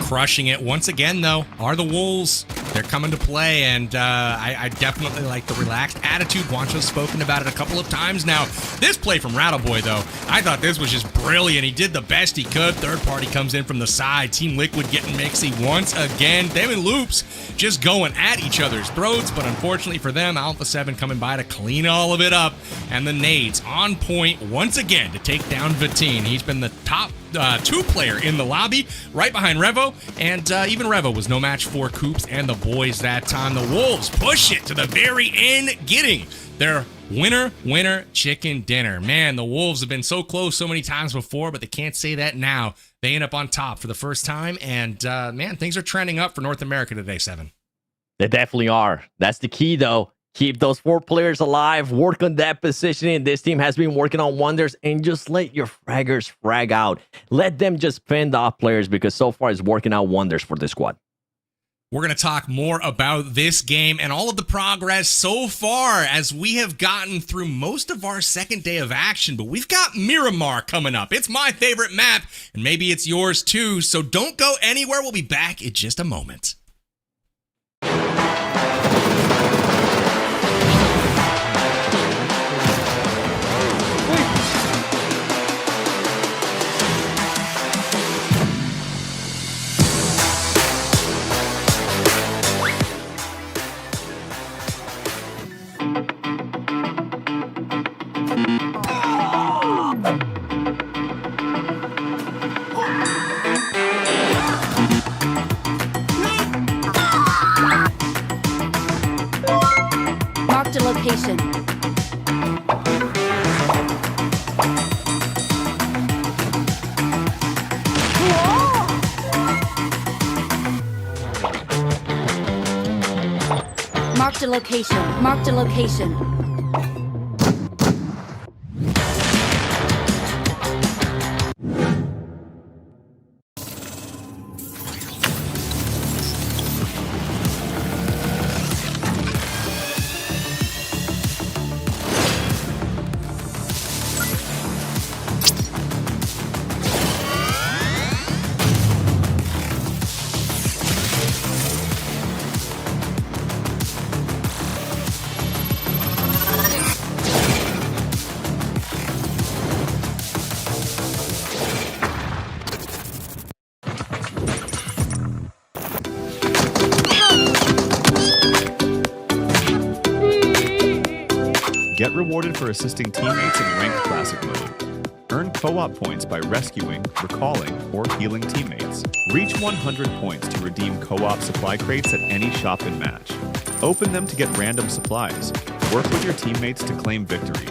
crushing it. Once again, though, are the Wolves. They're coming to play, and I definitely like the relaxed attitude. Wancho's spoken about it a couple of times now. This play from Rattleboy, though, I thought this was just brilliant. He did the best he could. Third party comes in from the side. Team Liquid getting mixy once again. Them and Loops just going at each other's throats, but unfortunately for them, Alpha 7 coming by to clean all of it up, and the nades on point once again to take down Vatine. He's been the top 2 player in the lobby, right behind Revo, and even Revo was no match for Coops and the boys that time. The Wolves push it to the very end, getting their winner chicken dinner. Man, the Wolves have been so close so many times before, but they can't say that now. They end up on top for the first time, and man, things are trending up for North America today, 7. They definitely are. That's the key, though. Keep those 4 players alive. Work on that positioning. This team has been working on wonders, and just let your fraggers frag out. Let them just fend off players, because so far it's working out wonders for the squad. We're going to talk more about this game and all of the progress so far as we have gotten through most of our second day of action, but we've got Miramar coming up. It's my favorite map, and maybe it's yours too, so don't go anywhere. We'll be back in just a moment. Marked a location. Marked a location. Marked a location. Get rewarded for assisting teammates in ranked classic mode. Earn co-op points by rescuing, recalling, or healing teammates. Reach 100 points to redeem co-op supply crates at any shop and match. Open them to get random supplies. Work with your teammates to claim victory.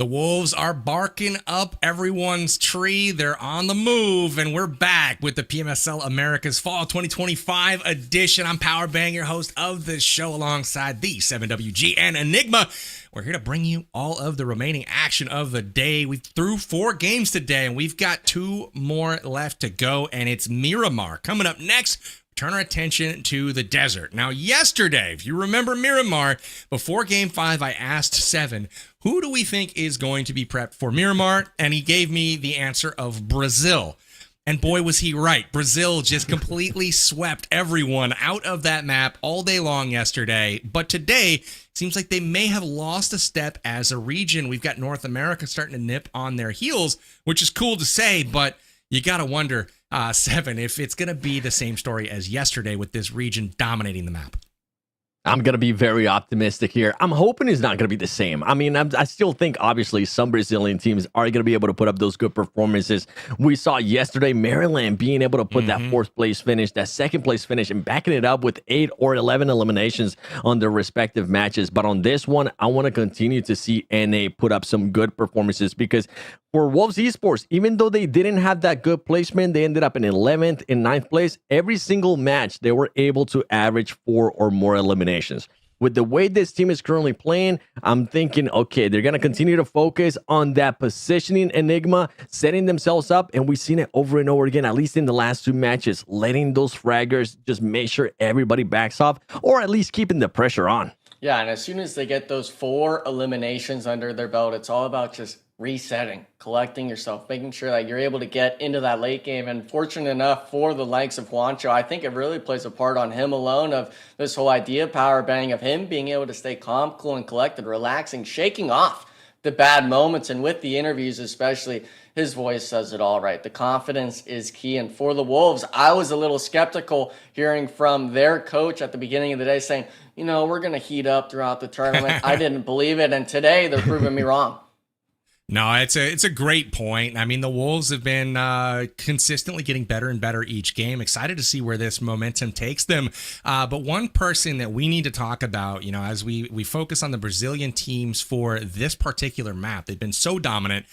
The Wolves are barking up everyone's tree. They're on the move, and we're back with the PMSL America's Fall 2025 edition. I'm Powerbang, your host of the show, alongside the 7WG and Enigma. We're here to bring you all of the remaining action of the day. We threw 4 games today, and we've got 2 more left to go, and it's Miramar coming up next. Turn our attention to the desert. Now, yesterday, if you remember Miramar, before Game 5, I asked Seven, who do we think is going to be prepped for Miramar? And he gave me the answer of Brazil. And boy, was he right. Brazil just completely swept everyone out of that map all day long yesterday. But today, seems like they may have lost a step as a region. We've got North America starting to nip on their heels, which is cool to say, but you got to wonder, Seven, if it's going to be the same story as yesterday with this region dominating the map. I'm going to be very optimistic here. I'm hoping it's not going to be the same. I mean, I still think, obviously, some Brazilian teams are going to be able to put up those good performances. We saw yesterday Maryland being able to put that 4th place finish, that 2nd place finish, and backing it up with 8 or 11 eliminations on their respective matches. But on this one, I want to continue to see NA put up some good performances, because for Wolves Esports, even though they didn't have that good placement, they ended up in 11th and 9th place. Every single match, they were able to average 4 or more eliminations. With the way this team is currently playing, I'm thinking, okay, they're going to continue to focus on that positioning Enigma, setting themselves up, and we've seen it over and over again, at least in the last 2 matches, letting those fraggers just make sure everybody backs off, or at least keeping the pressure on. Yeah, and as soon as they get those 4 eliminations under their belt, it's all about just resetting, collecting yourself, making sure that you're able to get into that late game. And fortunate enough for the likes of Juancho, I think it really plays a part on him alone of this whole idea, Powerbang, of him being able to stay calm, cool, and collected, relaxing, shaking off the bad moments. And with the interviews especially, his voice says it all right. The confidence is key. And for the Wolves, I was a little skeptical hearing from their coach at the beginning of the day saying, you know, we're going to heat up throughout the tournament. I didn't believe it. And today they're proving me wrong. No, it's a great point. I mean, the Wolves have been consistently getting better and better each game. Excited to see where this momentum takes them. But one person that we need to talk about, you know, as we focus on the Brazilian teams for this particular map, they've been so dominant.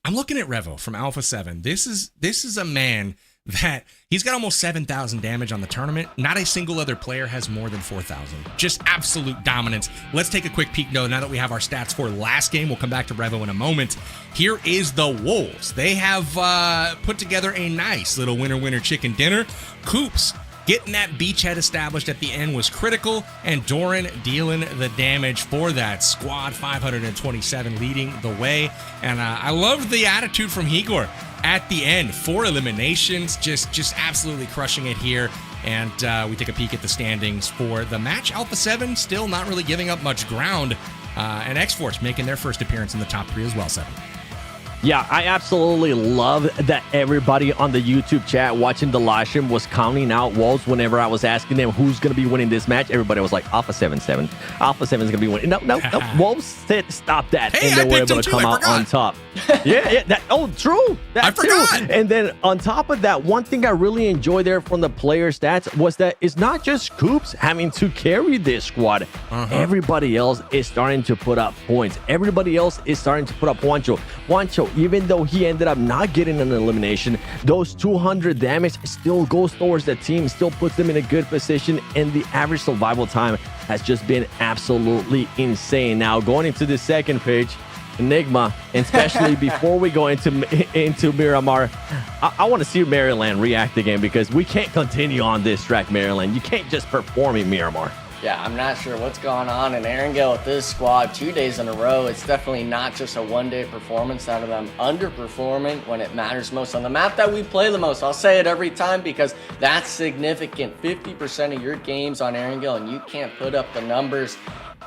I'm looking at Revo from Alpha 7. This is a man that he's got almost 7,000 damage on the tournament. Not a single other player has more than 4,000. Just absolute dominance. Let's take a quick peek, though, now that we have our stats for last game. We'll come back to Revo in a moment. Here is the Wolves. They have put together a nice little winner chicken dinner. Coops getting that beachhead established at the end was critical, and Doran dealing the damage for that squad. 527 leading the way. And I love the attitude from Igor at the end. 4 eliminations, just absolutely crushing it here. And we take a peek at the standings for the match. Alpha 7 still not really giving up much ground. And Xforce making their first appearance in the top 3 as well, 7. Yeah, I absolutely love that everybody on the YouTube chat watching the live stream was counting out Wolves whenever I was asking them who's going to be winning this match. Everybody was like, Alpha 7-7. Alpha 7 is going to be winning. No. Wolves said stop that. Hey, and they were able to come out forgot. on top. Yeah. True. I forgot. And then on top of that, one thing I really enjoy there from the player stats was that it's not just Coops having to carry this squad. Everybody else is starting to put up points. Everybody else is starting to put up Juancho, even though he ended up not getting an elimination, those 200 damage still goes towards the team, still puts them in a good position, and the average survival time has just been absolutely insane. Now, going into the second page, Enigma, and especially before we go into Miramar, I want to see Maryland react again, because we can't continue on this track, Maryland. You can't just perform in Miramar. Yeah, I'm not sure what's going on in Erangel with this squad 2 days in a row. It's definitely not just a one-day performance out of them underperforming when it matters most on the map that we play the most. I'll say it every time because that's significant. 50% of your games on Erangel and you can't put up the numbers.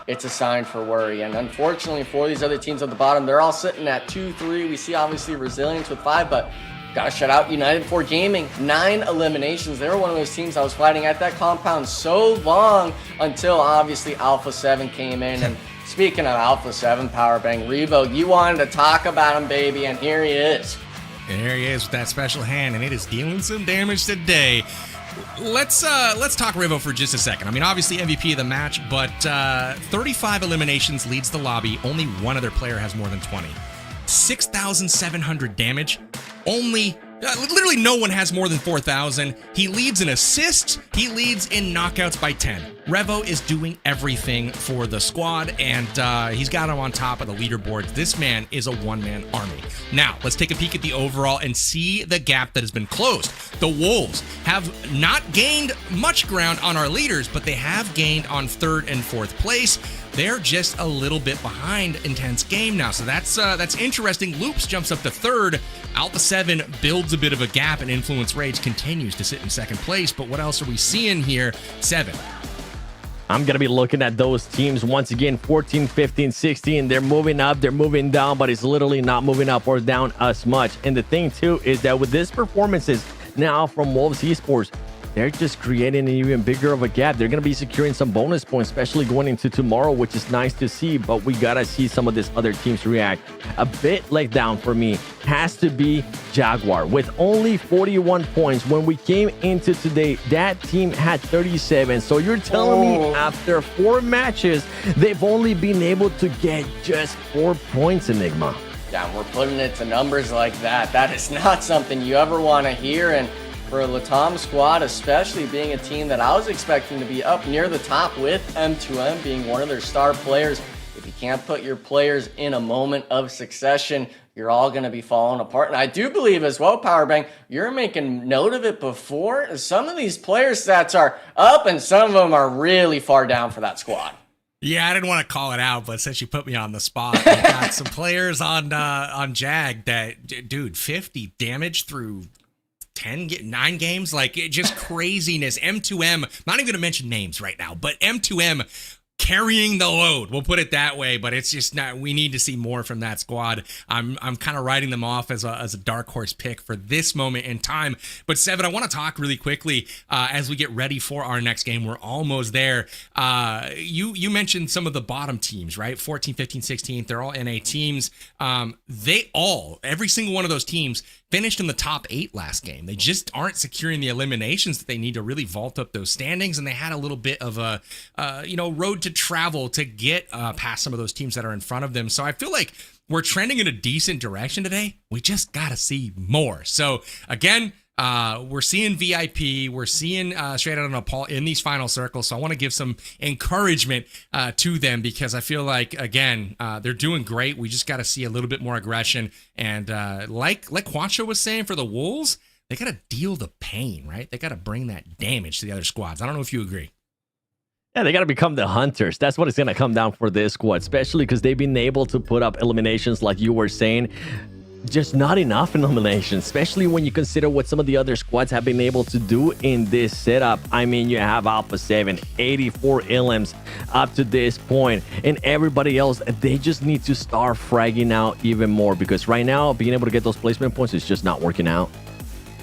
It's a sign for worry. And unfortunately for these other teams at the bottom, they're all sitting at 2-3. We see obviously Resilience with 5, but gotta shout out United 4 Gaming, 9 eliminations. They were one of those teams I was fighting at that compound so long until obviously Alpha 7 came in. And speaking of Alpha 7, Powerbang, Revo, you wanted to talk about him, baby, and here he is. And there he is with that special hand, and it is dealing some damage today. Let's talk Revo for just a second. I mean, obviously MVP of the match, but 35 eliminations leads the lobby. Only one other player has more than 20. 6,700 damage. Only literally no one has more than 4,000. He leads in assists. He leads in knockouts by 10. Revo is doing everything for the squad, and he's got him on top of the leaderboards. This man is a one-man army. Now, let's take a peek at the overall and see the gap that has been closed. The Wolves have not gained much ground on our leaders, but they have gained on 3rd and 4th place. They're just a little bit behind Intense Game now, so that's interesting. Loops jumps up to 3rd. Alpha 7 builds a bit of a gap, and Influence Rage continues to sit in 2nd place. But what else are we seeing here? 7. I'm going to be looking at those teams once again, 14, 15, 16. They're moving up, they're moving down, but it's literally not moving up or down as much. And the thing, too, is that with these performances now from Wolves Esports, they're just creating an even bigger of a gap. They're going to be securing some bonus points, especially going into tomorrow, which is nice to see. But we got to see some of these other teams react. A bit let down for me has to be Jaguar. With only 41 points, when we came into today, that team had 37. So you're telling me after 4 matches, they've only been able to get just 4 points, Enigma. Yeah, we're putting it to numbers like that. That is not something you ever want to hear. And for a Latam squad, especially being a team that I was expecting to be up near the top with M2M being one of their star players, if you can't put your players in a moment of succession, you're all going to be falling apart. And I do believe as well, Powerbang, you're making note of it before. Some of these player stats are up and some of them are really far down for that squad. Yeah, I didn't want to call it out, but since you put me on the spot, we got some players on Jag that, dude, 50 damage through 9 games, like just craziness. M2M, not even going to mention names right now, but M2M carrying the load, we'll put it that way. But it's just not, we need to see more from that squad. I'm kind of writing them off as a dark horse pick for this moment in time. But Seven, I want to talk really quickly as we get ready for our next game. We're almost there. You mentioned some of the bottom teams, right? 14, 15, 16, they're all NA teams. Every single one of those teams finished in the top 8 last game. They just aren't securing the eliminations that they need to really vault up those standings, and they had a little bit of a road to travel to get past some of those teams that are in front of them. So I feel like we're trending in a decent direction today. We just got to see more. So again, we're seeing VIP, we're seeing Straight Outta Nepal in these final circles. So I want to give some encouragement to them, because I feel like, again, they're doing great. We just got to see a little bit more aggression. And like Juancho was saying for the Wolves, they got to deal the pain, right? They got to bring that damage to the other squads. I don't know if you agree. Yeah, they got to become the hunters. That's what it's going to come down for this squad, especially because they've been able to put up eliminations like you were saying. Just not enough in eliminations, especially when you consider what some of the other squads have been able to do in this setup. I mean, you have Alpha 7, 84 elims up to this point, and everybody else, they just need to start fragging out even more, because right now, being able to get those placement points is just not working out.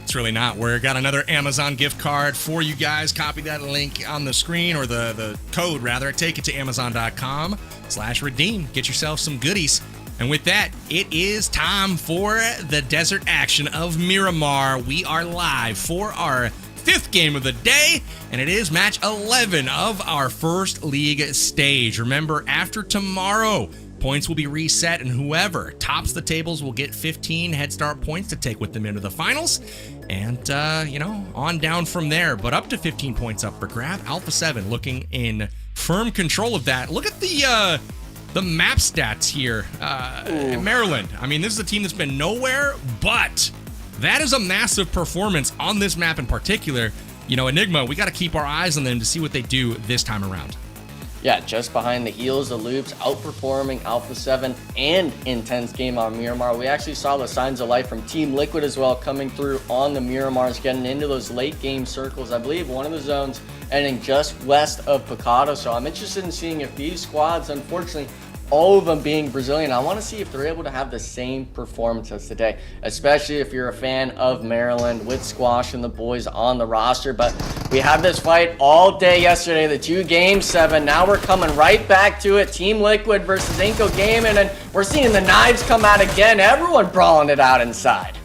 It's really not. We've got another Amazon gift card for you guys. Copy that link on the screen, or the code rather. Take it to amazon.com/redeem. Get yourself some goodies. And with that, it is time for the desert action of Miramar. We are live for our 5th game of the day, and it is match 11 of our first league stage. Remember, after tomorrow, points will be reset, and whoever tops the tables will get 15 head start points to take with them into the finals. And, on down from there, but up to 15 points up for grab. Alpha 7 looking in firm control of that. Look at the map stats here in Maryland. I mean, this is a team that's been nowhere, but that is a massive performance on this map in particular. Enigma, we got to keep our eyes on them to see what they do this time around. Yeah, just behind the heels, the Loops outperforming Alpha 7 and Intense Game on Miramar. We actually saw the signs of life from Team Liquid as well coming through on the Miramars, getting into those late game circles. I believe one of the zones ending just west of Picado. So I'm interested in seeing if these squads, unfortunately, all of them being Brazilian, I want to see if they're able to have the same performance as today, especially if you're a fan of Maryland with Squash and the boys on the roster. But we had this fight all day yesterday, the 2 games, 7. Now we're coming right back to it. Team Liquid versus iNCO Gaming, and we're seeing the knives come out again. Everyone brawling it out inside.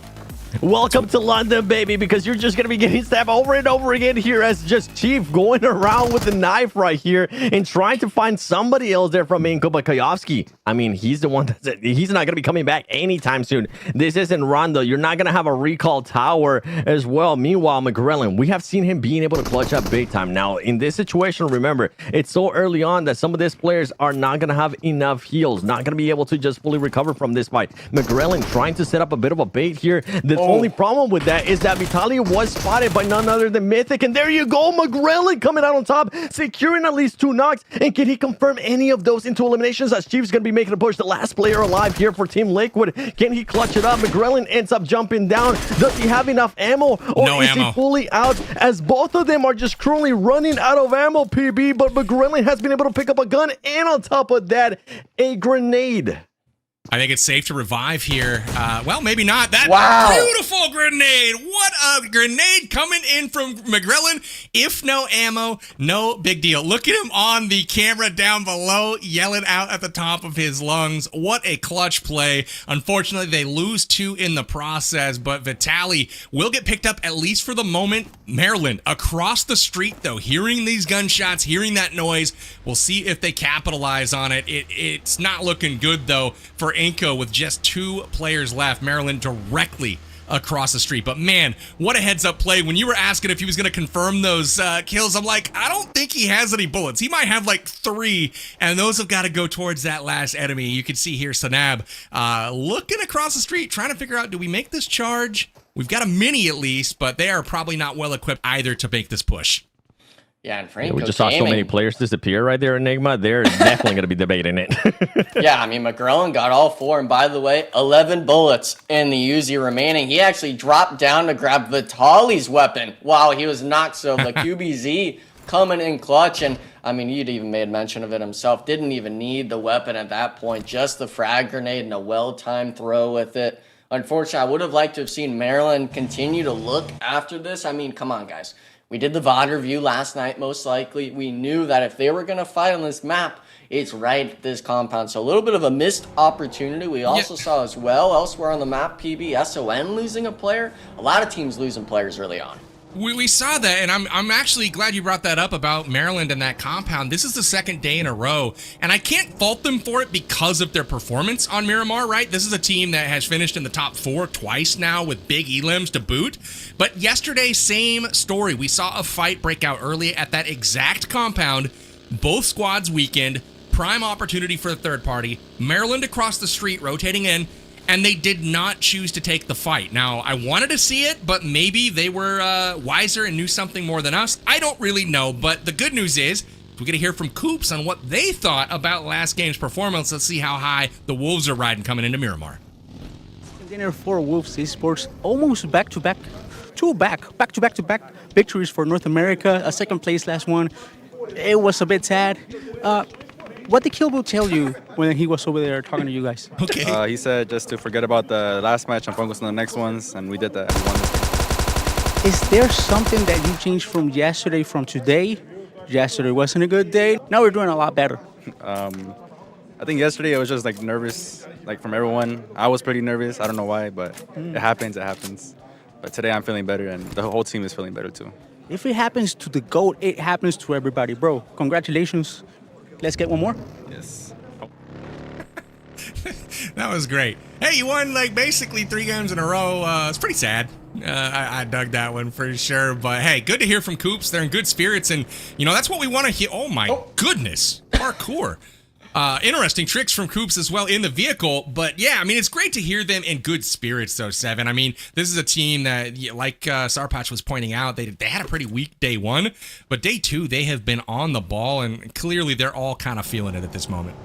Welcome to London, baby, because you're just going to be getting stabbed over and over again here as just Chief going around with the knife right here and trying to find somebody else there from iNCO. But Kayovsky, I mean, he's the one he's not going to be coming back anytime soon. This isn't Rondo. You're not going to have a recall tower as well. Meanwhile, McGrellan, we have seen him being able to clutch up big time. Now, in this situation, remember, it's so early on that some of these players are not going to have enough heals, not going to be able to just fully recover from this fight. McGrellan trying to set up a bit of a bait here. The only problem with that is that Vitaly was spotted by none other than Mythic, and there you go, McGrellan coming out on top, securing at least 2 knocks. And can he confirm any of those into eliminations, as Chief's gonna be making a push, the last player alive here for Team Liquid? Can he clutch it up? McGrellan ends up jumping down. Does he have enough ammo, or No is ammo. he fully out, as both of them are just currently running out of ammo, PB? But McGrellan has been able to pick up a gun, and on top of that, a grenade. I think it's safe to revive here. Well, maybe not. That beautiful grenade. What a grenade coming in from McGrellan. If no ammo, no big deal. Look at him on the camera down below, yelling out at the top of his lungs. What a clutch play. Unfortunately, they lose 2 in the process, but Vitaly will get picked up, at least for the moment. Maryland across the street, though, hearing these gunshots, hearing that noise. We'll see if they capitalize on it. It's not looking good, though, for iNCO with just 2 players left. Maryland directly across the street. But man, what a heads up play. When you were asking if he was going to confirm those kills, I'm like, I don't think he has any bullets. He might have like 3, and those have got to go towards that last enemy. You can see here Sanab looking across the street, trying to figure out, do we make this charge? We've got a mini at least, but they are probably not well equipped either to make this push. Yeah, and Franco we just saw so many players disappear right there, Enigma. They're definitely going to be debating it. Yeah, I mean, McGrellan got all 4, and by the way, 11 bullets in the Uzi remaining. He actually dropped down to grab Vitaly's weapon while he was knocked, so the QBZ coming in clutch, and I mean, he'd even made mention of it himself. Didn't even need the weapon at that point, just the frag grenade and a well-timed throw with it. Unfortunately, I would have liked to have seen Maryland continue to look after this. I mean, come on, guys. We did the VOD review last night, most likely. We knew that if they were going to fight on this map, it's right at this compound. So a little bit of a missed opportunity. We also saw as well elsewhere on the map, PB, SON losing a player. A lot of teams losing players early on. We saw that, and I'm actually glad you brought that up about Maryland and that compound. This is the 2nd day in a row, and I can't fault them for it because of their performance on Miramar, right? This is a team that has finished in the top 4 twice now with big elims to boot. But yesterday, same story. We saw a fight break out early at that exact compound. Both squads weakened, prime opportunity for a third party. Maryland across the street rotating in, and they did not choose to take the fight. Now, I wanted to see it, but maybe they were wiser and knew something more than us. I don't really know, but the good news is we get to hear from Coops on what they thought about last game's performance. Let's see how high the Wolves are riding coming into Miramar. Dinner for Wolves Esports, almost back-to-back victories for North America, a 2nd place last one. It was a bit sad. What did Kilbo tell you when he was over there talking to you guys? Okay. He said just to forget about the last match and focus on the next ones, and we did that. And won. Is there something that you changed from yesterday from today? Yesterday wasn't a good day. Now we're doing a lot better. I think yesterday I was just like nervous, like from everyone. I was pretty nervous. I don't know why, but it happens. But today I'm feeling better, and the whole team is feeling better too. If it happens to the GOAT, it happens to everybody, bro. Congratulations. Let's get one more. Yes. That was great. Hey, you won like basically 3 games in a row. It's pretty sad. I dug that one for sure. But hey, good to hear from Coops. They're in good spirits, and you know that's what we want to hear. Oh my goodness, parkour. Interesting tricks from Coops as well in the vehicle. But yeah, I mean, it's great to hear them in good spirits, though, Seven. I mean, this is a team that, like Sarpach was pointing out, they had a pretty weak day 1. But day 2, they have been on the ball, and clearly they're all kind of feeling it at this moment.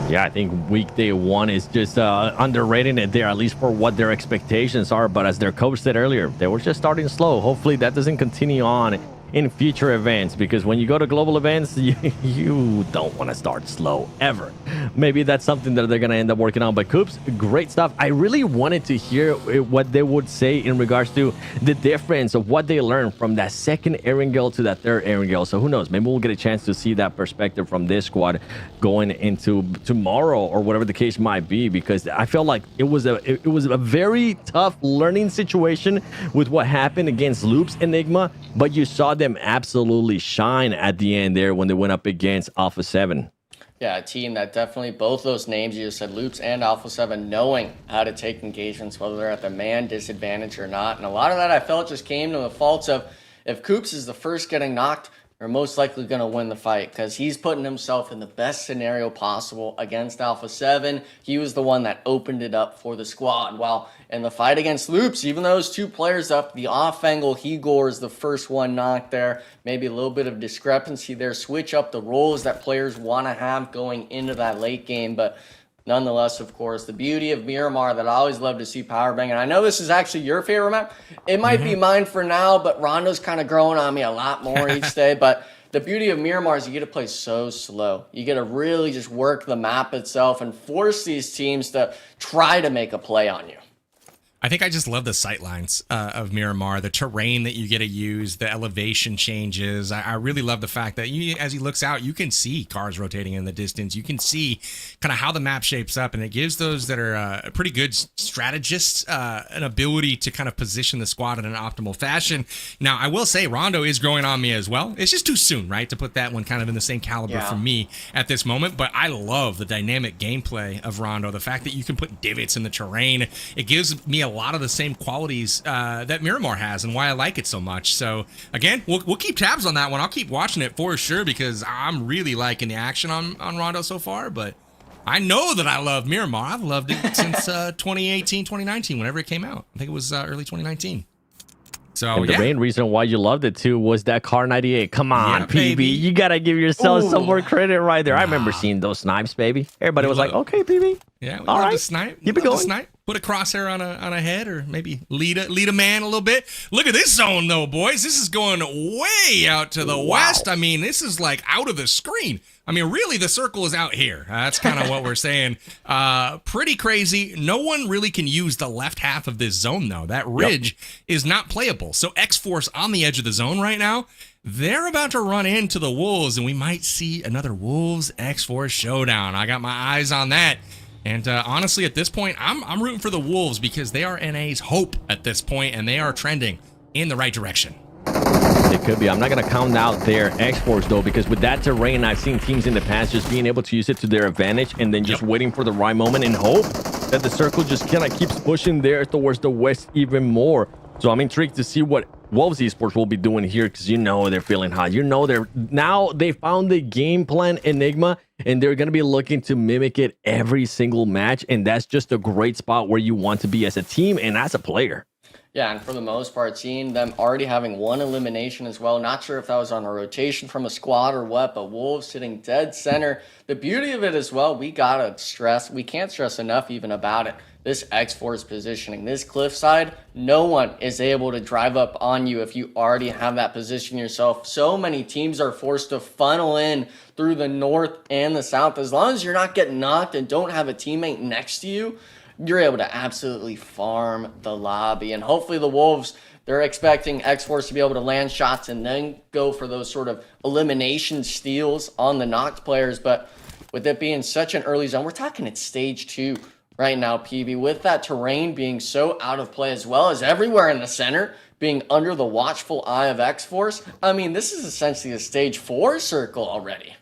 Yeah, I think weekday 1 is just underrating it there, at least for what their expectations are. But as their coach said earlier, they were just starting slow. Hopefully that doesn't continue on in future events, because when you go to global events, you don't want to start slow ever. Maybe that's something that they're going to end up working on. But Coops, great stuff. I really wanted to hear what they would say in regards to the difference of what they learned from that second Erangel to that third Erangel. So who knows, maybe we'll get a chance to see that perspective from this squad going into tomorrow or whatever the case might be, because I felt like it was a very tough learning situation with what happened against Loops Enigma, but you saw them absolutely shine at the end there when they went up against Alpha 7. Yeah, a team that definitely, both those names you just said, Loops and Alpha 7, knowing how to take engagements, whether they're at the man disadvantage or not. And a lot of that I felt just came to the faults of, if Coops is the first getting knocked, you're most likely going to win the fight, because he's putting himself in the best scenario possible against Alpha 7. He was the one that opened it up for the squad. While in the fight against Loops, even those two players up, the off angle, he gores the first one knocked there. Maybe a little bit of discrepancy there. Switch up the roles that players want to have going into that late game. But nonetheless, of course, the beauty of Miramar that I always love to see powerbang, and I know this is actually your favorite map. It might be mine for now, but Rondo's kind of growing on me a lot more each day. But the beauty of Miramar is you get to play so slow. You get to really just work the map itself and force these teams to try to make a play on you. I think I just love the sightlines of Miramar, the terrain that you get to use, the elevation changes. I really love the fact that as he looks out, you can see cars rotating in the distance. You can see kind of how the map shapes up, and it gives those that are pretty good strategists an ability to kind of position the squad in an optimal fashion. Now, I will say Rondo is growing on me as well. It's just too soon, right, to put that one kind of in the same caliber for me at this moment, but I love the dynamic gameplay of Rondo, the fact that you can put divots in the terrain. It gives me a lot of the same qualities that Miramar has, and why I like it so much. So again, we'll keep tabs on that one. I'll keep watching it for sure, because I'm really liking the action on Rondo so far. But I know that I love Miramar. I've loved it since 2018, 2019, whenever it came out. I think it was early 2019. So and the main reason why you loved it too was that Car 98. Come on, PB. You got to give yourself some more credit right there. I remember seeing those snipes, baby. Everybody was like, okay, PB. Yeah, we all right. To snipe. Keep it going. Snipe. Put a crosshair on a head, or maybe lead a man a little bit. Look at this zone, though, boys. This is going way out to the west. I mean, this is like out of the screen. I mean, really, the circle is out here. That's kind of what we're saying. Pretty crazy. No one really can use the left half of this zone, though. That ridge is not playable. So Xforce on the edge of the zone right now, they're about to run into the Wolves, and we might see another Wolves Xforce showdown. I got my eyes on that. And honestly, at this point, I'm rooting for the Wolves, because they are NA's hope at this point, and they are trending in the right direction. It could be. I'm not going to count out their Xforce, though, because with that terrain, I've seen teams in the past just being able to use it to their advantage and then just waiting for the right moment and hope that the circle just kind of keeps pushing there towards the west even more. So I'm intrigued to see what Wolves Esports will be doing here, because they're feeling hot. They found the game plan Enigma, and they're going to be looking to mimic it every single match. And that's just a great spot where you want to be as a team and as a player. Yeah, and for the most part, seeing them already having one elimination as well. Not sure if that was on a rotation from a squad or what, but Wolves sitting dead center. The beauty of it as well, we can't stress enough even about it. This X-Force positioning, this cliffside, no one is able to drive up on you if you already have that position yourself. So many teams are forced to funnel in through the north and the south. As long as you're not getting knocked and don't have a teammate next to you, you're able to absolutely farm the lobby. And hopefully the Wolves, they're expecting X-Force to be able to land shots and then go for those sort of elimination steals on the knocked players. But with it being such an early zone, we're talking it's stage 2 right now, PB, with that terrain being so out of play, as well as everywhere in the center being under the watchful eye of X-Force. I mean, this is essentially a stage 4 circle already.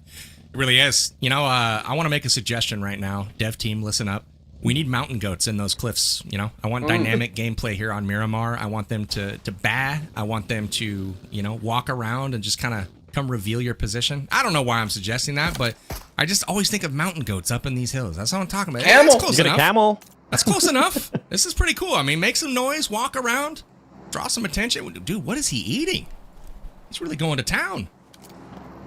It really is. I want to make a suggestion right now. Dev team, listen up. We need mountain goats in those cliffs. I want dynamic gameplay here on Miramar. I want them to bat. I want them to, walk around and just kind of come reveal your position. I don't know why I'm suggesting that, but I just always think of mountain goats up in these hills. That's what I'm talking about. Camel. That's close You get enough. a camel. That's close enough. This is pretty cool. I mean, make some noise, walk around, draw some attention. Dude, what is he eating? He's really going to town.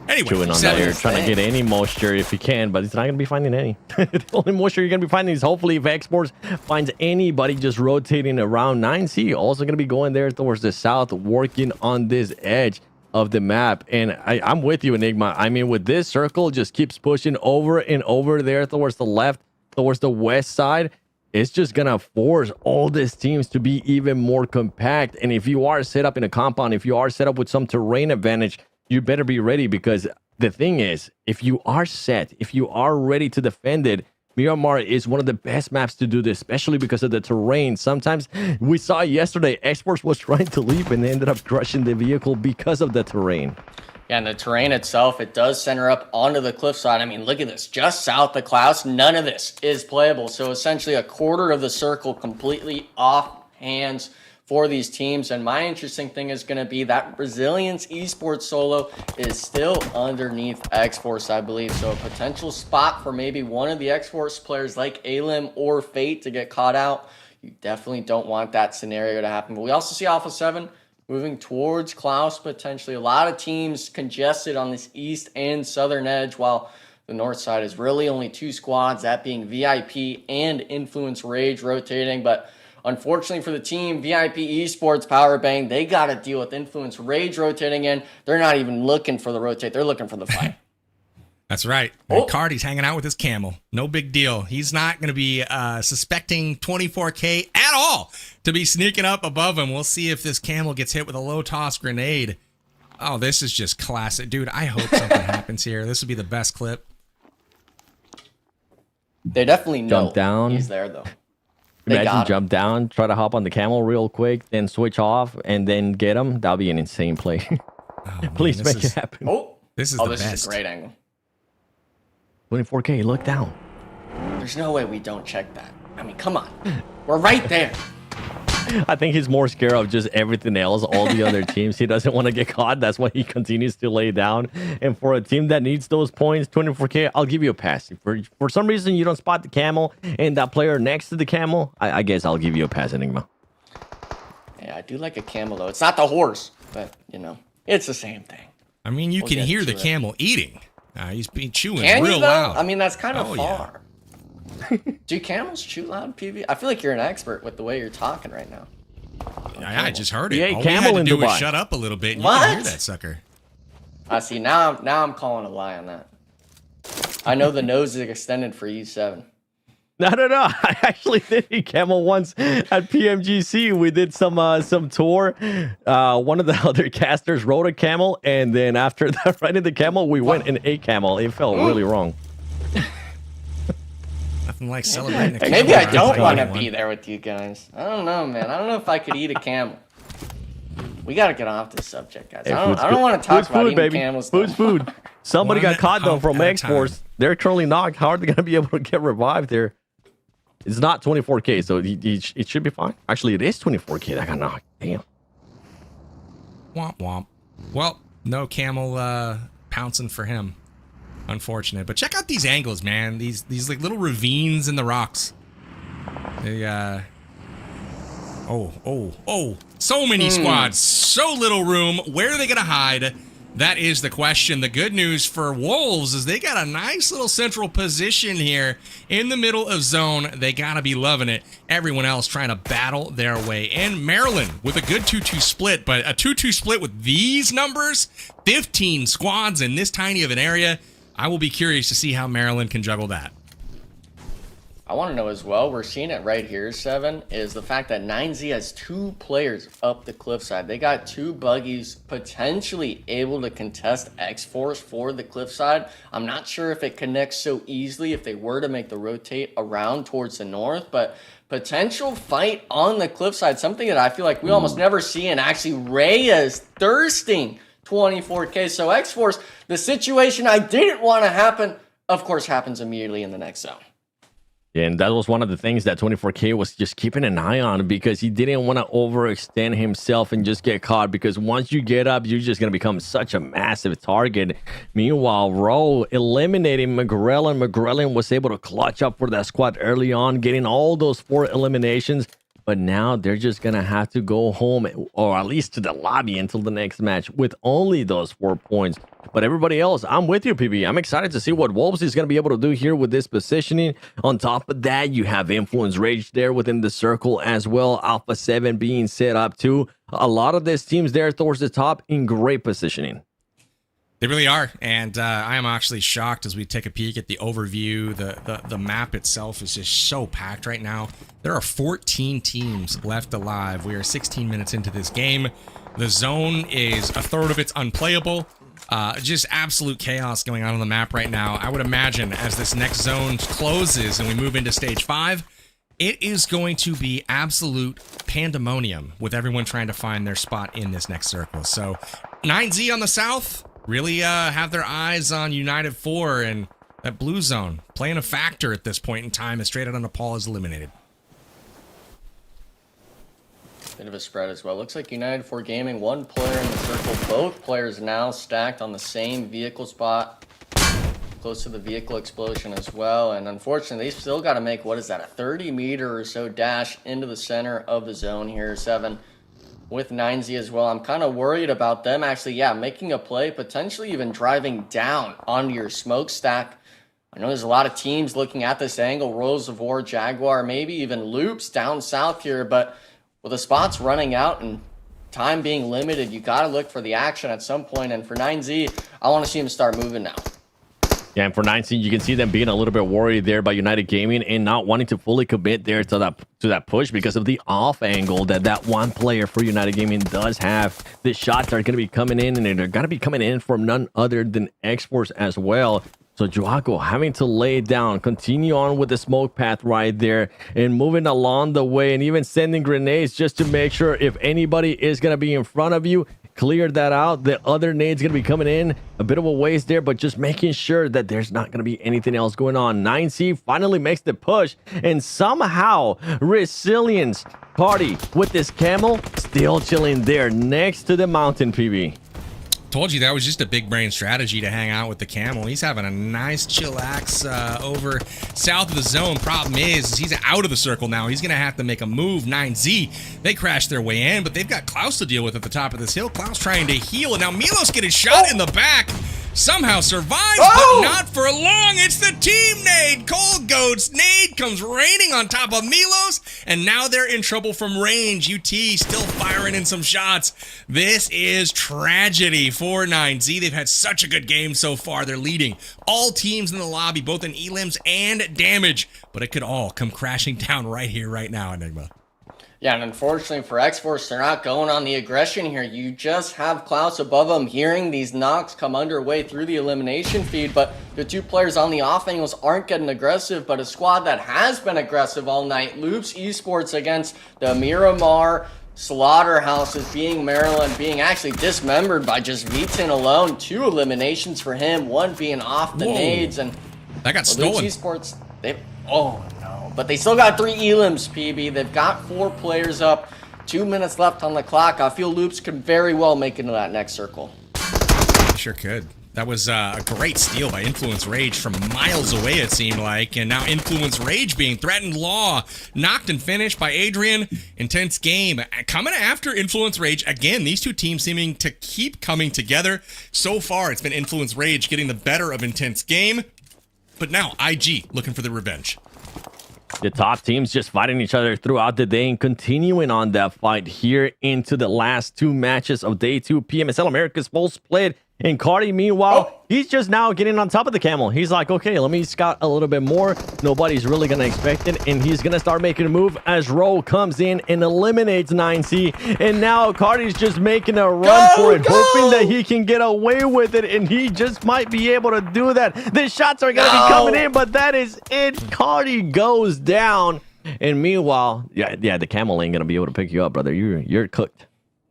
Anyway, chewing on that air, trying to get any moisture if he can, but he's not going to be finding any. The only moisture you're going to be finding is hopefully if Xforce finds anybody just rotating around 9C, also going to be going there towards the south, working on this edge. of the map. And I'm with you, Enigma. I mean, with this circle just keeps pushing over and over there towards the left, towards the west side, it's just gonna force all these teams to be even more compact. And if you are set up in a compound, if you are set up with some terrain advantage, you better be ready, because the thing is, if you are set, if you are ready to defend it, Miramar is one of the best maps to do this, especially because of the terrain. Sometimes we saw yesterday, Xforce was trying to leave and they ended up crushing the vehicle because of the terrain. Yeah, and the terrain itself, it does center up onto the cliffside. I mean, look at this. Just south of Klaus, none of this is playable. So essentially a quarter of the circle completely off hands for these teams. And my interesting thing is going to be that Brazilian's Esports solo is still underneath Xforce, I believe. So a potential spot for maybe one of the Xforce players like Alim or Fate to get caught out. You definitely don't want that scenario to happen. But we also see Alpha 7 moving towards Klaus potentially. A lot of teams congested on this east and southern edge, while the north side is really only 2 squads, that being VIP and Influence Rage rotating. But unfortunately for the team, VIP Esports Powerbang, they got to deal with Influence Rage rotating in. They're not even looking for the rotate. They're looking for the fight. That's right. Cardi's hanging out with his camel. No big deal. He's not going to be suspecting 24K at all to be sneaking up above him. We'll see if this camel gets hit with a low-toss grenade. Oh, this is just classic. Dude, I hope something happens here. This would be the best clip. They definitely know Jump down. he's there, though. Imagine jump down, try to hop on the camel real quick, then switch off, and then get him. That'll be an insane play. Please make it happen. This is oh, the this best. is a great angle. 24K, look down. There's no way we don't check that. I mean, come on. We're right there. I think he's more scared of just everything else, all the other teams. He doesn't want to get caught. That's why he continues to lay down. And for a team that needs those points, 24K, I'll give you a pass. If for some reason you don't spot the camel and that player next to the camel, I guess I'll give you a pass, Enigma. Yeah, I do like a camel, though. It's not the horse, but, you know, it's the same thing. I mean, you We'll can get hear to the it. camel eating. He's been chewing Can real you, though? loud. I mean, that's kind of Oh, yeah. far. Do camels chew loud, PV? I feel like you're an expert with the way you're talking right now. I just heard it. Yeah, All we camel had to in do was Dubai. shut up a little bit, and you What? can hear that sucker. I see. Now I'm calling a lie on that. I know the nose is extended for E7. No. I actually did a camel once at PMGC. We did some tour. One of the other casters rode a camel, and then after that, riding the camel, we went in a camel. It felt really wrong. Nothing like celebrating a camel. Maybe I don't ride. want to be there with you guys. I don't know, man. I don't know if I could eat a camel. We got to get off this subject, guys. Hey, I food's don't good. want to talk Food's about food, eating baby. camels. Food's though. food. Somebody One got caught though from hump at a Xforce. They're currently knocked. How are they gonna be able to get revived there? It's not 24K, so it should be fine. Actually, it is 24K that got knocked. Damn. Womp womp. Well, no camel pouncing for him. Unfortunate. But check out these angles, man. These like little ravines in the rocks. They oh. So many squads, so little room. Where are they gonna hide? That is the question. The good news for Wolves is they got a nice little central position here in the middle of zone. They gotta be loving it. Everyone else trying to battle their way in. Maryland with a good 2-2 split, but a 2-2 split with these numbers, 15 squads in this tiny of an area. I will be curious to see how Maryland can juggle that. I want to know as well, we're seeing it right here, 7, is the fact that 9Z has 2 players up the cliffside. They got 2 buggies potentially able to contest Xforce for the cliffside. I'm not sure if it connects so easily if they were to make the rotate around towards the north, but potential fight on the cliffside, something that I feel like we almost never see, and actually Ray is thirsting 24K. So Xforce, the situation I didn't want to happen, of course, happens immediately in the next zone. And that was one of the things that 24K was just keeping an eye on, because he didn't want to overextend himself and just get caught, because once you get up, you're just going to become such a massive target. Meanwhile, Rowe eliminating McGrellin. McGrellin was able to clutch up for that squad early on, getting all those 4 eliminations. But now they're just going to have to go home, or at least to the lobby until the next match, with only those 4 points. But everybody else, I'm with you, PB. I'm excited to see what Wolves is going to be able to do here with this positioning. On top of that, you have Influence Rage there within the circle as well. Alpha 7 being set up too. a lot of these teams there towards the top in great positioning. They really are, and I am actually shocked as we take a peek at the overview. The map itself is just so packed right now. There are 14 teams left alive. We are 16 minutes into this game. The zone is a third of it's unplayable. Just absolute chaos going on the map right now. I would imagine as this next zone closes and we move into stage 5, it is going to be absolute pandemonium with everyone trying to find their spot in this next circle. So 9Z on the south really have their eyes on United 4, and that blue zone playing a factor at this point in time as Straight Outta Nepal is eliminated. Bit of a spread as well. Looks like United 4 Gaming, one player in the circle. Both players now stacked on the same vehicle spot, close to the vehicle explosion as well. And unfortunately, they still got to make, what is that, a 30-meter or so dash into the center of the zone here. 7 with 9Z as well. I'm kind of worried about them actually, making a play, potentially even driving down onto your smokestack. I know there's a lot of teams looking at this angle, Rolls of War, Jaguar, maybe even Loops down south here, but with the spots running out and time being limited, you got to look for the action at some point. And for 9Z, I want to see him start moving now. Yeah, and for 9Z, you can see them being a little bit worried there by United Gaming and not wanting to fully commit there to that push because of the off angle that one player for United Gaming does have. The shots are going to be coming in, and they're going to be coming in from none other than Xforce as well. So Jaguar having to lay it down, continue on with the smoke path right there, and moving along the way, and even sending grenades just to make sure if anybody is going to be in front of you, clear that out. The other nade's going to be coming in a bit of a ways there, but just making sure that there's not going to be anything else going on. 9C finally makes the push, and somehow Resilience Party with this camel still chilling there next to the mountain, PB. Told you that was just a big brain strategy to hang out with the camel. He's having a nice chillax over south of the zone. Problem is he's out of the circle now. He's going to have to make a move. 9Z, they crashed their way in, but they've got Klaus to deal with at the top of this hill. Klaus trying to heal, and now Milos getting shot in the back. Somehow survives, but not for long. It's the team nade. Cold Goat's nade comes raining on top of Milos, and now they're in trouble from range. UT still firing in some shots. This is tragedy for 9Z. They've had such a good game so far. They're leading all teams in the lobby, both in elims and damage, but it could all come crashing down right here, right now, Enigma. Yeah, and unfortunately for Xforce, they're not going on the aggression here. You just have Klaus above them, hearing these knocks come underway through the elimination feed, but the two players on the off angles aren't getting aggressive, but a squad that has been aggressive all night, Loops Esports against the Miramar Slaughterhouses, being Maryland, being actually dismembered by just V10 alone. 2 eliminations for him, one being off the nades, and that got stolen. Loops Esports, but they still got 3 elims, PB. They've got 4 players up, 2 minutes left on the clock. I feel Loops could very well make it into that next circle. Sure could. That was a great steal by Influence Rage from miles away, it seemed like. And now Influence Rage being threatened. Law knocked and finished by Adrian. Intense game. Coming after Influence Rage. Again, these two teams seeming to keep coming together. So far, it's been Influence Rage getting the better of Intense Game. But now IG looking for the revenge. The top teams just fighting each other throughout the day and continuing on that fight here into the last 2 matches of day 2. PMSL America's full split. And Cardi, meanwhile, he's just now getting on top of the camel. He's like, okay, let me scout a little bit more. Nobody's really going to expect it. And he's going to start making a move as Roll comes in and eliminates 9C. And now Cardi's just making a run for it, hoping that he can get away with it. And he just might be able to do that. The shots are going to be coming in, but that is it. Cardi goes down. And meanwhile, yeah, the camel ain't going to be able to pick you up, brother. You're cooked.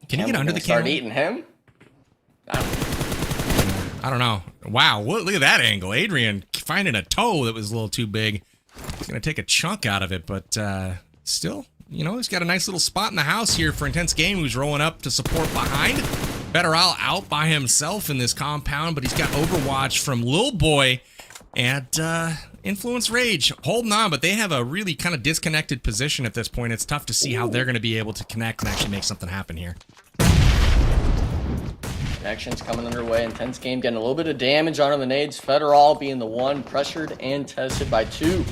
Can you get under the camel? Start eating him? I don't know. Wow, look at that angle. Adrian finding a toe that was a little too big. He's going to take a chunk out of it, but still, you know, he's got a nice little spot in the house here for Intense Game, who's rolling up to support behind. Federal out by himself in this compound, but he's got Overwatch from Lil Boy and Influence Rage holding on, but they have a really kind of disconnected position at this point. It's tough to see how they're going to be able to connect and actually make something happen here. Actions coming underway. Intense Game getting a little bit of damage onto the nades. Federal being the one pressured and tested by 2.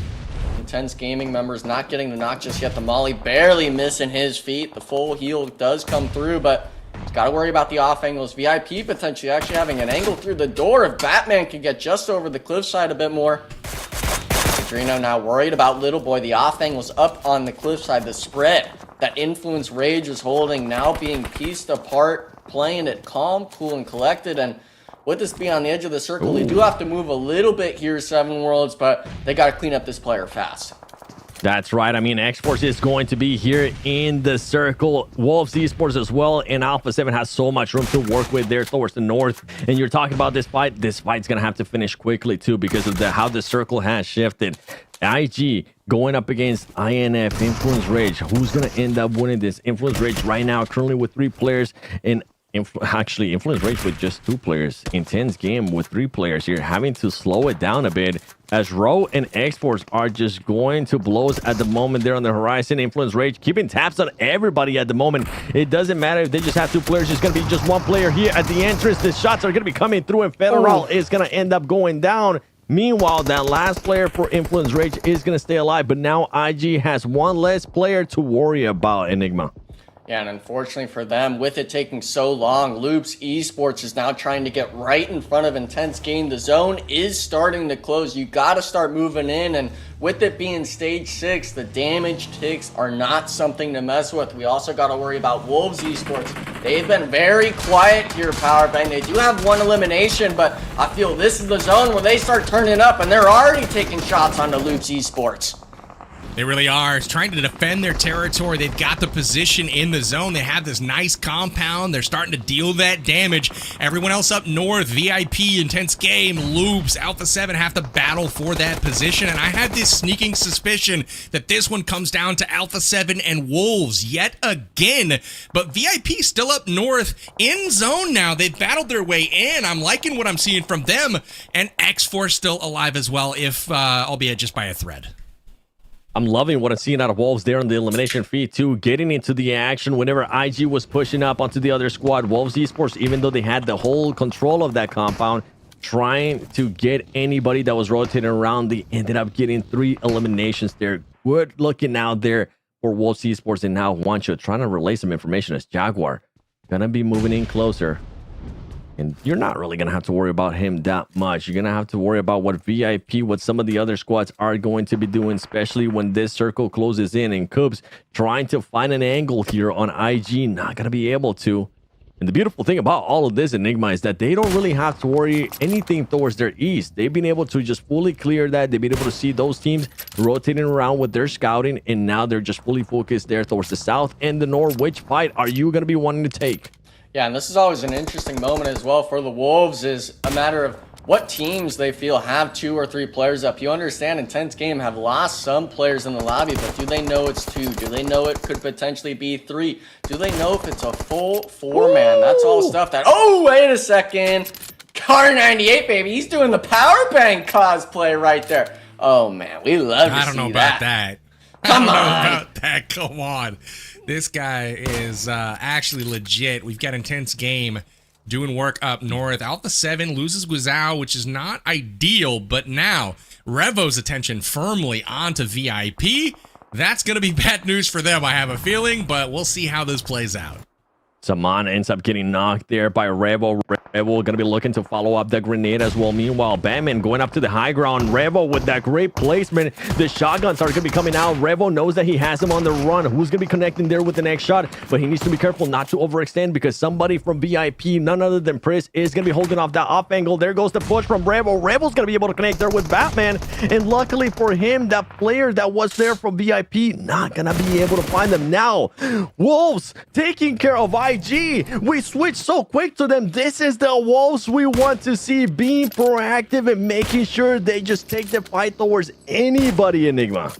Intense Gaming members not getting the knock just yet. The Molly barely missing his feet. The full heal does come through, but he's got to worry about the off angles. VIP potentially actually having an angle through the door if Batman can get just over the cliffside a bit more. Adreno now worried about Little Boy. The off angle's up on the cliffside. The spread that Influence Rage is holding now being pieced apart, playing it calm, cool, and collected. And with this being on the edge of the circle, they do have to move a little bit here, Seven Worlds, but they got to clean up this player fast. That's right. I mean, Xforce is going to be here in the circle. Wolves Esports as well, and Alpha 7 has so much room to work with there towards the north. And you're talking about this fight. This fight's going to have to finish quickly, too, because of how the circle has shifted. IG going up against INF, Influence Rage. Who's going to end up winning this? Influence Rage right now currently with 3 players, and actually Influence Rage with just 2 players. Intense Game with 3 players here, having to slow it down a bit as Row and Xforce are just going to blows at the moment there on the horizon. Influence Rage keeping taps on everybody at the moment. It doesn't matter if they just have 2 players. It's going to be just 1 player here at the entrance. The shots are going to be coming through, and Federal is going to end up going down. Meanwhile, that last player for Influence Rage is going to stay alive, but now IG has 1 less player to worry about, Enigma. Yeah, and unfortunately for them, with it taking so long, Loops Esports is now trying to get right in front of Intense Game. The zone is starting to close. You got to start moving in, and with it being stage 6, the damage ticks are not something to mess with. We also got to worry about Wolves Esports. They've been very quiet here, Powerbang. They do have 1 elimination, but I feel this is the zone where they start turning up, and they're already taking shots on the Loops Esports. They really are. It's trying to defend their territory. They've got the position in the zone. They have this nice compound. They're starting to deal that damage. Everyone else up north, VIP, Intense Game, Loops, Alpha 7 have to battle for that position. And I had this sneaking suspicion that this one comes down to Alpha 7 and Wolves yet again. But VIP still up north in zone now. They've battled their way in. I'm liking what I'm seeing from them. And Xforce still alive as well, if albeit just by a thread. I'm loving what I'm seeing out of Wolves there on the elimination feed too, getting into the action whenever IG was pushing up onto the other squad. Wolves Esports, even though they had the whole control of that compound, trying to get anybody that was rotating around, they ended up getting 3 eliminations there. Good looking out there for Wolves Esports, and now Juancho trying to relay some information as Jaguar gonna be moving in closer. And you're not really going to have to worry about him that much. You're going to have to worry about what VIP, what some of the other squads are going to be doing, especially when this circle closes in. And Cubs trying to find an angle here on IG, not going to be able to. And the beautiful thing about all of this, Enigma, is that they don't really have to worry anything towards their east. They've been able to just fully clear that. They've been able to see those teams rotating around with their scouting. And now they're just fully focused there towards the south and the north. Which fight are you going to be wanting to take? Yeah, and this is always an interesting moment as well for the Wolves, is a matter of what teams they feel have 2 or 3 players up. You understand Intense Game have lost some players in the lobby, but do they know it's 2? Do they know it could potentially be 3? Do they know if it's a full 4-man? That's all stuff that... Oh, wait a second. Car 98, baby. He's doing the Powerbank cosplay right there. Oh, man. We love to see that. I don't know about that. Come on. About that. Come on. This guy is actually legit. We've got Intense Game doing work up north. Alpha 7 loses Guizhou, which is not ideal, but now Revo's attention firmly onto VIP. That's going to be bad news for them, I have a feeling, but we'll see how this plays out. Saman ends up getting knocked there by Revo. Revo going to be looking to follow up the grenade as well. Meanwhile, Batman going up to the high ground. Revo with that great placement. The shotguns are going to be coming out. Revo knows that he has him on the run. Who's going to be connecting there with the next shot? But he needs to be careful not to overextend, because somebody from VIP, none other than Pris, is going to be holding off that off angle. There goes the push from Revo. Revo's going to be able to connect there with Batman. And luckily for him, that player that was there from VIP, not going to be able to find them now. Wolves taking care of IG. We switched so quick to them. This is the Wolves we want to see, being proactive and making sure they just take the fight towards anybody, Enigma.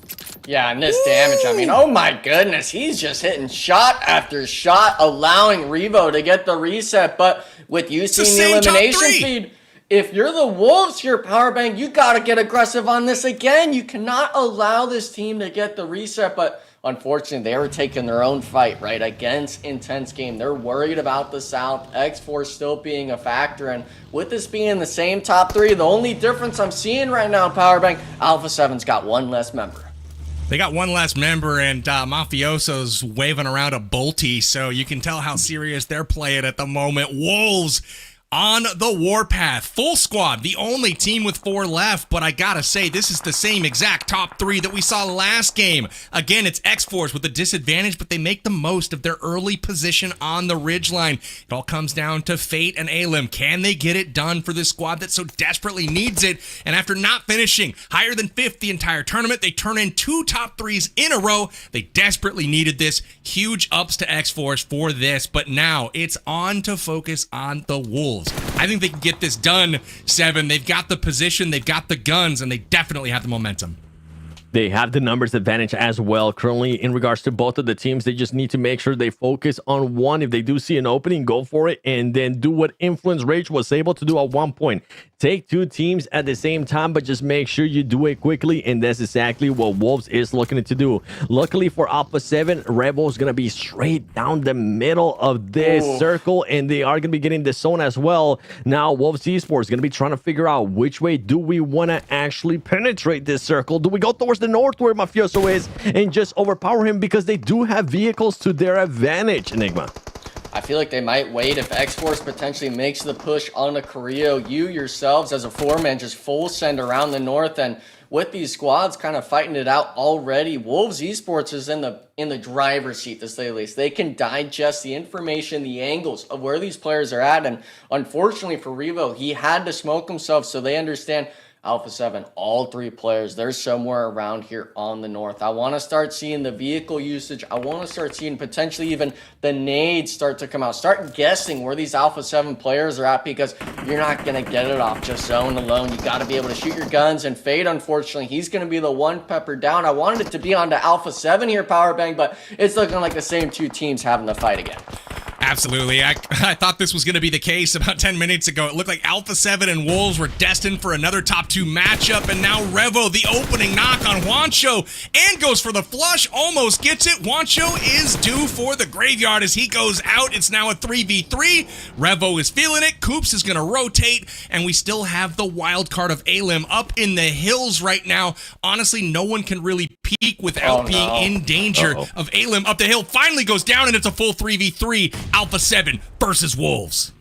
Yeah, and this damage, I mean, oh my goodness, he's just hitting shot after shot, allowing Revo to get the reset. But with you seeing the elimination feed, if you're the Wolves here, Powerbank, you got to get aggressive on this again. You cannot allow this team to get the reset, but unfortunately, they were taking their own fight, right, against Intense Game. They're worried about the South, Xforce still being a factor, and with this being the same top 3, the only difference I'm seeing right now, Powerbank, Alpha 7's got 1 less member. They got one less member, and Mafioso's waving around a bolty, so you can tell how serious they're playing at the moment. Wolves on the warpath, full squad, the only team with 4 left, but I gotta say, this is the same exact top 3 that we saw last game. Again, it's Xforce with a disadvantage, but they make the most of their early position on the ridgeline. It all comes down to Fate and Alim. Can they get it done for this squad that so desperately needs it? And after not finishing higher than 5th the entire tournament, they turn in 2 top 3s in a row. They desperately needed this. Huge ups to Xforce for this, but now it's on to focus on the Wolves. I think they can get this done, 7. They've got the position, they've got the guns, and they definitely have the momentum. They have the numbers advantage as well. Currently, in regards to both of the teams, they just need to make sure they focus on one. If they do see an opening, go for it, and then do what Influence Rage was able to do at one point. Take 2 teams at the same time, but just make sure you do it quickly, and that's exactly what Wolves is looking to do. Luckily for Alpha 7, Rebel's going to be straight down the middle of this circle, and they are going to be getting the zone as well. Now, Wolves Esports is going to be trying to figure out which way do we want to actually penetrate this circle. Do we go towards the north where Mafioso is and just overpower him because they do have vehicles to their advantage, Enigma? I feel like they might wait if Xforce potentially makes the push onto Carrillo. You yourselves as a 4-man just full send around the north, and with these squads kind of fighting it out already, Wolves Esports is in the driver's seat, to say the least. They can digest the information, the angles of where these players are at, and unfortunately for Revo, he had to smoke himself, so they understand Alpha 7, all 3 players, they're somewhere around here on the north. I want to start seeing the vehicle usage. I want to start seeing potentially even the nades start to come out. Start guessing where these Alpha 7 players are at, because you're not going to get it off just zone alone. You got to be able to shoot your guns, and Fade, unfortunately, he's going to be the one pepper down. I wanted it to be onto Alpha 7 here, Powerbang, but it's looking like the same 2 teams having the fight again. Absolutely. I thought this was going to be the case about 10 minutes ago. It looked like Alpha 7 and Wolves were destined for another top 2 matchup, and now Revo, the opening knock on Juancho, and goes for the flush, almost gets it. Juancho is due for the graveyard as he goes out. It's now a 3v3. Revo is feeling it. Coops is going to rotate, and we still have the wild card of Alim up in the hills right now. Honestly, no one can really peek without being in danger of Alim up the hill. Finally goes down, and it's a full 3v3. Alpha 7 versus Wolves.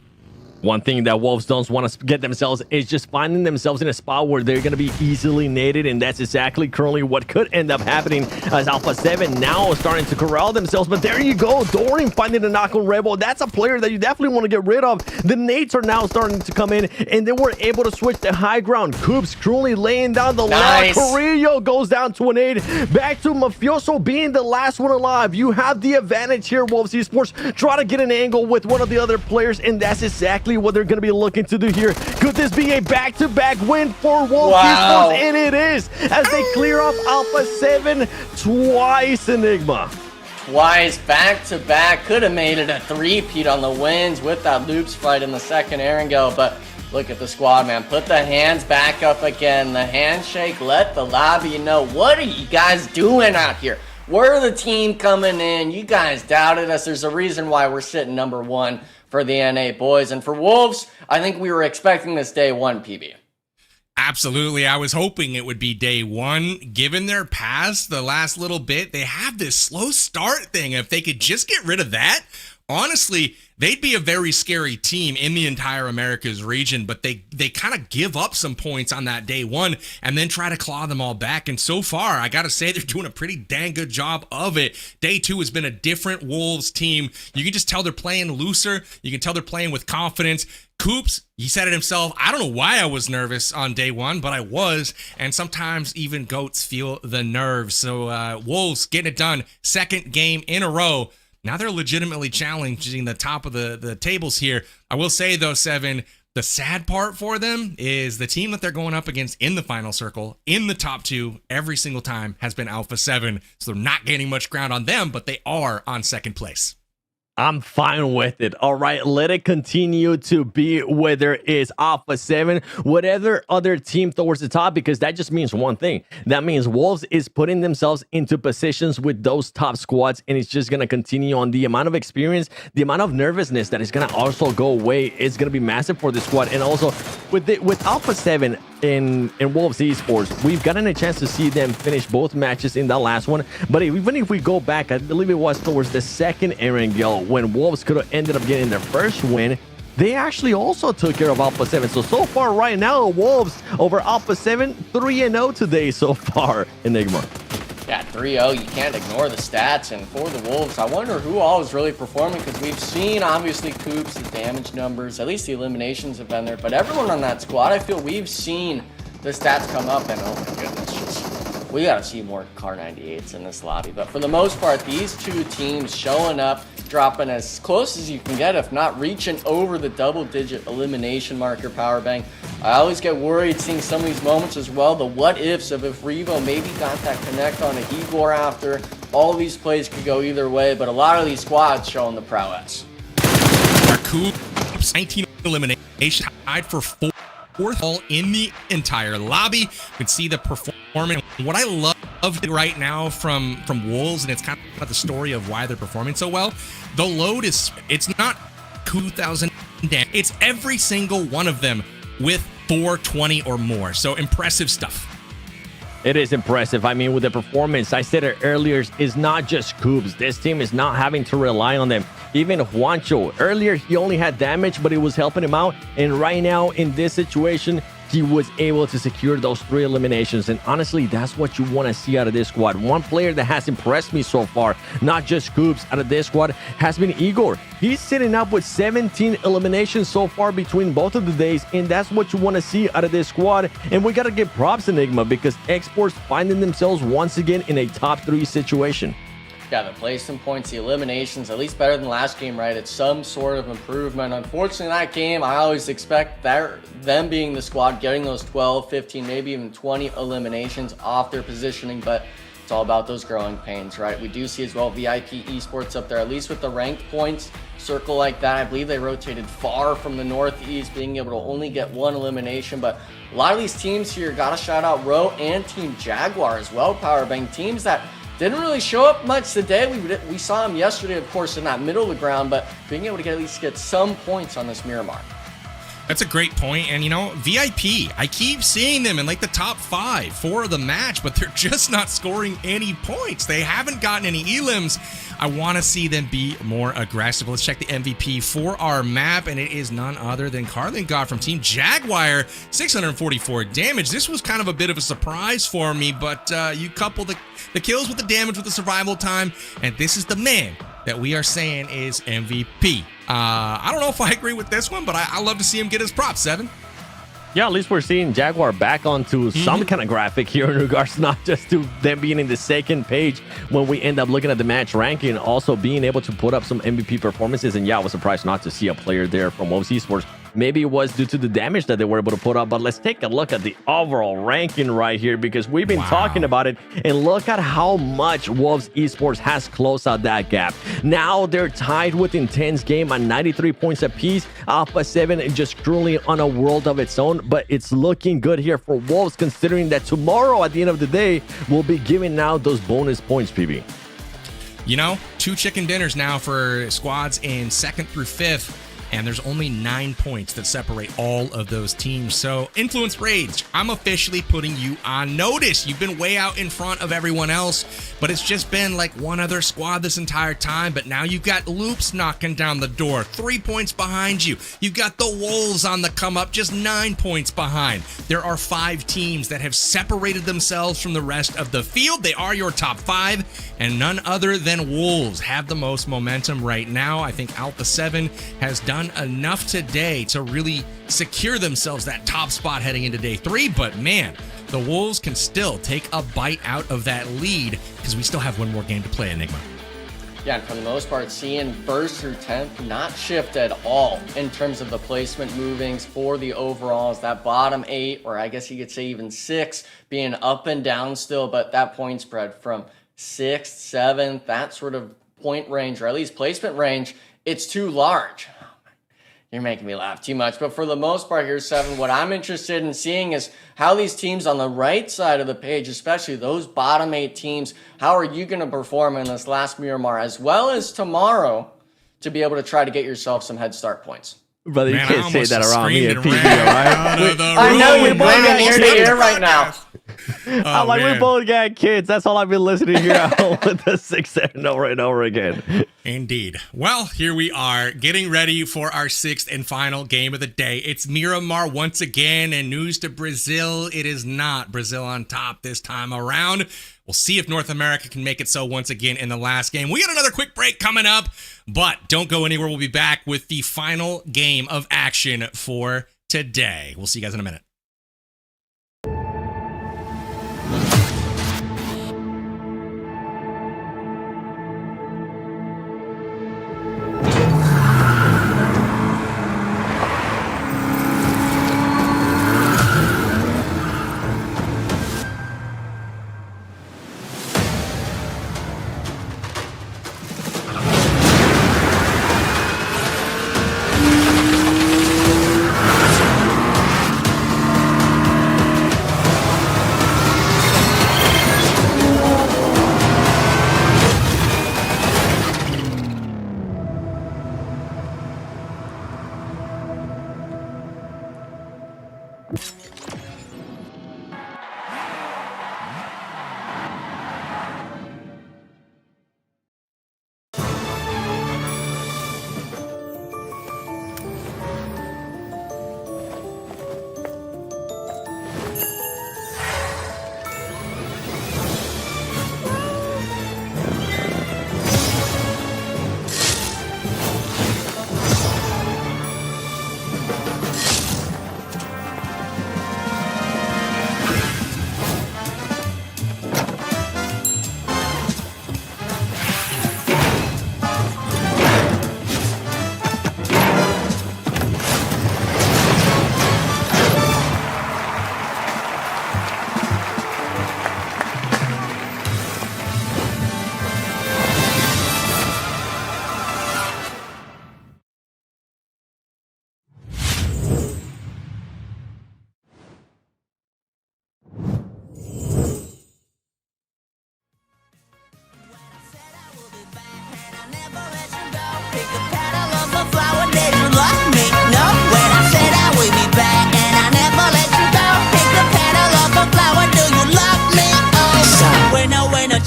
One thing that Wolves don't want to get themselves is just finding themselves in a spot where they're going to be easily naded, and that's exactly currently what could end up happening as Alpha 7 now starting to corral themselves. But there you go, Dorian finding the knock on Rebel. That's a player that you definitely want to get rid of. The nades are now starting to come in, and they were able to switch the high ground. Coops currently laying down the lock. Carrillo goes down to an nade. Back to Mafioso being the last one alive. You have the advantage here, Wolves Esports. Try to get an angle with one of the other players, and that's exactly what they're going to be looking to do here. Could this be a back-to-back win for Wolves Esports? And it is, as they clear off Alpha 7 twice, Enigma. Twice, back-to-back. Could have made it a 3-peat on the wins with that loops fight in the second Erangel, but look at the squad, man. Put the hands back up again. The handshake, let the lobby know. What are you guys doing out here? We're the team coming in. You guys doubted us. There's a reason why we're sitting number 1 for the NA boys. And for Wolves, I think we were expecting this day 1, PB. Absolutely. I was hoping it would be day 1. Given their past, the last little bit, they have this slow start thing. If they could just get rid of that, honestly, they'd be a very scary team in the entire Americas region, but they kind of give up some points on that day 1 and then try to claw them all back. And so far, I got to say, they're doing a pretty dang good job of it. Day 2 has been a different Wolves team. You can just tell they're playing looser. You can tell they're playing with confidence. Coops, he said it himself, I don't know why I was nervous on day 1, but I was, and sometimes even goats feel the nerves. So Wolves getting it done, 2nd game in a row. Now they're legitimately challenging the top of the tables here. I will say, though, 7, the sad part for them is the team that they're going up against in the final circle, in the top 2, every single time has been Alpha 7. So they're not gaining much ground on them, but they are on 2nd place. I'm fine with it. All right, let it continue to be whether it's Alpha 7, whatever other team towards the top, because that just means one thing. That means Wolves is putting themselves into positions with those top squads, and it's just going to continue on. The amount of experience, the amount of nervousness that is going to also go away is going to be massive for the squad. And also with Alpha 7, in Wolves Esports, we've gotten a chance to see them finish both matches in that last one. But even if we go back, I believe it was towards the second Erangel when Wolves could have ended up getting their first win. They actually also took care of Alpha 7. So far right now, Wolves over Alpha 7, 3-0 today so far, Enigma. Yeah, 3-0, you can't ignore the stats. And for the Wolves, I wonder who all is really performing, because we've seen, obviously, Coops, the damage numbers, at least the eliminations have been there. But everyone on that squad, I feel we've seen the stats come up, and oh my goodness, just, we got to see more Car 98s in this lobby. But for the most part, these two teams showing up, dropping as close as you can get, if not reaching over the double-digit elimination marker, Powerbang. I always get worried seeing some of these moments as well, the what-ifs of if Revo maybe got that connect on a Jaguar after. All of these plays could go either way, but a lot of these squads showing the prowess. Coops, 19 elimination, tied for fourth all in the entire lobby. You can see the performance. What I love right now from Wolves, and it's kind of the story of why they're performing so well, the load is, it's not 2,000 damage, it's every single one of them with 420 or more. So impressive stuff. It is impressive. I mean, with the performance, I said it earlier, is not just Coops. This team is not having to rely on them. Even Juancho, earlier he only had damage, but it was helping him out. And right now, in this situation, he was able to secure those 3 eliminations. And honestly, that's what you want to see out of this squad. One player that has impressed me so far, not just Coops, out of this squad, has been Igor. He's sitting up with 17 eliminations so far between both of the days, and that's what you want to see out of this squad. And we got to give props to Enigma, because Xforce finding themselves once again in a top 3 situation. Yeah, the placement points, the eliminations, at least better than last game, right? It's some sort of improvement. Unfortunately, in that game, I always expect them being the squad, getting those 12, 15, maybe even 20 eliminations off their positioning, but it's all about those growing pains, right? We do see as well VIP Esports up there, at least with the ranked points circle like that. I believe they rotated far from the Northeast, being able to only get 1 elimination, but a lot of these teams here, gotta shout out Row and Team Jaguar as well, Powerbang, teams that didn't really show up much today. We saw them yesterday, of course, in that middle of the ground, but being able to at least get some points on this mirror mark. That's a great point. And, you know, VIP, I keep seeing them in like the top 5 for the match, but they're just not scoring any points. They haven't gotten any elims. I want to see them be more aggressive. Let's check the MVP for our map, and it is none other than Carlin God from Team Jaguar, 644 damage. This was kind of a bit of a surprise for me, but you couple the kills with the damage with the survival time, and this is the man that we are saying is MVP. I don't know if I agree with this one, but I love to see him get his props, Seven. Yeah, at least we're seeing Jaguar back onto some kind of graphic here in regards not just to them being in the second page when we end up looking at the match ranking, also being able to put up some MVP performances. And yeah, I was surprised not to see a player there from Wolves Esports. Maybe it was due to the damage that they were able to put up, but let's take a look at the overall ranking right here, because we've been talking about it, and look at how much Wolves Esports has closed out that gap. Now they're tied with Intense Game at 93 points apiece. Alpha 7 just truly on a world of its own, but it's looking good here for Wolves, considering that tomorrow at the end of the day, we'll be giving out those bonus points, PB. You know, 2 chicken dinners now for squads in 2nd through 5th. And there's only 9 points that separate all of those teams. So, Influence Rage, I'm officially putting you on notice. You've been way out in front of everyone else, but it's just been like one other squad this entire time. But now you've got Loops knocking down the door, 3 points behind you. You've got the Wolves on the come up, just 9 points behind. There are 5 teams that have separated themselves from the rest of the field. They are your top 5, and none other than Wolves have the most momentum right now. I think Alpha 7 has done enough today to really secure themselves that top spot heading into day 3, but man, the Wolves can still take a bite out of that lead because we still have one more game to play, Enigma. Yeah, and for the most part, seeing first through 10th not shift at all in terms of the placement movings for the overalls. That bottom 8, or I guess you could say even 6, being up and down still, but that point spread from 6th, 7th, that sort of point range, or at least placement range, it's too large. You're making me laugh too much. But for the most part here, 7, what I'm interested in seeing is how these teams on the right side of the page, especially those bottom 8 teams, how are you going to perform in this last Miramar, as well as tomorrow, to be able to try to get yourself some head start points? Brother, you Man, I can't say almost that just around me screamed at and PB, ran alright? out of the I know room. you're blaming ear to ear right now. I'm like, we both got kids. That's all I've been listening here at home with the 6-7 over and over again. Indeed. Well, here we are getting ready for our 6th and final game of the day. It's Miramar once again, and news to Brazil. It is not Brazil on top this time around. We'll see if North America can make it so once again in the last game. We got another quick break coming up, but don't go anywhere. We'll be back with the final game of action for today. We'll see you guys in a minute.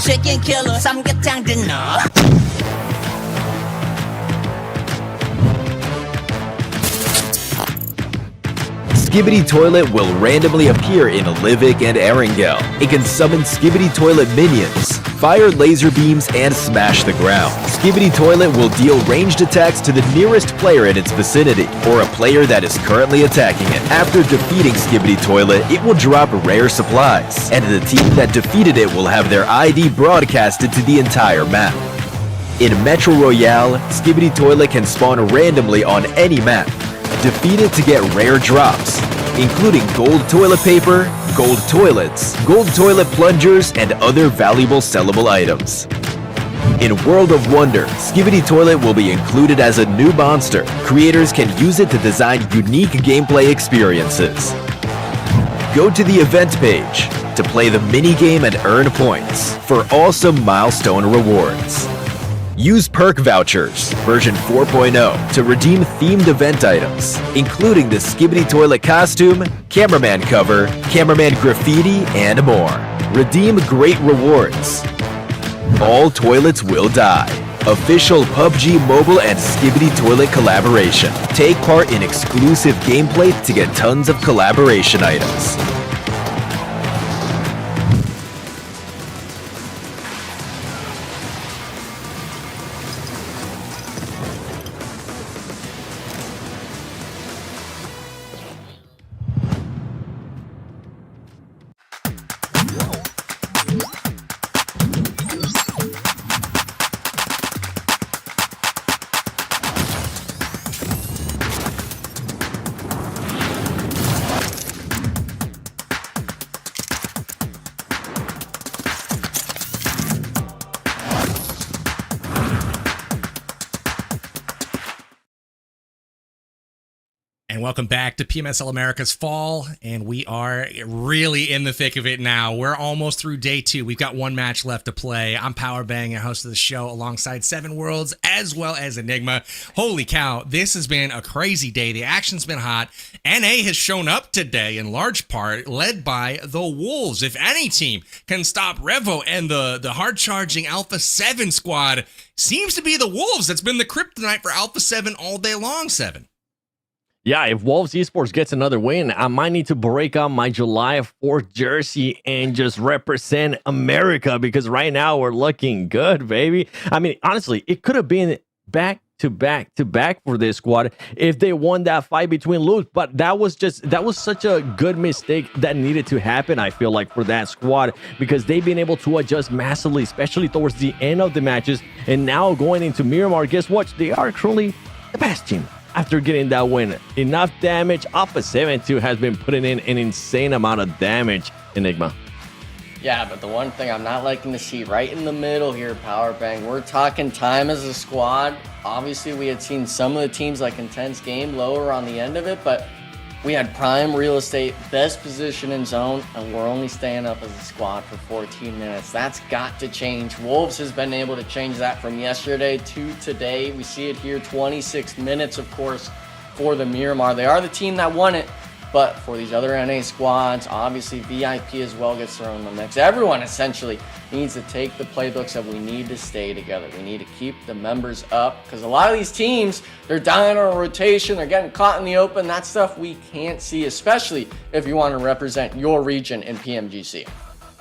Chicken killer, 삼계탕 dinner. Skibidi Toilet will randomly appear in Livik and Erangel. It can summon Skibidi Toilet minions, fire laser beams, and smash the ground. Skibidi Toilet will deal ranged attacks to the nearest player in its vicinity, or a player that is currently attacking it. After defeating Skibidi Toilet, it will drop rare supplies, and the team that defeated it will have their ID broadcasted to the entire map. In Metro Royale, Skibidi Toilet can spawn randomly on any map. Defeat it to get rare drops, including gold toilet paper, gold toilets, gold toilet plungers, and other valuable sellable items. In World of Wonder, Skibidi Toilet will be included as a new monster. Creators can use it to design unique gameplay experiences. Go to the event page to play the minigame and earn points for awesome milestone rewards. Use perk vouchers, version 4.0, to redeem themed event items, including the Skibidi Toilet costume, cameraman cover, cameraman graffiti, and more. Redeem great rewards. All toilets will die. Official PUBG Mobile and Skibidi Toilet collaboration. Take part in exclusive gameplay to get tons of collaboration items. And welcome back to PMSL America's Fall, and we are really in the thick of it now. We're almost through day 2. We've got one match left to play. I'm Powerbang, your host of the show, alongside Seven Worlds, as well as Enigma. Holy cow, this has been a crazy day. The action's been hot. NA has shown up today, in large part, led by the Wolves. If any team can stop Revo and the hard-charging Alpha 7 squad, seems to be the Wolves. That's been the kryptonite for Alpha 7 all day long, 7. Yeah, if Wolves Esports gets another win, I might need to break out my July 4th jersey and just represent America, because right now we're looking good, baby. I mean, honestly, it could have been back to back for this squad if they won that fight between Luz, but that was such a good mistake that needed to happen, I feel like, for that squad, because they've been able to adjust massively, especially towards the end of the matches. And now going into Miramar, guess what? They are currently the best team. After getting that win, enough damage. Alpha 7 too has been putting in an insane amount of damage. Enigma. Yeah, but the one thing I'm not liking to see right in the middle here, Powerbang, we're talking time as a squad. Obviously, we had seen some of the teams like Intense Game lower on the end of it, but we had prime real estate, best position in zone, and we're only staying up as a squad for 14 minutes. That's got to change. Wolves has been able to change that from yesterday to today. We see it here, 26 minutes, of course, for the Miramar. They are the team that won it, but for these other NA squads, obviously VIP as well gets thrown in the mix. Everyone essentially needs to take the playbooks of we need to stay together. We need to keep the members up, because a lot of these teams, they're dying on a rotation, they're getting caught in the open. That's stuff we can't see, especially if you want to represent your region in PMGC.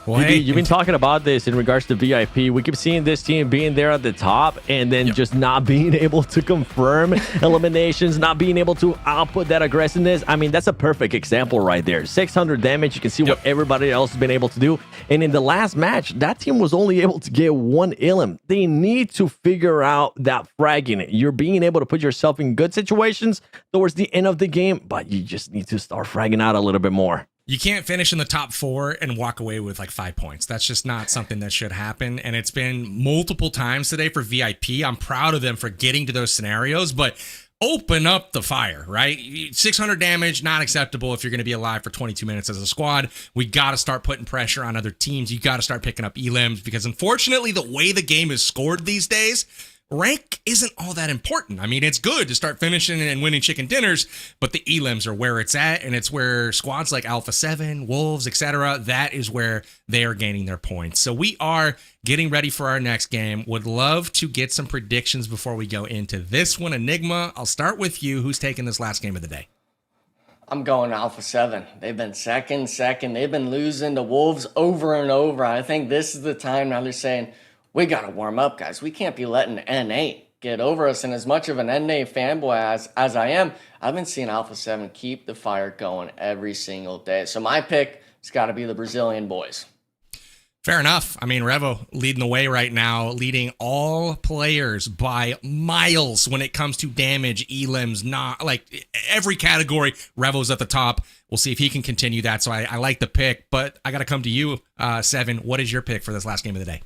Well, hey, you've been talking about this in regards to VIP. We keep seeing this team being there at the top and then just not being able to confirm eliminations, not being able to output that aggressiveness. I mean, that's a perfect example right there. 600 damage. You can see what everybody else has been able to do. And in the last match, that team was only able to get 1 elim. They need to figure out that fragging. You're being able to put yourself in good situations towards the end of the game, but you just need to start fragging out a little bit more. You can't finish in the top 4 and walk away with like 5 points. That's just not something that should happen. And it's been multiple times today for VIP. I'm proud of them for getting to those scenarios, but open up the fire, right? 600 damage, not acceptable if you're going to be alive for 22 minutes as a squad. We got to start putting pressure on other teams. You got to start picking up elims, because unfortunately, the way the game is scored these days, rank isn't all that important. I mean, it's good to start finishing and winning chicken dinners, but the elims are where it's at, and it's where squads like Alpha 7, Wolves, etc., that is where they are gaining their points. So we are getting ready for our next game. Would love to get some predictions before we go into this one. Enigma, I'll start with you. Who's taking this last game of the day? I'm going Alpha 7. They've been second. They've been losing to Wolves over and over. I think this is the time now they're saying, we got to warm up, guys. We can't be letting NA get over us. And as much of an NA fanboy as I am, I've been seeing Alpha 7 keep the fire going every single day. So my pick has got to be the Brazilian boys. Fair enough. I mean, Revo leading the way right now, leading all players by miles when it comes to damage, elims, not like every category. Revo's at the top. We'll see if he can continue that. So I like the pick, but I got to come to you, Seven. What is your pick for this last game of the day?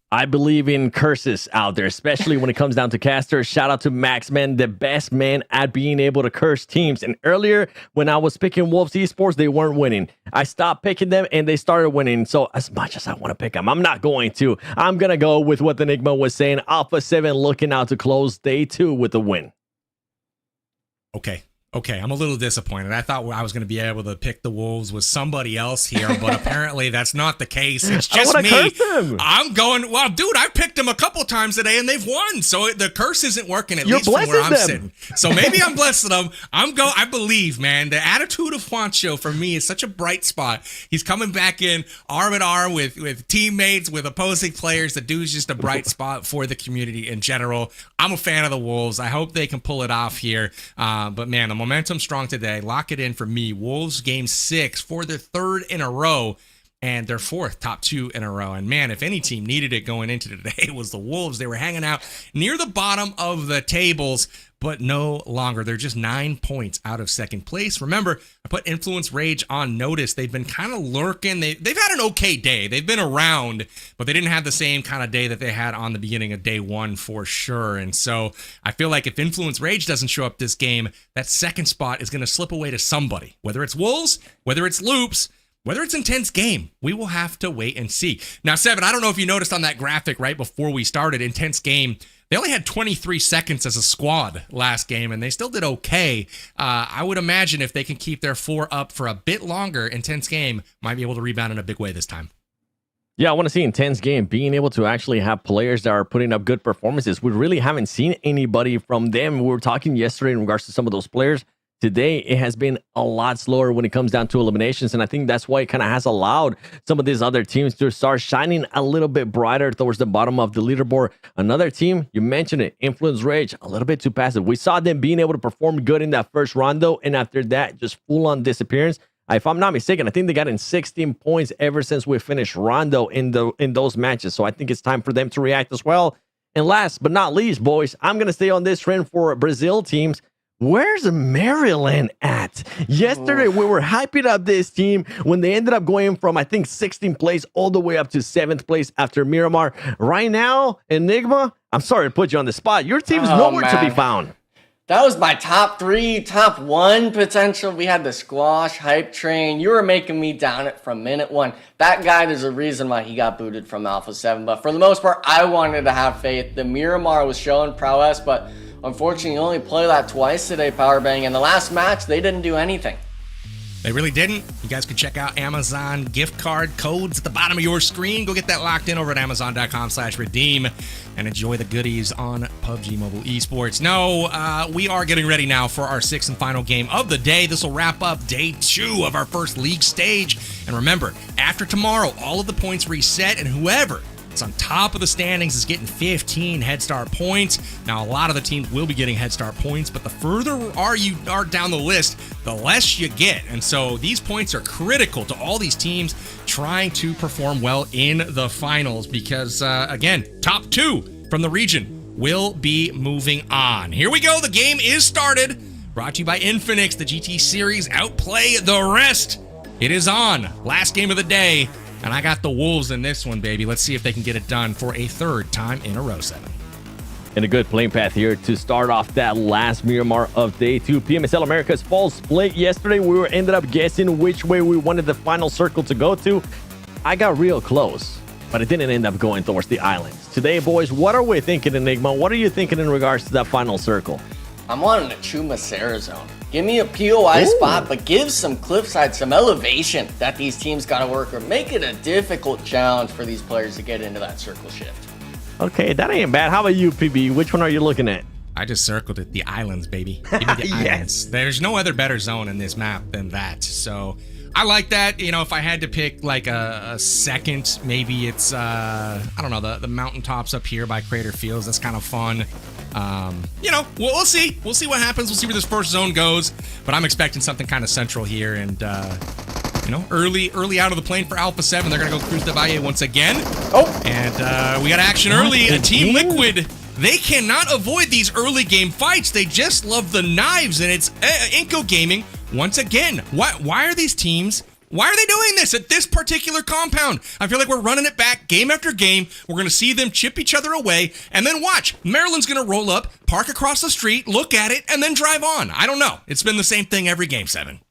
I believe in curses out there, especially when it comes down to casters. Shout out to Maxman, the best man at being able to curse teams. And earlier, when I was picking Wolves Esports, they weren't winning. I stopped picking them, and they started winning. So as much as I want to pick them, I'm not going to. I'm going to go with what the Enigma was saying. Alpha 7 looking out to close day 2 with a win. Okay, I'm a little disappointed. I thought I was going to be able to pick the Wolves with somebody else here, but apparently that's not the case. It's just me. I'm going, well, dude, I picked them a couple times today and they've won. So the curse isn't working, at least from where I'm sitting. So maybe I'm blessing them. I believe, man. The attitude of Juancho for me is such a bright spot. He's coming back in arm in arm with teammates, with opposing players. The dude's just a bright spot for the community in general. I'm a fan of the Wolves. I hope they can pull it off here. But man, the momentum strong today. Lock it in for me. Wolves game 6 for their 3rd in a row and their 4th top 2 in a row. And man, if any team needed it going into today, it was the Wolves. They were hanging out near the bottom of the tables, but no longer. They're just 9 points out of second place. Remember, I put Influence Rage on notice. They've been kind of lurking. They've had an okay day. They've been around, but they didn't have the same kind of day that they had on the beginning of day one for sure. And so I feel like if Influence Rage doesn't show up this game, that second spot is going to slip away to somebody, whether it's Wolves, whether it's Loops, whether it's Intense Game. We will have to wait and see. Now, Seven, I don't know if you noticed on that graphic right before we started, Intense Game, they only had 23 seconds as a squad last game, and they still did okay. I would imagine if they can keep their floor up for a bit longer, Intense Game might be able to rebound in a big way this time. Yeah, I want to see Intense Game being able to actually have players that are putting up good performances. We really haven't seen anybody from them. We were talking yesterday in regards to some of those players. Today, it has been a lot slower when it comes down to eliminations, and I think that's why it kind of has allowed some of these other teams to start shining a little bit brighter towards the bottom of the leaderboard. Another team, you mentioned it, Influence Rage, a little bit too passive. We saw them being able to perform good in that first rondo, and after that, just full-on disappearance. If I'm not mistaken, I think they got in 16 points ever since we finished rondo in those matches, so I think it's time for them to react as well. And last but not least, boys, I'm going to stay on this trend for Brazil teams. Where's Maryland at? Yesterday, we were hyping up this team when they ended up going from, I think, 16th place all the way up to 7th place after Miramar. Right now, Enigma, I'm sorry to put you on the spot. Your team's nowhere to be found. That was my top 3, top 1 potential. We had the Squash hype train. You were making me down it from minute 1. That guy, there's a reason why he got booted from Alpha 7. But for the most part, I wanted to have faith. The Miramar was showing prowess, but unfortunately, you only play that twice today, Powerbang. In the last match, they didn't do anything. They really didn't. You guys can check out Amazon gift card codes at the bottom of your screen. Go get that locked in over at amazon.com/redeem and enjoy the goodies on PUBG Mobile Esports. No, we are getting ready now for our 6th and final game of the day. This will wrap up day 2 of our first league stage. And remember, after tomorrow, all of the points reset, and whoever is on top of the standings is getting 15 head start points. Now, a lot of the teams will be getting head start points, but the further you are down the list, the less you get. And so these points are critical to all these teams trying to perform well in the finals because, again, top 2 from the region will be moving on. Here we go. The game is started. Brought to you by Infinix, the GT Series. Outplay the rest. It is on. Last game of the day. And I got the Wolves in this one, baby. Let's see if they can get it done for a 3rd time in a row, 7. And a good playing path here to start off that last Miramar of day 2. PMSL America's fall split. Yesterday, we ended up guessing which way we wanted the final circle to go to. I got real close, but it didn't end up going towards the islands. Today, boys, what are we thinking, Enigma? What are you thinking in regards to that final circle? I'm wanting a Chuma Sarah zone. Give me a POI spot, but give some cliffside, some elevation that these teams got to work or make it a difficult challenge for these players to get into that circle shift. Okay, that ain't bad. How about you, PB? Which one are you looking at? I just circled it. The islands, baby. Give me the islands. There's no other better zone in this map than that. So I like that. You know, if I had to pick like a second, maybe it's, I don't know, the mountaintops up here by Crater Fields. That's kind of fun. You know, we'll see. We'll see what happens. We'll see where this first zone goes. But I'm expecting something kind of central here. And, you know, early out of the plane for Alpha 7. They're going to go cruise the Valle once again. Oh! And we got action early. A Team Liquid. They cannot avoid these early game fights. They just love the knives. And it's iNCO Gaming once again. Why are these teams... Why are they doing this at this particular compound? I feel like we're running it back game after game. We're going to see them chip each other away. And then watch. Maryland's going to roll up, park across the street, look at it, and then drive on. I don't know. It's been the same thing every game, 7.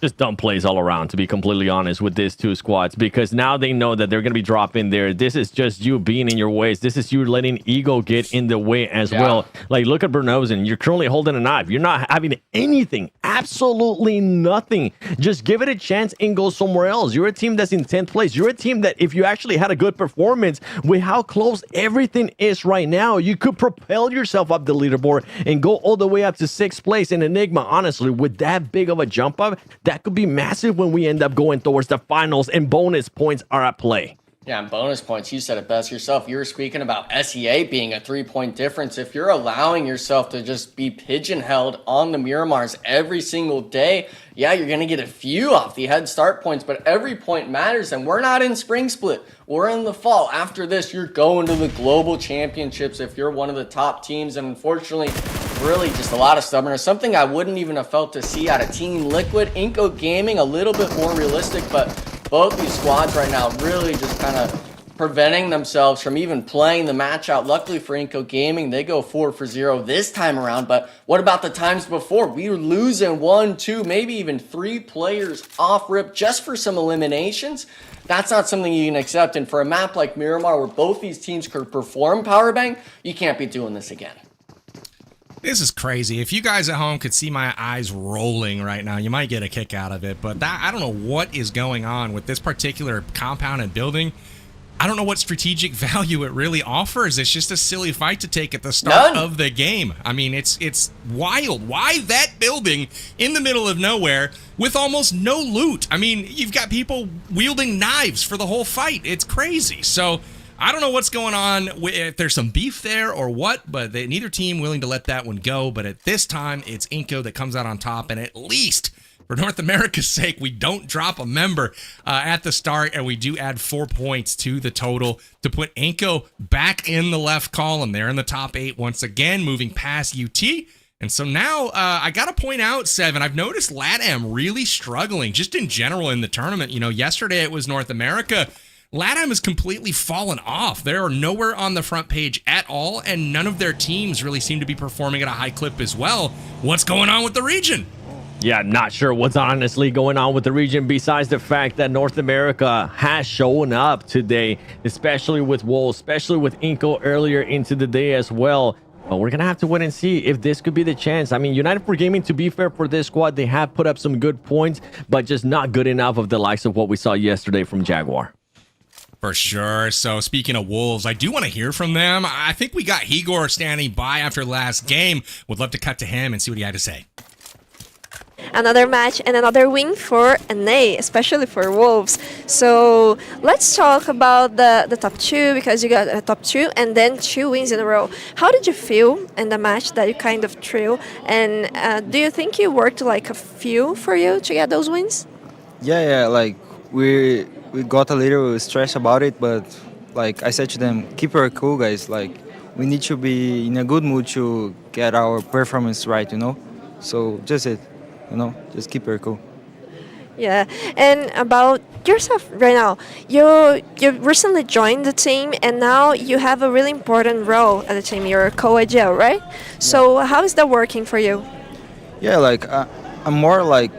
Just dumb plays all around, to be completely honest, with these 2 squads, because now they know that they're going to be dropping there. This is just you being in your ways. This is you letting ego get in the way as well. Like, look at Bernozen. You're currently holding a knife. You're not having anything, absolutely nothing. Just give it a chance and go somewhere else. You're a team that's in 10th place. You're a team that if you actually had a good performance with how close everything is right now, you could propel yourself up the leaderboard and go all the way up to 6th place. In Enigma, honestly, with that big of a jump up, that could be massive when we end up going towards the finals and bonus points are at play. Yeah, and bonus points, you said it best yourself. You were speaking about SEA being a 3-point difference. If you're allowing yourself to just be pigeonholed on the Miramars every single day, yeah, you're going to get a few off the head start points, but every point matters, and we're not in spring split. We're in the fall. After this, you're going to the global championships if you're one of the top teams, and unfortunately, really just a lot of stubbornness, something I wouldn't even have felt to see out of Team Liquid. iNCO Gaming, a little bit more realistic, but both these squads right now really just kind of preventing themselves from even playing the match out. Luckily for iNCO Gaming, they go 4 for 0 this time around, but what about the times before? We were losing 1, 2, maybe even 3 players off rip just for some eliminations. That's not something you can accept, and for a map like Miramar where both these teams could perform Powerbang, you can't be doing this again. This is crazy. If you guys at home could see my eyes rolling right now, you might get a kick out of it. But I don't know what is going on with this particular compound and building. I don't know what strategic value it really offers. It's just a silly fight to take at the start of the game. I mean, it's wild. Why that building in the middle of nowhere with almost no loot? I mean, you've got people wielding knives for the whole fight. It's crazy. So I don't know what's going on, if there's some beef there or what, but neither team willing to let that one go. But at this time, it's iNCO that comes out on top, and at least for North America's sake, we don't drop a member at the start, and we do add 4 points to the total to put iNCO back in the left column. They're in the top 8 once again, moving past UT. And so now I got to point out, Seven, I've noticed LATAM really struggling just in general in the tournament. You know, yesterday it was North America. LATAM has completely fallen off. They are nowhere on the front page at all, and none of their teams really seem to be performing at a high clip as well. What's going on with the region? Yeah, not sure what's honestly going on with the region besides the fact that North America has shown up today, especially with Wolves, especially with iNCO earlier into the day as well. But we're going to have to wait and see if this could be the chance. I mean, United for Gaming, to be fair for this squad, they have put up some good points, but just not good enough of the likes of what we saw yesterday from Jaguar. For sure. So speaking of Wolves, I do want to hear from them. I think we got Igor standing by after last game. Would love to cut to him and see what he had to say. Another match and another win for NA, especially for Wolves. So let's talk about the top 2, because you got a top 2 and then 2 wins in a row. How did you feel in the match that you kind of threw? And do you think you worked like a few for you to get those wins? Yeah, like we got a little stressed about it, but like I said to them, keep your cool, guys. Like we need to be in a good mood to get our performance right, you know. So just it. You know, just keep it cool. Yeah, and about yourself right now, you recently joined the team, and now you have a really important role at the team. You're a co-AGL, right? So how is that working for you? Yeah, like I'm more like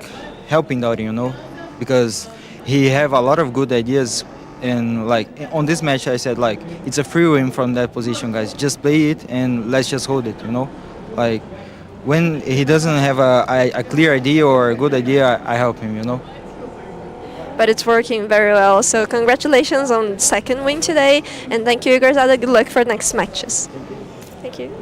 helping out, you know, because he have a lot of good ideas, and like on this match I said like it's a free win from that position, guys. Just play it and let's just hold it, you know, like. When he doesn't have a clear idea or a good idea, I help him, you know. But it's working very well. So congratulations on the second win today. And thank you, Garzada. Good luck for next matches. Thank you.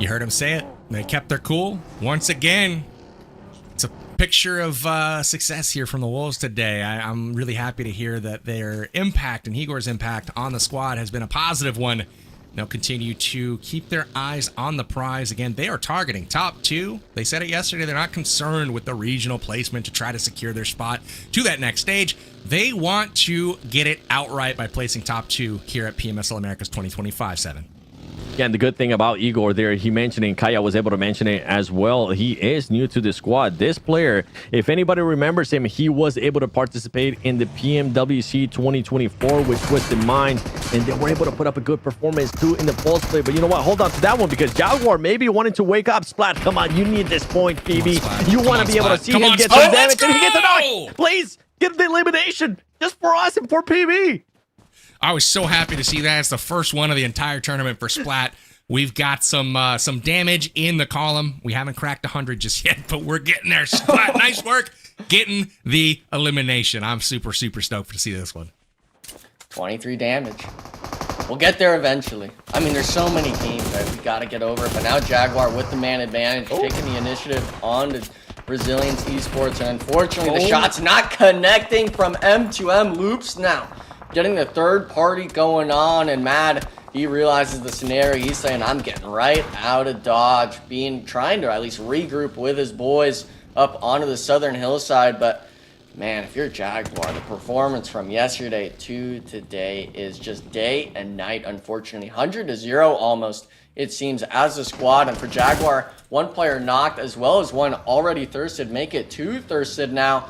You heard him say it. They kept their cool. Once again, it's a picture of success here from the Wolves today. I'm really happy to hear that their impact and Igor's impact on the squad has been a positive one. They'll continue to keep their eyes on the prize. Again, they are targeting top 2. They said it yesterday. They're not concerned with the regional placement to try to secure their spot to that next stage. They want to get it outright by placing top 2 here at PMSL Americas 2025-7. Yeah, and the good thing about Igor there, he mentioned it, Kaya was able to mention it as well. He is new to the squad. This player, if anybody remembers him, he was able to participate in the PMWC 2024 with Twisted Minds, and they were able to put up a good performance too in the Pulse play. But you know what? Hold on to that one, because Jaguar maybe wanted to wake up. Splat, come on, you need this point, PB. You want to be able to see him get some damage, and he gets a knock. Please, get the elimination just for us and for PB. I was so happy to see that. It's the first one of the entire tournament for Splat. We've got some damage in the column. We haven't cracked 100 just yet, but we're getting there. Splat, nice work getting the elimination. I'm super, super stoked to see this one. 23 damage. We'll get there eventually. I mean, there's so many teams that we got to get over, but now Jaguar with the man advantage, taking the initiative on to Brazilians Esports, and unfortunately the shot's not connecting from M2M. Loops now getting the third party going on, and Mad, he realizes the scenario. He's saying, I'm getting right out of Dodge, trying to at least regroup with his boys up onto the southern hillside, but Man, if you're Jaguar, the performance from yesterday to today is just day and night, unfortunately. 100-0 almost, it seems, as a squad. And for Jaguar, one player knocked as well as one already thirsted. Make it 2 thirsted now.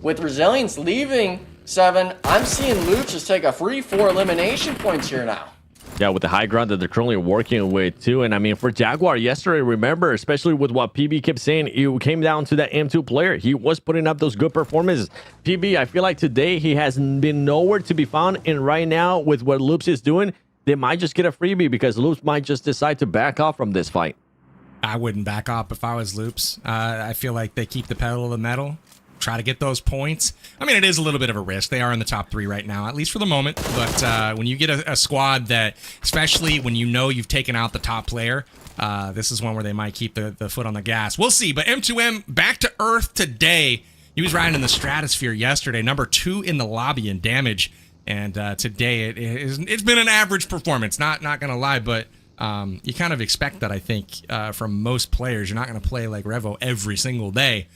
With Resilience leaving, 7, I'm seeing Loops just take a free 4 elimination points here now. Yeah, with the high ground that they're currently working with too. And I mean, for Jaguar yesterday, remember, especially with what PB kept saying, it came down to that M2 player. He was putting up those good performances. PB, I feel like today he has been nowhere to be found. And right now, with what Loops is doing, they might just get a freebie because Loops might just decide to back off from this fight. I wouldn't back off if I was Loops. I feel like they keep the pedal to the metal. Try to get those points. I mean, it is a little bit of a risk. They are in the top 3 right now, at least for the moment. But when you get a squad that, especially when you know you've taken out the top player, this is one where they might keep the foot on the gas. We'll see. But M2M back to earth today. He was riding in the stratosphere yesterday, number 2 in the lobby in damage. And today it's been an average performance. Not gonna lie, but you kind of expect that, I think, from most players. You're not gonna play like Revo every single day.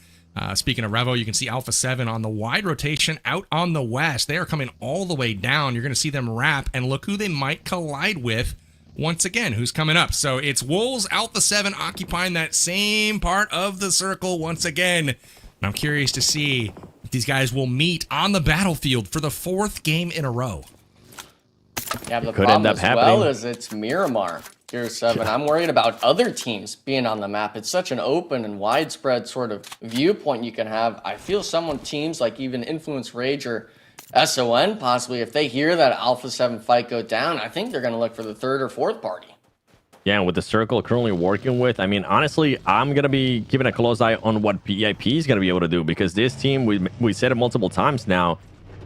Speaking of Revo, you can see Alpha 7 on the wide rotation out on the west. They are coming all the way down. You're going to see them wrap, and look who they might collide with once again, who's coming up. So it's Wolves, Alpha 7 occupying that same part of the circle once again. And I'm curious to see if these guys will meet on the battlefield for the 4th game in a row. Yeah, but the Could problem end up as happening. well is it's Miramar. Tier 7. I'm worried about other teams being on the map. It's such an open and widespread sort of viewpoint you can have. I feel some teams like even Influence Rage or SON possibly, if they hear that Alpha 7 fight go down, I think they're going to look for the 3rd or 4th party. Yeah, and with the circle currently working with, I mean, honestly, I'm going to be keeping a close eye on what PIP is going to be able to do, because this team, we said it multiple times now,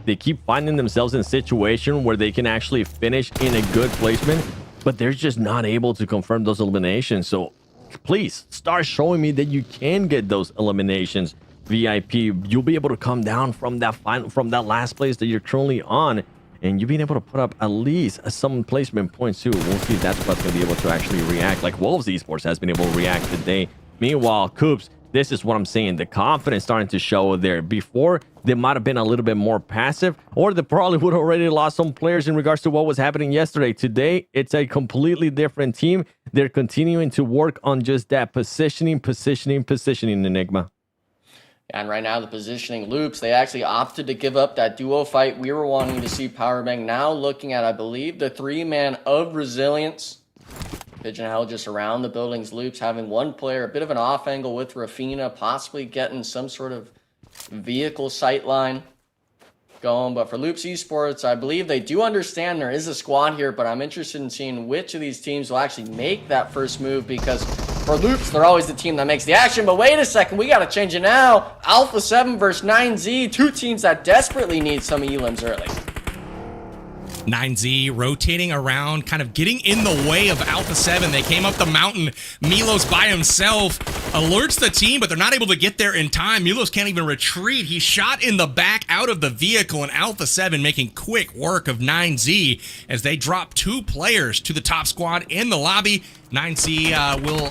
they keep finding themselves in a situation where they can actually finish in a good placement, but they're just not able to confirm those eliminations. So please start showing me that you can get those eliminations. VIP, you'll be able to come down from that last place that you're currently on, and you've been able to put up at least some placement points too. We'll see if that's what's going to be able to actually react, like Wolves Esports has been able to react today. Meanwhile, Coops, this is what I'm saying. The confidence starting to show there. Before, they might have been a little bit more passive, or they probably would have already lost some players in regards to what was happening yesterday. Today, it's a completely different team. They're continuing to work on just that positioning, Enigma. And right now, the positioning Loops, they actually opted to give up that duo fight we were wanting to see Powerbank. Now looking at, I believe, the 3-man of Resilience. Pigeon Hell just around the buildings. Loops having one player, a bit of an off angle with Rafina, possibly getting some sort of vehicle sightline going. But for Loops Esports, I believe they do understand there is a squad here, but I'm interested in seeing which of these teams will actually make that first move, because for Loops, they're always the team that makes the action. But wait a second, we got to change it now. Alpha 7 versus 9Z, 2 teams that desperately need some elims early. 9Z rotating around, kind of getting in the way of Alpha 7. They came up the mountain. Milos by himself alerts the team, but they're not able to get there in time. Milos can't even retreat. He's shot in the back out of the vehicle, and Alpha 7 making quick work of 9Z as they drop 2 players to the top squad in the lobby. 9Z will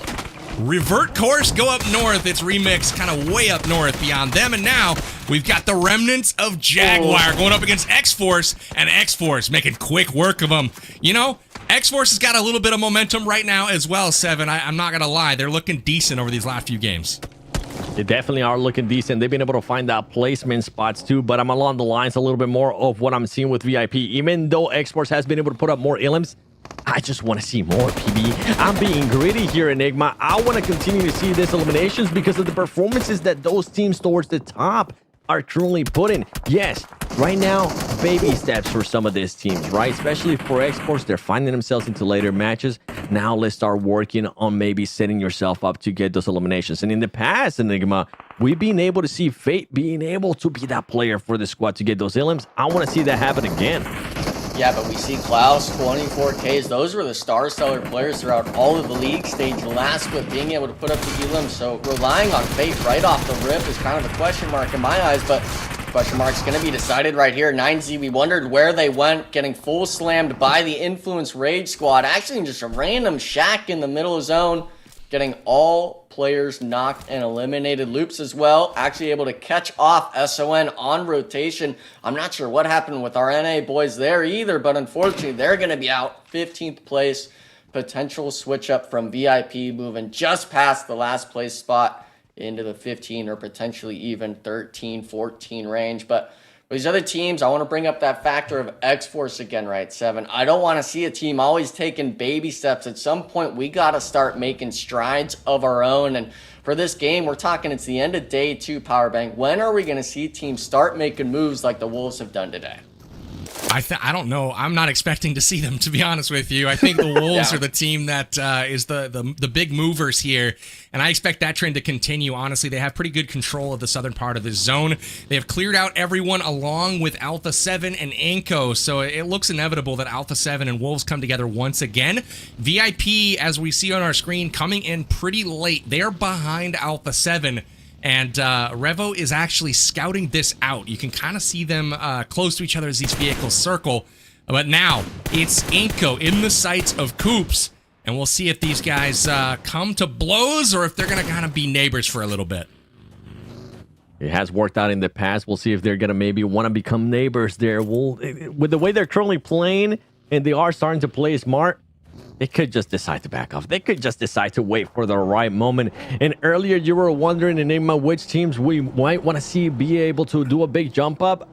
revert course, go up north. It's Remix kind of way up north beyond them. And now we've got the remnants of Jaguar going up against Xforce, and Xforce making quick work of them. You know, Xforce has got a little bit of momentum right now as well, 7. I'm not going to lie. They're looking decent over these last few games. They definitely are looking decent. They've been able to find that placement spots too, but I'm along the lines a little bit more of what I'm seeing with VIP. Even though Xforce has been able to put up more elims, I just want to see more, PB. I'm being greedy here, Enigma. I want to continue to see these eliminations because of the performances that those teams towards the top are currently putting. Yes, right now, baby steps for some of these teams, right? Especially for Xforce, they're finding themselves into later matches. Now let's start working on maybe setting yourself up to get those eliminations. And in the past, Enigma, we've been able to see Fate being able to be that player for the squad to get those elims. I want to see that happen again. Yeah, but we see Klaus, 24Ks. Those were the star stellar players throughout all of the league stage last split, being able to put up the elims. So relying on Fate right off the rip is kind of a question mark in my eyes, but question mark's going to be decided right here. 9Z, we wondered where they went, getting full slammed by the Influence Rage squad. Actually, just a random shack in the middle of zone. getting all players knocked and eliminated. Loops as well, actually able to catch off SON on rotation. I'm not sure what happened with our NA boys there either, but unfortunately they're going to be out. 15th place, potential switch up from VIP, moving just past the last place spot into the 15 or potentially even 13, 14 range. But with these other teams, I want to bring up that factor of Xforce again, right, Seven? I don't want to see a team always taking baby steps. At some point, we got to start making strides of our own. And for this game, we're talking it's the end of day 2, Powerbank. When are we going to see teams start making moves like the Wolves have done today? I don't know. I'm not expecting to see them, to be honest with you. I think the Wolves Yeah. are the team that is the big movers here, and I expect that trend to continue. Honestly, they have pretty good control of the southern part of the zone. They have cleared out everyone along with Alpha 7 and iNCO, so it looks inevitable that Alpha 7 and Wolves come together once again. VIP, as we see on our screen, coming in pretty late. They're behind Alpha 7. And Revo is actually scouting this out. You can kind of see them close to each other as these vehicles circle. But now it's iNCO in the sights of Coops. And we'll see if these guys come to blows or if they're going to kind of be neighbors for a little bit. It has worked out in the past. We'll see if they're going to maybe want to become neighbors there. With the way they're currently playing, and they are starting to play smart, they could just decide to back off. They could just decide to wait for the right moment. And earlier, you were wondering, Enigma, which teams we might want to see be able to do a big jump up.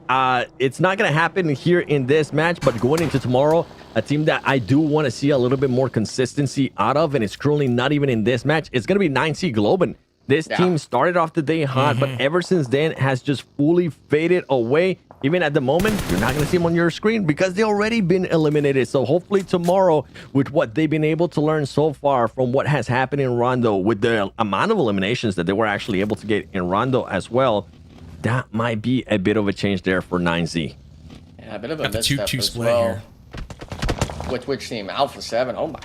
It's not going to happen here in this match, but going into tomorrow, a team that I do want to see a little bit more consistency out of, and it's currently not even in this match, it's going to be 9C Globant. This team started off the day hot, but ever since then has just fully faded away. Even at the moment, you're not going to see them on your screen because they've already been eliminated. So hopefully tomorrow, with what they've been able to learn so far from what has happened in Rondo, with the amount of eliminations that they were actually able to get in Rondo as well, that might be a bit of a change there for 9Z. Yeah, a bit of a Got the misstep 2-2 as split well. here. Which team? Alpha 7. Oh my.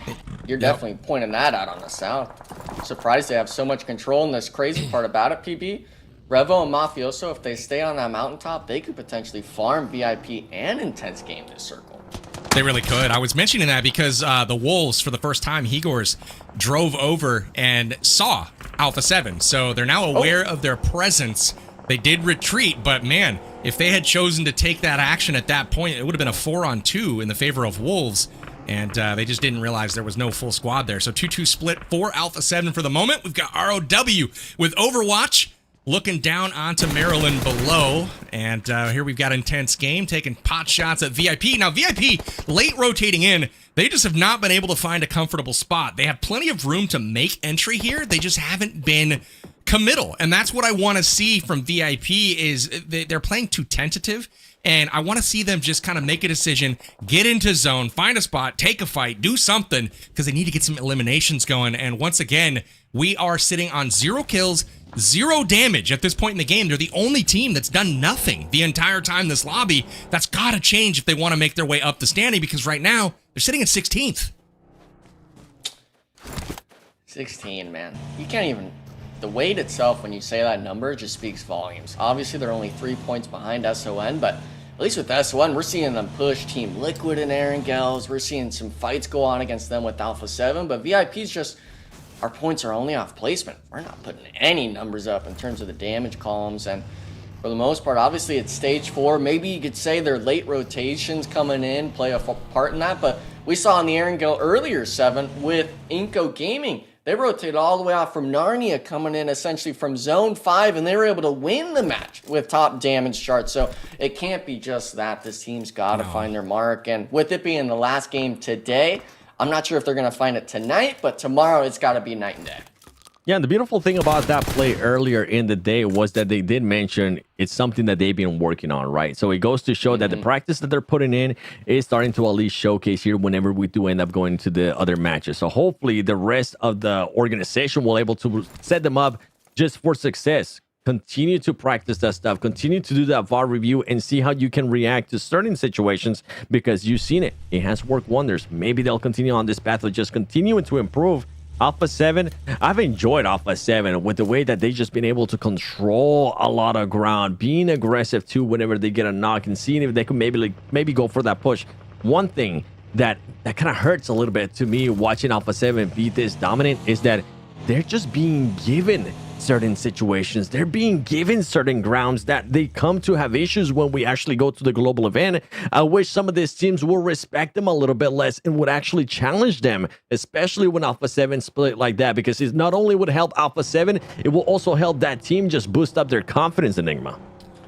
You're definitely pointing that out on the south. Surprised they have so much control. And this crazy part about it, PB, Revo and Mafioso, if they stay on that mountaintop, they could potentially farm VIP and Intense game this circle. They really could. I was mentioning that because the Wolves, for the first time, Higors drove over and saw Alpha 7. So they're now aware of their presence. They did retreat, but man, if they had chosen to take that action at that point, it would have been a 4-on-2 in the favor of Wolves. And they just didn't realize there was no full squad there. So 2-2 split for Alpha 7 for the moment. We've got ROW with Overwatch looking down onto Maryland below. And here we've got Intense Game taking pot shots at VIP. Now, VIP, late rotating in, they just have not been able to find a comfortable spot. They have plenty of room to make entry here. They just haven't been committal. And that's what I want to see from VIP is they're playing too tentative. And I want to see them just kind of make a decision, get into zone, find a spot, take a fight, do something, because they need to get some eliminations going. And once again, we are sitting on 0 kills, 0 damage at this point in the game. They're the only team that's done nothing the entire time in this lobby. That's got to change if they want to make their way up the standing, because right now, they're sitting at 16th. 16, man. You can't even... The weight itself, when you say that number, just speaks volumes. Obviously, they're only 3 points behind SON, but at least with SON, we're seeing them push Team Liquid and Erangels. We're seeing some fights go on against them with Alpha 7, but VIP's just... Our points are only off placement. We're not putting any numbers up in terms of the damage columns, and for the most part, obviously, it's stage 4. Maybe you could say their late rotations coming in play a part in that, but we saw in the Erangel earlier, 7, with iNCO Gaming. They rotated all the way off from Narnia, coming in essentially from Zone 5, and they were able to win the match with top damage charts. So it can't be just that. This team's got to find their mark. And with it being the last game today, I'm not sure if they're going to find it tonight, but tomorrow it's got to be night and day. Yeah, and the beautiful thing about that play earlier in the day was that they did mention it's something that they've been working on, right? So it goes to show that the practice that they're putting in is starting to at least showcase here whenever we do end up going to the other matches. So hopefully the rest of the organization will able to set them up just for success. Continue to practice that stuff. Continue to do that VAR review and see how you can react to certain situations because you've seen it. It has worked wonders. Maybe they'll continue on this path of just continuing to improve. Alpha 7, I've enjoyed Alpha 7 with the way that they've just been able to control a lot of ground, being aggressive too whenever they get a knock and seeing if they could maybe go for that push. One thing that kind of hurts a little bit to me watching Alpha 7 be this dominant is that they're just being given certain situations. They're being given certain grounds that they come to have issues when we actually go to the global event. I wish some of these teams will respect them a little bit less and would actually challenge them, especially when Alpha 7 split like that, because it not only would help Alpha 7, it will also help that team just boost up their confidence, Enigma.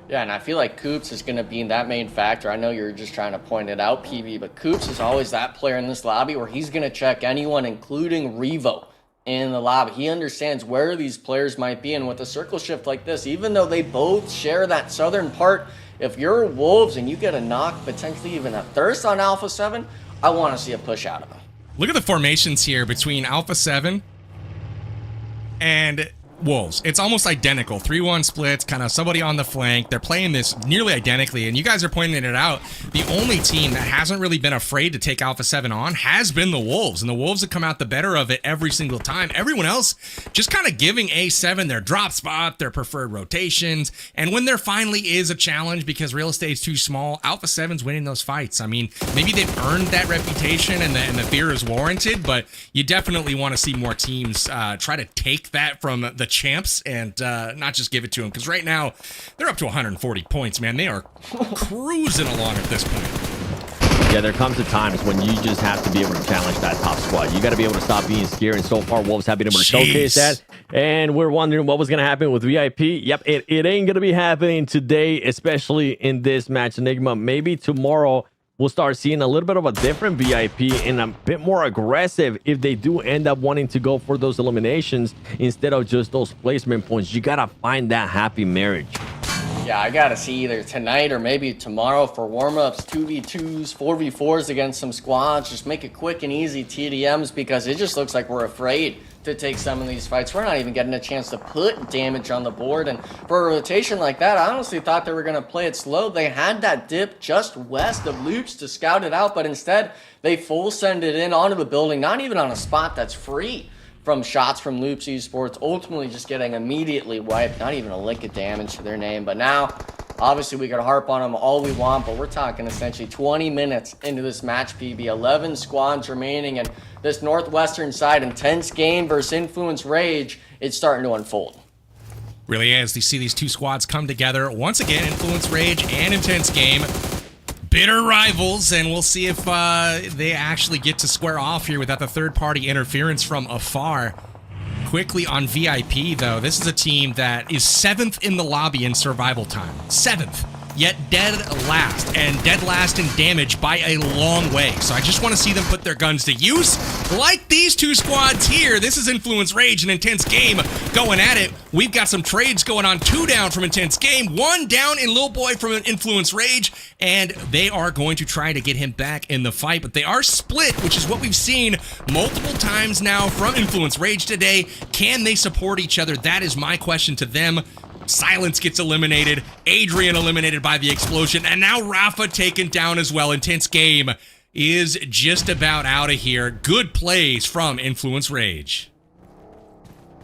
Yeah, and I feel like Coops is going to be that main factor. I know you're just trying to point it out, PB, but Coops is always that player in this lobby where he's going to check anyone, including Revo, in the lobby. He understands where these players might be, and with a circle shift like this, even though they both share that southern part, if you're Wolves and you get a knock, potentially even a thirst on Alpha 7, I want to see a push out of them. Look at the formations here between Alpha 7 and Wolves. It's almost identical. 3-1 splits, kind of somebody on the flank. They're playing this nearly identically, and you guys are pointing it out. The only team that hasn't really been afraid to take Alpha 7 on has been the Wolves, and the Wolves have come out the better of it every single time. Everyone else just kind of giving A7 their drop spot, their preferred rotations, and when there finally is a challenge because real estate's too small, Alpha 7's winning those fights. I mean, maybe they've earned that reputation and the fear is warranted, but you definitely want to see more teams try to take that from the champs and not just give it to them, because right now they're up to 140 points, man. They are cruising along at this point. Yeah, there comes a times when you just have to be able to challenge that top squad. You got to be able to stop being scared, and so far Wolves have been able to showcase that. And we're wondering what was going to happen with VIP. Yep, it ain't going to be happening today, especially in this match, Enigma. Maybe tomorrow we'll start seeing a little bit of a different VIP and a bit more aggressive if they do end up wanting to go for those eliminations instead of just those placement points. You gotta find that happy marriage. Yeah, I gotta see either tonight or maybe tomorrow for warm-ups, 2v2s, 4v4s against some squads. Just make it quick and easy TDMs, because it just looks like we're afraid to take some of these fights. We're not even getting a chance to put damage on the board, and for a rotation like that, I honestly thought they were going to play it slow. They had that dip just west of Loops to scout it out, but instead they full send it in onto the building, not even on a spot that's free from shots from Loops Esports, ultimately just getting immediately wiped, not even a lick of damage to their name. But now, obviously, we could harp on them all we want, but we're talking essentially 20 minutes into this match, PB. 11 squads remaining, and this Northwestern side, intense game versus Influence Rage, it's starting to unfold. Really is. You see these two squads come together. Once again, Influence Rage and Intense Game. Bitter rivals, and we'll see if they actually get to square off here without the third-party interference from afar. Quickly on VIP, though, this is a team that is 7th in the lobby in survival time. 7th. Yet dead last, and dead last in damage by a long way. So I just want to see them put their guns to use. Like these two squads here, this is Influence Rage and Intense Game going at it. We've got some trades going on. 2 down from Intense Game, 1 down in Lil Boy from Influence Rage, and they are going to try to get him back in the fight, but they are split, which is what we've seen multiple times now from Influence Rage today. Can they support each other? That is my question to them. Silence gets eliminated, Adrian eliminated by the explosion, and now Rafa taken down as well. Intense Game is just about out of here. Good plays from Influence Rage.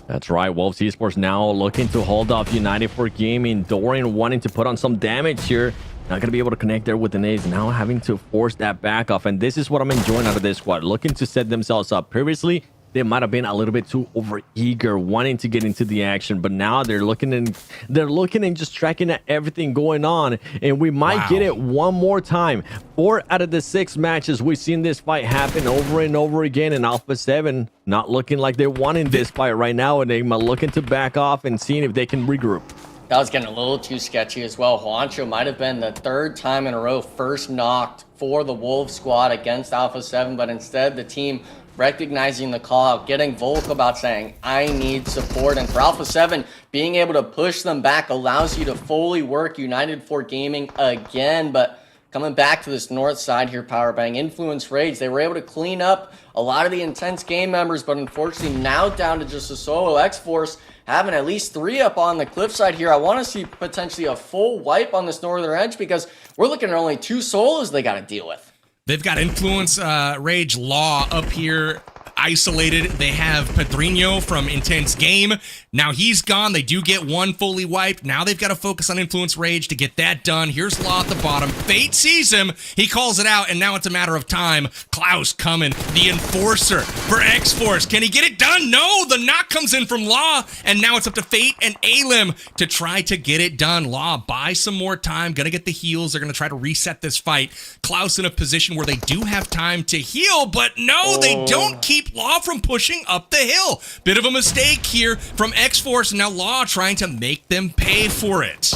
That's right, Wolves Esports now looking to hold off United for Gaming. Dorian wanting to put on some damage here. Not going to be able to connect there with the nades, now having to force that back off. And this is what I'm enjoying out of this squad, looking to set themselves up. Previously, they might have been a little bit too over-eager, wanting to get into the action, but now they're looking and just tracking at everything going on, and we might get it one more time. 4 out of the 6 matches we've seen this fight happen over and over again, and Alpha 7 not looking like they're wanting this fight right now, and Enigma looking to back off and seeing if they can regroup. That was getting a little too sketchy as well. Juancho might have been the 3rd time in a row first knocked for the Wolves squad against Alpha 7, but instead the team recognizing the call out, getting vocal about saying, I need support. And for Alpha 7, being able to push them back allows you to fully work United for Gaming again. But coming back to this north side here, Powerbang, Influence Rage, they were able to clean up a lot of the Intense Game members, but unfortunately now down to just a solo. Xforce having at least 3 up on the cliffside here. I want to see potentially a full wipe on this northern edge, because we're looking at only 2 solos they got to deal with. They've got Influence Rage Law up here. isolated. They have Pedrinho from Intense Game. Now he's gone. They do get one fully wiped. Now they've got to focus on Influence Rage to get that done. Here's Law at the bottom. Fate sees him. He calls it out, and now it's a matter of time. Klaus coming, the enforcer for Xforce. Can he get it done? No, the knock comes in from Law, and now it's up to Fate and Alim to try to get it done. Law buy some more time, gonna get the heals. They're gonna try to reset this fight. Klaus in a position where they do have time to heal, but no, they don't keep Law from pushing up the hill. Bit of a mistake here from Xforce, and now Law trying to make them pay for it.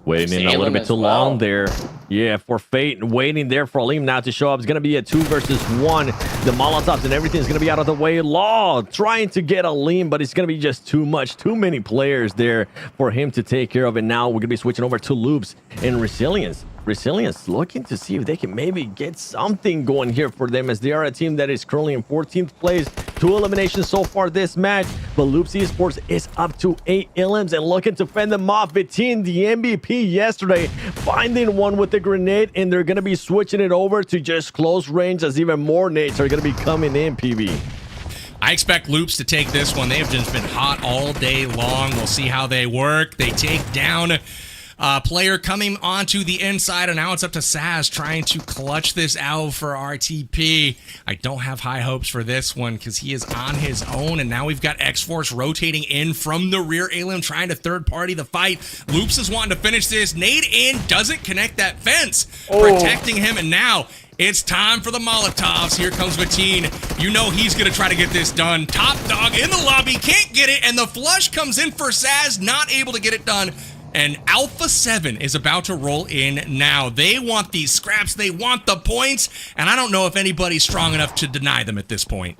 Waiting in a little bit too long there. Yeah, for Fate, waiting there for Alim now to show up. It's going to be a 2 versus 1. The Molotovs and everything's going to be out of the way. Law trying to get Alim, but it's going to be just too much. Too many players there for him to take care of it. Now we're going to be switching over to Loops and Resilience. Resilience looking to see if they can maybe get something going here for them, as they are a team that is currently in 14th place. 2 eliminations so far this match, but Loops Esports is up to 8 elims and looking to fend them off. Between the MVP yesterday, finding one with the grenade, and they're going to be switching it over to just close range, as even more nades are going to be coming in, PB. I expect Loops to take this one. They have just been hot all day long. We'll see how they work. They take down player coming onto the inside, and now it's up to Saz trying to clutch this out for RTP. I don't have high hopes for this one because he is on his own, and now we've got Xforce rotating in from the rear. Alien trying to third party the fight. Loops is wanting to finish this. Nade in, doesn't connect that fence, protecting him, and now it's time for the Molotovs. Here comes Vatine. You know he's going to try to get this done. Top dog in the lobby, can't get it, and the flush comes in for Saz, not able to get it done. And Alpha 7 is about to roll in now. They want these scraps. They want the points. And I don't know if anybody's strong enough to deny them at this point.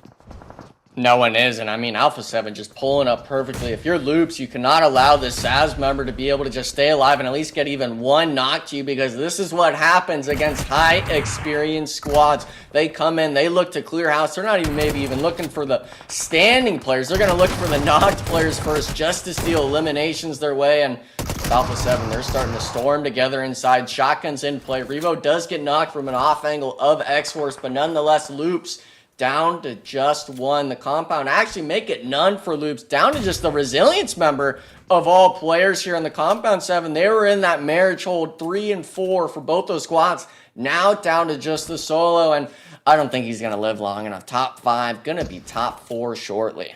No one is, and I mean, Alpha 7 just pulling up perfectly. If you're Loops, you cannot allow this Saz member to be able to just stay alive and at least get even one knock to you, because this is what happens against high experience squads. They come in, they look to clear house. They're not even maybe even looking for the standing players. They're going to look for the knocked players first just to steal eliminations their way. And Alpha 7, they're starting to storm together inside. Shotguns in play. Revo does get knocked from an off angle of Xforce, but nonetheless, Loops down to just 1. The compound actually make it none for Loops, down to just the Resilience member of all players here in the compound 7. They were in that marriage hold 3 and 4 for both those squads. Now down to just the solo, and I don't think he's going to live long enough. Top 5, going to be top 4 shortly.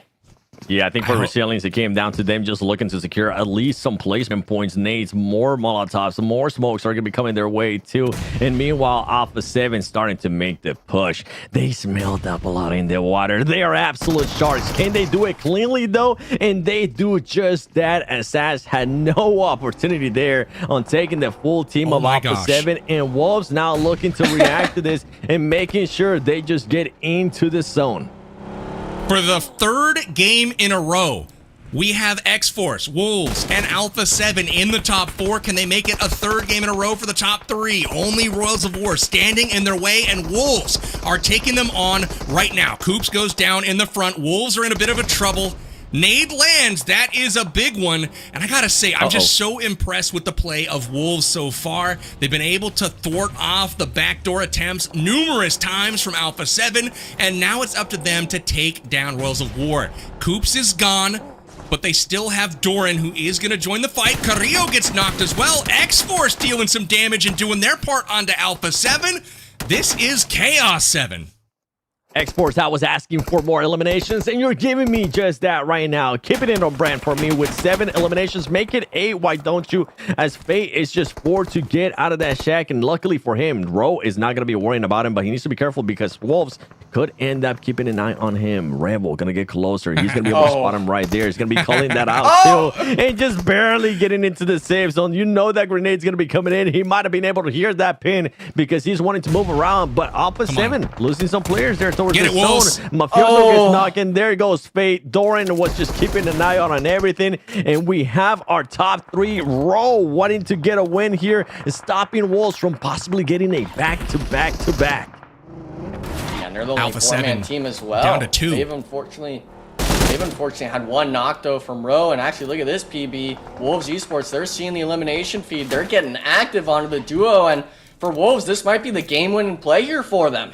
Yeah, I think for Resilience, it came down to them just looking to secure at least some placement points. Nades, more Molotovs, more smokes are going to be coming their way too. And meanwhile, Alpha 7 starting to make the push. They smelled up a lot in the water. They are absolute sharks. Can they do it cleanly though? And they do just that, as Saz had no opportunity there on taking the full team of Alpha 7. And Wolves now looking to react to this and making sure they just get into the zone. For the 3rd game in a row, we have Xforce, Wolves, and Alpha 7 in the top 4. Can they make it a 3rd game in a row for the top 3? Only Royals of War standing in their way, and Wolves are taking them on right now. Coops goes down in the front. Wolves are in a bit of a trouble. Nade lands. That is a big one. And I gotta say, I'm just so impressed with the play of Wolves so far. They've been able to thwart off the backdoor attempts numerous times from Alpha 7, and now it's up to them to take down Royals of War. Coops is gone, but they still have Doran, who is going to join the fight. Carrillo gets knocked as well. Xforce dealing some damage and doing their part onto Alpha 7. This is Chaos 7. Xforce, I was asking for more eliminations, and you're giving me just that right now. Keep it in on brand for me with 7 eliminations. Make it 8. Why don't you? As Fate is just 4 to get out of that shack, and luckily for him, Ro is not going to be worrying about him, but he needs to be careful because Wolves could end up keeping an eye on him. Rebel going to get closer. He's going to be able to spot him right there. He's going to be calling that out too, and just barely getting into the safe zone. You know that grenade's going to be coming in. He might have been able to hear that pin because he's wanting to move around, but Alpha 7 losing some players there towards the zone. Mafioso gets knocking. There goes Fate. Doran was just keeping an eye on everything, and we have our top 3 row wanting to get a win here, stopping Wolves from possibly getting a back-to-back-to-back. And they're the only Alpha 4-man 7 team as well. down to 2. They've unfortunately had one knock though from Row, and actually look at this PB. Wolves Esports, they're seeing the elimination feed. They're getting active onto the duo, and for Wolves, this might be the game-winning play here for them.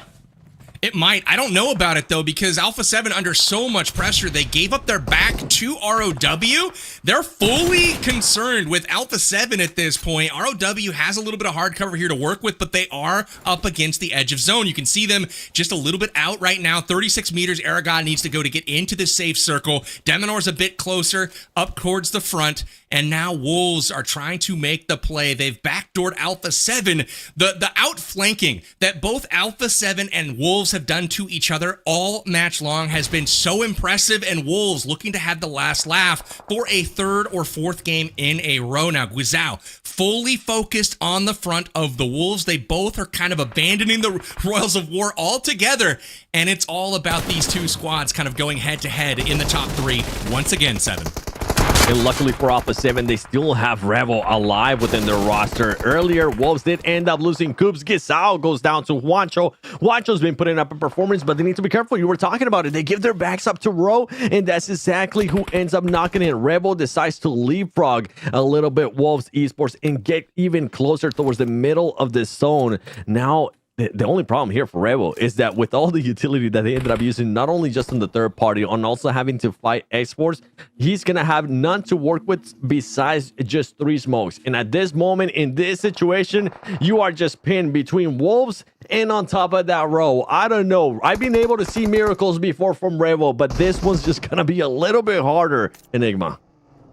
It might. I don't know about it, though, because Alpha 7, under so much pressure, they gave up their back to ROW. They're fully concerned with Alpha 7 at this point. ROW has a little bit of hard cover here to work with, but they are up against the edge of zone. You can see them just a little bit out right now. 36 meters Aragon needs to go to get into the safe circle. Demonor's a bit closer, up towards the front. And now Wolves are trying to make the play. They've backdoored Alpha 7. The outflanking that both Alpha 7 and Wolves have done to each other all match long has been so impressive, and Wolves looking to have the last laugh for a third or fourth game in a row now. Guizhou fully focused on the front of the Wolves. They both are kind of abandoning the Royals of War altogether, and it's all about these two squads kind of going head to head in the top three once again. 7. And luckily for Alpha 7, they still have Revel alive within their roster. Earlier, Wolves did end up losing Coops. Guizhou goes down to Juancho. Juancho's been putting up a performance, but they need to be careful. You were talking about it. They give their backs up to Ro, and that's exactly who ends up knocking it. Revel decides to leapfrog a little bit Wolves Esports and get even closer towards the middle of the zone. Now, the only problem here for Rebel is that with all the utility that they ended up using, not only just on the third party, on also having to fight Xforce, he's going to have none to work with besides just 3 smokes. And at this moment, in this situation, you are just pinned between Wolves and on top of that row. I don't know. I've been able to see miracles before from Rebel, but this one's just going to be a little bit harder, Enigma.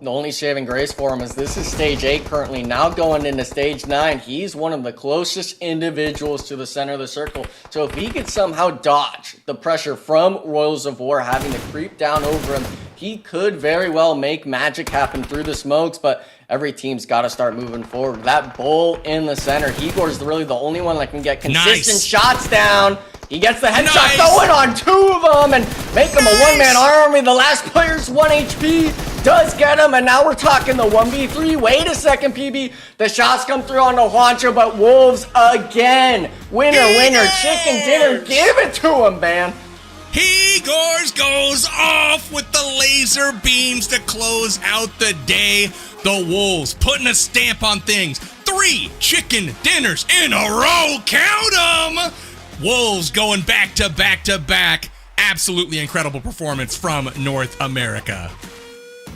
The only saving grace for him is this is stage 8 currently, now going into stage 9. He's one of the closest individuals to the center of the circle. So if he could somehow dodge the pressure from Royals of War having to creep down over him, he could very well make magic happen through the smokes, but every team's got to start moving forward. That bull in the center, Igor's really the only one that can get consistent shots down. He gets the headshot going on 2 of them and make him a one-man army. The last player's 1 HP. Does get him, and now we're talking the 1v3. Wait a second, PB. The shots come through on the Juancho, but Wolves again. Winner, chicken dinner. Give it to him, man. Igors goes off with the laser beams to close out the day. The Wolves putting a stamp on things. 3 chicken dinners in a row. Count them. Wolves going back to back to back. Absolutely incredible performance from North America.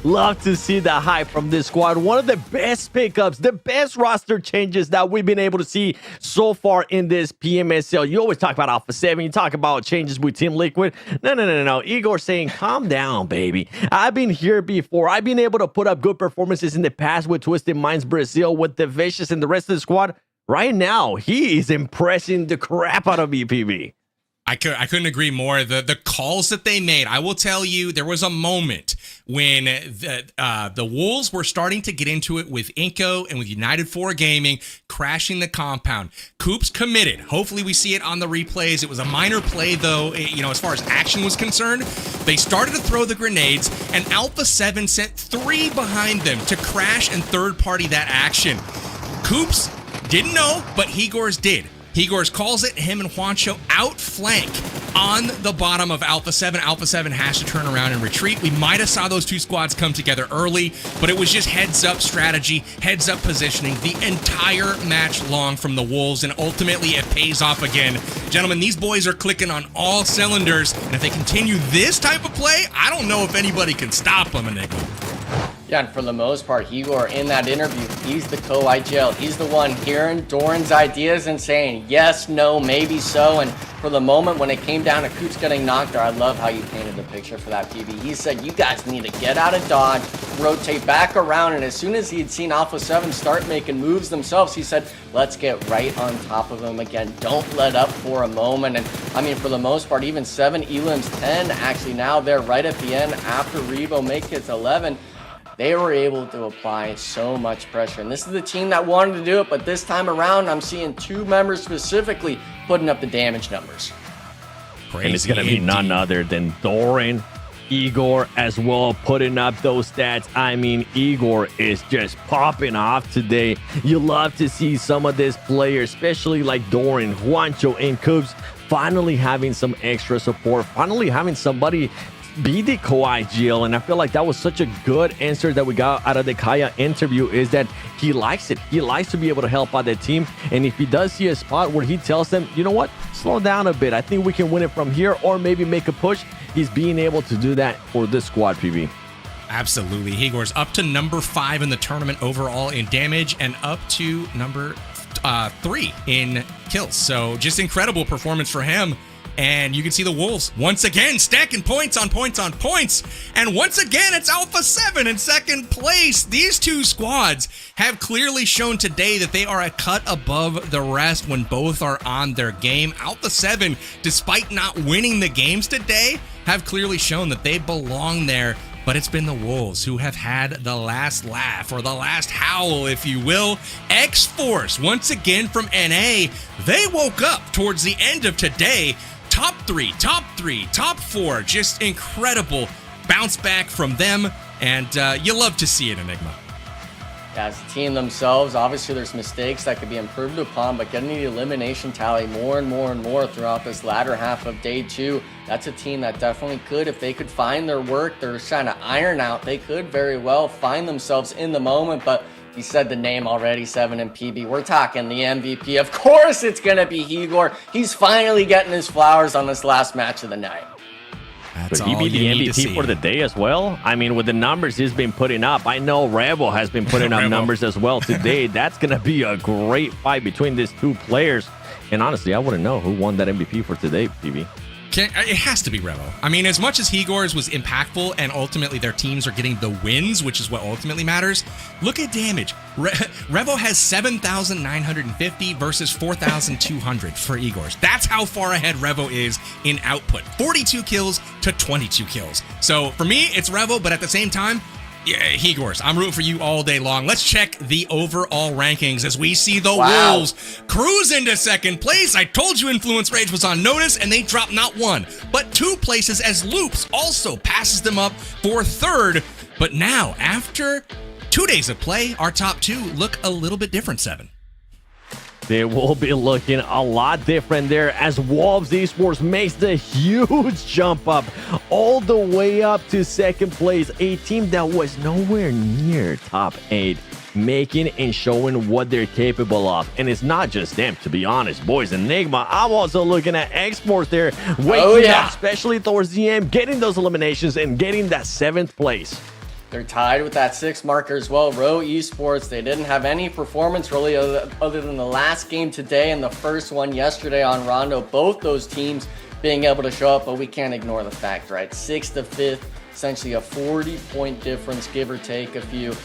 Love to see the hype from this squad. One of the best pickups, the best roster changes that we've been able to see so far in this PMSL. You always talk about Alpha 7. You talk about changes with Team Liquid. No. Igor saying, calm down, baby. I've been here before. I've been able to put up good performances in the past with Twisted Minds Brazil, with the Vicious and the rest of the squad. Right now, he is impressing the crap out of EPB. I couldn't agree more. The calls that they made, I will tell you, there was a moment when the Wolves were starting to get into it with iNCO and with United 4 Gaming, crashing the compound. Coops committed. Hopefully we see it on the replays. It was a minor play, though, as far as action was concerned. They started to throw the grenades, and Alpha 7 sent 3 behind them to crash and third-party that action. Coops didn't know, but Igors did. Igors calls it, him and Juancho outflank on the bottom of Alpha 7. Alpha 7 has to turn around and retreat. We might have saw those 2 squads come together early, but it was just heads-up strategy, heads-up positioning the entire match long from the Wolves, and ultimately it pays off again. Gentlemen, these boys are clicking on all cylinders, and if they continue this type of play, I don't know if anybody can stop them, Enigma. Yeah, and for the most part, Igor in that interview, he's the co-IGL. He's the one hearing Doran's ideas and saying yes, no, maybe so. And for the moment when it came down to Coops getting knocked out, I love how you painted the picture for that, PB. He said, you guys need to get out of dodge, rotate back around. And as soon as he had seen Alpha 7 start making moves themselves, he said, let's get right on top of them again. Don't let up for a moment. And I mean, for the most part, even 7 Elims 10, actually now they're right at the end after Revo make his 11. They were able to apply so much pressure. And this is the team that wanted to do it, but this time around, I'm seeing 2 members specifically putting up the damage numbers. And it's going to be none other than Doran, Igor as well, putting up those stats. I mean, Igor is just popping off today. You love to see some of this players, especially like Doran, Juancho, and Coops, finally having some extra support, finally having somebody be the co-IGL. And I feel like that was such a good answer that we got out of the Kaya interview, is that he likes it. He likes to be able to help out the team. And if he does see a spot where he tells them, you know what, slow down a bit. I think we can win it from here or maybe make a push. He's being able to do that for this squad, PB. Absolutely. Higor's up to number 5 in the tournament overall in damage and up to number 3 in kills. So just incredible performance for him. And you can see the Wolves once again stacking points on points on points. And once again, it's Alpha 7 in second place. These two squads have clearly shown today that they are a cut above the rest when both are on their game. Alpha 7, despite not winning the games today, have clearly shown that they belong there. But it's been the Wolves who have had the last laugh, or the last howl, if you will. Xforce, once again from NA, they woke up towards the end of today. Top 3, top 4, just incredible bounce back from them, and you love to see it, Enigma. Yeah, as a team themselves, obviously there's mistakes that could be improved upon, but getting the elimination tally more and more and more throughout this latter half of day 2, that's a team that definitely could, if they could find their work, they're trying to iron out, they could very well find themselves in the moment, but you said the name already, 7 and PB. We're talking the MVP. Of course it's going to be Higor. He's finally getting his flowers on this last match of the night. That's Could he be the MVP for the day as well? I mean, with the numbers he's been putting up, I know Revo has been putting up numbers as well today. That's going to be a great fight between these two players. And honestly, I wouldn't know who won that MVP for today, PB. It has to be Revo. I mean, as much as Higor's was impactful and ultimately their teams are getting the wins, which is what ultimately matters, look at damage. Revo has 7,950 versus 4,200 for Igor's. That's how far ahead Revo is in output. 42 kills to 22 kills. So for me, it's Revo, but at the same time, yeah, Higors, I'm rooting for you all day long. Let's check the overall rankings as we see the Wolves cruise into second place. I told you Influence Rage was on notice, and they dropped not 1, but 2 places as Loops also passes them up for 3rd. But now, after 2 days of play, our top 2 look a little bit different, 7. They will be looking a lot different there as Wolves Esports makes the huge jump up all the way up to second place. A team that was nowhere near top 8, making and showing what they're capable of. And it's not just them, to be honest, boys. Enigma, I'm also looking at Xforce there, waking up, especially towards the end, getting those eliminations and getting that 7th place. They're tied with that 6 marker as well. Row Esports, they didn't have any performance really other than the last game today and the first one yesterday on Rondo. Both those teams being able to show up, but we can't ignore the fact, right? 6th to 5th, essentially a 40-point difference, give or take a few.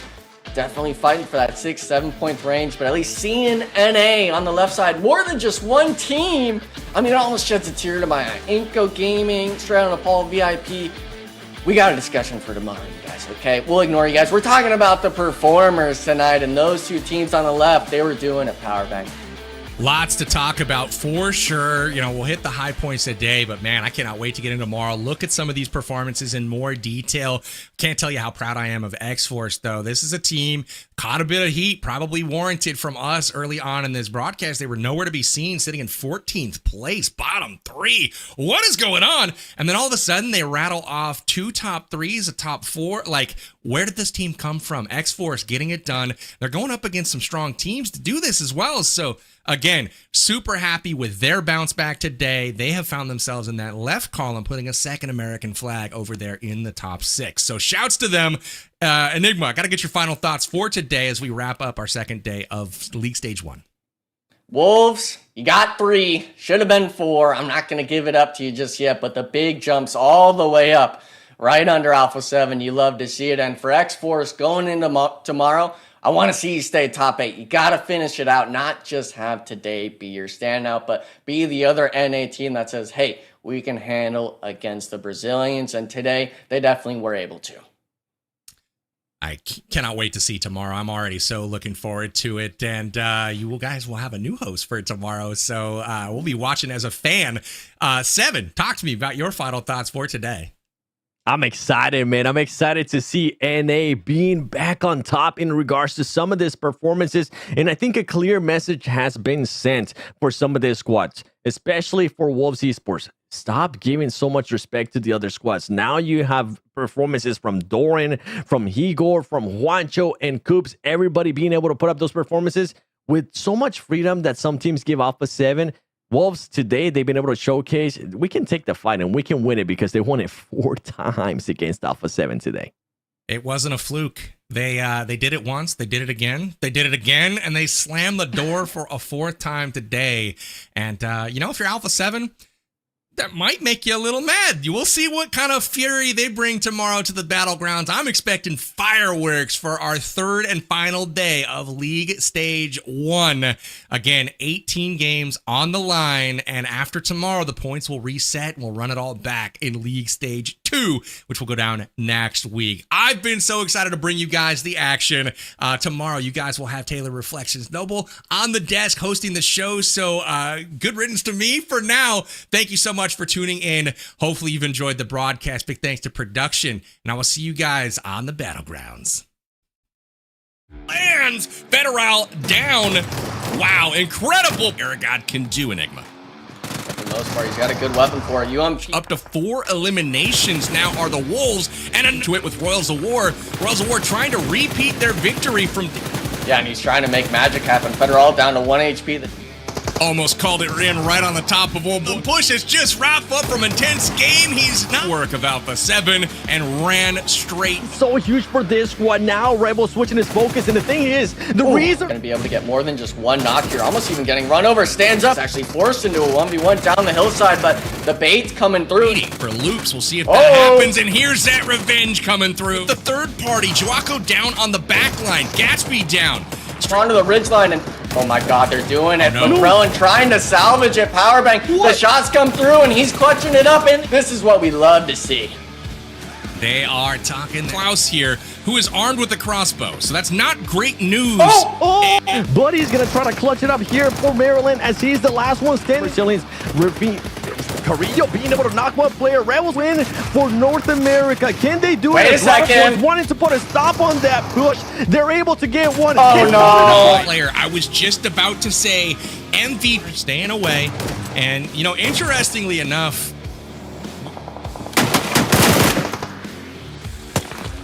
Definitely fighting for that 6-7 point range, but at least seeing NA on the left side, more than just one team, I mean, it almost sheds a tear to my eye. iNCO Gaming, straight on Nepal VIP. We got a discussion for tomorrow, you guys, okay? We'll ignore you guys. We're talking about the performers tonight, and those 2 teams on the left, they were doing it, Powerbank. Lots to talk about for sure. You know, we'll hit the high points today, but man, I cannot wait to get into tomorrow. Look at some of these performances in more detail. Can't tell you how proud I am of Xforce, though. This is a team caught a bit of heat, probably warranted from us early on in this broadcast. They were nowhere to be seen, sitting in 14th place, bottom 3. What is going on? And then all of a sudden, they rattle off 2 top 3s, a top 4. Like, where did this team come from? Xforce getting it done. They're going up against some strong teams to do this as well. So, again, super happy with their bounce back today. They have found themselves in that left column, putting a second American flag over there in the top 6. So shouts to them. Enigma, I got to get your final thoughts for today as we wrap up our second day of League Stage 1. Wolves, you got 3. Should have been 4. I'm not going to give it up to you just yet, but the big jumps all the way up right under Alpha 7. You love to see it. And for Xforce going into tomorrow, I want to see you stay top 8. You got to finish it out, not just have today be your standout, but be the other NA team that says, hey, we can handle against the Brazilians. And today, they definitely were able to. I cannot wait to see tomorrow. I'm already so looking forward to it. And you guys will have a new host for tomorrow. So we'll be watching as a fan. 7, talk to me about your final thoughts for today. I'm excited, man. I'm excited to see NA being back on top in regards to some of these performances. And I think a clear message has been sent for some of these squads, especially for Wolves Esports. Stop giving so much respect to the other squads. Now you have performances from Doran, from Higor, from Juancho, and Coops. Everybody being able to put up those performances with so much freedom that some teams give Alpha 7. Wolves today, they've been able to showcase we can take the fight and we can win it because they won it 4 times against Alpha 7 today. It wasn't a fluke. They did it once, they did it again, and they slammed the door for a 4th time today. And if you're Alpha 7, that might make you a little mad. You will see what kind of fury they bring tomorrow to the Battlegrounds. I'm expecting fireworks for our 3rd and final day of League Stage 1. Again, 18 games on the line, and after tomorrow, the points will reset and we'll run it all back in League Stage 2, which will go down next week. I've been so excited to bring you guys the action. Tomorrow, you guys will have Taylor Reflections Noble on the desk hosting the show, so good riddance to me for now. Thank you so much for tuning in. Hopefully you've enjoyed the broadcast. Big thanks to production, and I will see you guys on the Battlegrounds. Lands Federal down. Wow, incredible. Aragod can do Enigma. For the most part, he's got a good weapon for it. Up to 4 eliminations now are the Wolves, and into it with Royals of War. Royals of War trying to repeat their victory from... Yeah, and he's trying to make magic happen. Federal down to 1 HP. Almost called it in right on the top of Wolf. The push has just wrapped up from intense game. He's not work of Alpha 7 and ran straight. So huge for this squad. Now Rebel switching his focus, and the thing is, the reason... Going to be able to get more than just 1 knock here. Almost even getting run over. Stands up. Actually forced into a 1v1 down the hillside, but the bait's coming through. For loops, we'll see if that happens, and here's that revenge coming through. The third party, Jaguar down on the back line. Gatsby down. Onto the ridgeline, and oh my god, they're doing it. McClellan trying to salvage it. Powerbank. The shots come through, and he's clutching it up, and this is what we love to see. They are talking Klaus here, who is armed with a crossbow, so that's not great news. Buddy's gonna try to clutch it up here for Maryland as he's the last one standing. Brazilians repeat. Carrillo being able to knock one player. Rebels win for North America. Can they do it? Wait a second. Wanting to put a stop on that push. They're able to get one. Oh no! Player, I was just about to say MVP staying away, and interestingly enough.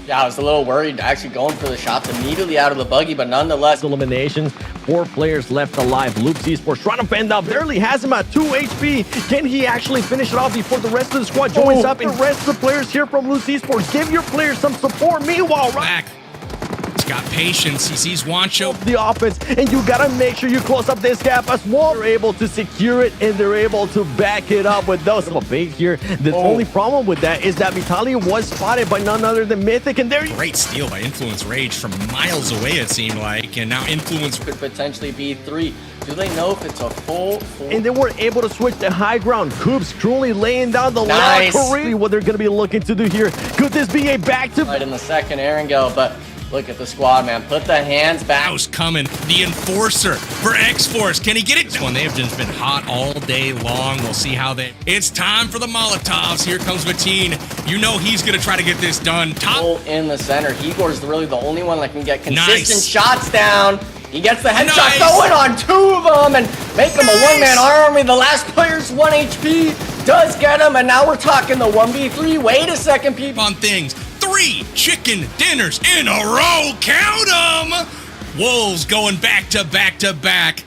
Yeah, I was a little worried actually going for the shots immediately out of the buggy, but nonetheless. Eliminations, 4 players left alive. Luke Esports trying to fend out. Barely has him at 2 HP. Can he actually finish it off before the rest of the squad joins up? And the rest of the players here from Luke Esports, give your players some support. Meanwhile, back. He's got patience. He sees Wancho. The offense, and you gotta make sure you close up this gap as well. They're able to secure it, and they're able to back it up with those. A bait here. The only problem with that is that Vitaly was spotted by none other than Mythic, and there. Great steal by Influence Rage from miles away, it seemed like, and now Influence could potentially be 3. Do they know if it's a full? And they were able to switch the high ground. Coops currently laying down the nice. What they're gonna be looking to do here. Could this be a back-to? Right in the second Erangel, but. Look at the squad, man. Put the hands back. House coming. The enforcer for Xforce. Can he get it? One, they've just been hot all day long. We'll see how they... It's time for the Molotovs. Here comes Mateen. You know he's going to try to get this done. Top in the center. Igor's really the only one that can get consistent shots down. He gets the headshot going on 2 of them and make him a one-man army. The last player's 1 HP does get him, and now we're talking the 1v3. Wait a second, people. On things. 3 chicken dinners in a row. Count them. Wolves going back to back to back.